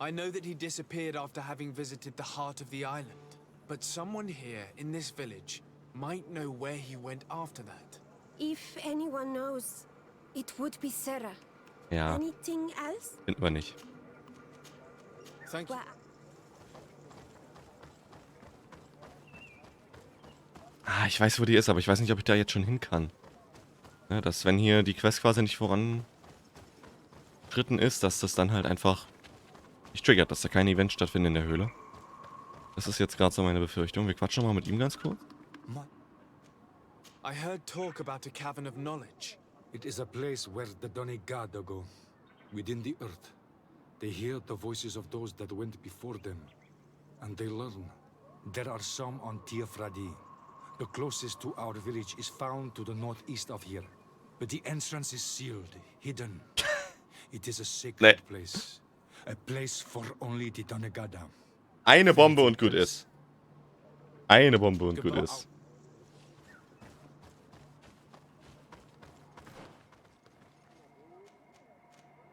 I know that he disappeared after having visited the heart of the island. But someone here in this village might know where he went after that. If anyone knows, it would be Sarah. Ja. Anything else? Finden wir nicht. Thank you. Ich weiß, wo die ist, aber ich weiß nicht, ob ich da jetzt schon hin kann. Ja, dass wenn hier die Quest quasi nicht voranschritten ist, dass das dann halt einfach nicht triggert, dass da kein Event stattfindet in der Höhle. Das ist jetzt gerade so meine Befürchtung. Wir quatschen mal mit ihm ganz kurz. I heard talk about a cavern of knowledge. It is a place where the Donegada go, within the earth. They hear the voices of those that went before them, and they learn. There are some on Tiafradi. The closest to our village is found to the northeast of here, but the entrance is sealed, hidden. It is a sacred place, a place for only the Donegada. Eine Bombe und gut ist. Eine Bombe und gut ist.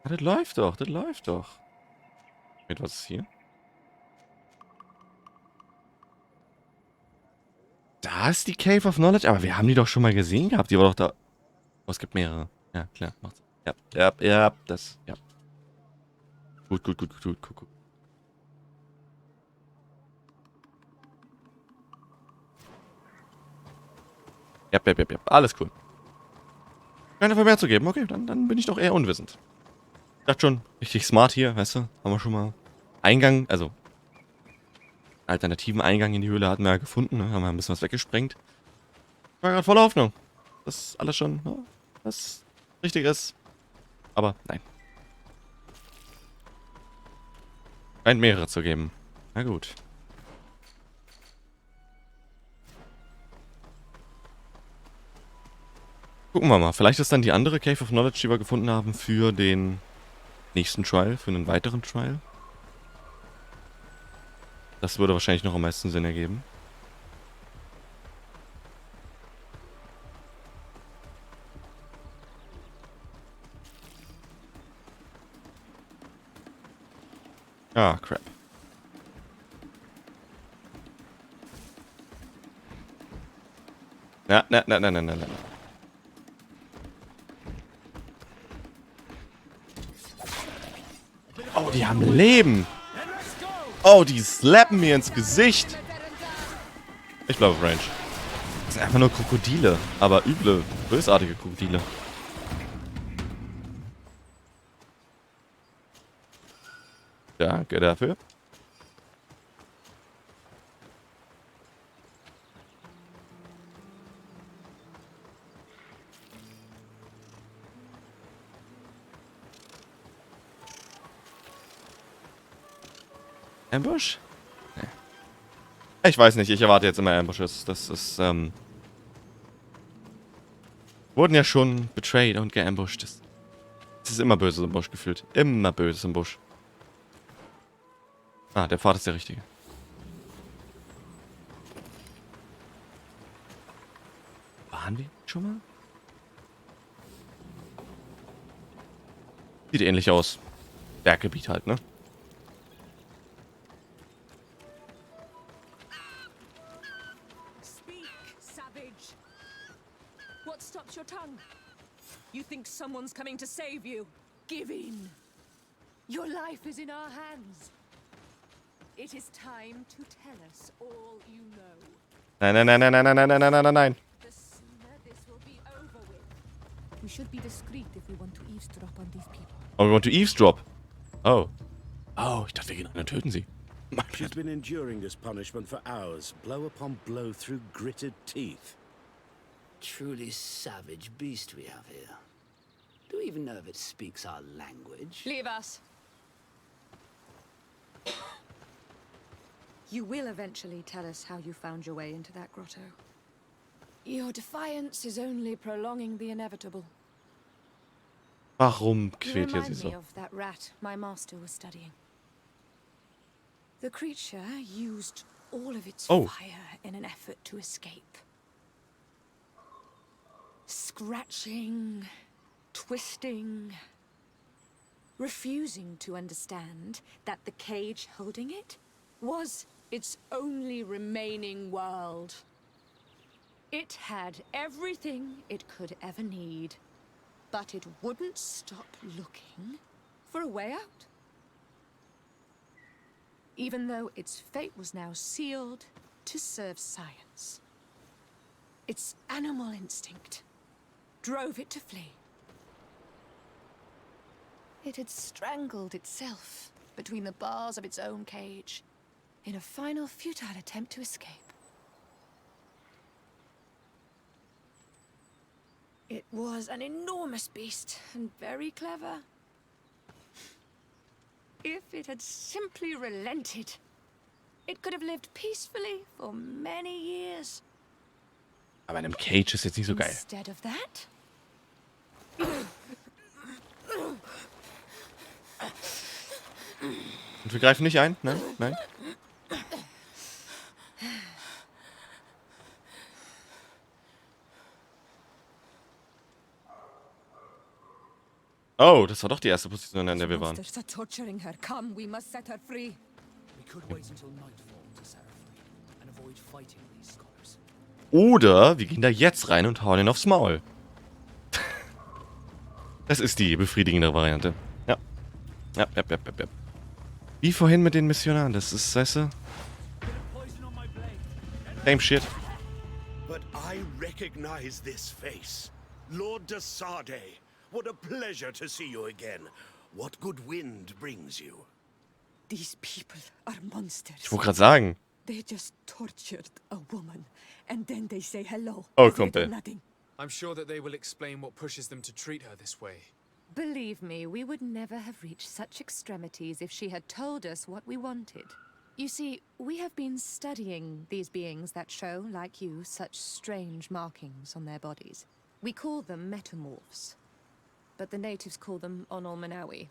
Ja, das läuft doch, das läuft doch. Mit was ist hier? Da ist die Cave of Knowledge, aber wir haben die doch schon mal gesehen gehabt. Die war doch da. Oh, es gibt mehrere. Ja, klar. Macht's. Ja, das, ja. Gut. Ja, alles cool. Keine mehr zu geben. Okay, dann bin ich doch eher unwissend. Ich dachte schon, richtig smart hier, weißt du? Haben wir schon mal Eingang, also alternativen Eingang in die Höhle hatten wir ja gefunden, ne? Haben wir ein bisschen was weggesprengt. Ich war gerade voller Hoffnung, dass alles schon, ne, das richtig ist. Aber nein. Scheint mehrere zu geben. Na gut. Gucken wir mal. Vielleicht ist dann die andere Cave of Knowledge, die wir gefunden haben, für den nächsten Trial, für einen weiteren Trial. Das würde wahrscheinlich noch am meisten Sinn ergeben. Ah, crap. Na. Oh, die haben Leben. Oh, die slappen mir ins Gesicht. Ich glaube Range. Das sind einfach nur Krokodile. Aber üble, bösartige Krokodile. Danke dafür. Ambush? Nee. Ich weiß nicht, ich erwarte jetzt immer Ambushes. Das ist, wurden ja schon betrayed und geambusht. Das ist immer böses im Busch gefühlt. Immer böses im Busch. Ah, der Pfad ist der richtige. Waren wir schon mal? Sieht ähnlich aus. Berggebiet halt, ne? What stops your tongue? You think someone's coming to save you? Give in. Your life is in our hands. It is time to tell us all you know. Nein, nein, nein, nein, nein, nein, nein, nein, nein, nein, nein. The sooner this will be over with. We should be discreet if we want to eavesdrop on these people. Oh, we want to eavesdrop. Oh. Oh, ich dachte, wir gehen rein und töten sie. She's been enduring this punishment for hours, blow upon blow through gritted teeth. Truly savage beast we have here. Do we even know if it speaks our language? Leave us. You will eventually tell us how you found your way into that grotto. Your defiance is only prolonging the inevitable. Warum You quält ihr sie remind me so? of that rat my master was studying. The creature used all of its fire in an effort to escape. Scratching, twisting, refusing to understand that the cage holding it was its only remaining world. It had everything it could ever need, but it wouldn't stop looking for a way out. Even though its fate was now sealed to serve science. Its animal instinct drove it to flee. It had strangled itself between the bars of its own cage in a final futile attempt to escape. It was an enormous beast and very clever. If it had simply relented, it could have lived peacefully for many years. Aber in einem Cage ist jetzt nicht so geil. Instead of that, Und wir greifen nicht ein? Nein? Nein? Oh, das war doch die erste Position, in der wir waren. monsters are torturing her. Come, we must set her free. We could wait until nightfall to set her free and avoid fighting these scholars. Oder wir gehen da jetzt rein und hauen ihn aufs Maul. Das ist die befriedigende Variante. Ja. Ja. Wie vorhin mit den Missionaren. Das ist, weißt du? Same shit. But I recognize this face. Lord de Sardet. What a pleasure to see you again. What good wind brings you? These people are monsters. Ich wollte gerade sagen. They just tortured a woman, and then they say hello. Oh, as if it were Kumpel. nothing. I'm sure that they will explain what pushes them to treat her this way. Believe me, we would never have reached such extremities if she had told us what we wanted. You see, we have been studying these beings that show, like you, such strange markings on their bodies. We call them metamorphs, but the natives call them Onol-Manawi.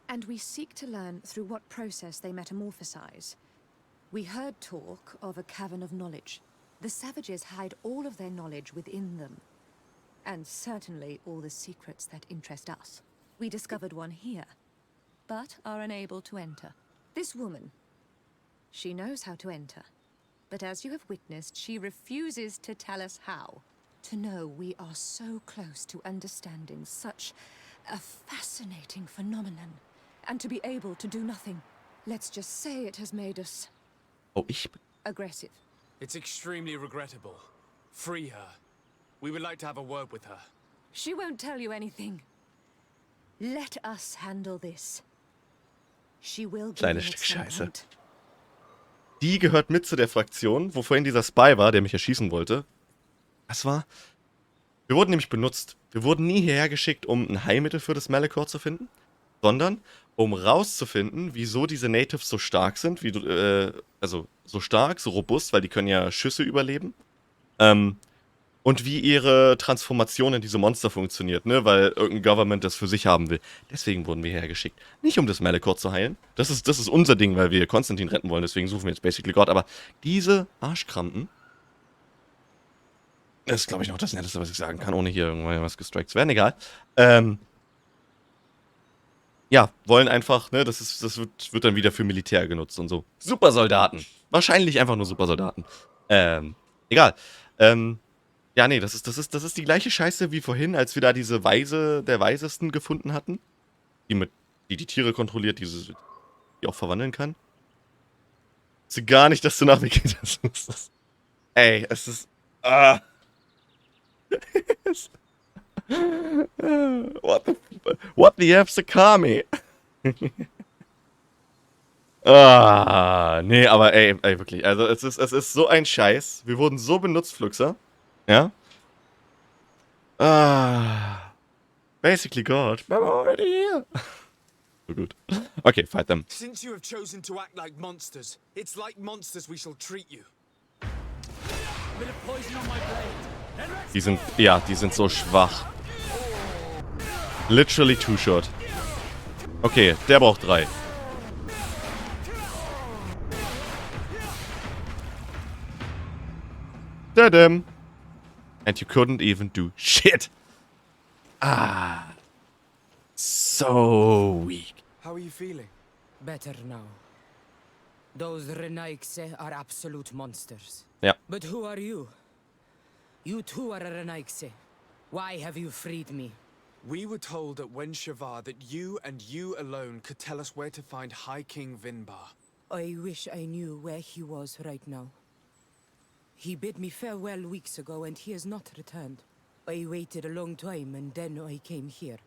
And we seek to learn through what process they metamorphosize. We heard talk of a cavern of knowledge. The savages hide all of their knowledge within them. And certainly all the secrets that interest us. We discovered one here, but are unable to enter. This woman, she knows how to enter. But as you have witnessed, she refuses to tell us how. To know we are so close to understanding such a fascinating phenomenon. And to be able to do nothing. Let's just say it has made us... Oh, ich... aggressive. It's extremely regrettable. Free her. We would like to have a word with her. She won't tell you anything. Let us handle this. She will give Kleines you Stück at some Scheiße. point. Die gehört mit zu der Fraktion, wo vorhin dieser Spy war, der mich erschießen wollte. Was war? Wir wurden nämlich benutzt. Wir wurden nie hierher geschickt, um ein Heilmittel für das Malachor zu finden, sondern um rauszufinden, wieso diese Natives so stark sind, also so stark, so robust, weil die können ja Schüsse überleben. Und wie ihre Transformation in diese Monster funktioniert, ne? Weil irgendein Government das für sich haben will. Deswegen wurden wir hierher geschickt. Nicht um das Malachor zu heilen. Das ist unser Ding, weil wir Constantin retten wollen. Deswegen suchen wir jetzt basically Gott. Aber diese Arschkrampen, das ist, glaube ich, noch das Netteste, was ich sagen kann, ohne hier irgendwas gestrikt zu werden. Egal. Ja, wollen einfach, ne, das wird dann wieder für Militär genutzt und so. Supersoldaten. Wahrscheinlich einfach nur Supersoldaten. Egal. Ja, nee, das ist die gleiche Scheiße wie vorhin, als wir da diese Weise der Weisesten gefunden hatten. Die mit die Tiere kontrolliert, die auch verwandeln kann. Ich sehe gar nicht, dass du nach mir gehst. Ey, es ist... What the F's a Kami? Nee, aber ey, wirklich. Also es ist so ein Scheiß. Wir wurden so benutzt, Fluxer. Ja? Basically God. I'm already here. So gut. Okay, fight them. Since you have chosen to act like monsters, it's like monsters we shall treat you. Die sind so schwach. Literally too short. Okay, der braucht 3. Dadam. And you couldn't even do shit. So weak. How are you feeling? Better now. Those Renaigse are absolute monsters. Ja. But who are you? You too are a Renaigse. Why have you freed me? We were told at Wen Shavar that you and you alone could tell us where to find High King Vinbar. I wish I knew where he was right now. He bid me farewell weeks ago and he has not returned. I waited a long time and then I came here.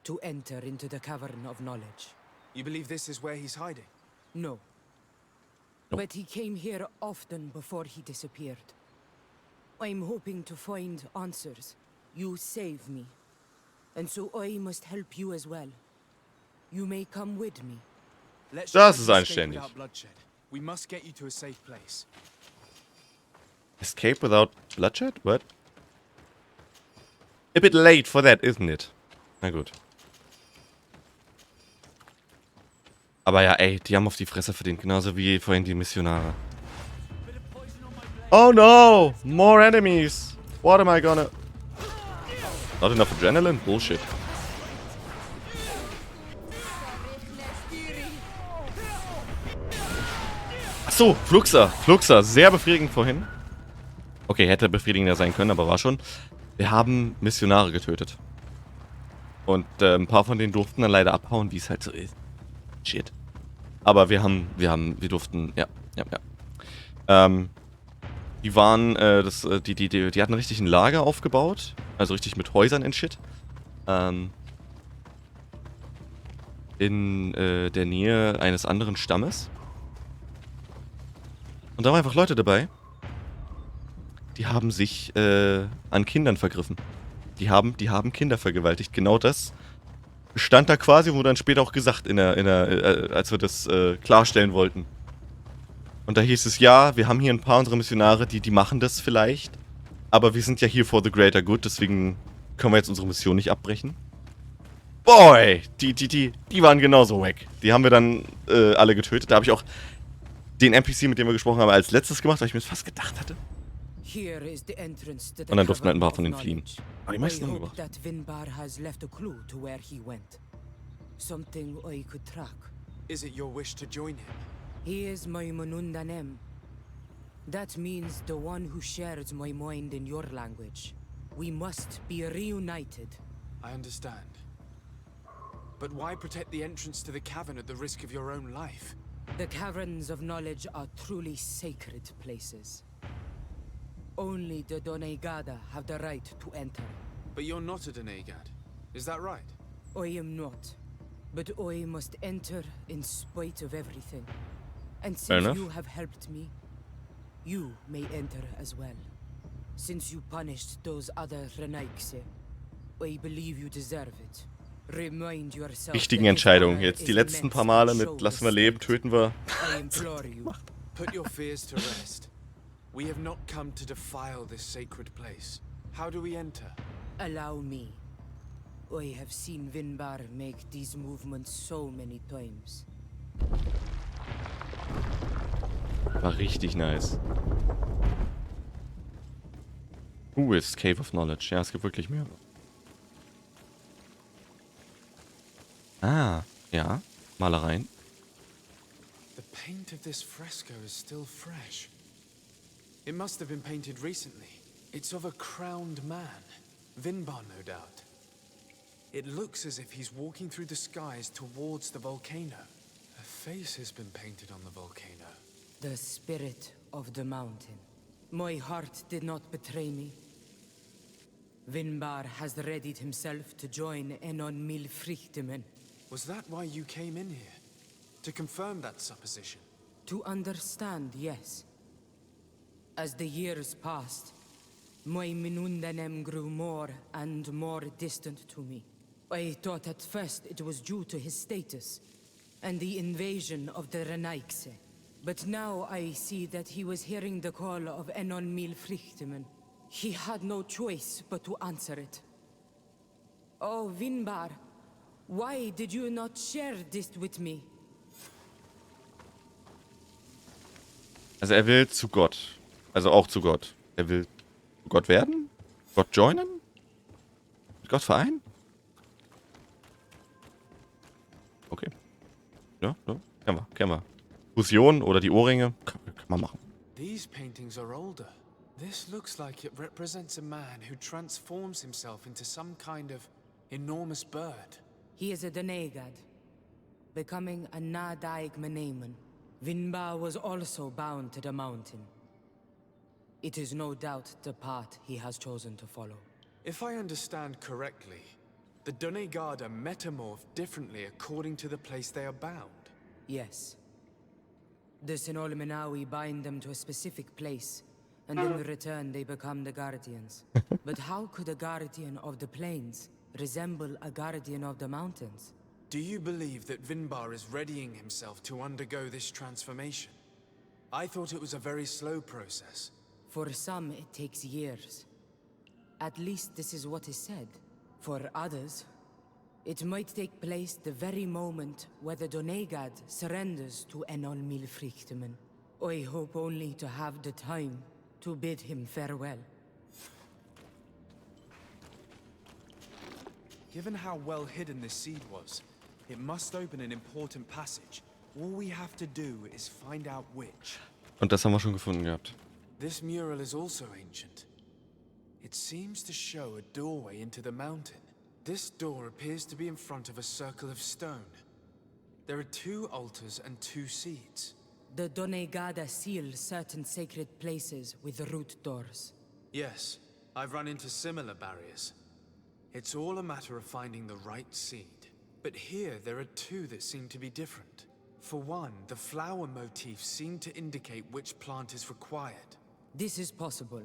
To enter into the Cavern of Knowledge. You believe this is where he's hiding? No. But he came here often before he disappeared. I'm hoping to find answers. You save me. And so I must help you as well. You may come with me. Das ist anständig. We must get you to a safe place. Escape without bloodshed? What? A bit late for that, isn't it? Na gut. Aber ja, ey, die haben auf die Fresse verdient, genauso wie vorhin die Missionare. Oh no! More enemies! What am I gonna... Not enough adrenaline? Bullshit. Achso, Fluxer. Fluxer, sehr befriedigend vorhin. Okay, hätte befriedigender sein können, aber war schon. Wir haben Missionare getötet. Und ein paar von denen durften dann leider abhauen, wie es halt so ist. Shit. Aber wir durften, ja. Die waren, die hatten richtig ein Lager aufgebaut. Also richtig mit Häusern und Shit. In der Nähe eines anderen Stammes. Und da waren einfach Leute dabei. Die haben sich an Kindern vergriffen. Die haben Kinder vergewaltigt. Genau das stand da quasi, wurde dann später auch gesagt, als wir das klarstellen wollten. Und da hieß es, ja, wir haben hier ein paar unserer Missionare, die machen das vielleicht. Aber wir sind ja hier for the greater good, deswegen können wir jetzt unsere Mission nicht abbrechen. Boy, die waren genauso wack. Die haben wir dann alle getötet. Da habe ich auch den NPC, mit dem wir gesprochen haben, als letztes gemacht, weil ich mir das fast gedacht hatte. Und dann durften halt ein paar von denen fliehen. Aber die meisten haben gebracht. Something I could track. Is it your wish to join him? He is my Manundanem. That means the one who shares my mind in your language. We must be reunited. I understand. But why protect the entrance to the cavern at the risk of your own life? The caverns of knowledge are truly sacred places. Only the Doneigada have the right to enter. But you're not a Doneigad. Is that right? I am not. But I must enter in spite of everything. And since you have helped me, you may enter as well. Since you punished those other Renaigse, I believe you deserve it. Remind yourself. Richtigen Entscheidungen. Jetzt die letzten paar Male mit lassen wir leben, töten wir. I implore you. Put your fears to rest. We have not come to defile this sacred place. How do we enter? Allow me. I have seen Vinbar make these movements so many times. War richtig nice. Who is Cave of Knowledge? Ja, es gibt wirklich mehr. Ah, ja. Malereien. The paint of this fresco is still fresh. It must have been painted recently. It's of a crowned man. Vinbar, no doubt. It looks as if he's walking through the skies towards the volcano. A face has been painted on the volcano. The spirit of the mountain. My heart did not betray me. Vinbar has readied himself to join Enon Milfrichtemen. Was that why you came in here? To confirm that supposition? To understand, yes. As the years passed, my Minundanem grew more and more distant to me. I thought at first it was due to his status and the invasion of the Renaigse. But now I see that he was hearing the call of Enon Milfrichtemen. He had no choice but to answer it. Oh, Vinbar, why did you not share this with me? Also er will zu Gott. Also auch zu Gott. Er will Gott werden? Gott joinen? Mit Gott vereinen? Okay. Ja, ja. Kennen wir. Fusion oder die Ohrringe. Kann man machen. These paintings are older. This looks like it represents a man who transforms himself into some kind of enormous bird. He is a Denegad, becoming a Nadaig Menemen. Vinbar was also bound to the mountain. It is no doubt the path he has chosen to follow. If I understand correctly, the Donegada metamorph differently according to the place they are bound. Yes. The Sinolmenawi bind them to a specific place, and in return they become the Guardians. But how could a Guardian of the Plains resemble a Guardian of the Mountains? Do you believe that Vinbar is readying himself to undergo this transformation? I thought it was a very slow process. For some, it takes years. At least this is what is said. For others, it might take place the very moment where the Donegad surrenders to Enol Milfrichtemen. I hope only to have the time to bid him farewell. Given how well hidden this seed was, it must open an important passage. All we have to do is find out which. Und das haben wir schon gefunden gehabt. This mural is also ancient. It seems to show a doorway into the mountain. This door appears to be in front of a circle of stone. There are 2 altars and 2 seats. The Donegada seal certain sacred places with root doors. Yes, I've run into similar barriers. It's all a matter of finding the right seed. But here there are 2 that seem to be different. For one, the flower motifs seem to indicate which plant is required. This is possible.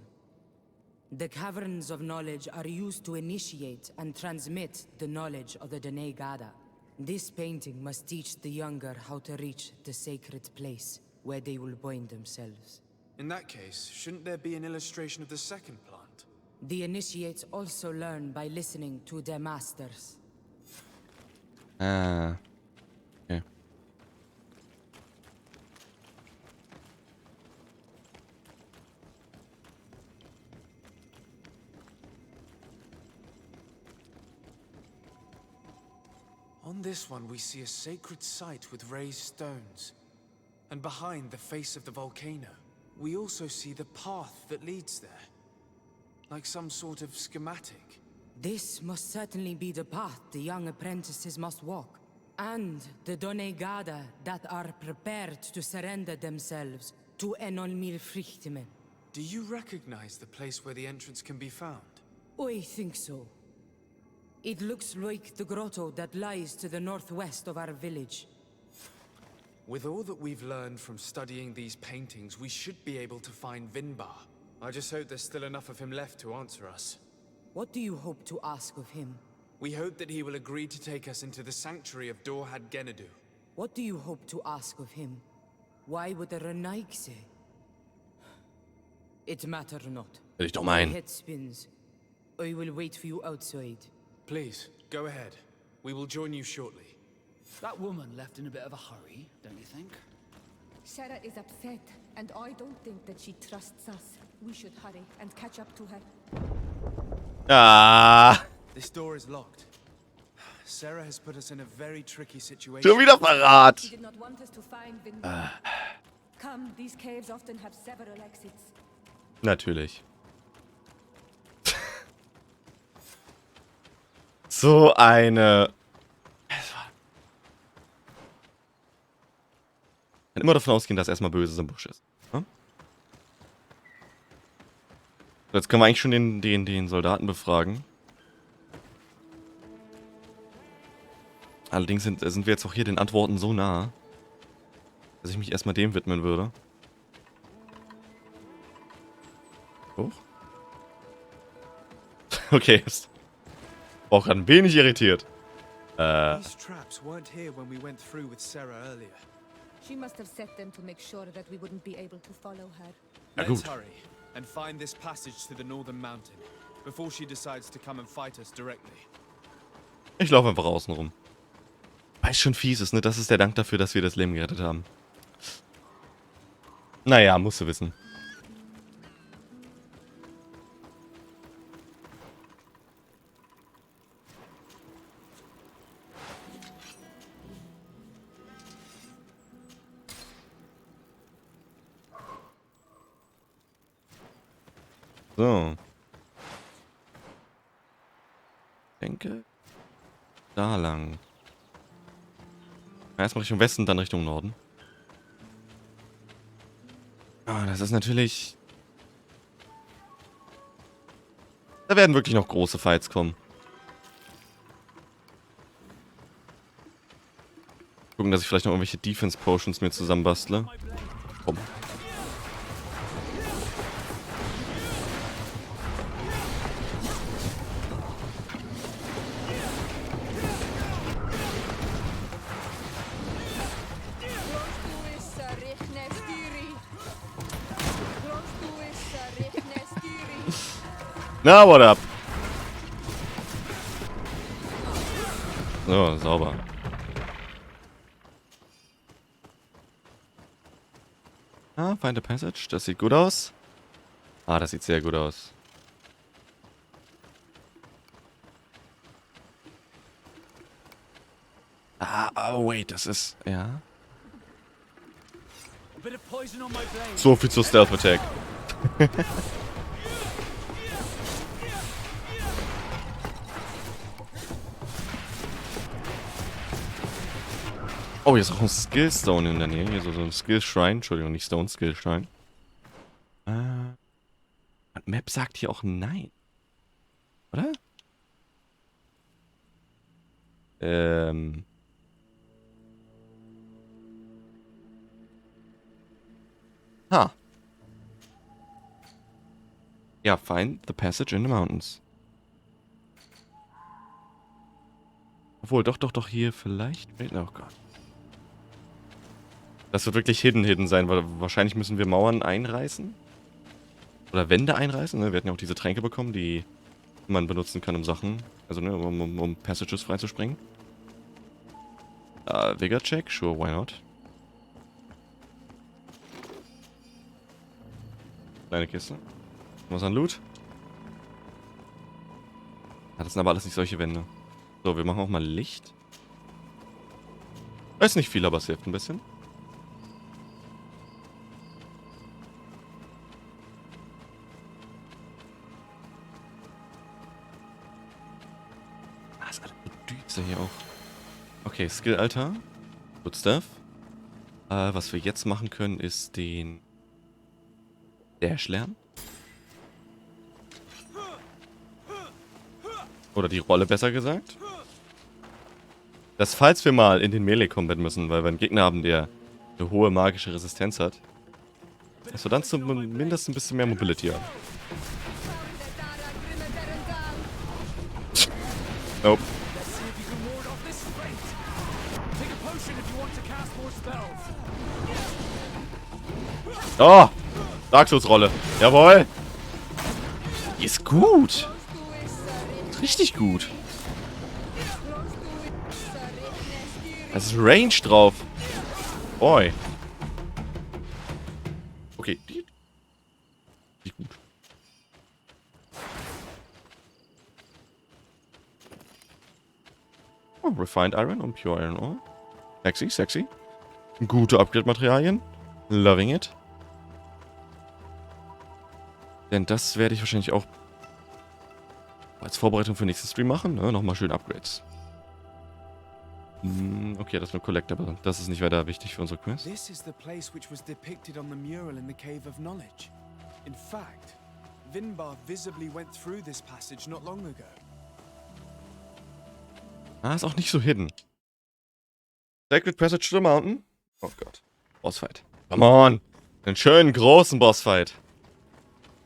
The caverns of knowledge are used to initiate and transmit the knowledge of the Donegada. This painting must teach the younger how to reach the sacred place where they will bind themselves. In that case, shouldn't there be an illustration of the second plant? The initiates also learn by listening to their masters. Ah. Okay. On this one, we see a sacred site with raised stones. And behind the face of the volcano, we also see the path that leads there. Like some sort of schematic. This must certainly be the path the young apprentices must walk. And the Donegada that are prepared to surrender themselves to Enol Milfrichtemen. Do you recognize the place where the entrance can be found? I think so. It looks like the grotto that lies to the northwest of our village. With all that we've learned from studying these paintings, we should be able to find Vinbar. I just hope there's still enough of him left to answer us. What do you hope to ask of him? We hope that he will agree to take us into the sanctuary of Dorhad Genadu. What do you hope to ask of him? Why would the Renaigse? It matter not. Ich doch My meinen. head spins. I will wait for you outside. Please, go ahead. We will join you shortly. That woman left in a bit of a hurry, don't you think? Sarah is upset, and I don't think that she trusts us. We should hurry and catch up to her. Ah. This door is locked. Sarah has put us in a very tricky situation. Schon wieder Verrat. She did not want us to find Vinbar. Come, these caves often have several exits. Natürlich. So eine... Ich kann immer davon ausgehen, dass erstmal Böses im Busch ist. Ja? Jetzt können wir eigentlich schon den Soldaten befragen. Allerdings sind wir jetzt auch hier den Antworten so nah, dass ich mich erstmal dem widmen würde. Hoch. Okay, ist auch ein wenig irritiert. These traps weren't here when we went through with Sarah earlier. She must have set them to make sure that we wouldn't be able to follow her. Let's hurry and find this passage to the northern mountain before she decides to come and fight us directly. Ich laufe einfach außen rum. Weil es schon fies ist, ne? Das ist der Dank dafür, dass wir das Leben gerettet haben. Naja, musst du wissen. So. Ich denke, da lang. Erstmal Richtung Westen, dann Richtung Norden. Ah, das ist natürlich... Da werden wirklich noch große Fights kommen. Gucken, dass ich vielleicht noch irgendwelche Defense Potions mir zusammenbastle. Komm. Na, what up? So, sauber. Ah, find a passage. Das sieht gut aus. Ah, das sieht sehr gut aus. Ah, oh wait, das ist... Ja. So viel zur Stealth Attack. Oh, hier ist auch ein Skill Stone in der Nähe. Hier so ein Skill Shrine. Entschuldigung, nicht Stone, Skill Shrine. Map sagt hier auch nein. Oder? Ha. Ja, find the passage in the mountains. Obwohl, doch, hier vielleicht... Oh Gott. Das wird wirklich hidden sein, weil wahrscheinlich müssen wir Mauern einreißen. Oder Wände einreißen, ne? Wir hatten ja auch diese Tränke bekommen, die man benutzen kann, um Sachen... Also, ne, um Passages freizuspringen. Vigor Check? Sure, why not? Kleine Kiste. Was an Loot? Ja, das sind aber alles nicht solche Wände. So, wir machen auch mal Licht. Ist nicht viel, aber es hilft ein bisschen. Ah, ist alles düster hier auch. Okay, Skill Alter. Good stuff. Was wir jetzt machen können, ist den Dash lernen. Oder die Rolle, besser gesagt. Dass falls wir mal in den Melee-Combat müssen, weil wir einen Gegner haben, der eine hohe magische Resistenz hat, dass wir dann zumindest ein bisschen mehr Mobility haben. Nope. Oh! Dark Souls Rolle. Jawohl! Die ist gut! Ist richtig gut. Da ist Range drauf. Boy. Okay, die gut. Oh, Refined Iron und Pure Iron Ore. Sexy, sexy. Gute Upgrade-Materialien. Loving it. Denn das werde ich wahrscheinlich auch als Vorbereitung für den nächsten Stream machen. Ne? Nochmal schön Upgrades. Okay, das ist nur Collectible. Das ist nicht weiter wichtig für unsere Quest. This is the place which was depicted on the mural in the Cave of Knowledge. In fact, Vinbar visibly went through this passage not long ago. Ah, ist auch nicht so hidden. Sacred Passage to the Mountain. Oh Gott. Bossfight. Come on. Einen schönen großen Bossfight.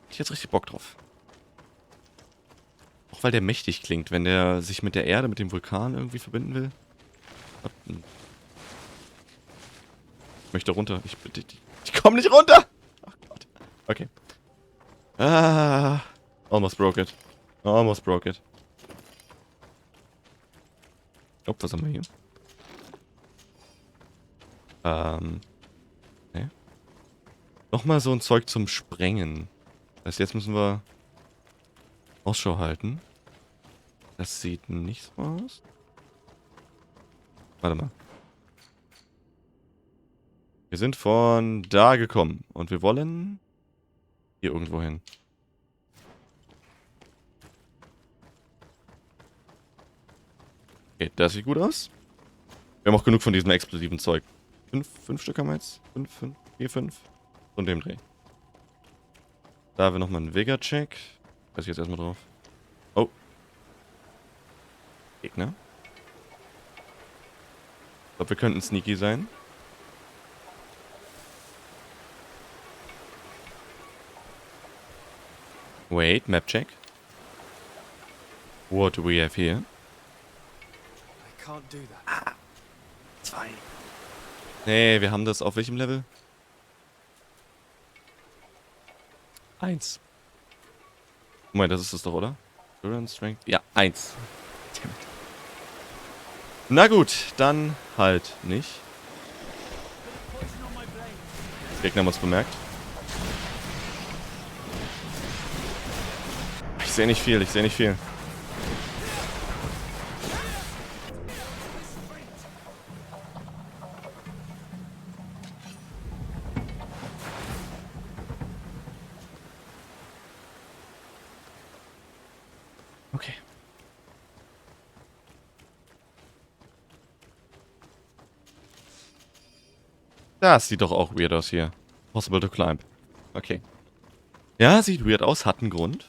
Ich hätte jetzt richtig Bock drauf. Auch weil der mächtig klingt, wenn der sich mit der Erde, mit dem Vulkan irgendwie verbinden will. Ich möchte runter. Ich komme nicht runter! Ach Gott. Okay. Ah. Almost broke it. Almost broke it. Oh, was haben wir hier? Okay. Nochmal so ein Zeug zum Sprengen. Das heißt, jetzt müssen wir Ausschau halten. Das sieht nicht so aus. Warte mal. Wir sind von da gekommen. Und wir wollen hier irgendwo hin. Okay, das sieht gut aus. Wir haben auch genug von diesem explosiven Zeug. 5 Stück haben wir jetzt? 4, 5. Von dem Dreh. Da haben wir nochmal einen Vega-Check. Weiß ich jetzt erstmal drauf. Oh. Gegner. Ich glaube, wir könnten sneaky sein. Wait, Map-Check. What do we have here? I can't do that. Ah. 2. Nee, wir haben das auf welchem Level? 1. Moment, das ist es doch, oder? Endurance, Strength? Ja, 1. Na gut, dann halt nicht. Gegner haben uns bemerkt. Ich sehe nicht viel, ich sehe nicht viel. Okay. Das sieht doch auch weird aus hier. Possible to climb. Okay. Ja, sieht weird aus, hat einen Grund.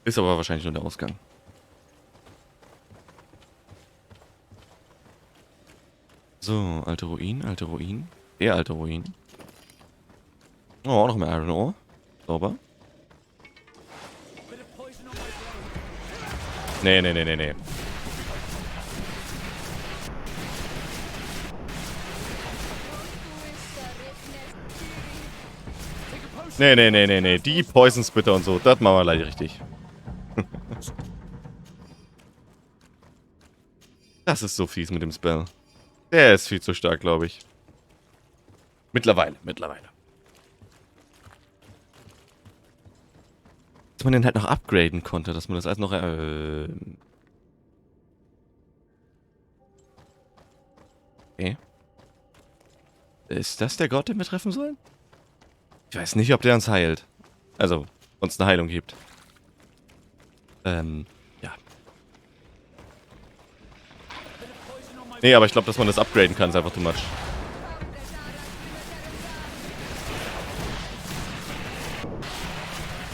Ist aber wahrscheinlich nur der Ausgang. So, alte Ruinen, alte Ruinen. Der alte Ruin. Oh, noch mehr Iron Ore. Sauber. Nee. Nee. Die Poison Spitter und so, das machen wir leider richtig. Das ist so fies mit dem Spell. Der ist viel zu stark, glaube ich. Mittlerweile. Dass man den halt noch upgraden konnte, dass man das alles noch... Okay. Ist das der Gott, den wir treffen sollen? Ich weiß nicht, ob der uns heilt. Also, uns eine Heilung gibt. Ja. Nee, aber ich glaube, dass man das upgraden kann, ist einfach too much.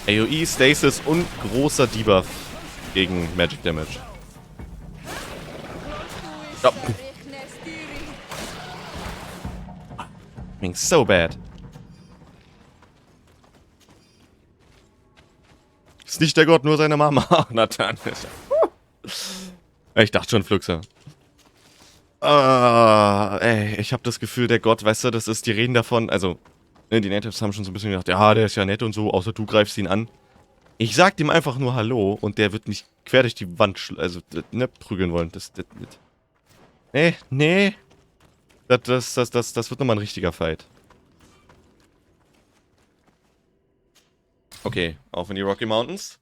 AoE, Stasis und großer Debuff gegen Magic Damage. Oh. Being so bad. Ist nicht der Gott, nur seine Mama. Ach, na dann. Ich dachte schon, Fluxer. Ey, ich habe das Gefühl, der Gott, weißt du, das ist, die reden davon, also, die Natives haben schon so ein bisschen gedacht, ja, der ist ja nett und so, außer du greifst ihn an. Ich sag ihm einfach nur Hallo und der wird mich quer durch die Wand, prügeln wollen. Nee. Das wird nochmal ein richtiger Fight. Okay, auf in die Rocky Mountains.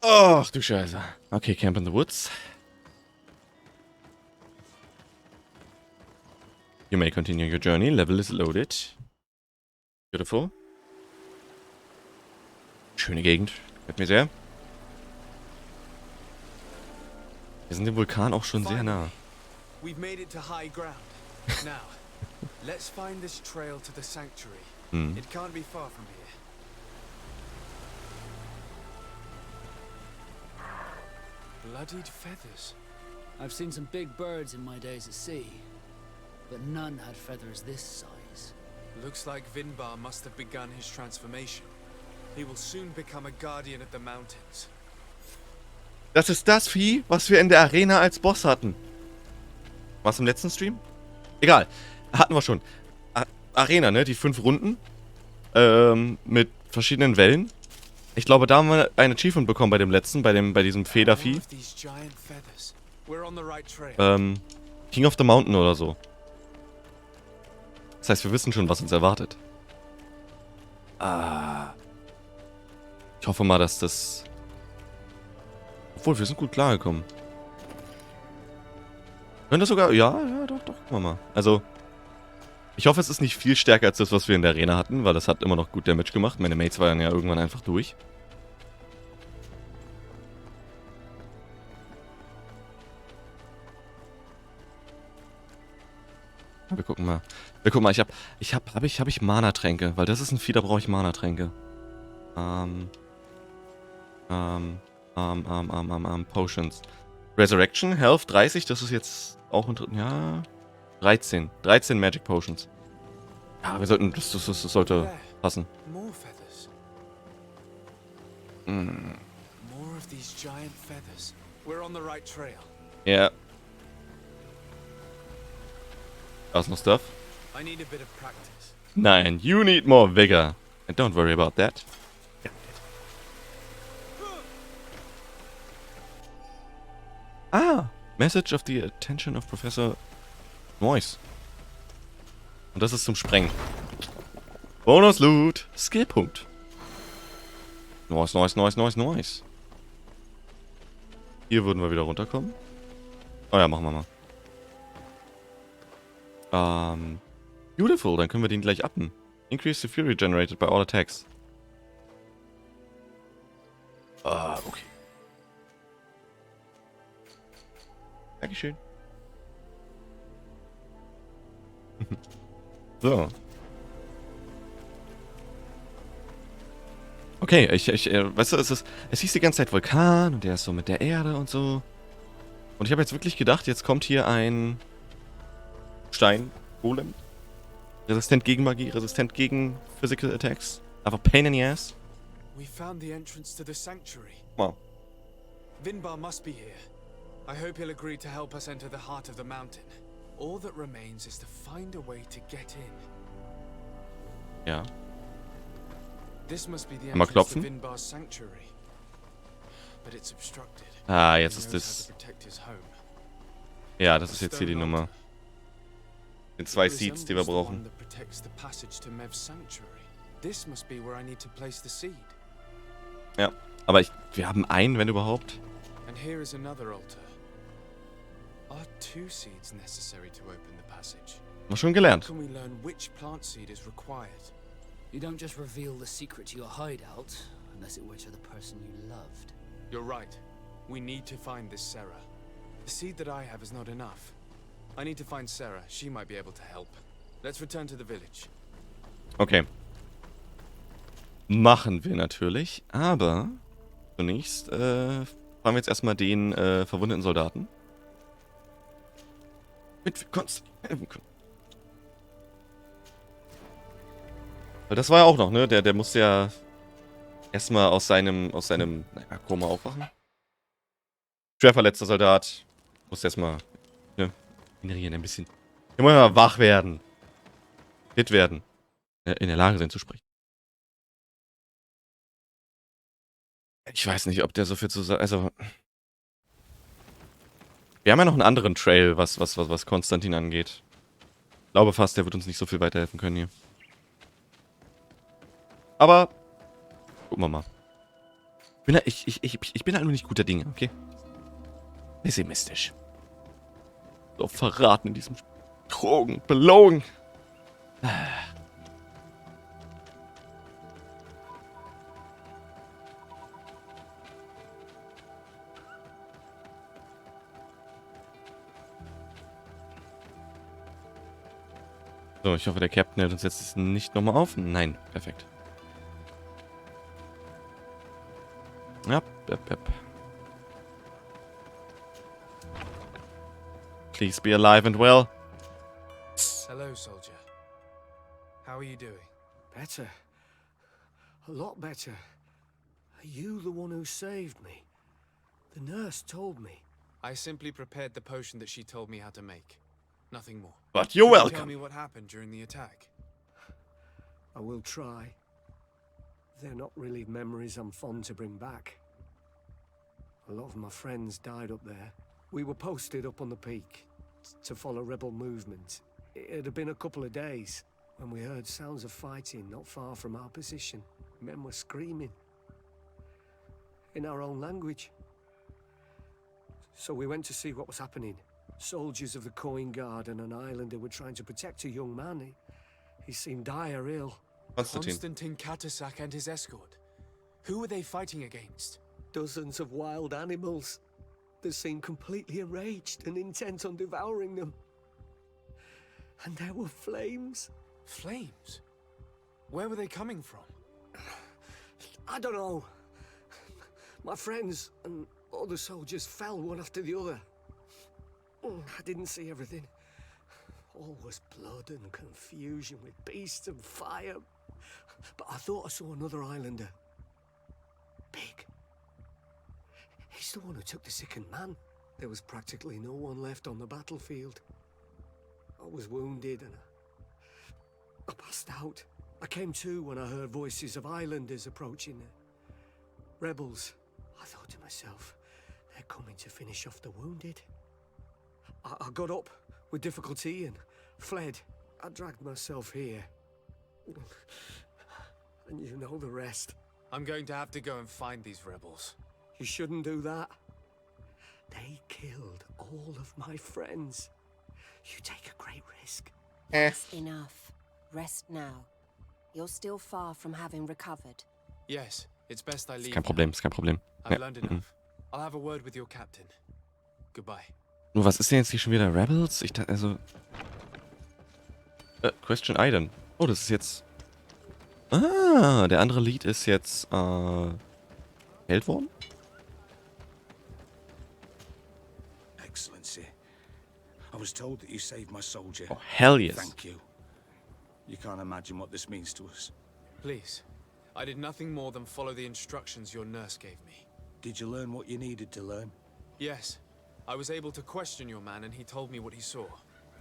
Ach du Scheiße. Okay, Camp in the Woods. You may continue your journey. Level is loaded. Beautiful. Schöne Gegend. Gefällt mir sehr. Wir sind dem Vulkan auch schon sehr nah. We've made it to high ground. Now, let's find this trail to the sanctuary. It can't be far from here. Bloodied feathers. I've seen some big birds in my days at sea, but none had feathers this size. Looks like Vinbar must have begun his transformation. He will soon become a guardian of the mountains. Das ist das Vieh, was wir in der Arena als Boss hatten. Was im letzten Stream? Egal. Hatten wir schon. Arena, ne? Die 5 Runden. Mit verschiedenen Wellen. Ich glaube, da haben wir ein Achievement bekommen bei dem letzten, bei diesem Federvieh. King of the Mountain oder so. Das heißt, wir wissen schon, was uns erwartet. Ich hoffe mal, dass das... Obwohl, wir sind gut klargekommen. Könnte sogar... Ja, doch, gucken wir mal. Also, ich hoffe, es ist nicht viel stärker als das, was wir in der Arena hatten, weil das hat immer noch gut Damage gemacht. Meine Mates waren ja irgendwann einfach durch. Wir gucken mal. Hab ich Mana-Tränke? Weil das ist ein Vieh, da brauche ich Mana-Tränke. Potions. Resurrection, Health 30, das ist jetzt auch ein... Ja... 13 Magic Potions. Ja, wir sollten... Das sollte passen. More feathers. More of these giant feathers. We're on the right trail. Ja. Da ist noch Stuff. I need a bit of practice. Nein, you need more vigor. And don't worry about that. Message of the attention of Professor Noise. Und das ist zum Sprengen. Bonus Loot. Skillpunkt. Nice. Hier würden wir wieder runterkommen. Oh ja, machen wir mal. Beautiful, dann können wir den gleich uppen. Increase the Fury generated by all attacks. Okay. Dankeschön. So. Okay, weißt du, es hieß die ganze Zeit Vulkan und der ist so mit der Erde und so. Und ich habe jetzt wirklich gedacht, jetzt kommt hier ein Stein-Golem. Resistent gegen Magie, resistent gegen Physical Attacks. Einfach Pain in the Ass. We found the entrance to the sanctuary. Wow. Vinbar must be here. I hope he'll agree to help us enter the heart of the mountain. All that remains is to find a way to get in. Ja. This must be the Mal entrance to klopfen. Vinbar's sanctuary. But it's obstructed. Jetzt He ist knows das... how to protect his home. Ja, das ist jetzt hier die Nummer. Den 2 It Seeds, die wir resembles the brauchen. one that protects the passage to Mev's sanctuary. This must be where I need to place the seed. Ja, aber wir haben einen, wenn überhaupt. And here is another altar. Are 2 seeds necessary to open the passage? Haben wir schon gelernt. How can we learn which plant seed is required? You don't just reveal the secret to your hideout, unless it were to the person you loved. You're right. We need to find this Sarah. The seed that I have is not enough. I need to find Sarah. She might be able to help. Let's return to the village. Okay. Machen wir natürlich, aber zunächst fahren wir jetzt erstmal den verwundeten Soldaten. Mit Konstantin helfen können. Weil das war ja auch noch, ne? Der musste ja erstmal aus seinem Koma aufwachen. Schwer verletzter Soldat. Musste erstmal, ne, generieren ein bisschen. Wir wollen mal wach werden. Fit werden. In der Lage sein zu sprechen. Ich weiß nicht, ob der so viel zu sagen... Also... Wir haben ja noch einen anderen Trail, was Constantin angeht. Ich glaube fast, der wird uns nicht so viel weiterhelfen können hier. Aber... Gucken wir mal. Ich bin halt nur nicht guter Dinge, okay? Pessimistisch. So verraten in diesem Spiel. Drogen, belogen. So, ich hoffe, der Captain hält uns jetzt nicht nochmal auf. Nein, perfekt. Ja, Please be alive and well. Hello, soldier. How are you doing? Better. A lot better. Are you the one who saved me? The nurse told me. I simply prepared the potion that she told me how to make. Nothing more. But you're welcome. Tell me what happened during the attack. I will try. They're not really memories I'm fond to bring back. A lot of my friends died up there. We were posted up on the peak to follow rebel movement. It had been a couple of days when we heard sounds of fighting not far from our position. Men were screaming in our own language. So we went to see what was happening. Soldiers of the Coin Guard and an islander were trying to protect a young man. He seemed dire ill. Constantin Katasak and his escort. Who were they fighting against? Dozens of wild animals. They seemed completely enraged and intent on devouring them. And there were flames. Flames? Where were they coming from? I don't know. My friends and other soldiers fell one after the other. I didn't see everything. All was blood and confusion with beasts and fire. But I thought I saw another islander. Big. He's the one who took the sickened man. There was practically no one left on the battlefield. I was wounded and I passed out. I came to when I heard voices of islanders approaching. Rebels. I thought to myself, they're coming to finish off the wounded. I got up with difficulty and fled. I dragged myself here. And you know the rest. I'm going to have to go and find these rebels. You shouldn't do that. They killed all of my friends. You take a great risk. That's enough. Rest now. You're still far from having recovered. Yes, it's best I leave. Kein Problem, ist kein Problem. I've learned enough. I'll have a word with your captain. Goodbye. Nur was ist denn jetzt hier schon wieder? Rebels? Ich dachte, also... Question Island. Oh, das ist jetzt... Ah, der andere Lied ist jetzt, Held worden? Excellency, I was told that you saved my soldier. Oh, hell yes. Thank you. You can't imagine what this means to us. Please. I did nothing more than follow the instructions your nurse gave me. Did you learn what you needed to learn? Yes. I was able to question your man and he told me what he saw.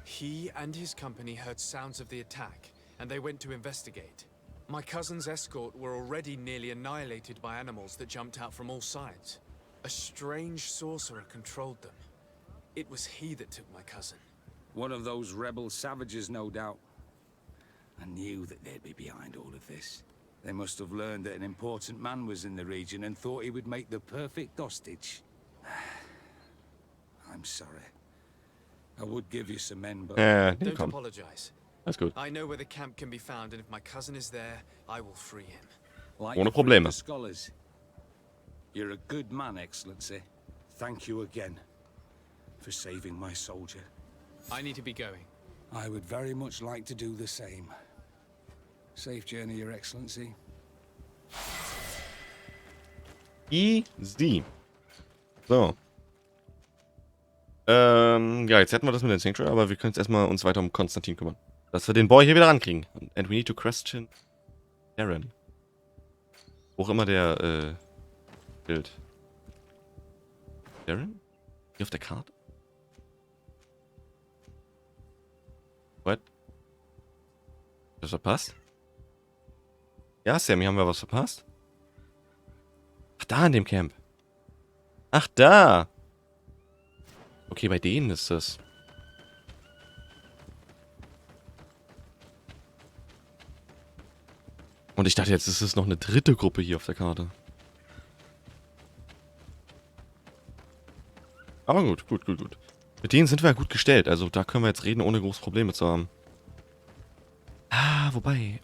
He and his company heard sounds of the attack, and they went to investigate. My cousin's escort were already nearly annihilated by animals that jumped out from all sides. A strange sorcerer controlled them. It was he that took my cousin. One of those rebel savages, no doubt. I knew that they'd be behind all of this. They must have learned that an important man was in the region and thought he would make the perfect hostage. I'm sorry. I would give you some men, but... Don't apologize. That's good. I know where the camp can be found, and if my cousin is there, I will free him. Like Ohne Probleme. the scholars. You're a good man, Excellency. Thank you again for saving my soldier. I need to be going. I would very much like to do the same. Safe journey, Your Excellency. Easy. So. Ja, jetzt hätten wir das mit den Sanctuary, aber wir können jetzt erstmal uns weiter um Constantin kümmern. Dass wir den Boy hier wieder rankriegen. And we need to question Darren. Wo auch immer der, Bild. Darren? Hier auf der Karte? What? Was verpasst? Ja, Sammy, haben wir was verpasst? Ach, da in dem Camp. Ach, da! Okay, bei denen ist das. Und ich dachte, jetzt ist es noch eine dritte Gruppe hier auf der Karte. Aber gut. Mit denen sind wir ja gut gestellt. Also da können wir jetzt reden, ohne große Probleme zu haben. Ah, wobei.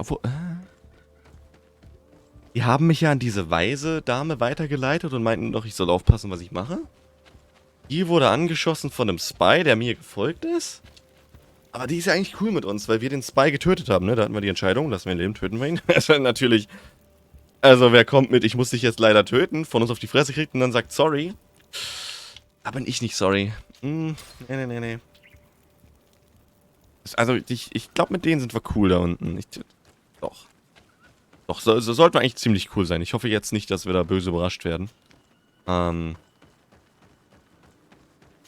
Die haben mich ja an diese weise Dame weitergeleitet und meinten doch, ich soll aufpassen, was ich mache. Die wurde angeschossen von einem Spy, der mir gefolgt ist. Aber die ist ja eigentlich cool mit uns, weil wir den Spy getötet haben, ne? Da hatten wir die Entscheidung, lassen wir ihn leben, töten wir ihn. Also natürlich, also wer kommt mit, ich muss dich jetzt leider töten, von uns auf die Fresse kriegt und dann sagt sorry. Da bin ich nicht sorry. Nee. Also ich glaube, mit denen sind wir cool da unten. Doch, so sollten wir eigentlich ziemlich cool sein. Ich hoffe jetzt nicht, dass wir da böse überrascht werden. Daumen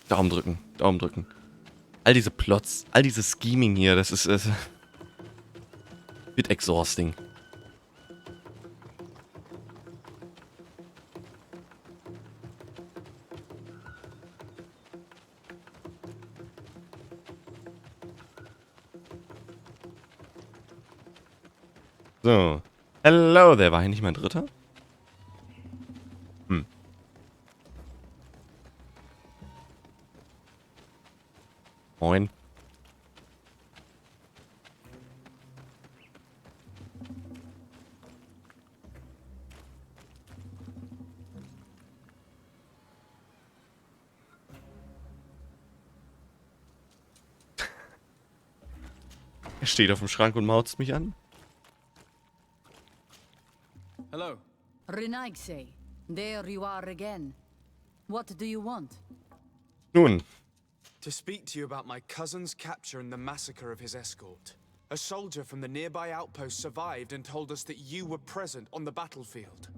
drücken. All diese Plots, all dieses Scheming hier, das ist bit exhausting. So. Hello, there. War hier nicht mein dritter? Moin. Er steht auf dem Schrank und mauzt mich an. Hello. Renaigse, there you are again. What do you want? Nun. To speak to you about my cousin's capture and the massacre of his escort. A soldier from the nearby outpost survived and told us that you were present on the battlefield.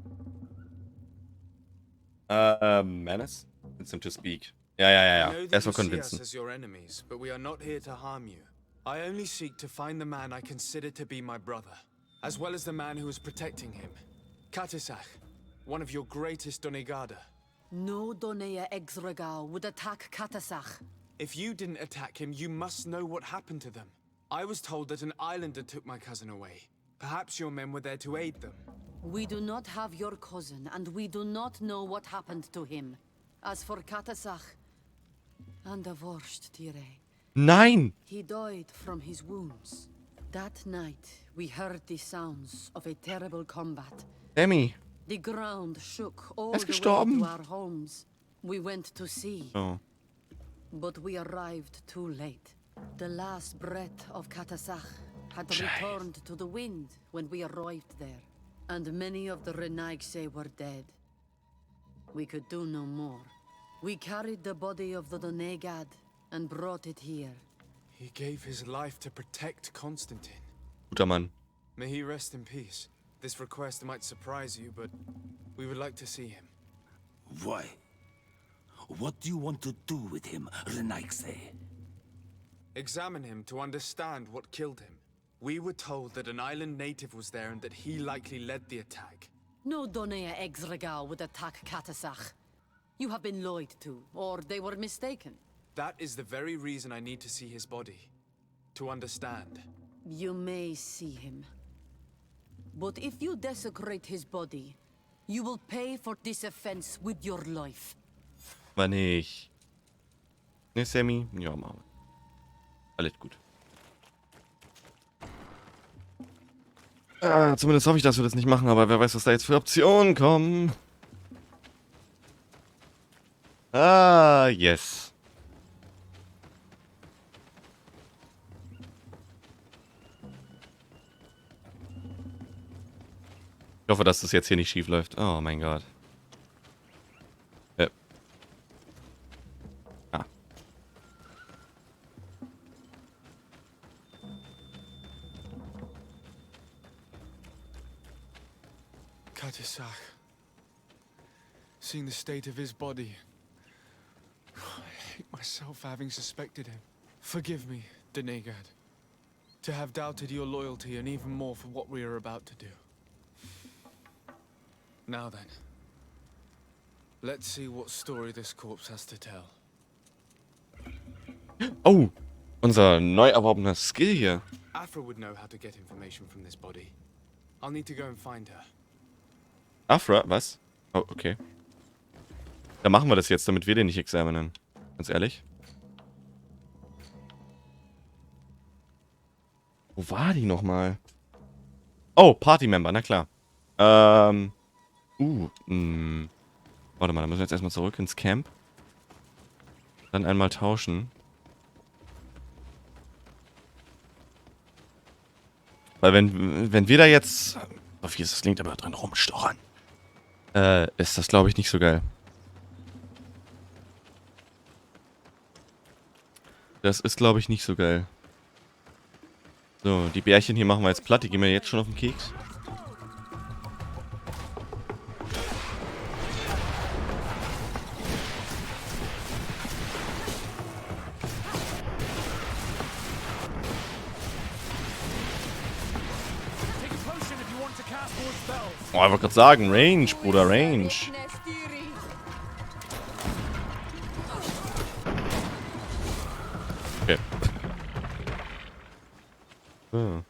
Menace? It's him to speak. Ja. Erstmal convincing. convincen. As your enemies, but we are not here to harm you. I only seek to find the man I consider to be my brother, as well as the man who is protecting him. Katisach, one of your greatest Donegada. No Donea Exregal would attack Katasach. If you didn't attack him, you must know what happened to them. I was told that an islander took my cousin away. Perhaps your men were there to aid them. We do not have your cousin, and we do not know what happened to him. As for Katasach, and the worst, Tire. Nein! He died from his wounds. That night, we heard the sounds of a terrible combat. Demi. The ground shook all Er ist the way gestorben. to our homes. We went to see. Oh. But we arrived too late. The last breath of Katasach had returned to the wind when we arrived there. And many of the Renaigse were dead. We could do no more. We carried the body of the Donegad and brought it here. He gave his life to protect Constantin. Guter Mann. May he rest in peace. This request might surprise you, but we would like to see him. Why? What do you want to do with him, Renaigse? Examine him to understand what killed him. We were told that an island native was there and that he likely led the attack. No Donea Exregal would attack Katasach. You have been lied to, or they were mistaken. That is the very reason I need to see his body. To understand. You may see him. But if you desecrate his body, you will pay for this offense with your life. War nicht. Ne, Sammy? Ja, machen wir. Alles gut. Zumindest hoffe ich, dass wir das nicht machen, aber wer weiß, was da jetzt für Optionen kommen. Yes. Ich hoffe, dass das jetzt hier nicht schief läuft. Oh mein Gott. Katisach. Seeing the state of his body. I hate myself for having suspected him. Forgive me, Donegad. To have doubted your loyalty and even more for what we are about to do. Now then. Let's see what story this corpse has to tell. Oh, unser neu erworbener Skill hier. Afra would know how to get information from this body. I'll need to go and find her. Afra? Was? Oh, okay. Dann machen wir das jetzt, damit wir den nicht examinen. Ganz ehrlich. Wo war die nochmal? Oh, Party-Member, na klar. Warte mal, dann müssen wir jetzt erstmal zurück ins Camp. Dann einmal tauschen. Weil wenn wir da jetzt, so viel es klingt, aber drin rumstochern, ist das, glaube ich, nicht so geil. Das ist, glaube ich, nicht so geil. So, die Bärchen hier machen wir jetzt platt. Die gehen mir jetzt schon auf den Keks. Oh, ich wollte gerade sagen, Range, Bruder, Range. Okay. So.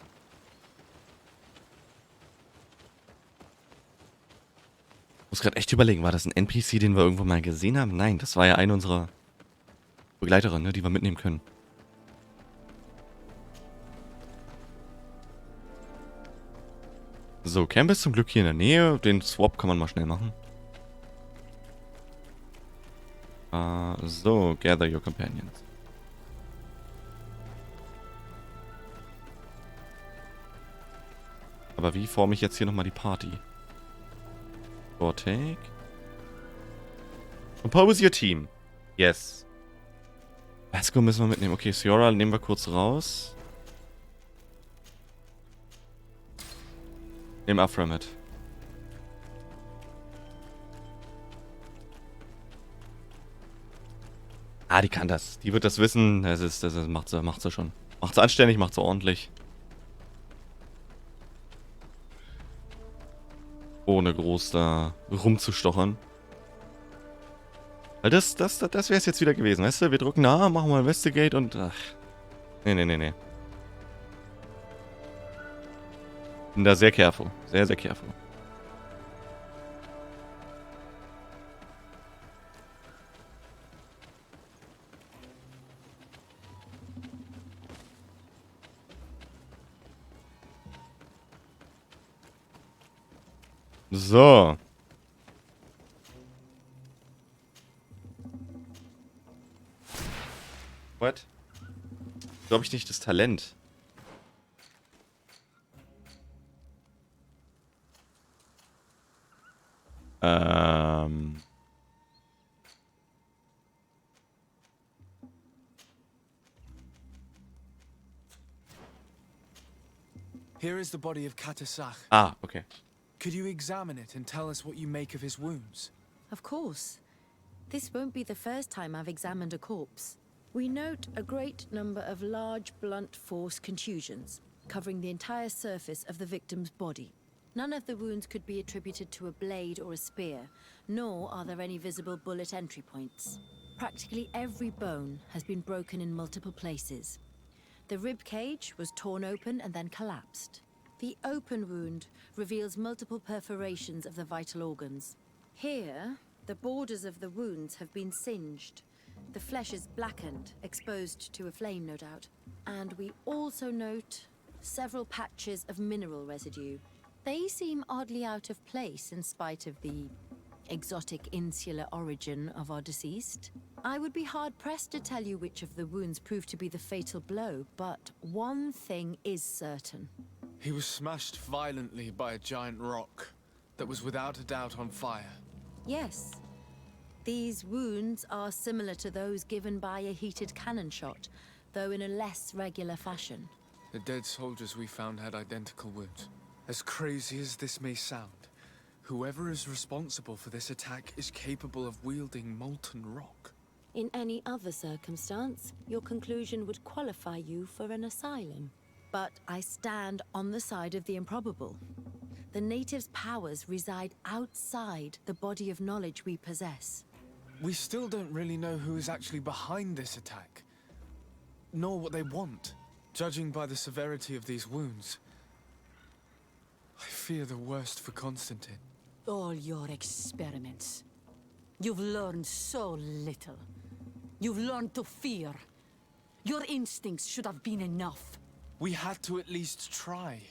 Ich muss gerade echt überlegen, war das ein NPC, den wir irgendwo mal gesehen haben? Nein, das war ja eine unserer Begleiterinnen, ne, die wir mitnehmen können. So, Camp ist zum Glück hier in der Nähe. Den Swap kann man mal schnell machen. So, gather your companions. Aber wie forme ich jetzt hier nochmal die Party? Take. Compose your team. Yes. Let's go müssen wir mitnehmen. Okay, Ciora nehmen wir kurz raus. Nehmen Afra mit. Ah, die kann das. Die wird das wissen. Das macht sie schon. Macht sie anständig, macht sie ordentlich. Ohne groß da rumzustochern. Weil das wäre es jetzt wieder gewesen, weißt du? Wir drücken machen mal Investigate und... Ach. Nee. Bin da sehr careful. Sehr, sehr careful. So. What? Glaube ich nicht das Talent. Here is the body of Katasach. Ah, okay. Could you examine it and tell us what you make of his wounds? Of course. This won't be the first time I've examined a corpse. We note a great number of large, blunt force contusions, covering the entire surface of the victim's body. None of the wounds could be attributed to a blade or a spear, nor are there any visible bullet entry points. Practically every bone has been broken in multiple places. The rib cage was torn open and then collapsed. The open wound reveals multiple perforations of the vital organs. Here, the borders of the wounds have been singed. The flesh is blackened, exposed to a flame, no doubt. And we also note several patches of mineral residue. They seem oddly out of place in spite of the exotic insular origin of our deceased. I would be hard-pressed to tell you which of the wounds proved to be the fatal blow, but one thing is certain. He was smashed violently by a giant rock that was without a doubt on fire. Yes. These wounds are similar to those given by a heated cannon shot, though in a less regular fashion. The dead soldiers we found had identical wounds. As crazy as this may sound, whoever is responsible for this attack is capable of wielding molten rock. In any other circumstance, your conclusion would qualify you for an asylum. But I stand on the side of the improbable. The natives' powers reside outside the body of knowledge we possess. We still don't really know who is actually behind this attack, nor what they want. Judging by the severity of these wounds, I fear the worst for Constantin. All your experiments. You've learned so little. You've learned to fear. Your instincts should have been enough. We had to at least try.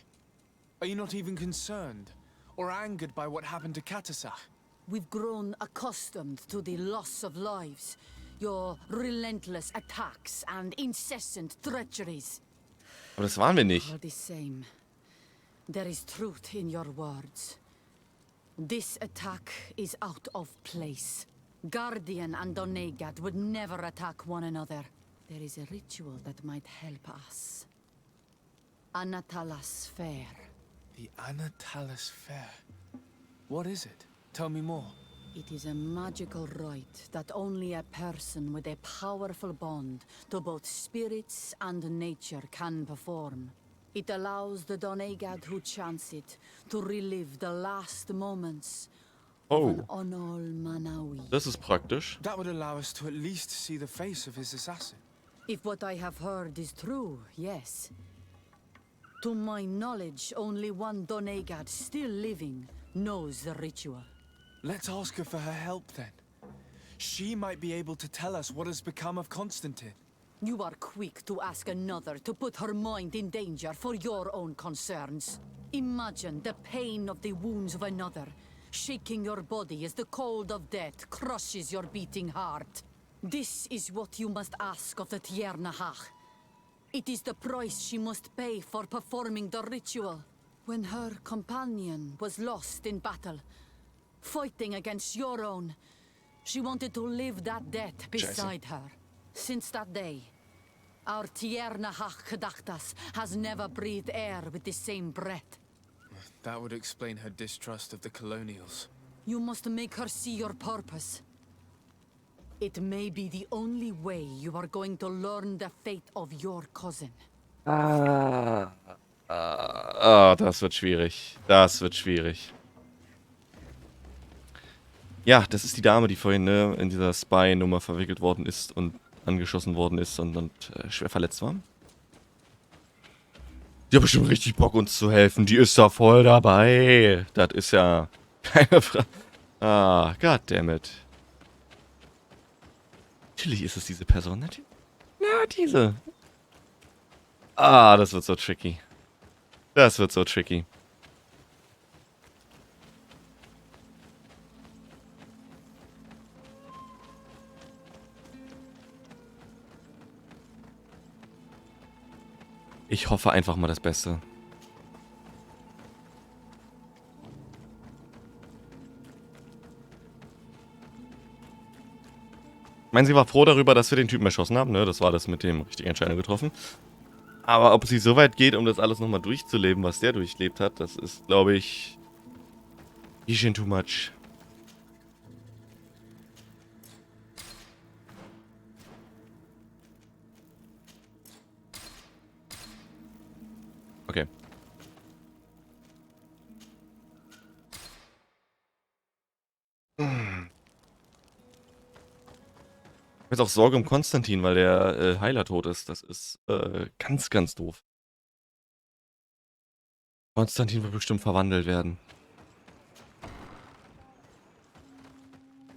Are you not even concerned or angered by what happened to Katasach? We've grown accustomed to the loss of lives, your relentless attacks and incessant treacheries. Aber das waren wir nicht. All the same, There is truth in your words. This attack is out of place. Guardian and Donegad would never attack one another. There is a ritual that might help us. Anatalas Fair. The Anatalas Fair. What is it? Tell me more. It is a magical rite that only a person with a powerful bond to both spirits and nature can perform. It allows the Donegad who chants it to relive the last moments of an Onol Manawi. Das ist praktisch. That would allow us to at least see the face of his assassin. If what I have heard is true, yes. To my knowledge, only one Donegad still living knows the ritual. Let's ask her for her help then. She might be able to tell us what has become of Constantin. You are quick to ask another to put her mind in danger for your own concerns. Imagine the pain of the wounds of another, shaking your body as the cold of death crushes your beating heart. This is what you must ask of the Tiernahach. It is the price she must pay for performing the ritual. When her companion was lost in battle, fighting against your own, she wanted to live that death beside her. Since that day, our Tiernahach Gedachtas has never breathed air with the same breath. That would explain her distrust of the colonials. You must make her see your purpose. It may be the only way you are going to learn the fate of your cousin. Das wird schwierig. Das wird schwierig. Ja, das ist die Dame, die vorhin in dieser Spy-Nummer verwickelt worden ist und angeschossen worden ist und schwer verletzt war. Die hat bestimmt richtig Bock, uns zu helfen. Die ist da voll dabei. Das ist ja keine Frage. Goddammit. Natürlich ist es diese Person. Natürlich. Na, diese. Das wird so tricky. Das wird so tricky. Ich hoffe einfach mal das Beste. Ich meine, sie war froh darüber, dass wir den Typen erschossen haben, ne? Das war das mit dem richtigen Entscheidung getroffen. Aber ob sie so weit geht, um das alles nochmal durchzuleben, was der durchlebt hat, das ist, glaube ich, bisschen too much. Okay. Ich habe jetzt auch Sorge um Constantin, weil der Heiler tot ist. Das ist ganz, ganz doof. Constantin wird bestimmt verwandelt werden.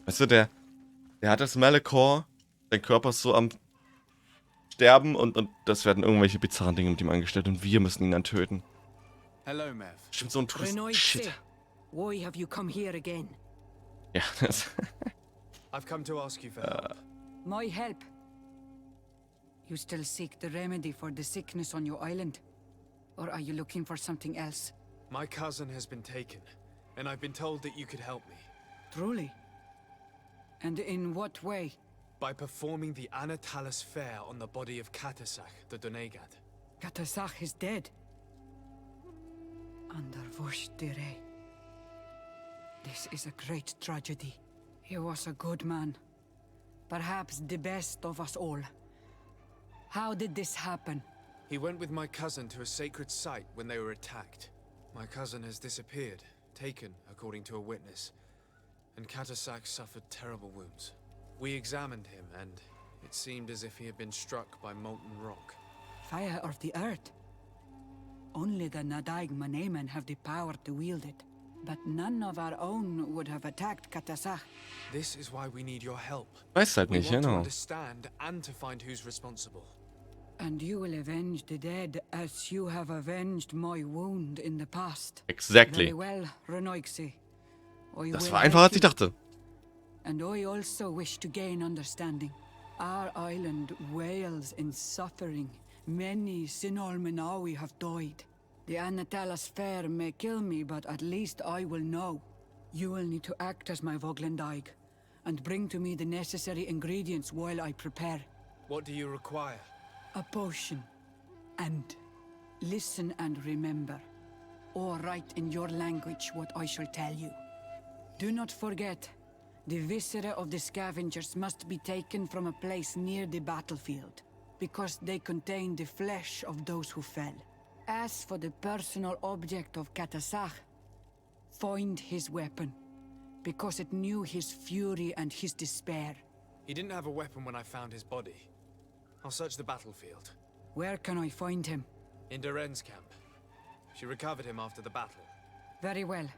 Weißt du, der hat das Malachor, sein Körper ist so am Sterben und das werden irgendwelche bizarren Dinge mit ihm angestellt und wir müssen ihn dann töten. Hello, Mev. Stimmt, so ein Twist. Shit. Why have you come here again? Ja, das... I've come to ask you for help. My help? You still seek the remedy for the sickness on your island? Or are you looking for something else? My cousin has been taken, and I've been told that you could help me. Truly? And in what way? By performing the Anatalas Fair on the body of Katasach, the Donegad. Katasach is dead. Under Vosh Dire. This is a great tragedy. He was a good man. Perhaps the best of us all. How did this happen? He went with my cousin to a sacred site when they were attacked. My cousin has disappeared, taken according to a witness, and Katasach suffered terrible wounds. We examined him, and it seemed as if he had been struck by molten rock. Fire of the earth. Only the Nadaig Manemen have the power to wield it. But none of our own would have attacked Katasach. This is why we need your help. Weiß halt We nicht, want to genau. understand and to find who's responsible. And you will avenge the dead as you have avenged my wound in the past. Exactly. Very well, Renoixi. Das war einfacher, als ich dachte. And I also wish to gain understanding. Our island wails in suffering. Many Sinol Menawi have died. The Anatalas fair may kill me, but at least I will know. You will need to act as my Voglendaig, and bring to me the necessary ingredients while I prepare. What do you require? A potion. And listen and remember, or write in your language what I shall tell you. Do not forget, the viscera of the scavengers must be taken from a place near the battlefield, because they contain the flesh of those who fell. As for the personal object of Katasach, find his weapon, because it knew his fury and his despair. He didn't have a weapon when I found his body. I'll search the battlefield. Where can I find him? In Doren's camp. She recovered him after the battle. Very well.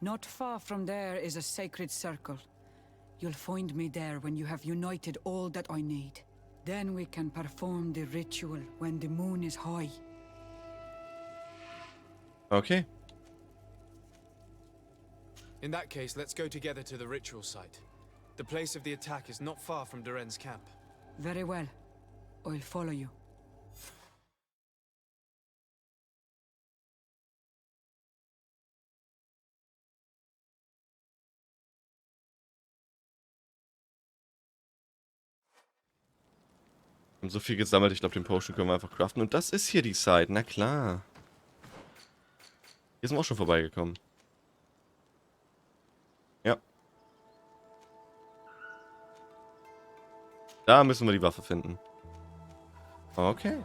Not far from there is a sacred circle. You'll find me there when you have united all that I need. Then we can perform the ritual when the moon is high. Okay. In that case, let's go together to the ritual site. The place of the attack is not far from Doren's camp. Very well. I'll follow you. Wir haben so viel gesammelt, ich glaube, den Potion können wir einfach craften. Und das ist hier die Side, na klar. Hier sind wir auch schon vorbeigekommen. Ja. Da müssen wir die Waffe finden. Okay.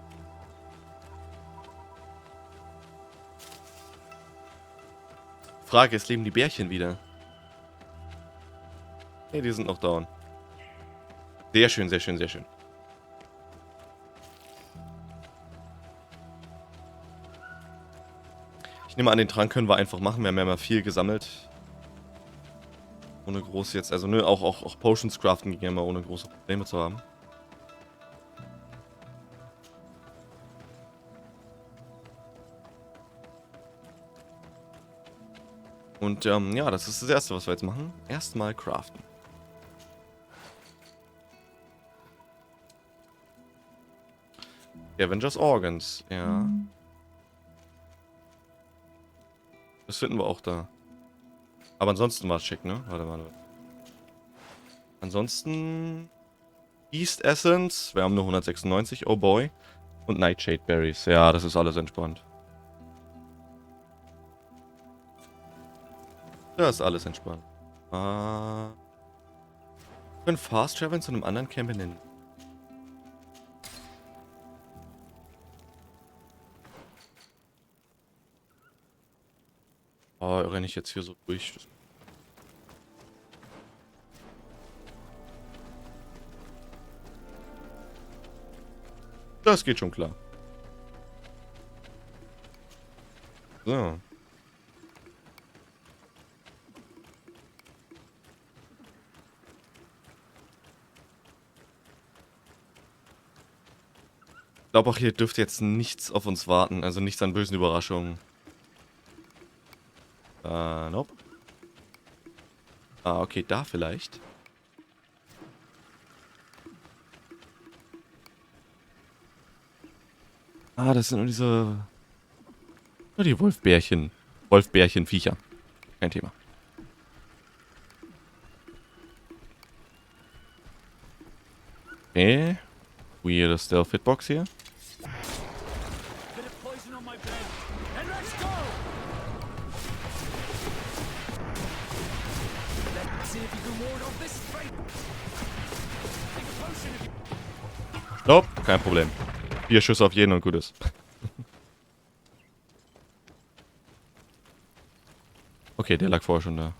Frage ist, leben die Bärchen wieder? Ne, die sind noch down. Sehr schön, sehr schön, sehr schön. Ich nehme an, den Trank können wir einfach machen. Wir haben ja mal viel gesammelt. Ohne groß jetzt, also ne, auch Potions craften ging ja mal ohne große Probleme zu haben. Und ja, das ist das Erste, was wir jetzt machen. Erstmal craften. Avengers Organs, ja. Das finden wir auch da. Aber ansonsten war es schick, ne? Warte. Ansonsten East Essence, wir haben nur 196, oh boy. Und Nightshade Berries, ja, das ist alles entspannt. Das ist alles entspannt. Wir können Fast Traveln zu einem anderen Camp in den... Oh, renne ich jetzt hier so durch. Das geht schon klar. So. Ich glaube auch, hier dürfte jetzt nichts auf uns warten. Also nichts an bösen Überraschungen. Nope. Ah, okay, da vielleicht. Ah, das sind nur diese... Nur die Wolfbärchen. Wolfbärchen-Viecher. Kein Thema. Okay. Weirde Stealth-Hitbox hier. Nope, kein Problem. 4 Schüsse auf jeden und gut ist. Okay, der lag vorher schon da.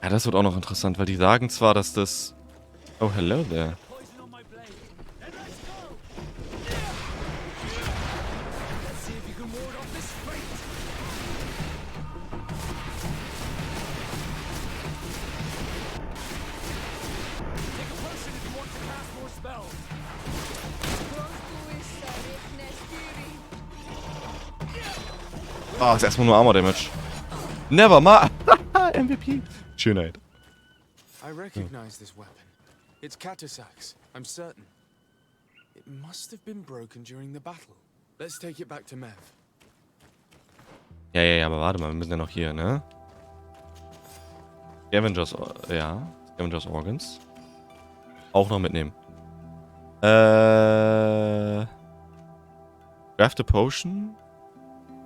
Ja, das wird auch noch interessant, weil die sagen zwar, dass das... Oh, hello there. Ah, ist erstmal nur Armor Damage. Never mal. MVP. Schönheit. I recognize this weapon. It's Katasax, I'm certain. It must have been broken during the battle. Let's take it back to Mev. Ja, aber warte mal, wir müssen ja noch hier, ne? Scavengers, ja. Scavengers Organs. Auch noch mitnehmen. Craft a Potion?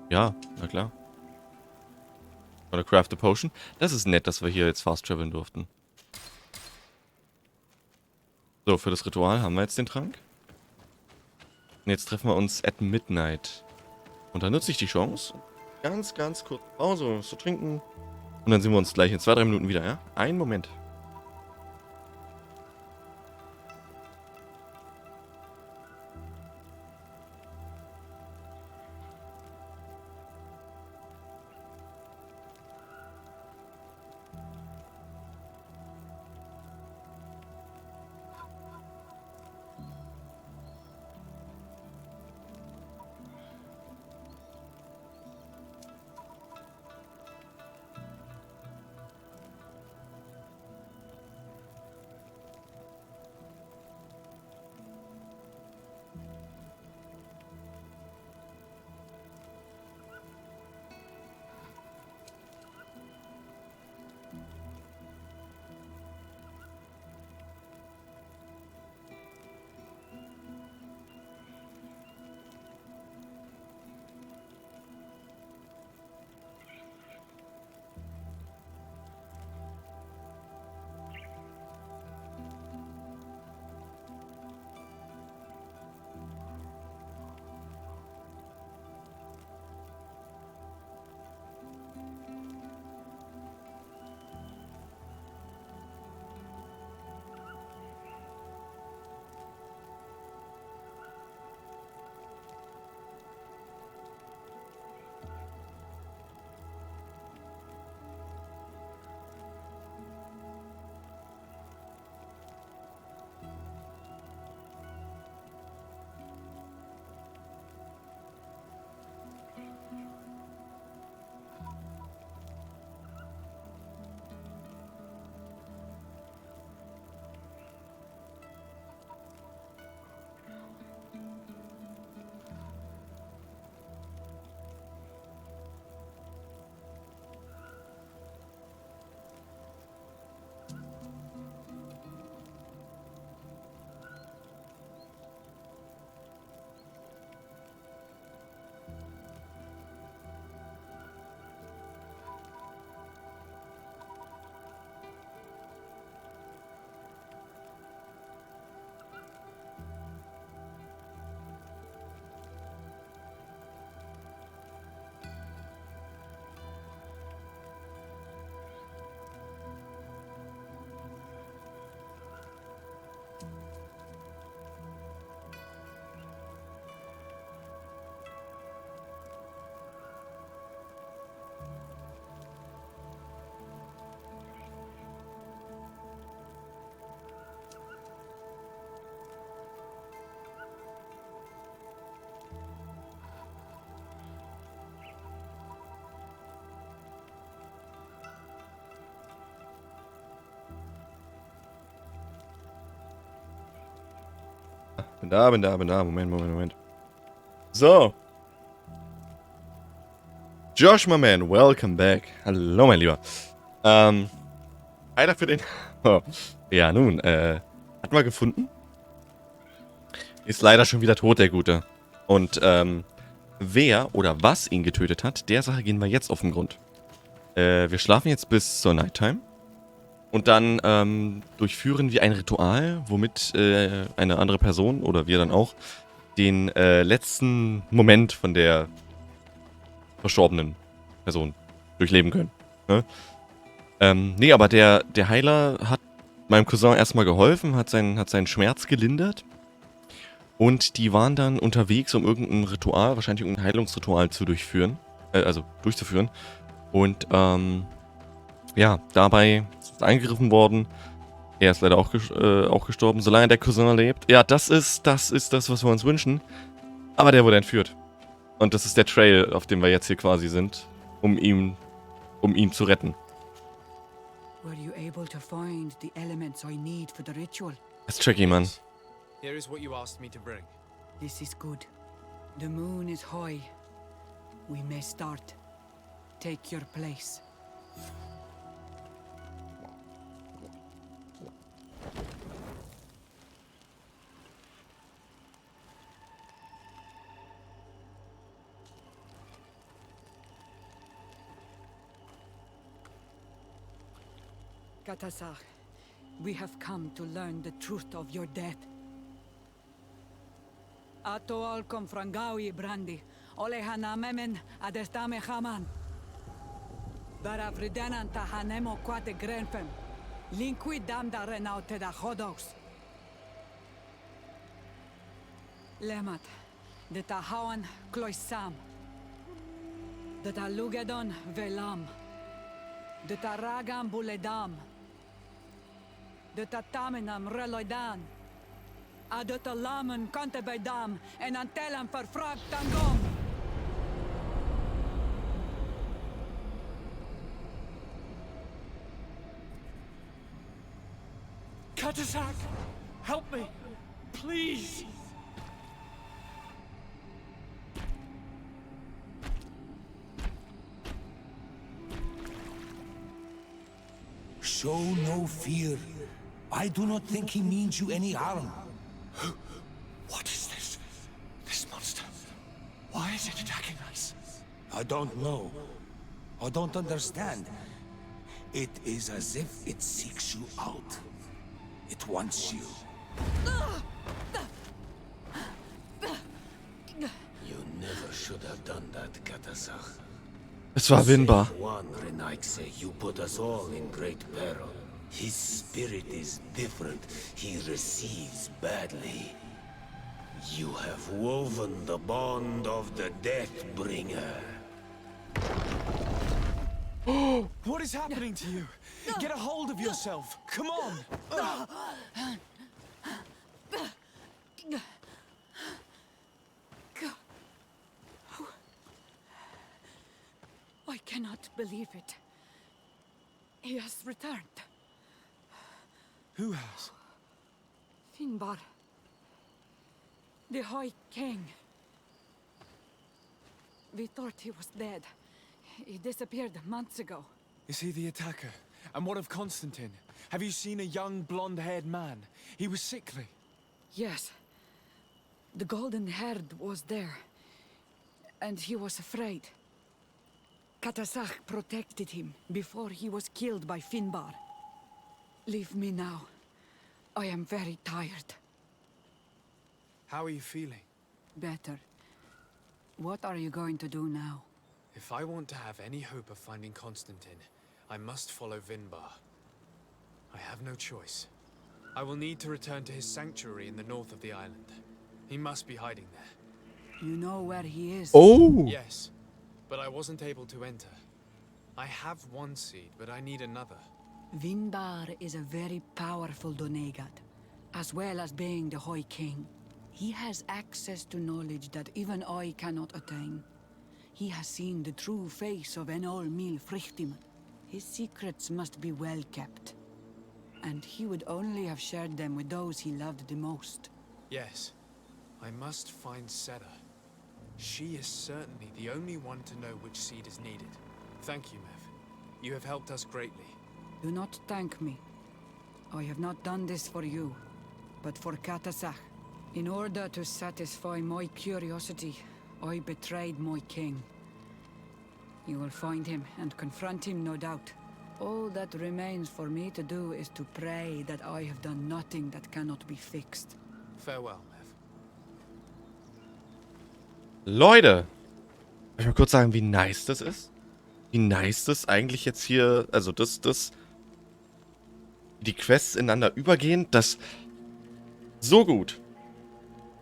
Ja, na klar. Oder Craft a Potion. Das ist nett, dass wir hier jetzt fast traveln durften. So, für das Ritual haben wir jetzt den Trank. Und jetzt treffen wir uns at midnight. Und dann nutze ich die Chance. Ganz kurz Pause, zu trinken. Und dann sehen wir uns gleich in 2-3 Minuten wieder, ja? Einen Moment. Bin da. Moment. So. Josh, my man, welcome back. Hallo, mein Lieber. Einer für den... Oh. Ja, nun, hatten wir gefunden. Ist leider schon wieder tot, der Gute. Und, wer oder was ihn getötet hat, der Sache gehen wir jetzt auf den Grund. Wir schlafen jetzt bis zur Nighttime. Und dann durchführen wir ein Ritual, womit eine andere Person, oder wir dann auch, den letzten Moment von der verstorbenen Person durchleben können. Ne? Nee, aber der Heiler hat meinem Cousin erstmal geholfen, hat seinen Schmerz gelindert. Und die waren dann unterwegs, um irgendein Ritual, wahrscheinlich irgendein Heilungsritual durchzuführen. Und, ja, dabei ist angegriffen worden. Er ist leider auch gestorben, solange der Cousin lebt. Ja, das ist das, was wir uns wünschen. Aber der wurde entführt. Und das ist der Trail, auf dem wir jetzt hier quasi sind, um ihn zu retten. Were you able to find the elements I need for the ritual? That's tricky, man. Here is what you asked me to bring. This is good. The moon is high. We may start. Take your place. Katasach, we have come to learn the truth of your death. Ato al confrangawi brandi, ole hanamemen adestame haman. Baravridenan tahanemo quate grenfem, linqui damda renaute da hodos. Lemat, de tahawan kloisam, de talugedon velam, de taragam buledam, de tatamenam reloidan, adet alamen kante beidam en antelam verfragt tangom. Katasach, help me, please. Show no fear. I do not think he means you any harm. What is this? This monster. Why is it attacking us? I don't know. I don't understand. It is as if it seeks you out. It wants you. You never should have done that, Katasach. Es war Winbar. One Renaikse, you put us all in great peril. His spirit is different. He receives badly. You have woven the bond of the Deathbringer. What is happening to you? Get a hold of yourself. Come on. I cannot believe it. He has returned. Who has? Finbar. The High King. We thought he was dead. He disappeared months ago. Is he the attacker? And what of Constantin? Have you seen a young blonde-haired man? He was sickly. Yes. The golden-haired was there. And he was afraid. Katasach protected him before he was killed by Finbar. Leave me now. I am very tired. How are you feeling? Better. What are you going to do now? If I want to have any hope of finding Constantin, I must follow Vinbar. I have no choice. I will need to return to his sanctuary in the north of the island. He must be hiding there. You know where he is? Oh! Yes, but I wasn't able to enter. I have one seed, but I need another. Vinbar is a very powerful Donegat, as well as being the High King. He has access to knowledge that even I cannot attain. He has seen the true face of Enol Mil Frichtiman. His secrets must be well kept. And he would only have shared them with those he loved the most. Yes, I must find Seda. She is certainly the only one to know which seed is needed. Thank you, Mev. You have helped us greatly. Do not thank me. I have not done this for you, but for Katasach. In order to satisfy my curiosity, I betrayed my king. You will find him and confront him, no doubt. All that remains for me to do is to pray that I have done nothing that cannot be fixed. Farewell, Mev. Leute! Soll ich mal kurz sagen, wie nice das ist? Wie nice das eigentlich jetzt hier, also die Quests ineinander übergehen, das so gut.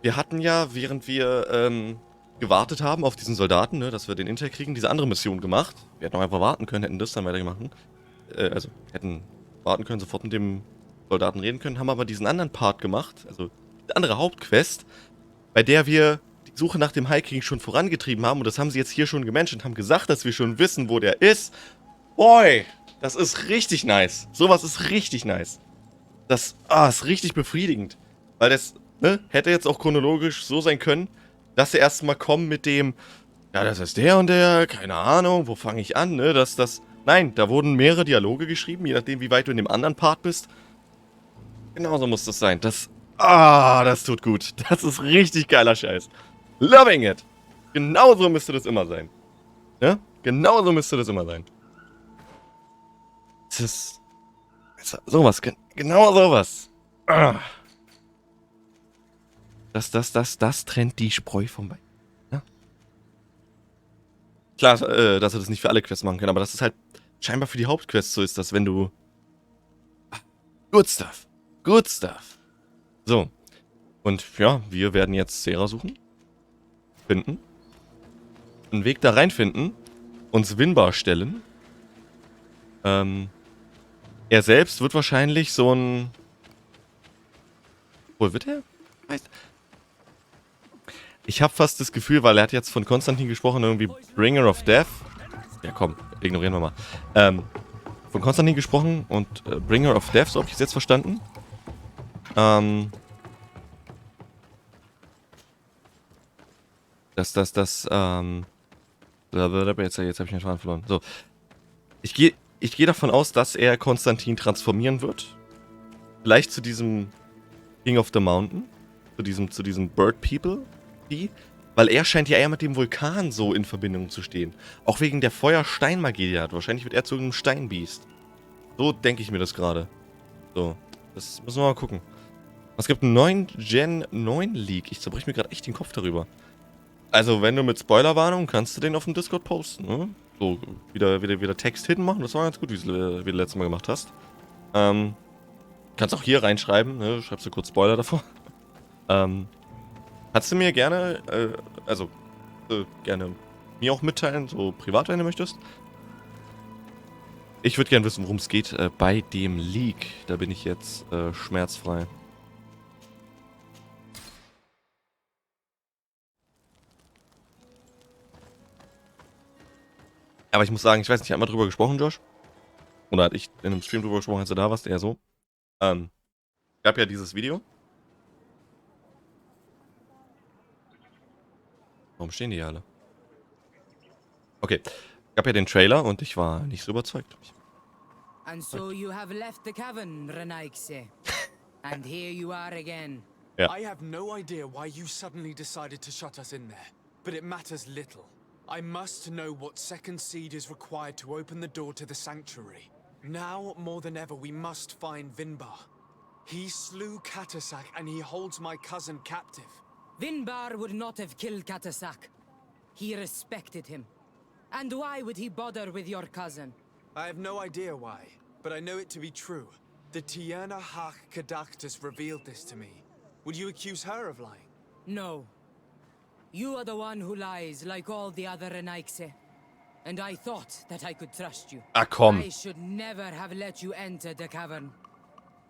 Wir hatten ja, während wir gewartet haben auf diesen Soldaten, ne, dass wir den Intel kriegen, diese andere Mission gemacht. Wir hätten auch einfach warten können, hätten das dann weitergemacht. Also hätten warten können, sofort mit dem Soldaten reden können, haben aber diesen anderen Part gemacht, also die andere Hauptquest, bei der wir die Suche nach dem High King schon vorangetrieben haben und das haben sie jetzt hier schon gemenschent, haben gesagt, dass wir schon wissen, wo der ist. Boy! Das ist richtig nice. Sowas ist richtig nice. Das ist richtig befriedigend. Weil das, ne, hätte jetzt auch chronologisch so sein können, dass sie erstmal kommen mit dem, ja, das ist der und der, keine Ahnung, wo fange ich an, ne, nein, da wurden mehrere Dialoge geschrieben, je nachdem, wie weit du in dem anderen Part bist. Genauso muss das sein. Das tut gut. Das ist richtig geiler Scheiß. Loving it. Genauso müsste das immer sein. Ja? Genauso müsste das immer sein. Das ist sowas, genau sowas. Das trennt die Spreu vom Wein. Ja? Klar, dass wir das nicht für alle Quests machen können, aber das ist halt scheinbar für die Hauptquests so ist, dass wenn du... Good stuff. Good stuff. So. Und ja, wir werden jetzt Sera suchen. Finden. Einen Weg da reinfinden. Uns Winbar stellen. Er selbst wird wahrscheinlich so ein... Wo wird er? Ich habe fast das Gefühl, weil er hat jetzt von Constantin gesprochen, irgendwie Bringer of Death. Ja komm, ignorieren wir mal. Von Constantin gesprochen und Bringer of Death, so habe ich es jetzt verstanden. Jetzt habe ich den Faden verloren. So. Ich gehe davon aus, dass er Constantin transformieren wird. Vielleicht zu diesem King of the Mountain. Zu diesem Bird People. Weil er scheint ja eher mit dem Vulkan so in Verbindung zu stehen. Auch wegen der Feuer-Stein-Magie, die er hat. Wahrscheinlich wird er zu einem Steinbiest. So denke ich mir das gerade. So. Das müssen wir mal gucken. Es gibt einen neuen Gen 9 Leak. Ich zerbrich mir gerade echt den Kopf darüber. Also, wenn du mit Spoilerwarnung, kannst du den auf dem Discord posten, ne? So, wieder Text hinten machen. Das war ganz gut, wie du letztes Mal gemacht hast. Kannst auch hier reinschreiben, ne? Schreibst du kurz Spoiler davor. Kannst du mir gerne, gerne mir auch mitteilen, so privat, wenn du möchtest. Ich würde gerne wissen, worum es geht bei dem Leak. Da bin ich jetzt schmerzfrei. Aber ich muss sagen, ich weiß nicht, haben wir drüber gesprochen, Josh? Oder hat ich in einem Stream drüber gesprochen, als du da warst? Eher so. Gab ja dieses Video. Warum stehen die hier alle? Okay. Gab ja den Trailer und ich war nicht so überzeugt. And so you have left the cavern, Renaikse. And here you are again. Ja. I have no idea why you suddenly decided to shut us in there, but it matters little. I must know what second seed is required to open the door to the sanctuary. Now, more than ever, we must find Vinbar. He slew Katasak and he holds my cousin captive. Vinbar would not have killed Katasak. He respected him. And why would he bother with your cousin? I have no idea why, but I know it to be true. The Tierna Hach Kadaktus revealed this to me. Would you accuse her of lying? No. You are the one who lies like all the other Renaikse. And I thought that I could trust you. Ah, komm. I should never have let you enter the cavern.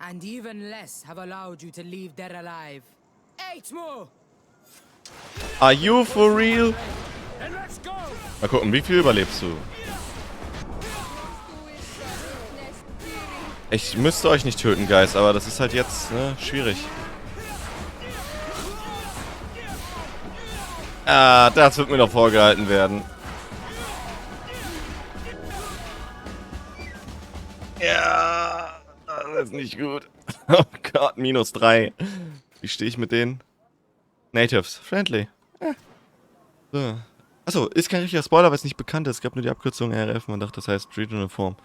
And even less have allowed you to leave there alive. 8 more! Are you for real? Mal gucken, wie viel überlebst du? Ich müsste euch nicht töten, Guys, aber das ist halt jetzt, ne, schwierig. Ah, das wird mir noch vorgehalten werden. Ja, das ist nicht gut. Oh Gott, -3. Wie stehe ich mit denen? Natives. Friendly. Ja. So. Achso, ist kein richtiger Spoiler, weil es nicht bekannt ist. Es gab nur die Abkürzung RF. Man dachte, das heißt Regional Form.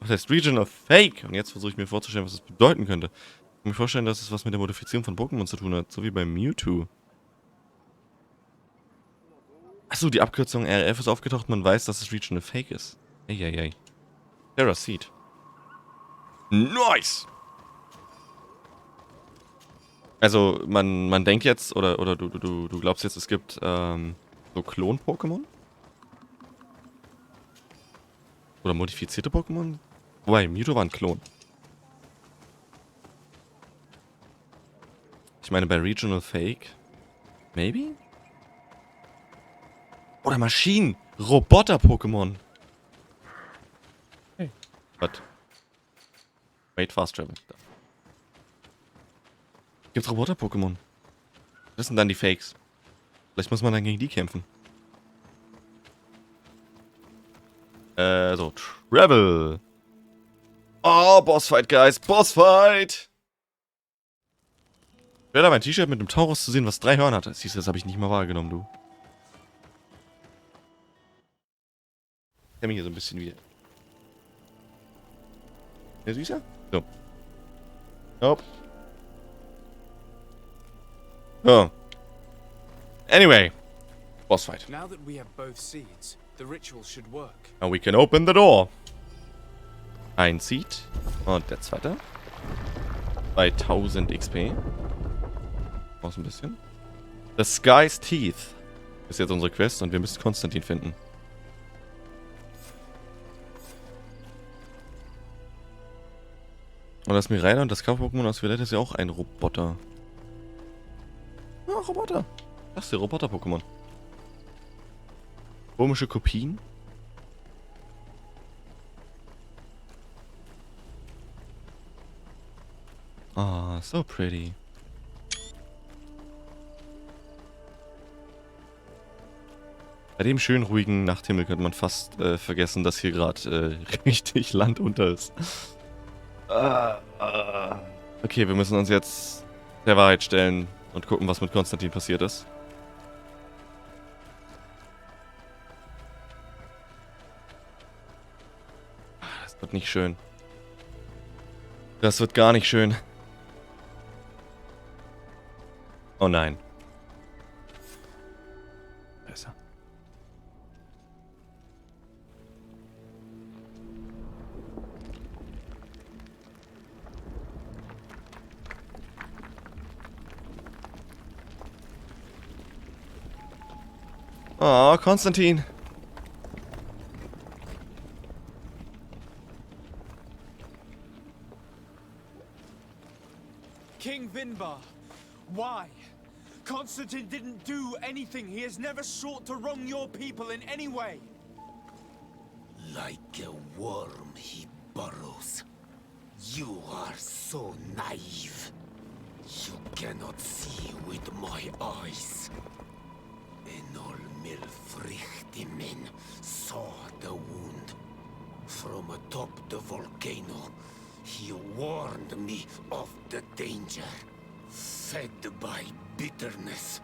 Das heißt Regional Fake. Und jetzt versuche ich mir vorzustellen, was das bedeuten könnte. Ich kann mir vorstellen, dass es was mit der Modifizierung von Pokémon zu tun hat. So wie bei Mewtwo. Achso, die Abkürzung RF ist aufgetaucht. Man weiß, dass es Regional Fake ist. Eieiei. Terra Seed. Nice! Also, man denkt jetzt, oder du glaubst jetzt, es gibt, so Klon-Pokémon? Oder modifizierte Pokémon? Wobei, Mewtwo war ein Klon. Ich meine, bei Regional Fake. Maybe? Oder Maschinen! Roboter-Pokémon! Hey. Was? Wait, Fast Travel. Da. Gibt's Roboter-Pokémon? Das sind dann die Fakes. Vielleicht muss man dann gegen die kämpfen. So, Travel. Oh, Bossfight, Guys. Bossfight! Wäre da mein T-Shirt mit einem Taurus zu sehen, was 3 Hörner hat. Siehst du, das habe ich nicht mal wahrgenommen, du. Ich kenne mich hier so ein bisschen wieder. Ja, süßer? So. Nope. Oh. Anyway. Bossfight. Now that we have both seeds, the ritual should work. Now we can open the door. Ein Seed. Und der zweite. 2000 XP. Aus ein bisschen. The Sky's Teeth ist jetzt unsere Quest und wir müssen Constantin finden. Und das Miraida und das Kampf-Pokémon aus Violett ist ja auch ein Roboter. Ja, Roboter. Das ist der Roboter-Pokémon. Komische Kopien. Ah, oh, so pretty. Bei dem schönen, ruhigen Nachthimmel könnte man fast vergessen, dass hier gerade richtig Land unter ist. Okay, wir müssen uns jetzt der Wahrheit stellen und gucken, was mit Constantin passiert ist. Das wird nicht schön. Das wird gar nicht schön. Oh nein. Besser. Oh, Constantin. King Vinbar, why? Constantin didn't do anything. He has never sought to wrong your people in any way. Like a worm he burrows. You are so naive. You cannot see with my eyes. Enol Milfrichtimin saw the wound. From atop the volcano, he warned me of the danger. Fed by bitterness,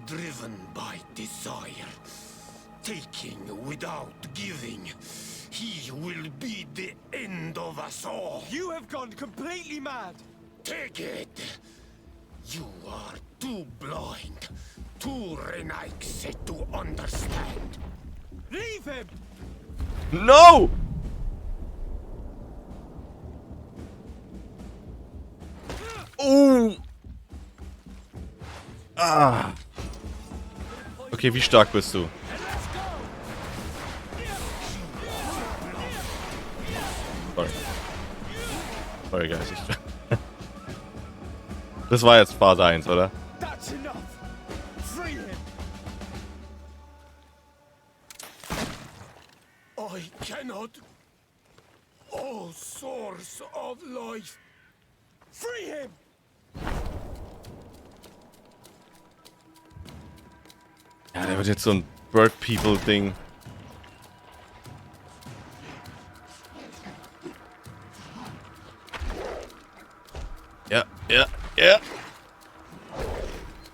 driven by desire, taking without giving, he will be the end of us all. You have gone completely mad. Take it. You are too blind, too renaixed to understand. Leave him! No! Oh! Ah! Okay, wie stark bist du? Sorry. Sorry, guys. Das war jetzt Phase 1, oder? That's enough. Free him. I cannot. Oh, source of life. Free him! Ja, der wird jetzt so ein Bird People Ding. Ja, ja, ja.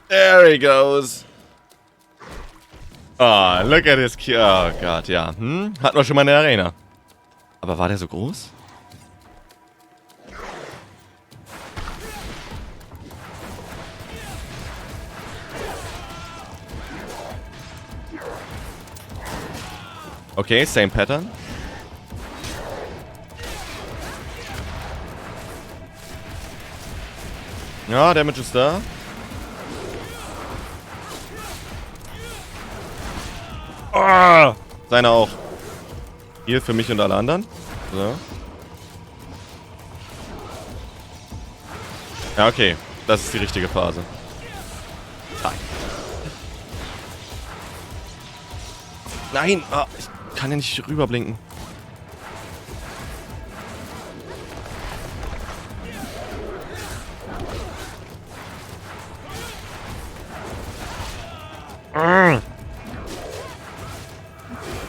There he goes. Ah, look at this kid. Oh Gott, ja. Hatten wir schon mal eine Arena. Aber war der so groß? Okay, same pattern. Ja, Damage ist da. Oh, seine auch. Hier für mich und alle anderen. So. Ja, okay. Das ist die richtige Phase. Nein! Ah, ich kann ja nicht rüberblinken.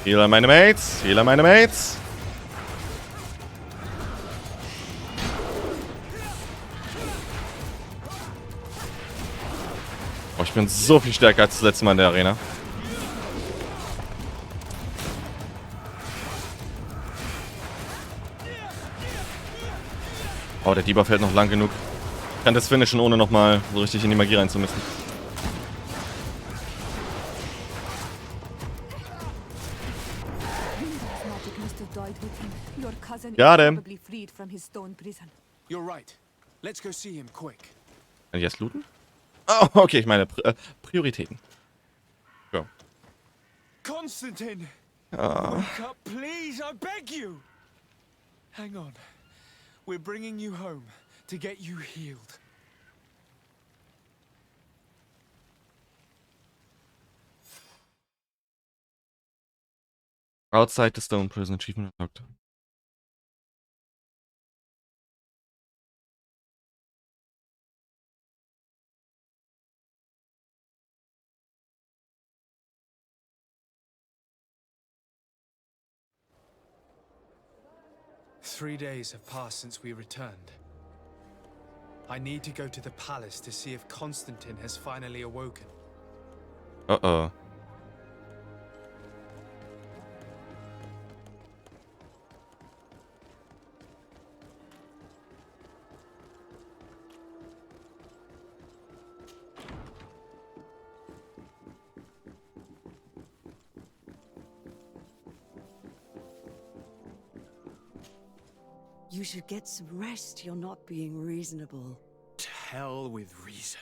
Healer meine Mates. Healer meine Mates. Oh, ich bin so viel stärker als das letzte Mal in der Arena. Oh, der Debuff hält noch lang genug. Ich kann das finishen, ohne nochmal so richtig in die Magie reinzumüssen. Got him. You're right. Let's go see him quick. Kann ich jetzt looten? Oh, okay, ich meine Prioritäten. So. Constantin! Ah. Wake up, please, I beg you! Hang on. We're bringing you home to get you healed. Outside the Stone Prison Achievement unlocked. Three days have passed since we returned. I need to go to the palace to see if Constantin has finally awoken. Uh-oh. You should get some rest. You're not being reasonable. To hell with reason.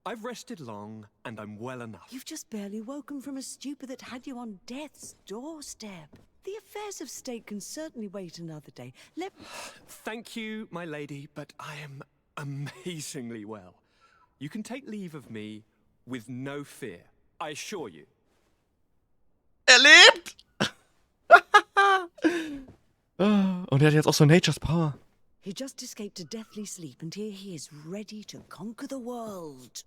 I've rested long, and I'm well enough. You've just barely woken from a stupor that had you on death's doorstep. The affairs of state can certainly wait another day. Thank you, my lady, but I am amazingly well. You can take leave of me with no fear, I assure you. Lebt! Und er hat jetzt auch so Nature's Power. He just escaped a deathly sleep, and here he is, ready to conquer the world.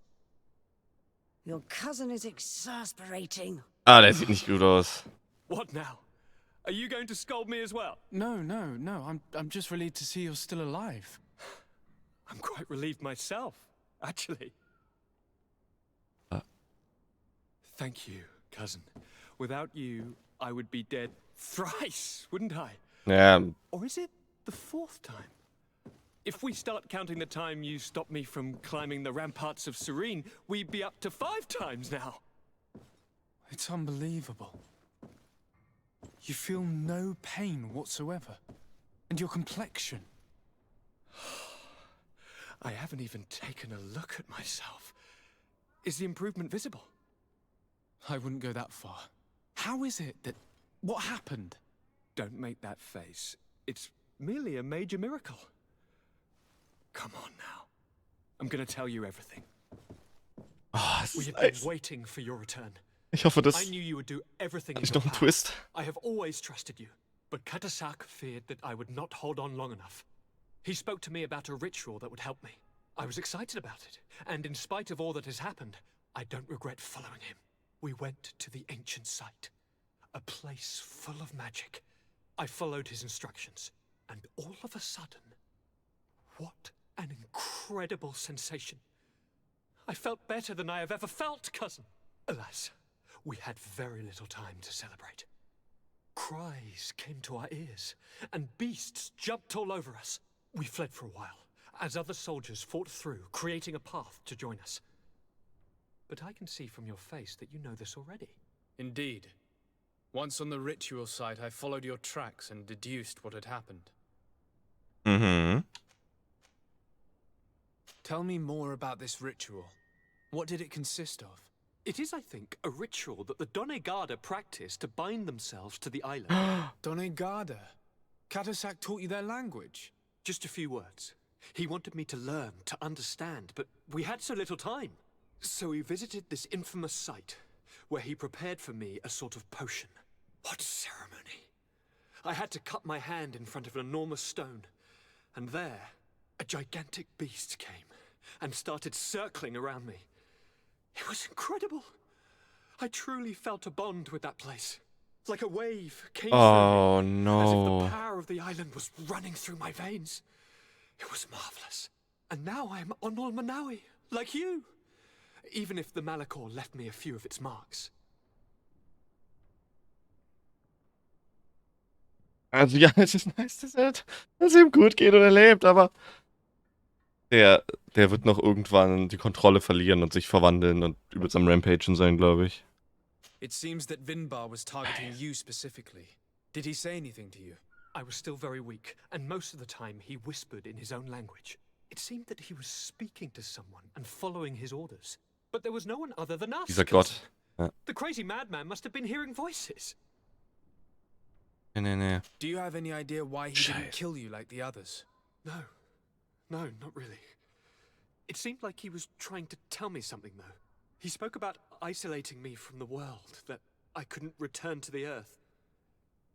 Your cousin is exasperating. Ah, der sieht nicht gut aus. What now? Are you going to scold me as well? No. I'm just relieved to see you're still alive. I'm quite relieved myself, actually. Thank you, cousin. Without you, I would be dead thrice, wouldn't I? Yeah. Or is it the fourth time? If we start counting the time you stopped me from climbing the ramparts of Serene, we'd be up to 5 times now. It's unbelievable. You feel no pain whatsoever. And your complexion. I haven't even taken a look at myself. Is the improvement visible? I wouldn't go that far. How is it that... What happened? Don't make that face. It's merely a major miracle. Come on now. I'm gonna tell you everything. Oh, we have been waiting for your return. Ich hoffe, das I knew you would do everything in ist your noch ein power. Twist. I have always trusted you, but Katasak feared that I would not hold on long enough. He spoke to me about a ritual that would help me. I was excited about it, and in spite of all that has happened, I don't regret following him. We went to the ancient site, a place full of magic. I followed his instructions, and all of a sudden, what an incredible sensation. I felt better than I have ever felt, cousin. Alas, we had very little time to celebrate. Cries came to our ears, and beasts jumped all over us. We fled for a while, as other soldiers fought through, creating a path to join us. But I can see from your face that you know this already. Indeed. Once on the ritual site, I followed your tracks and deduced what had happened. Mm-hmm. Tell me more about this ritual. What did it consist of? It is, I think, a ritual that the Donegada practice to bind themselves to the island. Donegada? Katasak taught you their language? Just a few words. He wanted me to learn, to understand, but we had so little time. So we visited this infamous site, where he prepared for me a sort of potion. What ceremony! I had to cut my hand in front of an enormous stone, and there, a gigantic beast came and started circling around me. It was incredible. I truly felt a bond with that place. Like a wave came Oh, through me, no. as if the power of the island was running through my veins. It was marvelous. And now I am Onol Manawi, like you. Even if the Malachor left me a few of its marks. Also ja, es ist nice, dass es ihm gut geht und er lebt, aber der wird noch irgendwann die Kontrolle verlieren und sich verwandeln und übelst am Rampagen sein, glaube ich. It seems that Vinbar was targeting you specifically. Did he say anything to you? I was still very weak, and most of the time he whispered in his own language. It seemed that he was speaking to someone and following his orders. But there was no one other than us. Dieser Gott. Ja. The crazy madman must have been hearing voices. Nee. Do you have any idea why he didn't kill you like the others? No, not really. It seemed like he was trying to tell me something, though. He spoke about isolating me from the world, that I couldn't return to the Earth.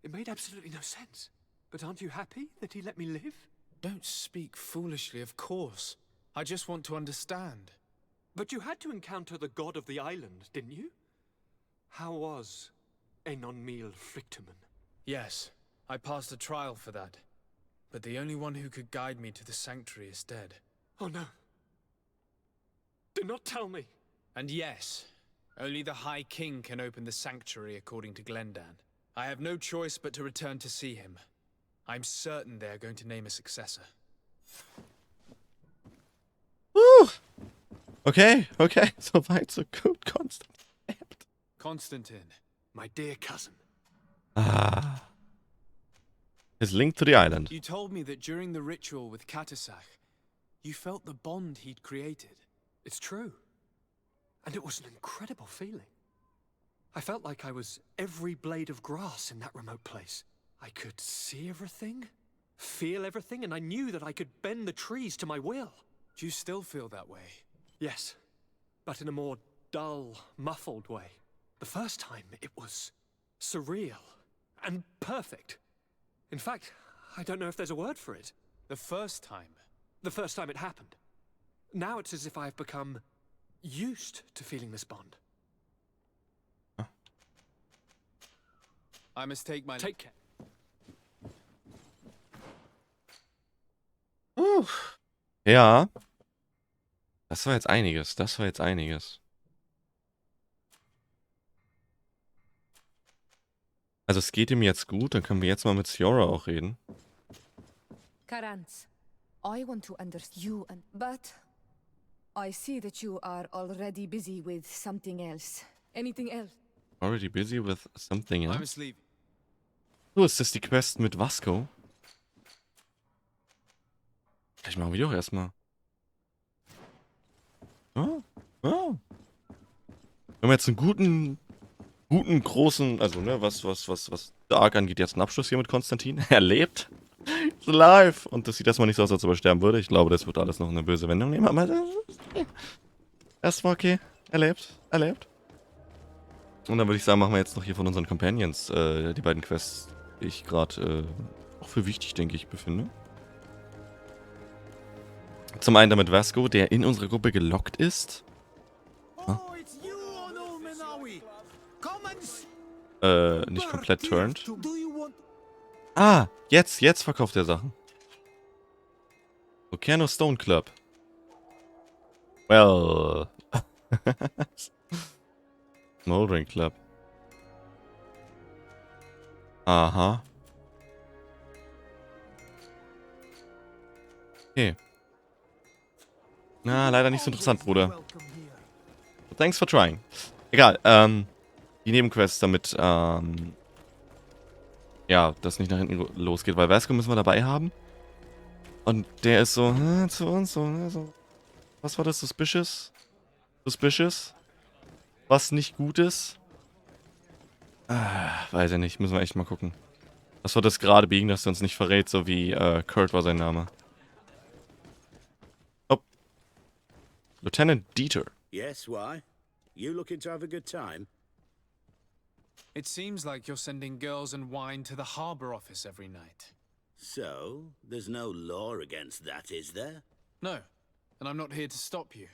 It made absolutely no sense. But aren't you happy that he let me live? Don't speak foolishly, of course. I just want to understand. But you had to encounter the god of the island, didn't you? How was Enon Mil Flicterman? Yes, I passed a trial for that. But the only one who could guide me to the sanctuary is dead. Oh no. Do not tell me. And yes, only the High King can open the sanctuary according to Glendan. I have no choice but to return to see him. I'm certain they are going to name a successor. Woo! Okay. So weit, so gut, Constantin. Constantin, my dear cousin. His link to the island. You told me that during the ritual with Katasach, you felt the bond he'd created. It's true. And it was an incredible feeling. I felt like I was every blade of grass in that remote place. I could see everything, feel everything, and I knew that I could bend the trees to my will. Do you still feel that way? Yes, but in a more dull, muffled way. The first time, it was surreal and perfect. In fact, I don't know if there's a word for it. The first time? The first time it happened. Now it's as if I've become used to feeling this bond. I must take my... Take care. Ja. Das war jetzt einiges. Also es geht ihm jetzt gut, dann können wir jetzt mal mit Ciora auch reden. Karanz, I want to understand you, but I see that you are already busy with something else. Anything else? Already busy with something I else? must leave. So, ist das die Quest mit Vasco? Vielleicht machen wir die auch erstmal. Oh. Wir haben jetzt einen guten, großen, also ne, was Dark angeht, jetzt einen Abschluss hier mit Constantin. Er lebt. Ist alive. Und das sieht erstmal nicht so aus, als ob er sterben würde. Ich glaube, das wird alles noch eine böse Wendung nehmen. Aber erstmal okay. Er lebt. Und dann würde ich sagen, machen wir jetzt noch hier von unseren Companions die beiden Quests, die ich gerade auch für wichtig, denke ich, befinde. Zum einen damit Vasco, der in unsere Gruppe gelockt ist. Nicht komplett turned. Ah, jetzt verkauft er Sachen. Volcano Stone Club. Well. Smoldering Club. Aha. Okay. Na, leider nicht so interessant, Bruder. But thanks for trying. Egal, die Nebenquests, damit, ja, das nicht nach hinten losgeht, weil Vasco müssen wir dabei haben. Und der ist so, zu uns, so, was war das, suspicious? Was nicht gut ist? Weiß ich nicht, müssen wir echt mal gucken. Was war das gerade biegen, dass er uns nicht verrät, so wie, Kurt war sein Name. Oh. Lieutenant Dieter. Yes, why? You looking to have a good time? It seems like you're sending girls and wine to the harbor office every night. So, there's no law against that, is there? No, and I'm not here to stop you.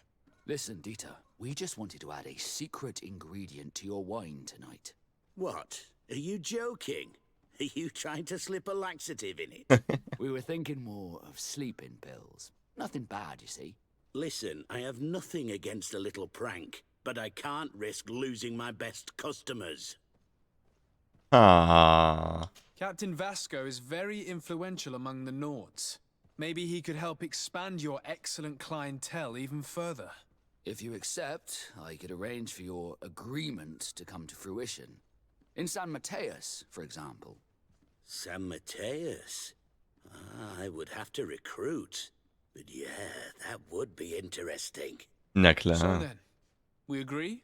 Listen, Dieter, we just wanted to add a secret ingredient to your wine tonight. What? Are you joking? Are you trying to slip a laxative in it? We were thinking more of sleeping pills. Nothing bad, you see. Listen, I have nothing against a little prank, but I can't risk losing my best customers. Ah. Captain Vasco is very influential among the Nords. Maybe he could help expand your excellent clientele even further. If you accept, I could arrange for your agreement to come to fruition. In San Mateus, for example. San Mateus? I would have to recruit. But yeah, that would be interesting. Na klar. So then, we agree?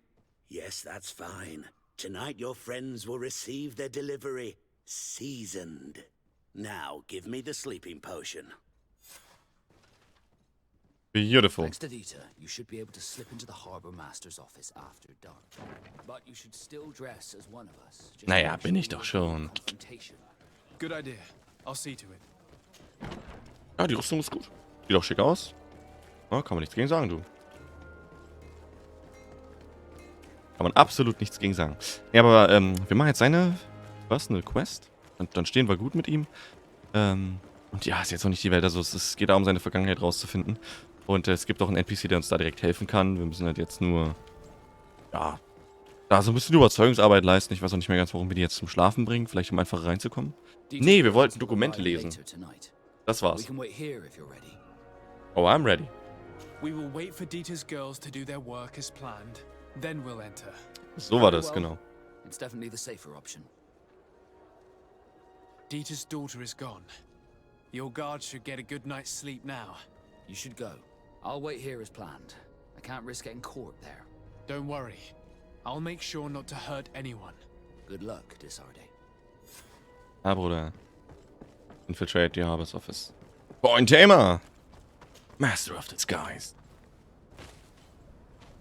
Yes, that's fine. Tonight your friends will receive their delivery, seasoned. Now, give me the sleeping potion. Beautiful. Thanks to Dieter, you should be able to slip into the Harbor Master's office after dark. But you should still dress as one of us. Naja, bin ich doch schon. Good idea. I'll see to it. Ja, die Rüstung ist gut. Sieht auch schick aus. Ja, kann man nichts gegen sagen, du. Kann man absolut nichts gegen sagen. Ja, aber wir machen jetzt seine Personal Quest. Und dann stehen wir gut mit ihm. Und ja, ist jetzt noch nicht die Welt. Also es geht darum, seine Vergangenheit rauszufinden. Und es gibt auch einen NPC, der uns da direkt helfen kann. Wir müssen halt jetzt nur, ja, da so ein bisschen Überzeugungsarbeit leisten. Ich weiß auch nicht mehr ganz, warum wir die jetzt zum Schlafen bringen. Vielleicht, um einfach reinzukommen. Nee, wir wollten Dokumente lesen. Das war's. Oh, I'm ready. We will wait for Dieter's girls to do their work as planned. Then we'll enter. So war das, genau. It's definitely the safer option. Dieter's daughter is gone. Your guard should get a good night's sleep now. You should go. I'll wait here as planned. I can't risk getting caught there. Don't worry. I'll make sure not to hurt anyone. Good luck, Desarde. Ah, Bruder. Infiltrate the Harbor's office. Point Tamer! Master of disguise.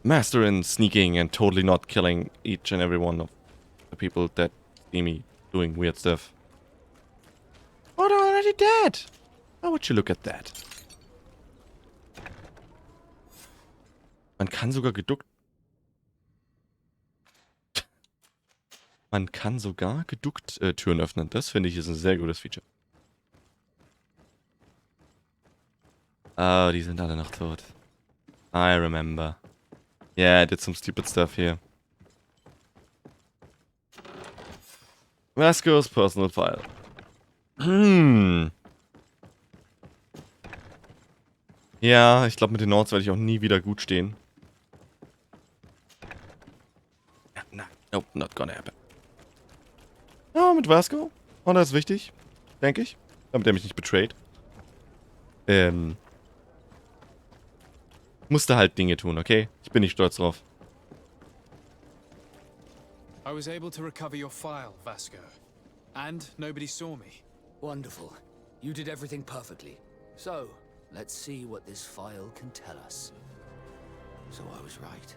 Master in sneaking and totally not killing each and every one of the people that see me doing weird stuff. Oh, they're already dead! How would you look at that? Man kann sogar geduckt... Man kann sogar geduckt Türen öffnen. Das finde ich ist ein sehr gutes Feature. Oh, die sind alle noch tot. I remember. Yeah, I did some stupid stuff here. Vasco's personal file. Ja, ich glaube, mit den Nords werde ich auch nie wieder gut stehen. Nope, not gonna happen. Ja, mit Vasco. Und das ist wichtig, denke ich. Damit er mich nicht betrayt. Musste halt Dinge tun, okay? Ich bin nicht stolz drauf. I was able to recover your file, Vasco. And nobody saw me. Wonderful. You did everything perfectly. So, let's see what this file can tell us. So I was right.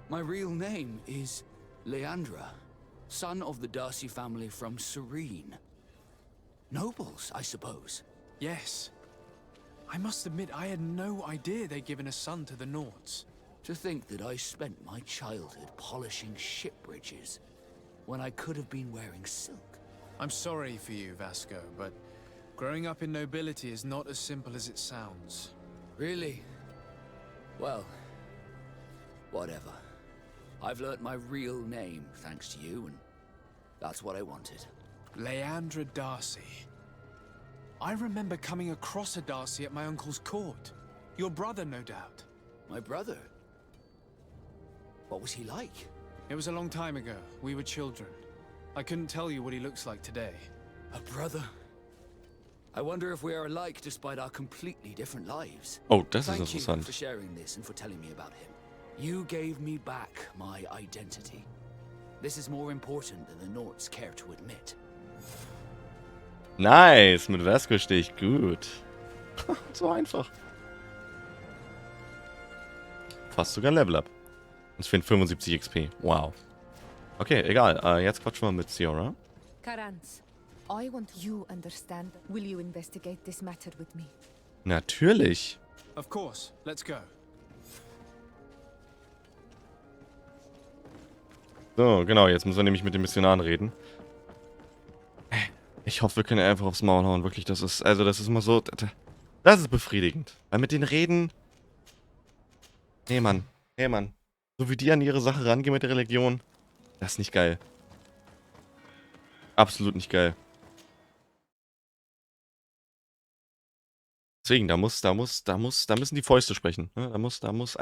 My real name is Leandra, son of the Darcy family from Serene. Nobles, I suppose. Yes. I must admit, I had no idea they'd given a son to the Nords. To think that I spent my childhood polishing ship bridges, when I could have been wearing silk. I'm sorry for you, Vasco, but growing up in nobility is not as simple as it sounds. Really? Well, whatever. I've learnt my real name thanks to you, and that's what I wanted. Leandra Darcy. I remember coming across a Darcy at my uncle's court. Your brother, no doubt. My brother? What was he like? It was a long time ago. We were children. I couldn't tell you what he looks like today. A brother? I wonder if we are alike despite our completely different lives. Oh, das ist Thank you interessant. for sharing this and for telling me about him. You gave me back my identity. This is more important than the Nords care to admit. Nice, mit Vasco stehe ich gut. So einfach. Fast sogar ein Level Up. Und es fehlen 75 XP. Wow. Okay, egal. Jetzt quatschen wir mit Ciora. Karans, I want you understand. Will you investigate this matter with me? Natürlich. Of course. Let's go. So, genau, jetzt müssen wir nämlich mit den Missionaren reden. Ich hoffe, wir können einfach aufs Maul hauen. Wirklich, das ist immer so... Das ist befriedigend. Weil mit den Reden... Nee, Mann. Hey, Mann. So wie die an ihre Sache rangehen mit der Religion, das ist nicht geil. Absolut nicht geil. Deswegen, da müssen die Fäuste sprechen. Ne? Da müssen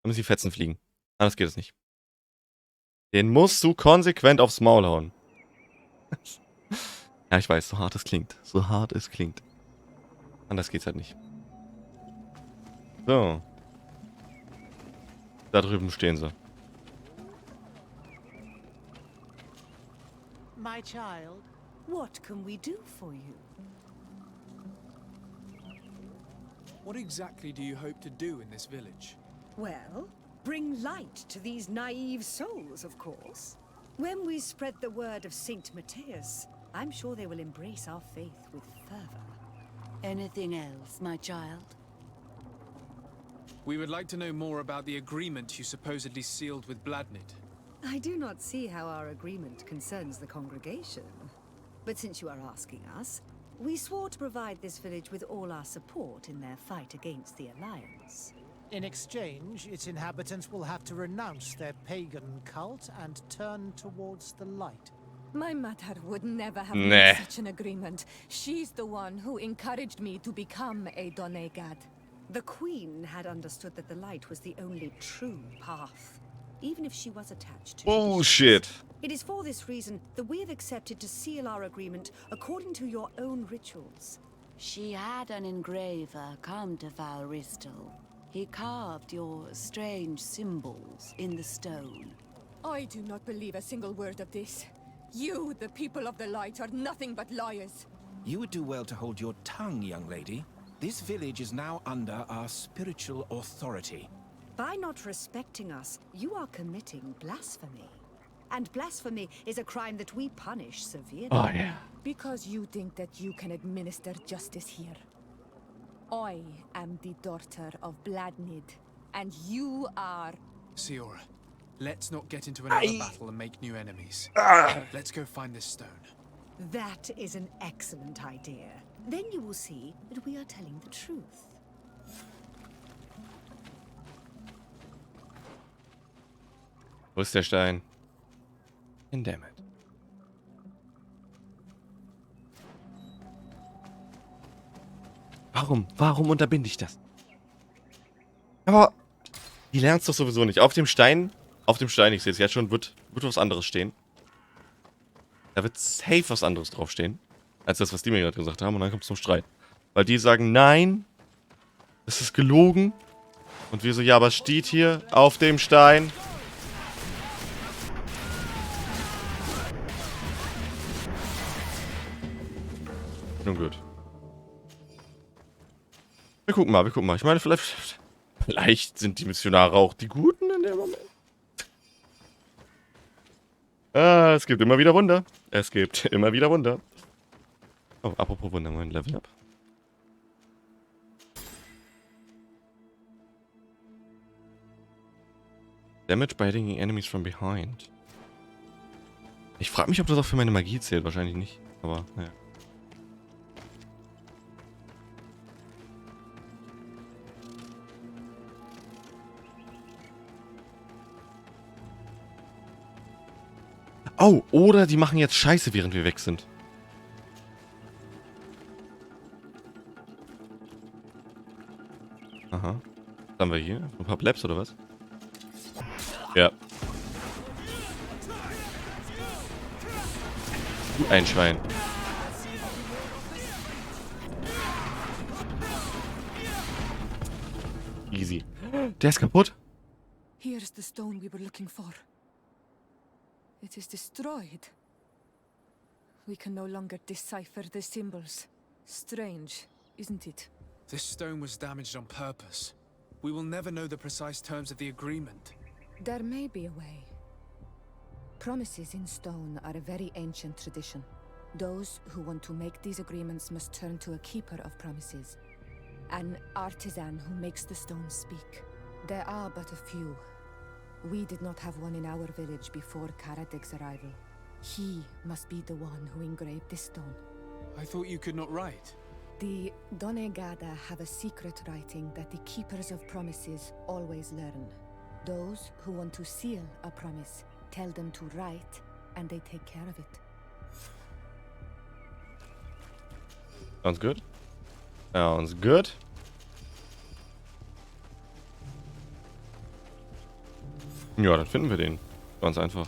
die Fetzen fliegen. Anders geht es nicht. Den musst du konsequent aufs Maul hauen. Ja, ich weiß, so hart es klingt. So hart es klingt. Anders geht's halt nicht. So. Da drüben stehen sie. My child, what can we do for you? What exactly do you hope to do in this village? Well, bring light to these naive souls, of course. When we spread the word of Saint Matthias, I'm sure they will embrace our faith with fervor. Anything else, my child? We would like to know more about the agreement you supposedly sealed with Bladnid. I do not see how our agreement concerns the congregation. But since you are asking us, we swore to provide this village with all our support in their fight against the Alliance. In exchange, its inhabitants will have to renounce their pagan cult and turn towards the light. My mother would never have made such an agreement. She's the one who encouraged me to become a Donegad. The Queen had understood that the light was the only true path, even if she was attached to Bullshit. It is for this reason that we have accepted to seal our agreement according to your own rituals. She had an engraver come to Valristal. He carved your strange symbols in the stone. I do not believe a single word of this. You, the people of the light, are nothing but liars. You would do well to hold your tongue, young lady. This village is now under our spiritual authority. By not respecting us, you are committing blasphemy. And blasphemy is a crime that we punish severely. Oh, yeah. Because you think that you can administer justice here. I am the daughter of Bladnid, and you are... Siora, let's not get into another battle and make new enemies. Let's go find this stone. That is an excellent idea. Then you will see that we are telling the truth. Wo ist der Stein? Damn it. Warum unterbinde ich das? Aber die lernen es doch sowieso nicht. Auf dem Stein, ich sehe es jetzt schon, wird was anderes stehen. Da wird safe was anderes draufstehen, als das, was die mir gerade gesagt haben. Und dann kommt es zum Streit. Weil die sagen, nein, es ist gelogen. Und wir so, ja, aber es steht hier auf dem Stein. Nun gut. Wir gucken mal. Ich meine, vielleicht sind die Missionare auch die Guten in dem Moment. Es gibt immer wieder Wunder. Oh, apropos Wunder, mein Level Up. Damage by hitting enemies from behind. Ich frage mich, ob das auch für meine Magie zählt. Wahrscheinlich nicht. Aber, naja. Oh, oder die machen jetzt Scheiße, während wir weg sind. Aha. Was haben wir hier? Ein paar Plebs oder was? Ja. Du ein Schwein. Easy. Der ist kaputt. Here's the stone we were looking for. It is destroyed. We can no longer decipher the symbols. Strange, isn't it? This stone was damaged on purpose. We will never know the precise terms of the agreement. There may be a way. Promises in stone are a very ancient tradition. Those who want to make these agreements must turn to a keeper of promises. An artisan who makes the stones speak. There are but a few. We did not have one in our village before Karadeg's arrival. He must be the one who engraved this stone. I thought you could not write. The Donegada have a secret writing that the keepers of promises always learn. Those who want to seal a promise tell them to write, and they take care of it. Sounds good. Sounds good. Ja, dann finden wir den. Ganz einfach.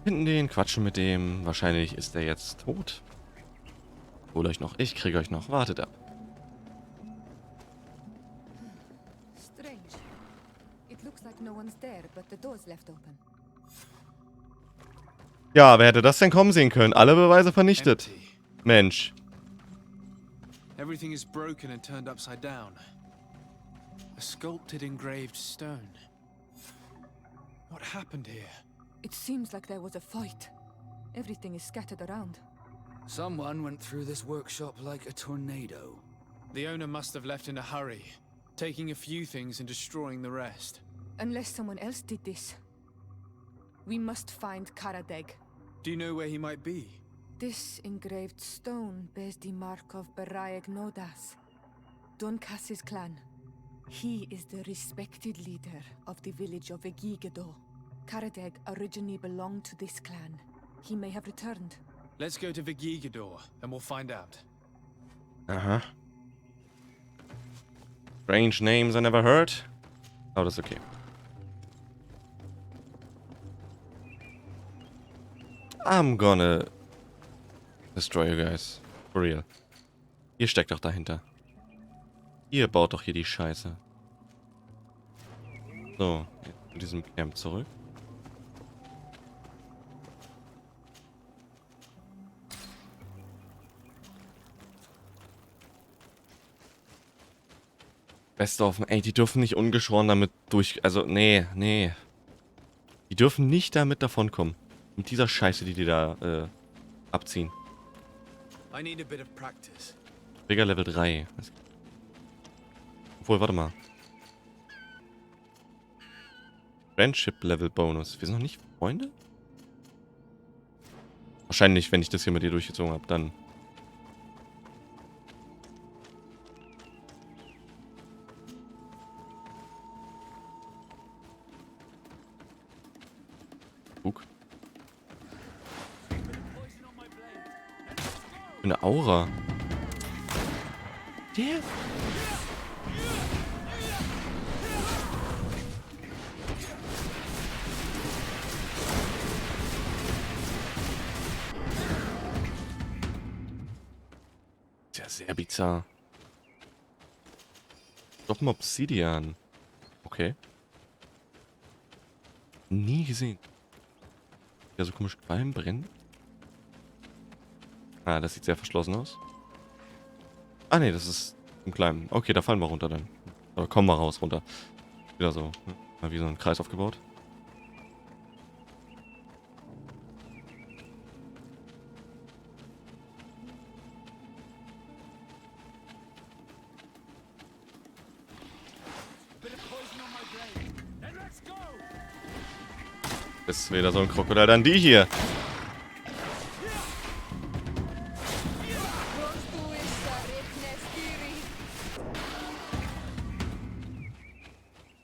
Finden den, quatschen mit dem. Wahrscheinlich ist er jetzt tot. Hol euch noch, ich kriege euch noch. Wartet ab. Strange. It looks like no one's there, but the door's left open. Ja, wer hätte das denn kommen sehen können? Alle Beweise vernichtet. Mensch. Everything is broken and turned upside down. A sculpted engraved stone. What happened here? It seems like there was a fight. Everything is scattered around. Someone went through this workshop like a tornado. The owner must have left in a hurry, taking a few things and destroying the rest. Unless someone else did this. We must find Karadeg. Do you know where he might be? This engraved stone bears the mark of Baraeg Nodas, Donkas's clan. He is the respected leader of the village of Vegigedo. Karadeg originally belonged to this clan. He may have returned. Let's go to Vegigedo and we'll find out. Aha. Strange names I never heard. Aber das ist okay. I'm gonna destroy you guys. For real. Ihr steckt doch dahinter. Ihr baut doch hier die Scheiße. So, jetzt zu diesem Camp zurück. Beste offen. Ey, die dürfen nicht ungeschoren damit durch... Also, nee. Die dürfen nicht damit davonkommen. Mit dieser Scheiße, die da abziehen. I need a bit of practice. Trigger Level 3. Obwohl, warte mal. Friendship Level Bonus. Wir sind noch nicht Freunde? Wahrscheinlich, wenn ich das hier mit dir durchgezogen habe, dann. Guck. Eine Aura. Der. Ist ja sehr bizarr. Doch ein Obsidian. Okay. Nie gesehen. Ja, so komisch Qualm brennen. Ah, das sieht sehr verschlossen aus. Ah, nee, das ist im Kleinen. Okay, da fallen wir runter dann. Oder kommen wir raus, runter. Wieder so. Mal wie so ein Kreis aufgebaut. Ist wieder so ein Krokodil, dann die hier.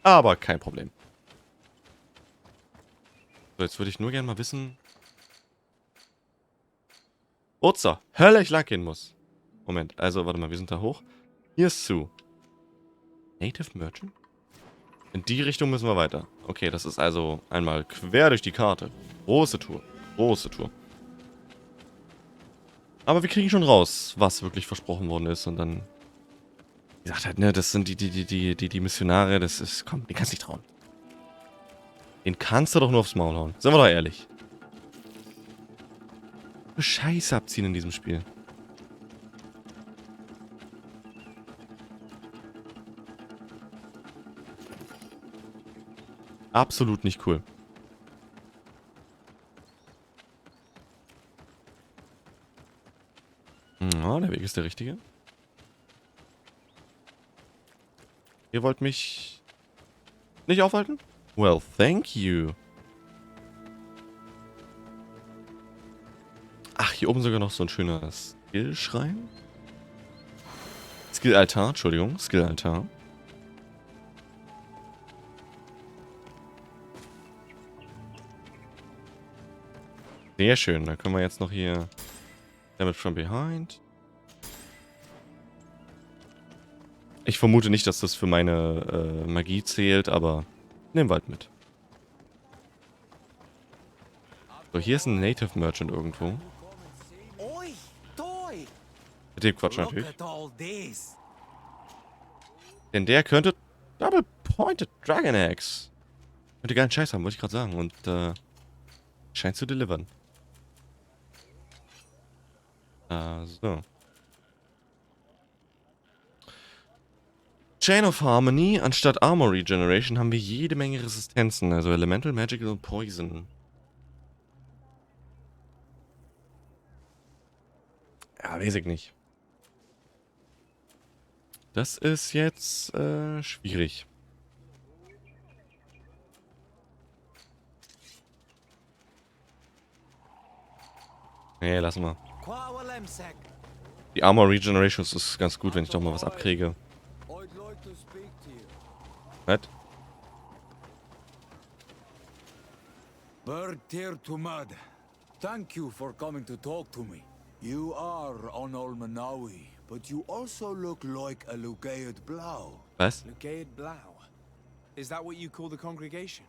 Aber kein Problem. So, jetzt würde ich nur gerne mal wissen, wo zur Hölle ich lang gehen muss. Moment, also warte mal, wir sind da hoch. Hier ist zu. Native Merchant? In die Richtung müssen wir weiter. Okay, das ist also einmal quer durch die Karte. Große Tour. Große Tour. Aber wir kriegen schon raus, was wirklich versprochen worden ist. Und dann... Wie gesagt halt, ne, das sind die Missionare, das ist... Komm, den kannst du nicht trauen. Den kannst du doch nur aufs Maul hauen. Sind wir doch ehrlich. Scheiße abziehen in diesem Spiel. Absolut nicht cool. Ja, der Weg ist der richtige. Ihr wollt mich nicht aufhalten? Well, thank you. Ach, hier oben sogar noch so ein schöner Skill-Schrein. Skill-Altar, Entschuldigung. Skill-Altar. Sehr schön. Dann können wir jetzt noch hier Damage from behind. Ich vermute nicht, dass das für meine Magie zählt, aber nehmen wir halt mit. So, hier ist ein Native Merchant irgendwo. Mit dem Quatsch natürlich. Denn der könnte Double Pointed Dragon Axe. Könnte geilen Scheiß haben, wollte ich gerade sagen. Und scheint zu delivern. So. Chain of Harmony. Anstatt Armor Regeneration haben wir jede Menge Resistenzen. Also Elemental, Magical und Poison. Ja, weiß ich nicht. Das ist jetzt schwierig. Nee, lassen wir. Die Armor Regeneration ist ganz gut, wenn ich doch mal was abkriege. Was? Bird Tear to Mud. Thank you for coming to talk to me. You are on Olmanawi, but you also look like a Lugaid Blau. Was? Lugaid Blau? Is that what you call the congregation?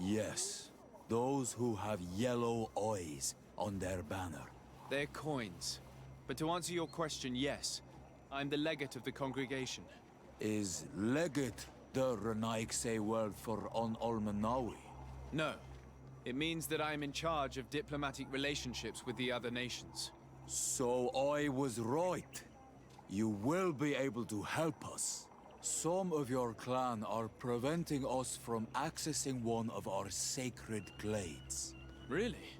Yes. Those who have yellow eyes on their banner. They're coins. But to answer your question, yes. I'm the legate of the congregation. Is legate the Renaixe word for on Olmanawi? No. It means that I am in charge of diplomatic relationships with the other nations. So I was right. You will be able to help us. Some of your clan are preventing us from accessing one of our sacred glades. Really?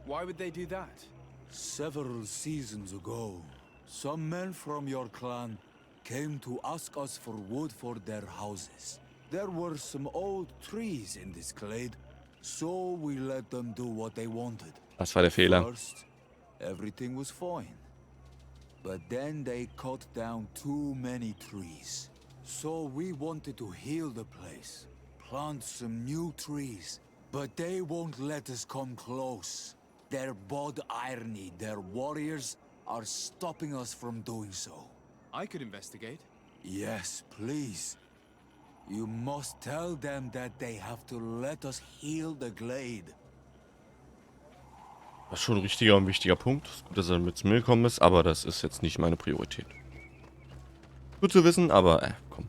Why would they do that? Several seasons ago, some men from your clan came to ask us for wood for their houses. There were some old trees in this glade, so we let them do what they wanted. Was war der Fehler? First, everything was fine. But then they cut down too many trees. So we wanted to heal the place, plant some new trees. But they won't let us come close. Their bod irony, their warriors, are stopping us from doing so. I could investigate. Yes, please. You must tell them that they have to let us heal the glade. Das ist schon ein richtiger und wichtiger Punkt. Gut, dass er mit zu mir gekommen ist, aber das ist jetzt nicht meine Priorität. Gut zu wissen, aber komm.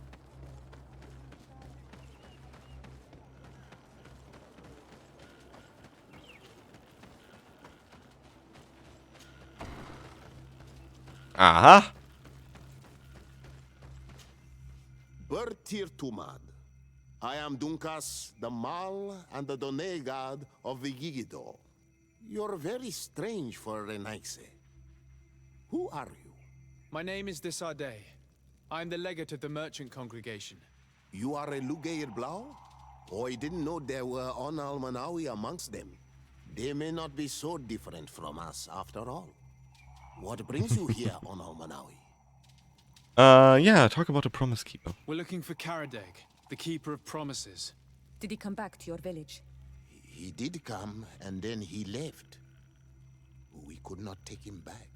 Aha. Bertir Tumad. I am Dunkas, the Mal and the Done god of the Yigido. You're very strange for Renaixe. Who are you? My name is Desade. I'm the legate of the merchant congregation. You are a Lugaid Blau? Oh, I didn't know there were on Almanawi amongst them. They may not be so different from us after all. What brings you here on Almanawi? Yeah, talk about the Promise Keeper. We're looking for Karadeg, the Keeper of Promises. Did he come back to your village? He did come, and then he left. We could not take him back.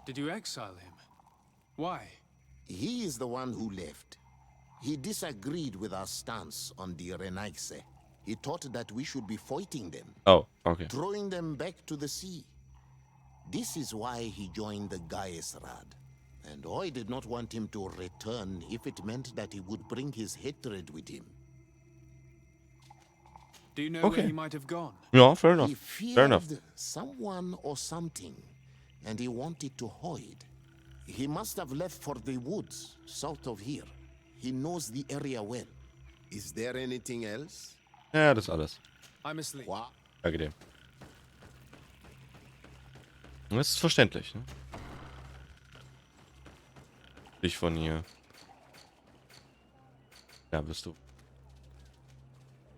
Did you exile him? Why? He is the one who left. He disagreed with our stance on the Renaixe. He thought that we should be fighting them. Oh, okay. Throwing them back to the sea. This is why he joined the Gaesrad. And I did not want him to return if it meant that he would bring his hatred with him. Do you know Okay. where he might have gone? Ja, fair enough. He feared Fair enough. someone or something, and he wanted to hide. He must have left for the woods, south of here. He knows the area well. Is there anything else? Ja, das ist alles. I'm asleep. Danke dir. Das ist verständlich, ne? Dich von hier. Da bist du.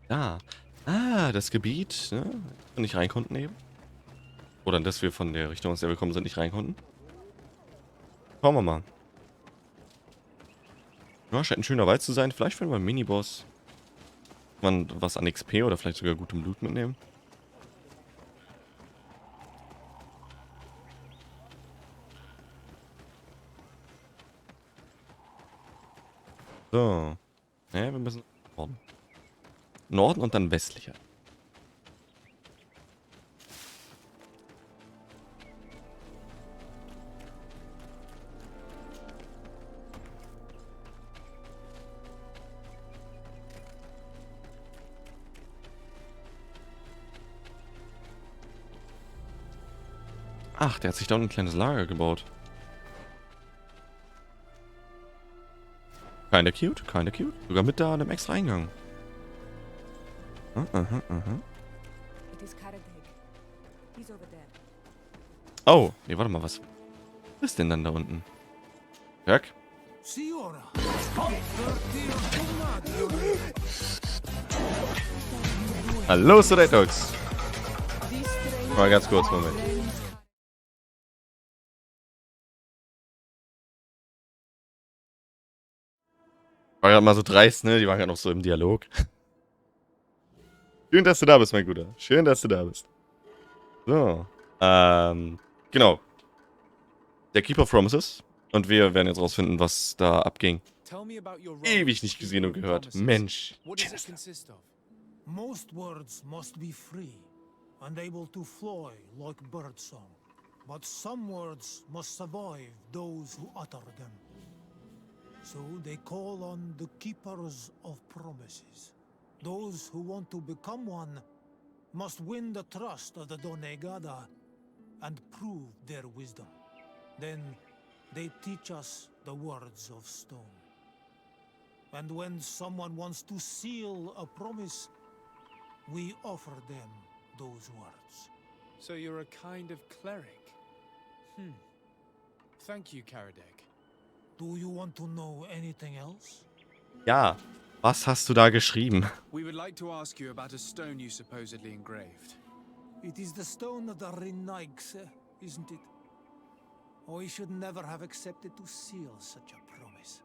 Da. Ah, das Gebiet, ne? Wir nicht rein konnten eben. Oder dass wir von der Richtung, aus der wir gekommen sind, nicht rein konnten. Schauen wir mal. Ja, scheint ein schöner Wald zu sein. Vielleicht finden wir einen Miniboss. Man was an XP oder vielleicht sogar gutem Loot mitnehmen. So. Ja, wir müssen Norden. Norden und dann westlicher. Ach, der hat sich da ein kleines Lager gebaut. Kinda cute, kinda cute. Sogar mit da einem extra Eingang. Oh, nee, warte mal, was ist denn dann da unten? Jörg? Hallo, SleightX. Mal ganz kurz, Moment. War gerade mal so dreist, ne? Die waren gerade noch so im Dialog. Schön, dass du da bist, mein Guter. Schön, dass du da bist. So. Genau. Der Keeper of Promises. Und wir werden jetzt rausfinden, was da abging. Ewig nicht gesehen und gehört. Mensch. Most words must be free and able to fly like birdsong. But some words must survive those who utter them. So they call on the keepers of promises. Those who want to become one must win the trust of the Donegada and prove their wisdom. Then they teach us the words of stone. And when someone wants to seal a promise, we offer them those words. So you're a kind of cleric? Thank you, Karadeg. Do you want to know anything else? Ja, was hast du da geschrieben? We would like to ask you about a stone you supposedly engraved. It is the stone of the Renaigse, isn't it? I should never have accepted to seal such a promise.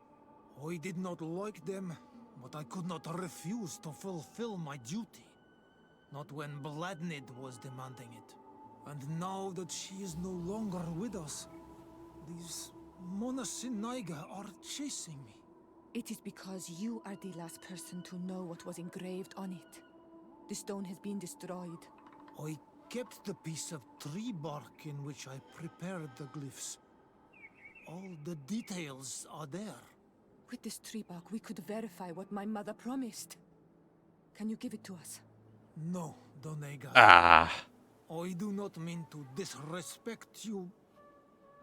I did not like them, but I could not refuse to fulfill my duty. Not when Bladnid was demanding it. And now that she is no longer with us, these Monasinaiga are chasing me. It is because you are the last person to know what was engraved on it. The stone has been destroyed. I kept the piece of tree bark in which I prepared the glyphs. All the details are there. With this tree bark, we could verify what my mother promised. Can you give it to us? No, Donega. Ah. I do not mean to disrespect you,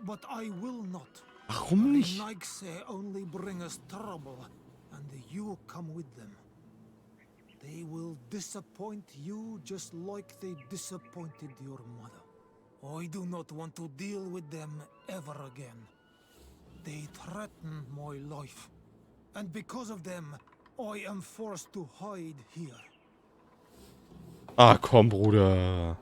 but I will not. Warum nicht? Renaigse only bring us trouble, and you come with them. They will disappoint you just like they disappointed your mother. I do not want to deal with them ever again. They threaten my life, and because of them, I am forced to hide here. Ah, komm, Bruder.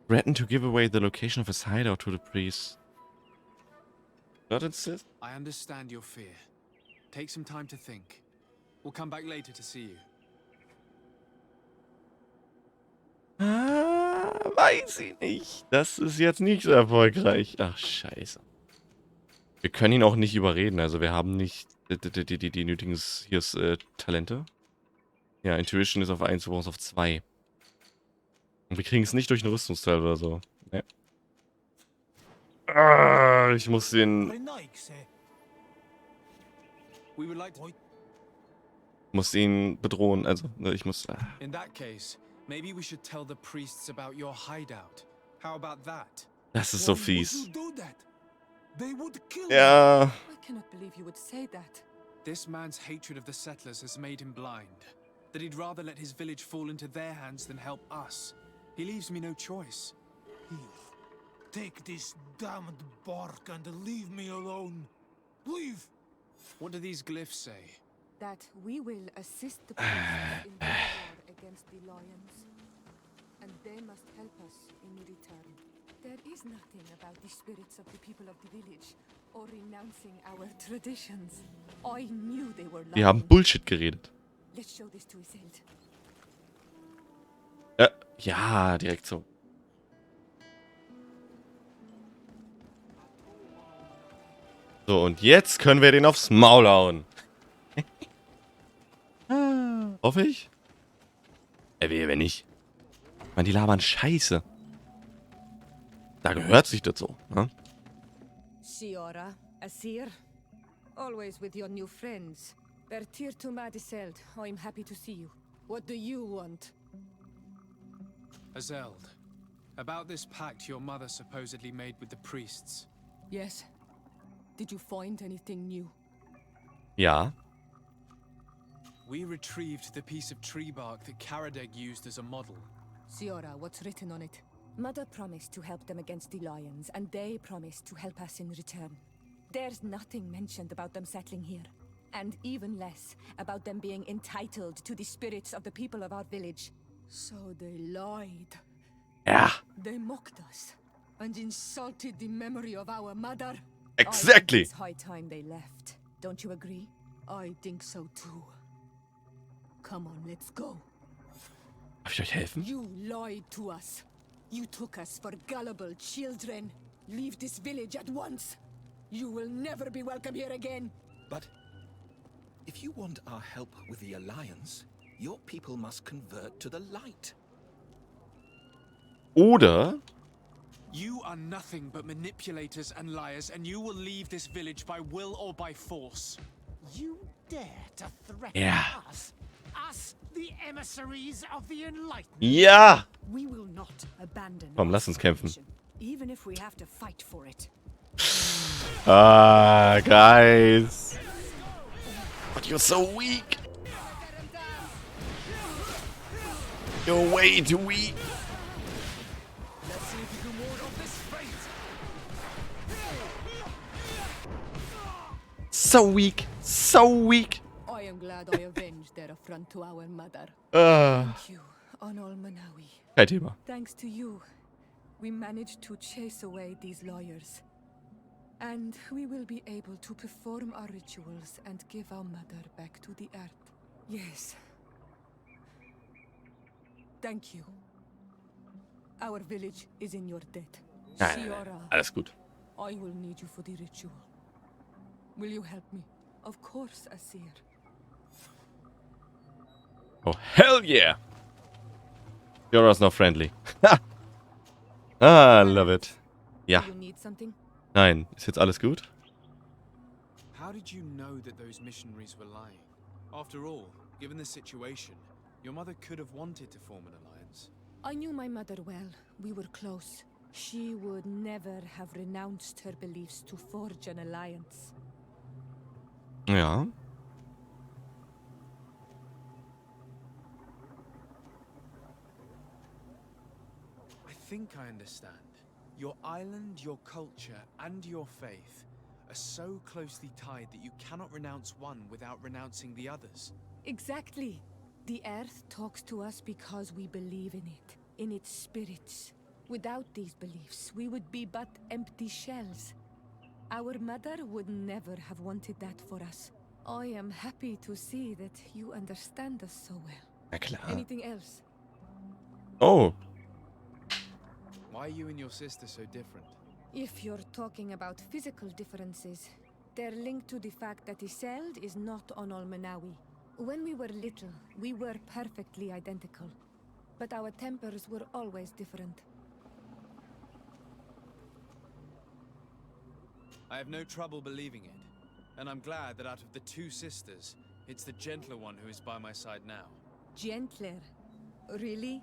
Threatened to give away the location of his hideout to the priest. Not insist? I understand your fear. Take some time to think. We'll come back later to see you. Ah, weiß ich nicht. Das ist jetzt nicht so erfolgreich. Ach, scheiße. Wir können ihn auch nicht überreden. Also wir haben nicht die nötigen hier ist, Talente. Ja, Intuition ist auf 1, wir brauchen es auf 2. Und wir kriegen es nicht durch ein Rüstungsteil oder so. Nee. Ah, ich muss den... Muss ihn bedrohen. Also, ich muss... In that case, maybe we should tell the priests about your hideout. How about that? Das ist so fies. They would kill Ja. I cannot believe you would say that. This man's hatred of the settlers has made him blind. That he'd rather let his village fall into their hands than help us. He leaves me no choice. Here. Take this damned bark and leave me alone. Leave! What do these glyphs say? That we will assist the priests in their war against the lions, and they must help us in return. There is nothing about the spirits of the people of the village or renouncing our traditions. I knew they were lying. Wir haben Bullshit geredet. Let's show this to Iseult. Ja, direkt so. So, und jetzt können wir den aufs Maul hauen. Hoffe ich. Wehe, wenn nicht. Man, die labern Scheiße. Da gehört sich das so, ne? Siora, Asir, always with your new friends. Bertir to Iseult, I'm happy to see you. What do you want? Iseult, about this pact your mother supposedly made with the priests. Yes. Did you find anything new? Ja. We retrieved the piece of tree bark that Karadeg used as a model. Siora, what's written on it? Mother promised to help them against the lions, and they promised to help us in return. There's nothing mentioned about them settling here, and even less about them being entitled to the spirits of the people of our village. So they lied. Yeah. They mocked us and insulted the memory of our mother. Exactly. It's high time they left. Don't you agree? I think so too. Come on, let's go. Darf ich euch helfen? You lied to us. You took us for gullible children. Leave this village at once. You will never be welcome here again. But if you want our help with the Alliance, your people must convert to the light. Oder You are nothing but manipulators and liars, and you will leave this village by will or by force. You dare to threaten us? Us, the emissaries of the Enlightenment? Ja! We will not abandon Komm, lass uns kämpfen. even if we have to fight for it. Ah, guys. But you're so weak. You're way too weak. Let's see if you can ward off this fate. So weak. So weak. I am glad I avenged their affront to our mother. Thank you, Onol Manawi. Kein Thema. Thanks to you, we managed to chase away these lawyers. And we will be able to perform our rituals and give our mother back to the earth. Yes. Thank you. Our village is in your debt. Nein, alles gut. I will need you for the ritual. Will you help me? Of course, Asir. Oh, hell yeah. Yora's not friendly. I love it. Ja. Do you need something? Nein, ist jetzt alles gut? How did you know that those missionaries were lying? After all, given the situation, your mother could have wanted to form an alliance. I knew my mother well. We were close. She would never have renounced her beliefs to forge an alliance. Ja. I think I understand. Your island, your culture, and your faith are so closely tied that you cannot renounce one without renouncing the others. Exactly. The earth talks to us because we believe in it, in its spirits. Without these beliefs, we would be but empty shells. Our mother would never have wanted that for us. I am happy to see that you understand us so well. Na klar. Anything else? Oh. Why are you and your sister so different? If you're talking about physical differences, they're linked to the fact that Iseult is not Onol Manawi. When we were little, we were perfectly identical. But our tempers were always different. I have no trouble believing it. And I'm glad that out of the two sisters, it's the gentler one who is by my side now. Gentler? Really?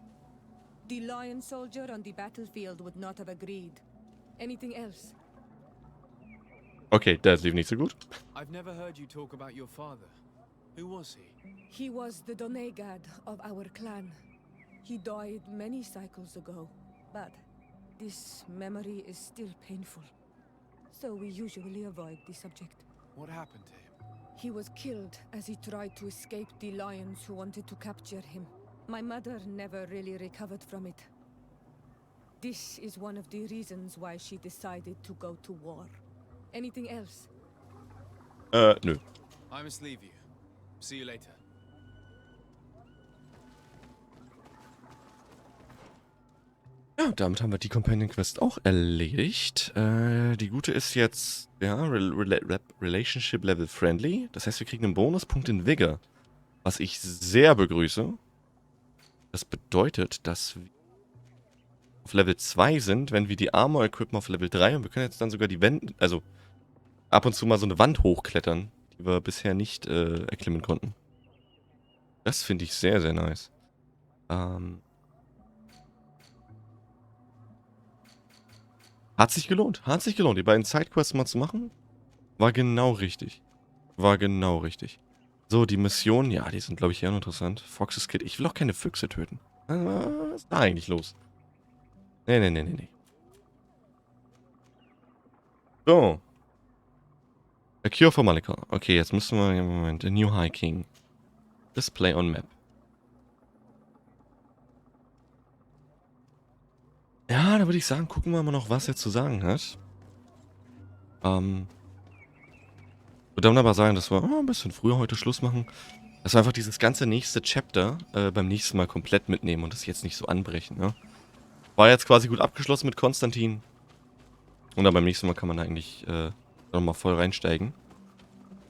The lion soldier on the battlefield would not have agreed. Anything else? Okay, das lief nicht so gut. I've never heard you talk about your father. Who was he? He was the Donegad of our clan. He died many cycles ago, but This memory is still painful, so we usually avoid the subject. What happened to him? He was killed as he tried to escape the lions who wanted to capture him. My mother never really recovered from it. This is one of the reasons why she decided to go to war. Anything else? Nö. I must leave you. See you later. Ja, damit haben wir die Companion Quest auch erledigt. Die gute ist jetzt, ja, Relationship Level Friendly. Das heißt, wir kriegen einen Bonuspunkt in Vigor. Was ich sehr begrüße. Das bedeutet, dass wir auf Level 2 sind, wenn wir die Armor equippen auf Level 3. Und wir können jetzt dann sogar die Wände, also ab und zu mal so eine Wand hochklettern, die wir bisher nicht erklimmen konnten. Das finde ich sehr, sehr nice. Hat sich gelohnt. Hat sich gelohnt. Die beiden Sidequests mal zu machen, war genau richtig. War genau richtig. So, die Missionen, ja, die sind, glaube ich, eher interessant. Fox's Kid. Ich will auch keine Füchse töten. Was ist da eigentlich los? Nee. So. A Cure for Malika. Okay, jetzt müssen wir, Moment, A New High King. Display on Map. Ja, da würde ich sagen, gucken wir mal noch, was er zu sagen hat. Würde dann aber sagen, dass wir ein bisschen früher heute Schluss machen. Dass wir einfach dieses ganze nächste Chapter beim nächsten Mal komplett mitnehmen und das jetzt nicht so anbrechen. Ne? War jetzt quasi gut abgeschlossen mit Constantin. Und dann beim nächsten Mal kann man da eigentlich nochmal voll reinsteigen.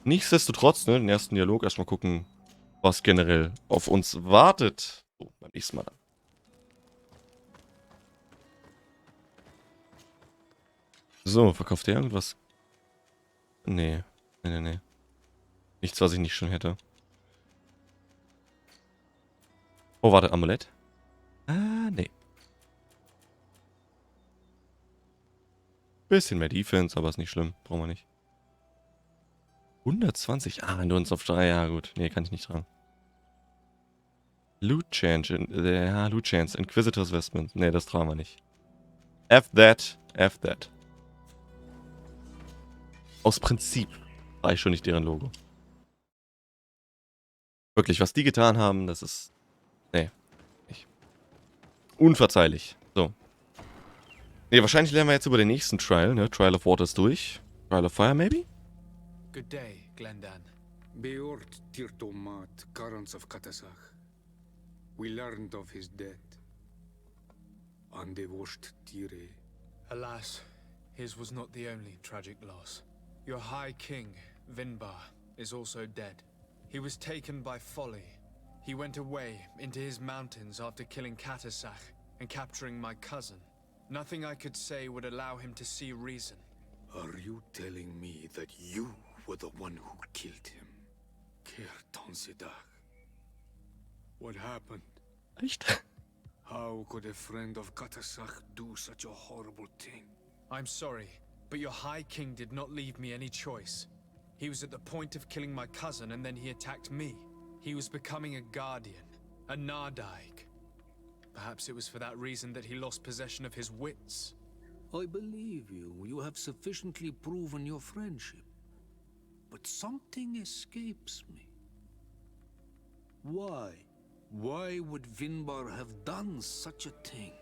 Nichtsdestotrotz, ne, den ersten Dialog erstmal gucken, was generell auf uns wartet. So, beim nächsten Mal dann. So, verkauft der irgendwas? Nee. Nichts, was ich nicht schon hätte. Oh, warte, Amulett? Nee. Bisschen mehr Defense, aber ist nicht schlimm. Brauchen wir nicht. 120? Wenn du uns auf 3, ja gut. Nee, kann ich nicht tragen. Loot Chance, Inquisitor's Vestment. Nee, das tragen wir nicht. F that. Aus Prinzip reicht schon nicht deren Logo. Wirklich, was die getan haben, das ist... Nee. Nicht. Unverzeihlich. So. Nee, wahrscheinlich lernen wir jetzt über den nächsten Trial, ne? Trial of Water ist durch. Trial of Fire, maybe? Good day, Glendan. Beort Tirtomat, Karans of Katasach. We learned of his death. Andevosht Tire. Alas, his was not the only tragic loss. Your High King, Vinbar, is also dead. He was taken by folly. He went away into his mountains after killing Katasach and capturing my cousin. Nothing I could say would allow him to see reason. Are you telling me that you were the one who killed him? Kertonsidach. What happened? Echt? How could a friend of Katasach do such a horrible thing? I'm sorry, but your High King did not leave me any choice. He was at the point of killing my cousin and then he attacked me. He was becoming a guardian, a Nardaig. Perhaps it was for that reason that he lost possession of his wits. I believe you. You have sufficiently proven your friendship. But something escapes me. Why? Why would Vinbar have done such a thing?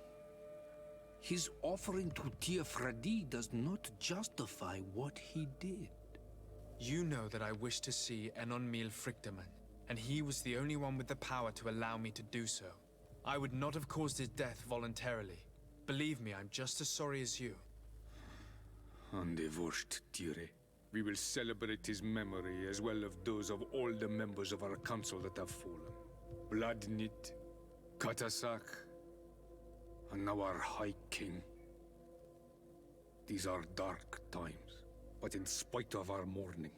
His offering to Tiafradi does not justify what he did. You know that I wish to see Enonmil Frichtemann, and he was the only one with the power to allow me to do so. I would not have caused his death voluntarily. Believe me, I'm just as sorry as you. Andevosht Tire. We will celebrate his memory as well as those of all the members of our council that have fallen. Vladnit, Katasak, and now our High King. These are dark times, but in spite of our mourning,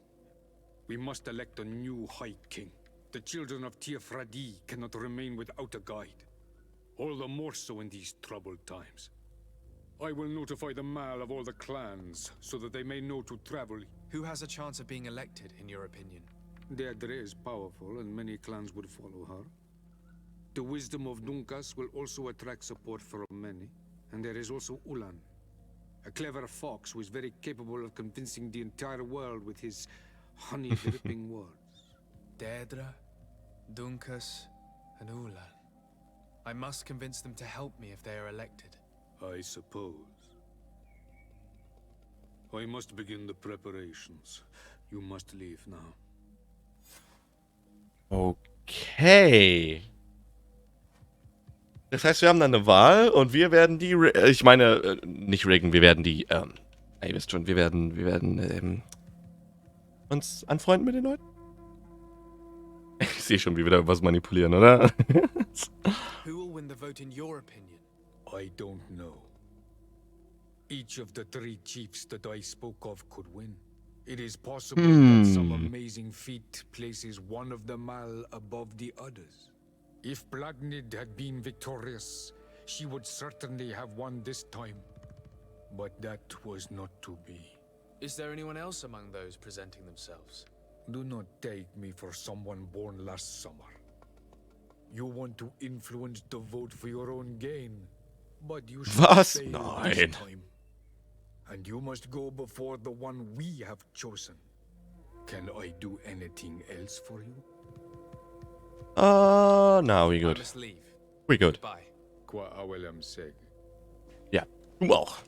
we must elect a new High King. The children of Tiafradi cannot remain without a guide. All the more so in these troubled times. I will notify the Mal of all the clans, so that they may know to travel. Who has a chance of being elected, in your opinion? Deirdre is powerful, and many clans would follow her. The wisdom of Dunkas will also attract support from many. And there is also Ulan, a clever fox who is very capable of convincing the entire world with his honey-dripping words. Deirdre, Dunkas, and Ulan. I must convince them to help me if they are elected. I suppose. I must begin the preparations. You must leave now. Okay. Das heißt, wir haben dann eine Wahl und wir werden die, ich meine, nicht riggen, wir werden die, ihr wisst schon, wir werden uns anfreunden mit den Leuten. Ich sehe schon, wie wir da was manipulieren, oder? Who will win the vote in your opinion? I don't know. Each of the 3 chiefs that I spoke of could win. It is possible that some amazing feat places one of them all above the others. If Blagnid had been victorious, she would certainly have won this time. But that was not to be. Is there anyone else among those presenting themselves? Do not take me for someone born last summer. You want to influence the vote for your own gain, but you should Was? fail Nein. this time. And you must go before the one we have chosen. Can I do anything else for you? No, we good. I must leave. We good. Bye. Qua awelem seg. Ja, du auch.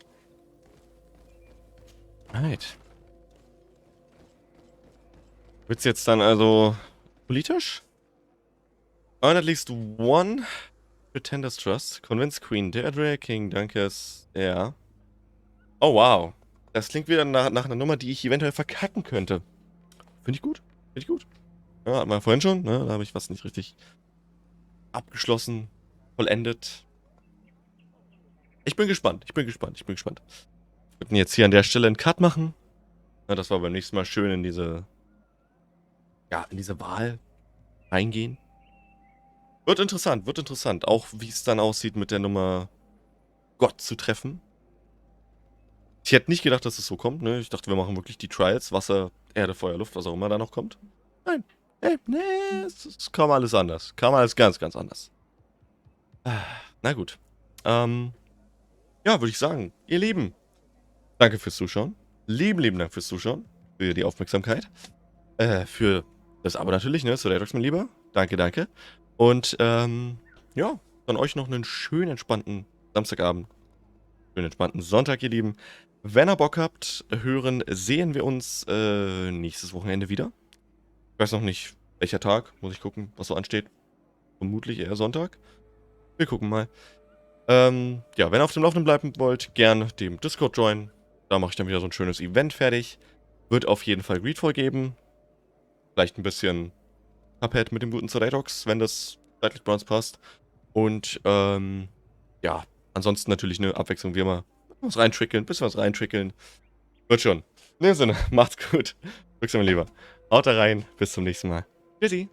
Right. Wird's jetzt dann also politisch? Earn at least one Pretender's Trust. Convince Queen Deirdre, King Dunkas. Ja. Oh, wow. Das klingt wieder nach einer Nummer, die ich eventuell verkacken könnte. Finde ich gut. Finde ich gut. Ja, hatten wir vorhin schon, ne? Da habe ich was nicht richtig abgeschlossen, vollendet. Ich bin gespannt. Wir würden jetzt hier an der Stelle einen Cut machen. Ja, das war beim nächsten Mal schön in diese Wahl reingehen. Wird interessant. Auch wie es dann aussieht mit der Nummer Gott zu treffen. Ich hätte nicht gedacht, dass es so kommt, ne? Ich dachte, wir machen wirklich die Trials, Wasser, Erde, Feuer, Luft, was auch immer da noch kommt. Nein. Es kam alles anders. Kam alles ganz, ganz anders. Na gut. Ja, würde ich sagen, ihr Lieben, danke fürs Zuschauen. Lieben Dank fürs Zuschauen. Für die Aufmerksamkeit. Für das Abo natürlich, ne? SleightX, mein Lieber. Danke. Und, ja, dann euch noch einen schönen, entspannten Samstagabend. Schönen, entspannten Sonntag, ihr Lieben. Wenn ihr Bock habt, sehen wir uns nächstes Wochenende wieder. Ich weiß noch nicht, welcher Tag. Muss ich gucken, was so ansteht. Vermutlich eher Sonntag. Wir gucken mal. Ja, wenn ihr auf dem Laufenden bleiben wollt, gern dem Discord joinen. Da mache ich dann wieder so ein schönes Event fertig. Wird auf jeden Fall Greedfall geben. Vielleicht ein bisschen Cuphead mit dem guten SleightX, wenn das zeitlich bei uns passt. Und, ja, ansonsten natürlich eine Abwechslung wie immer. Bisschen was reintrickeln. Wird schon. In dem Sinne, macht's gut. Glücks, mein Lieber. Haut da rein. Bis zum nächsten Mal. Tschüssi.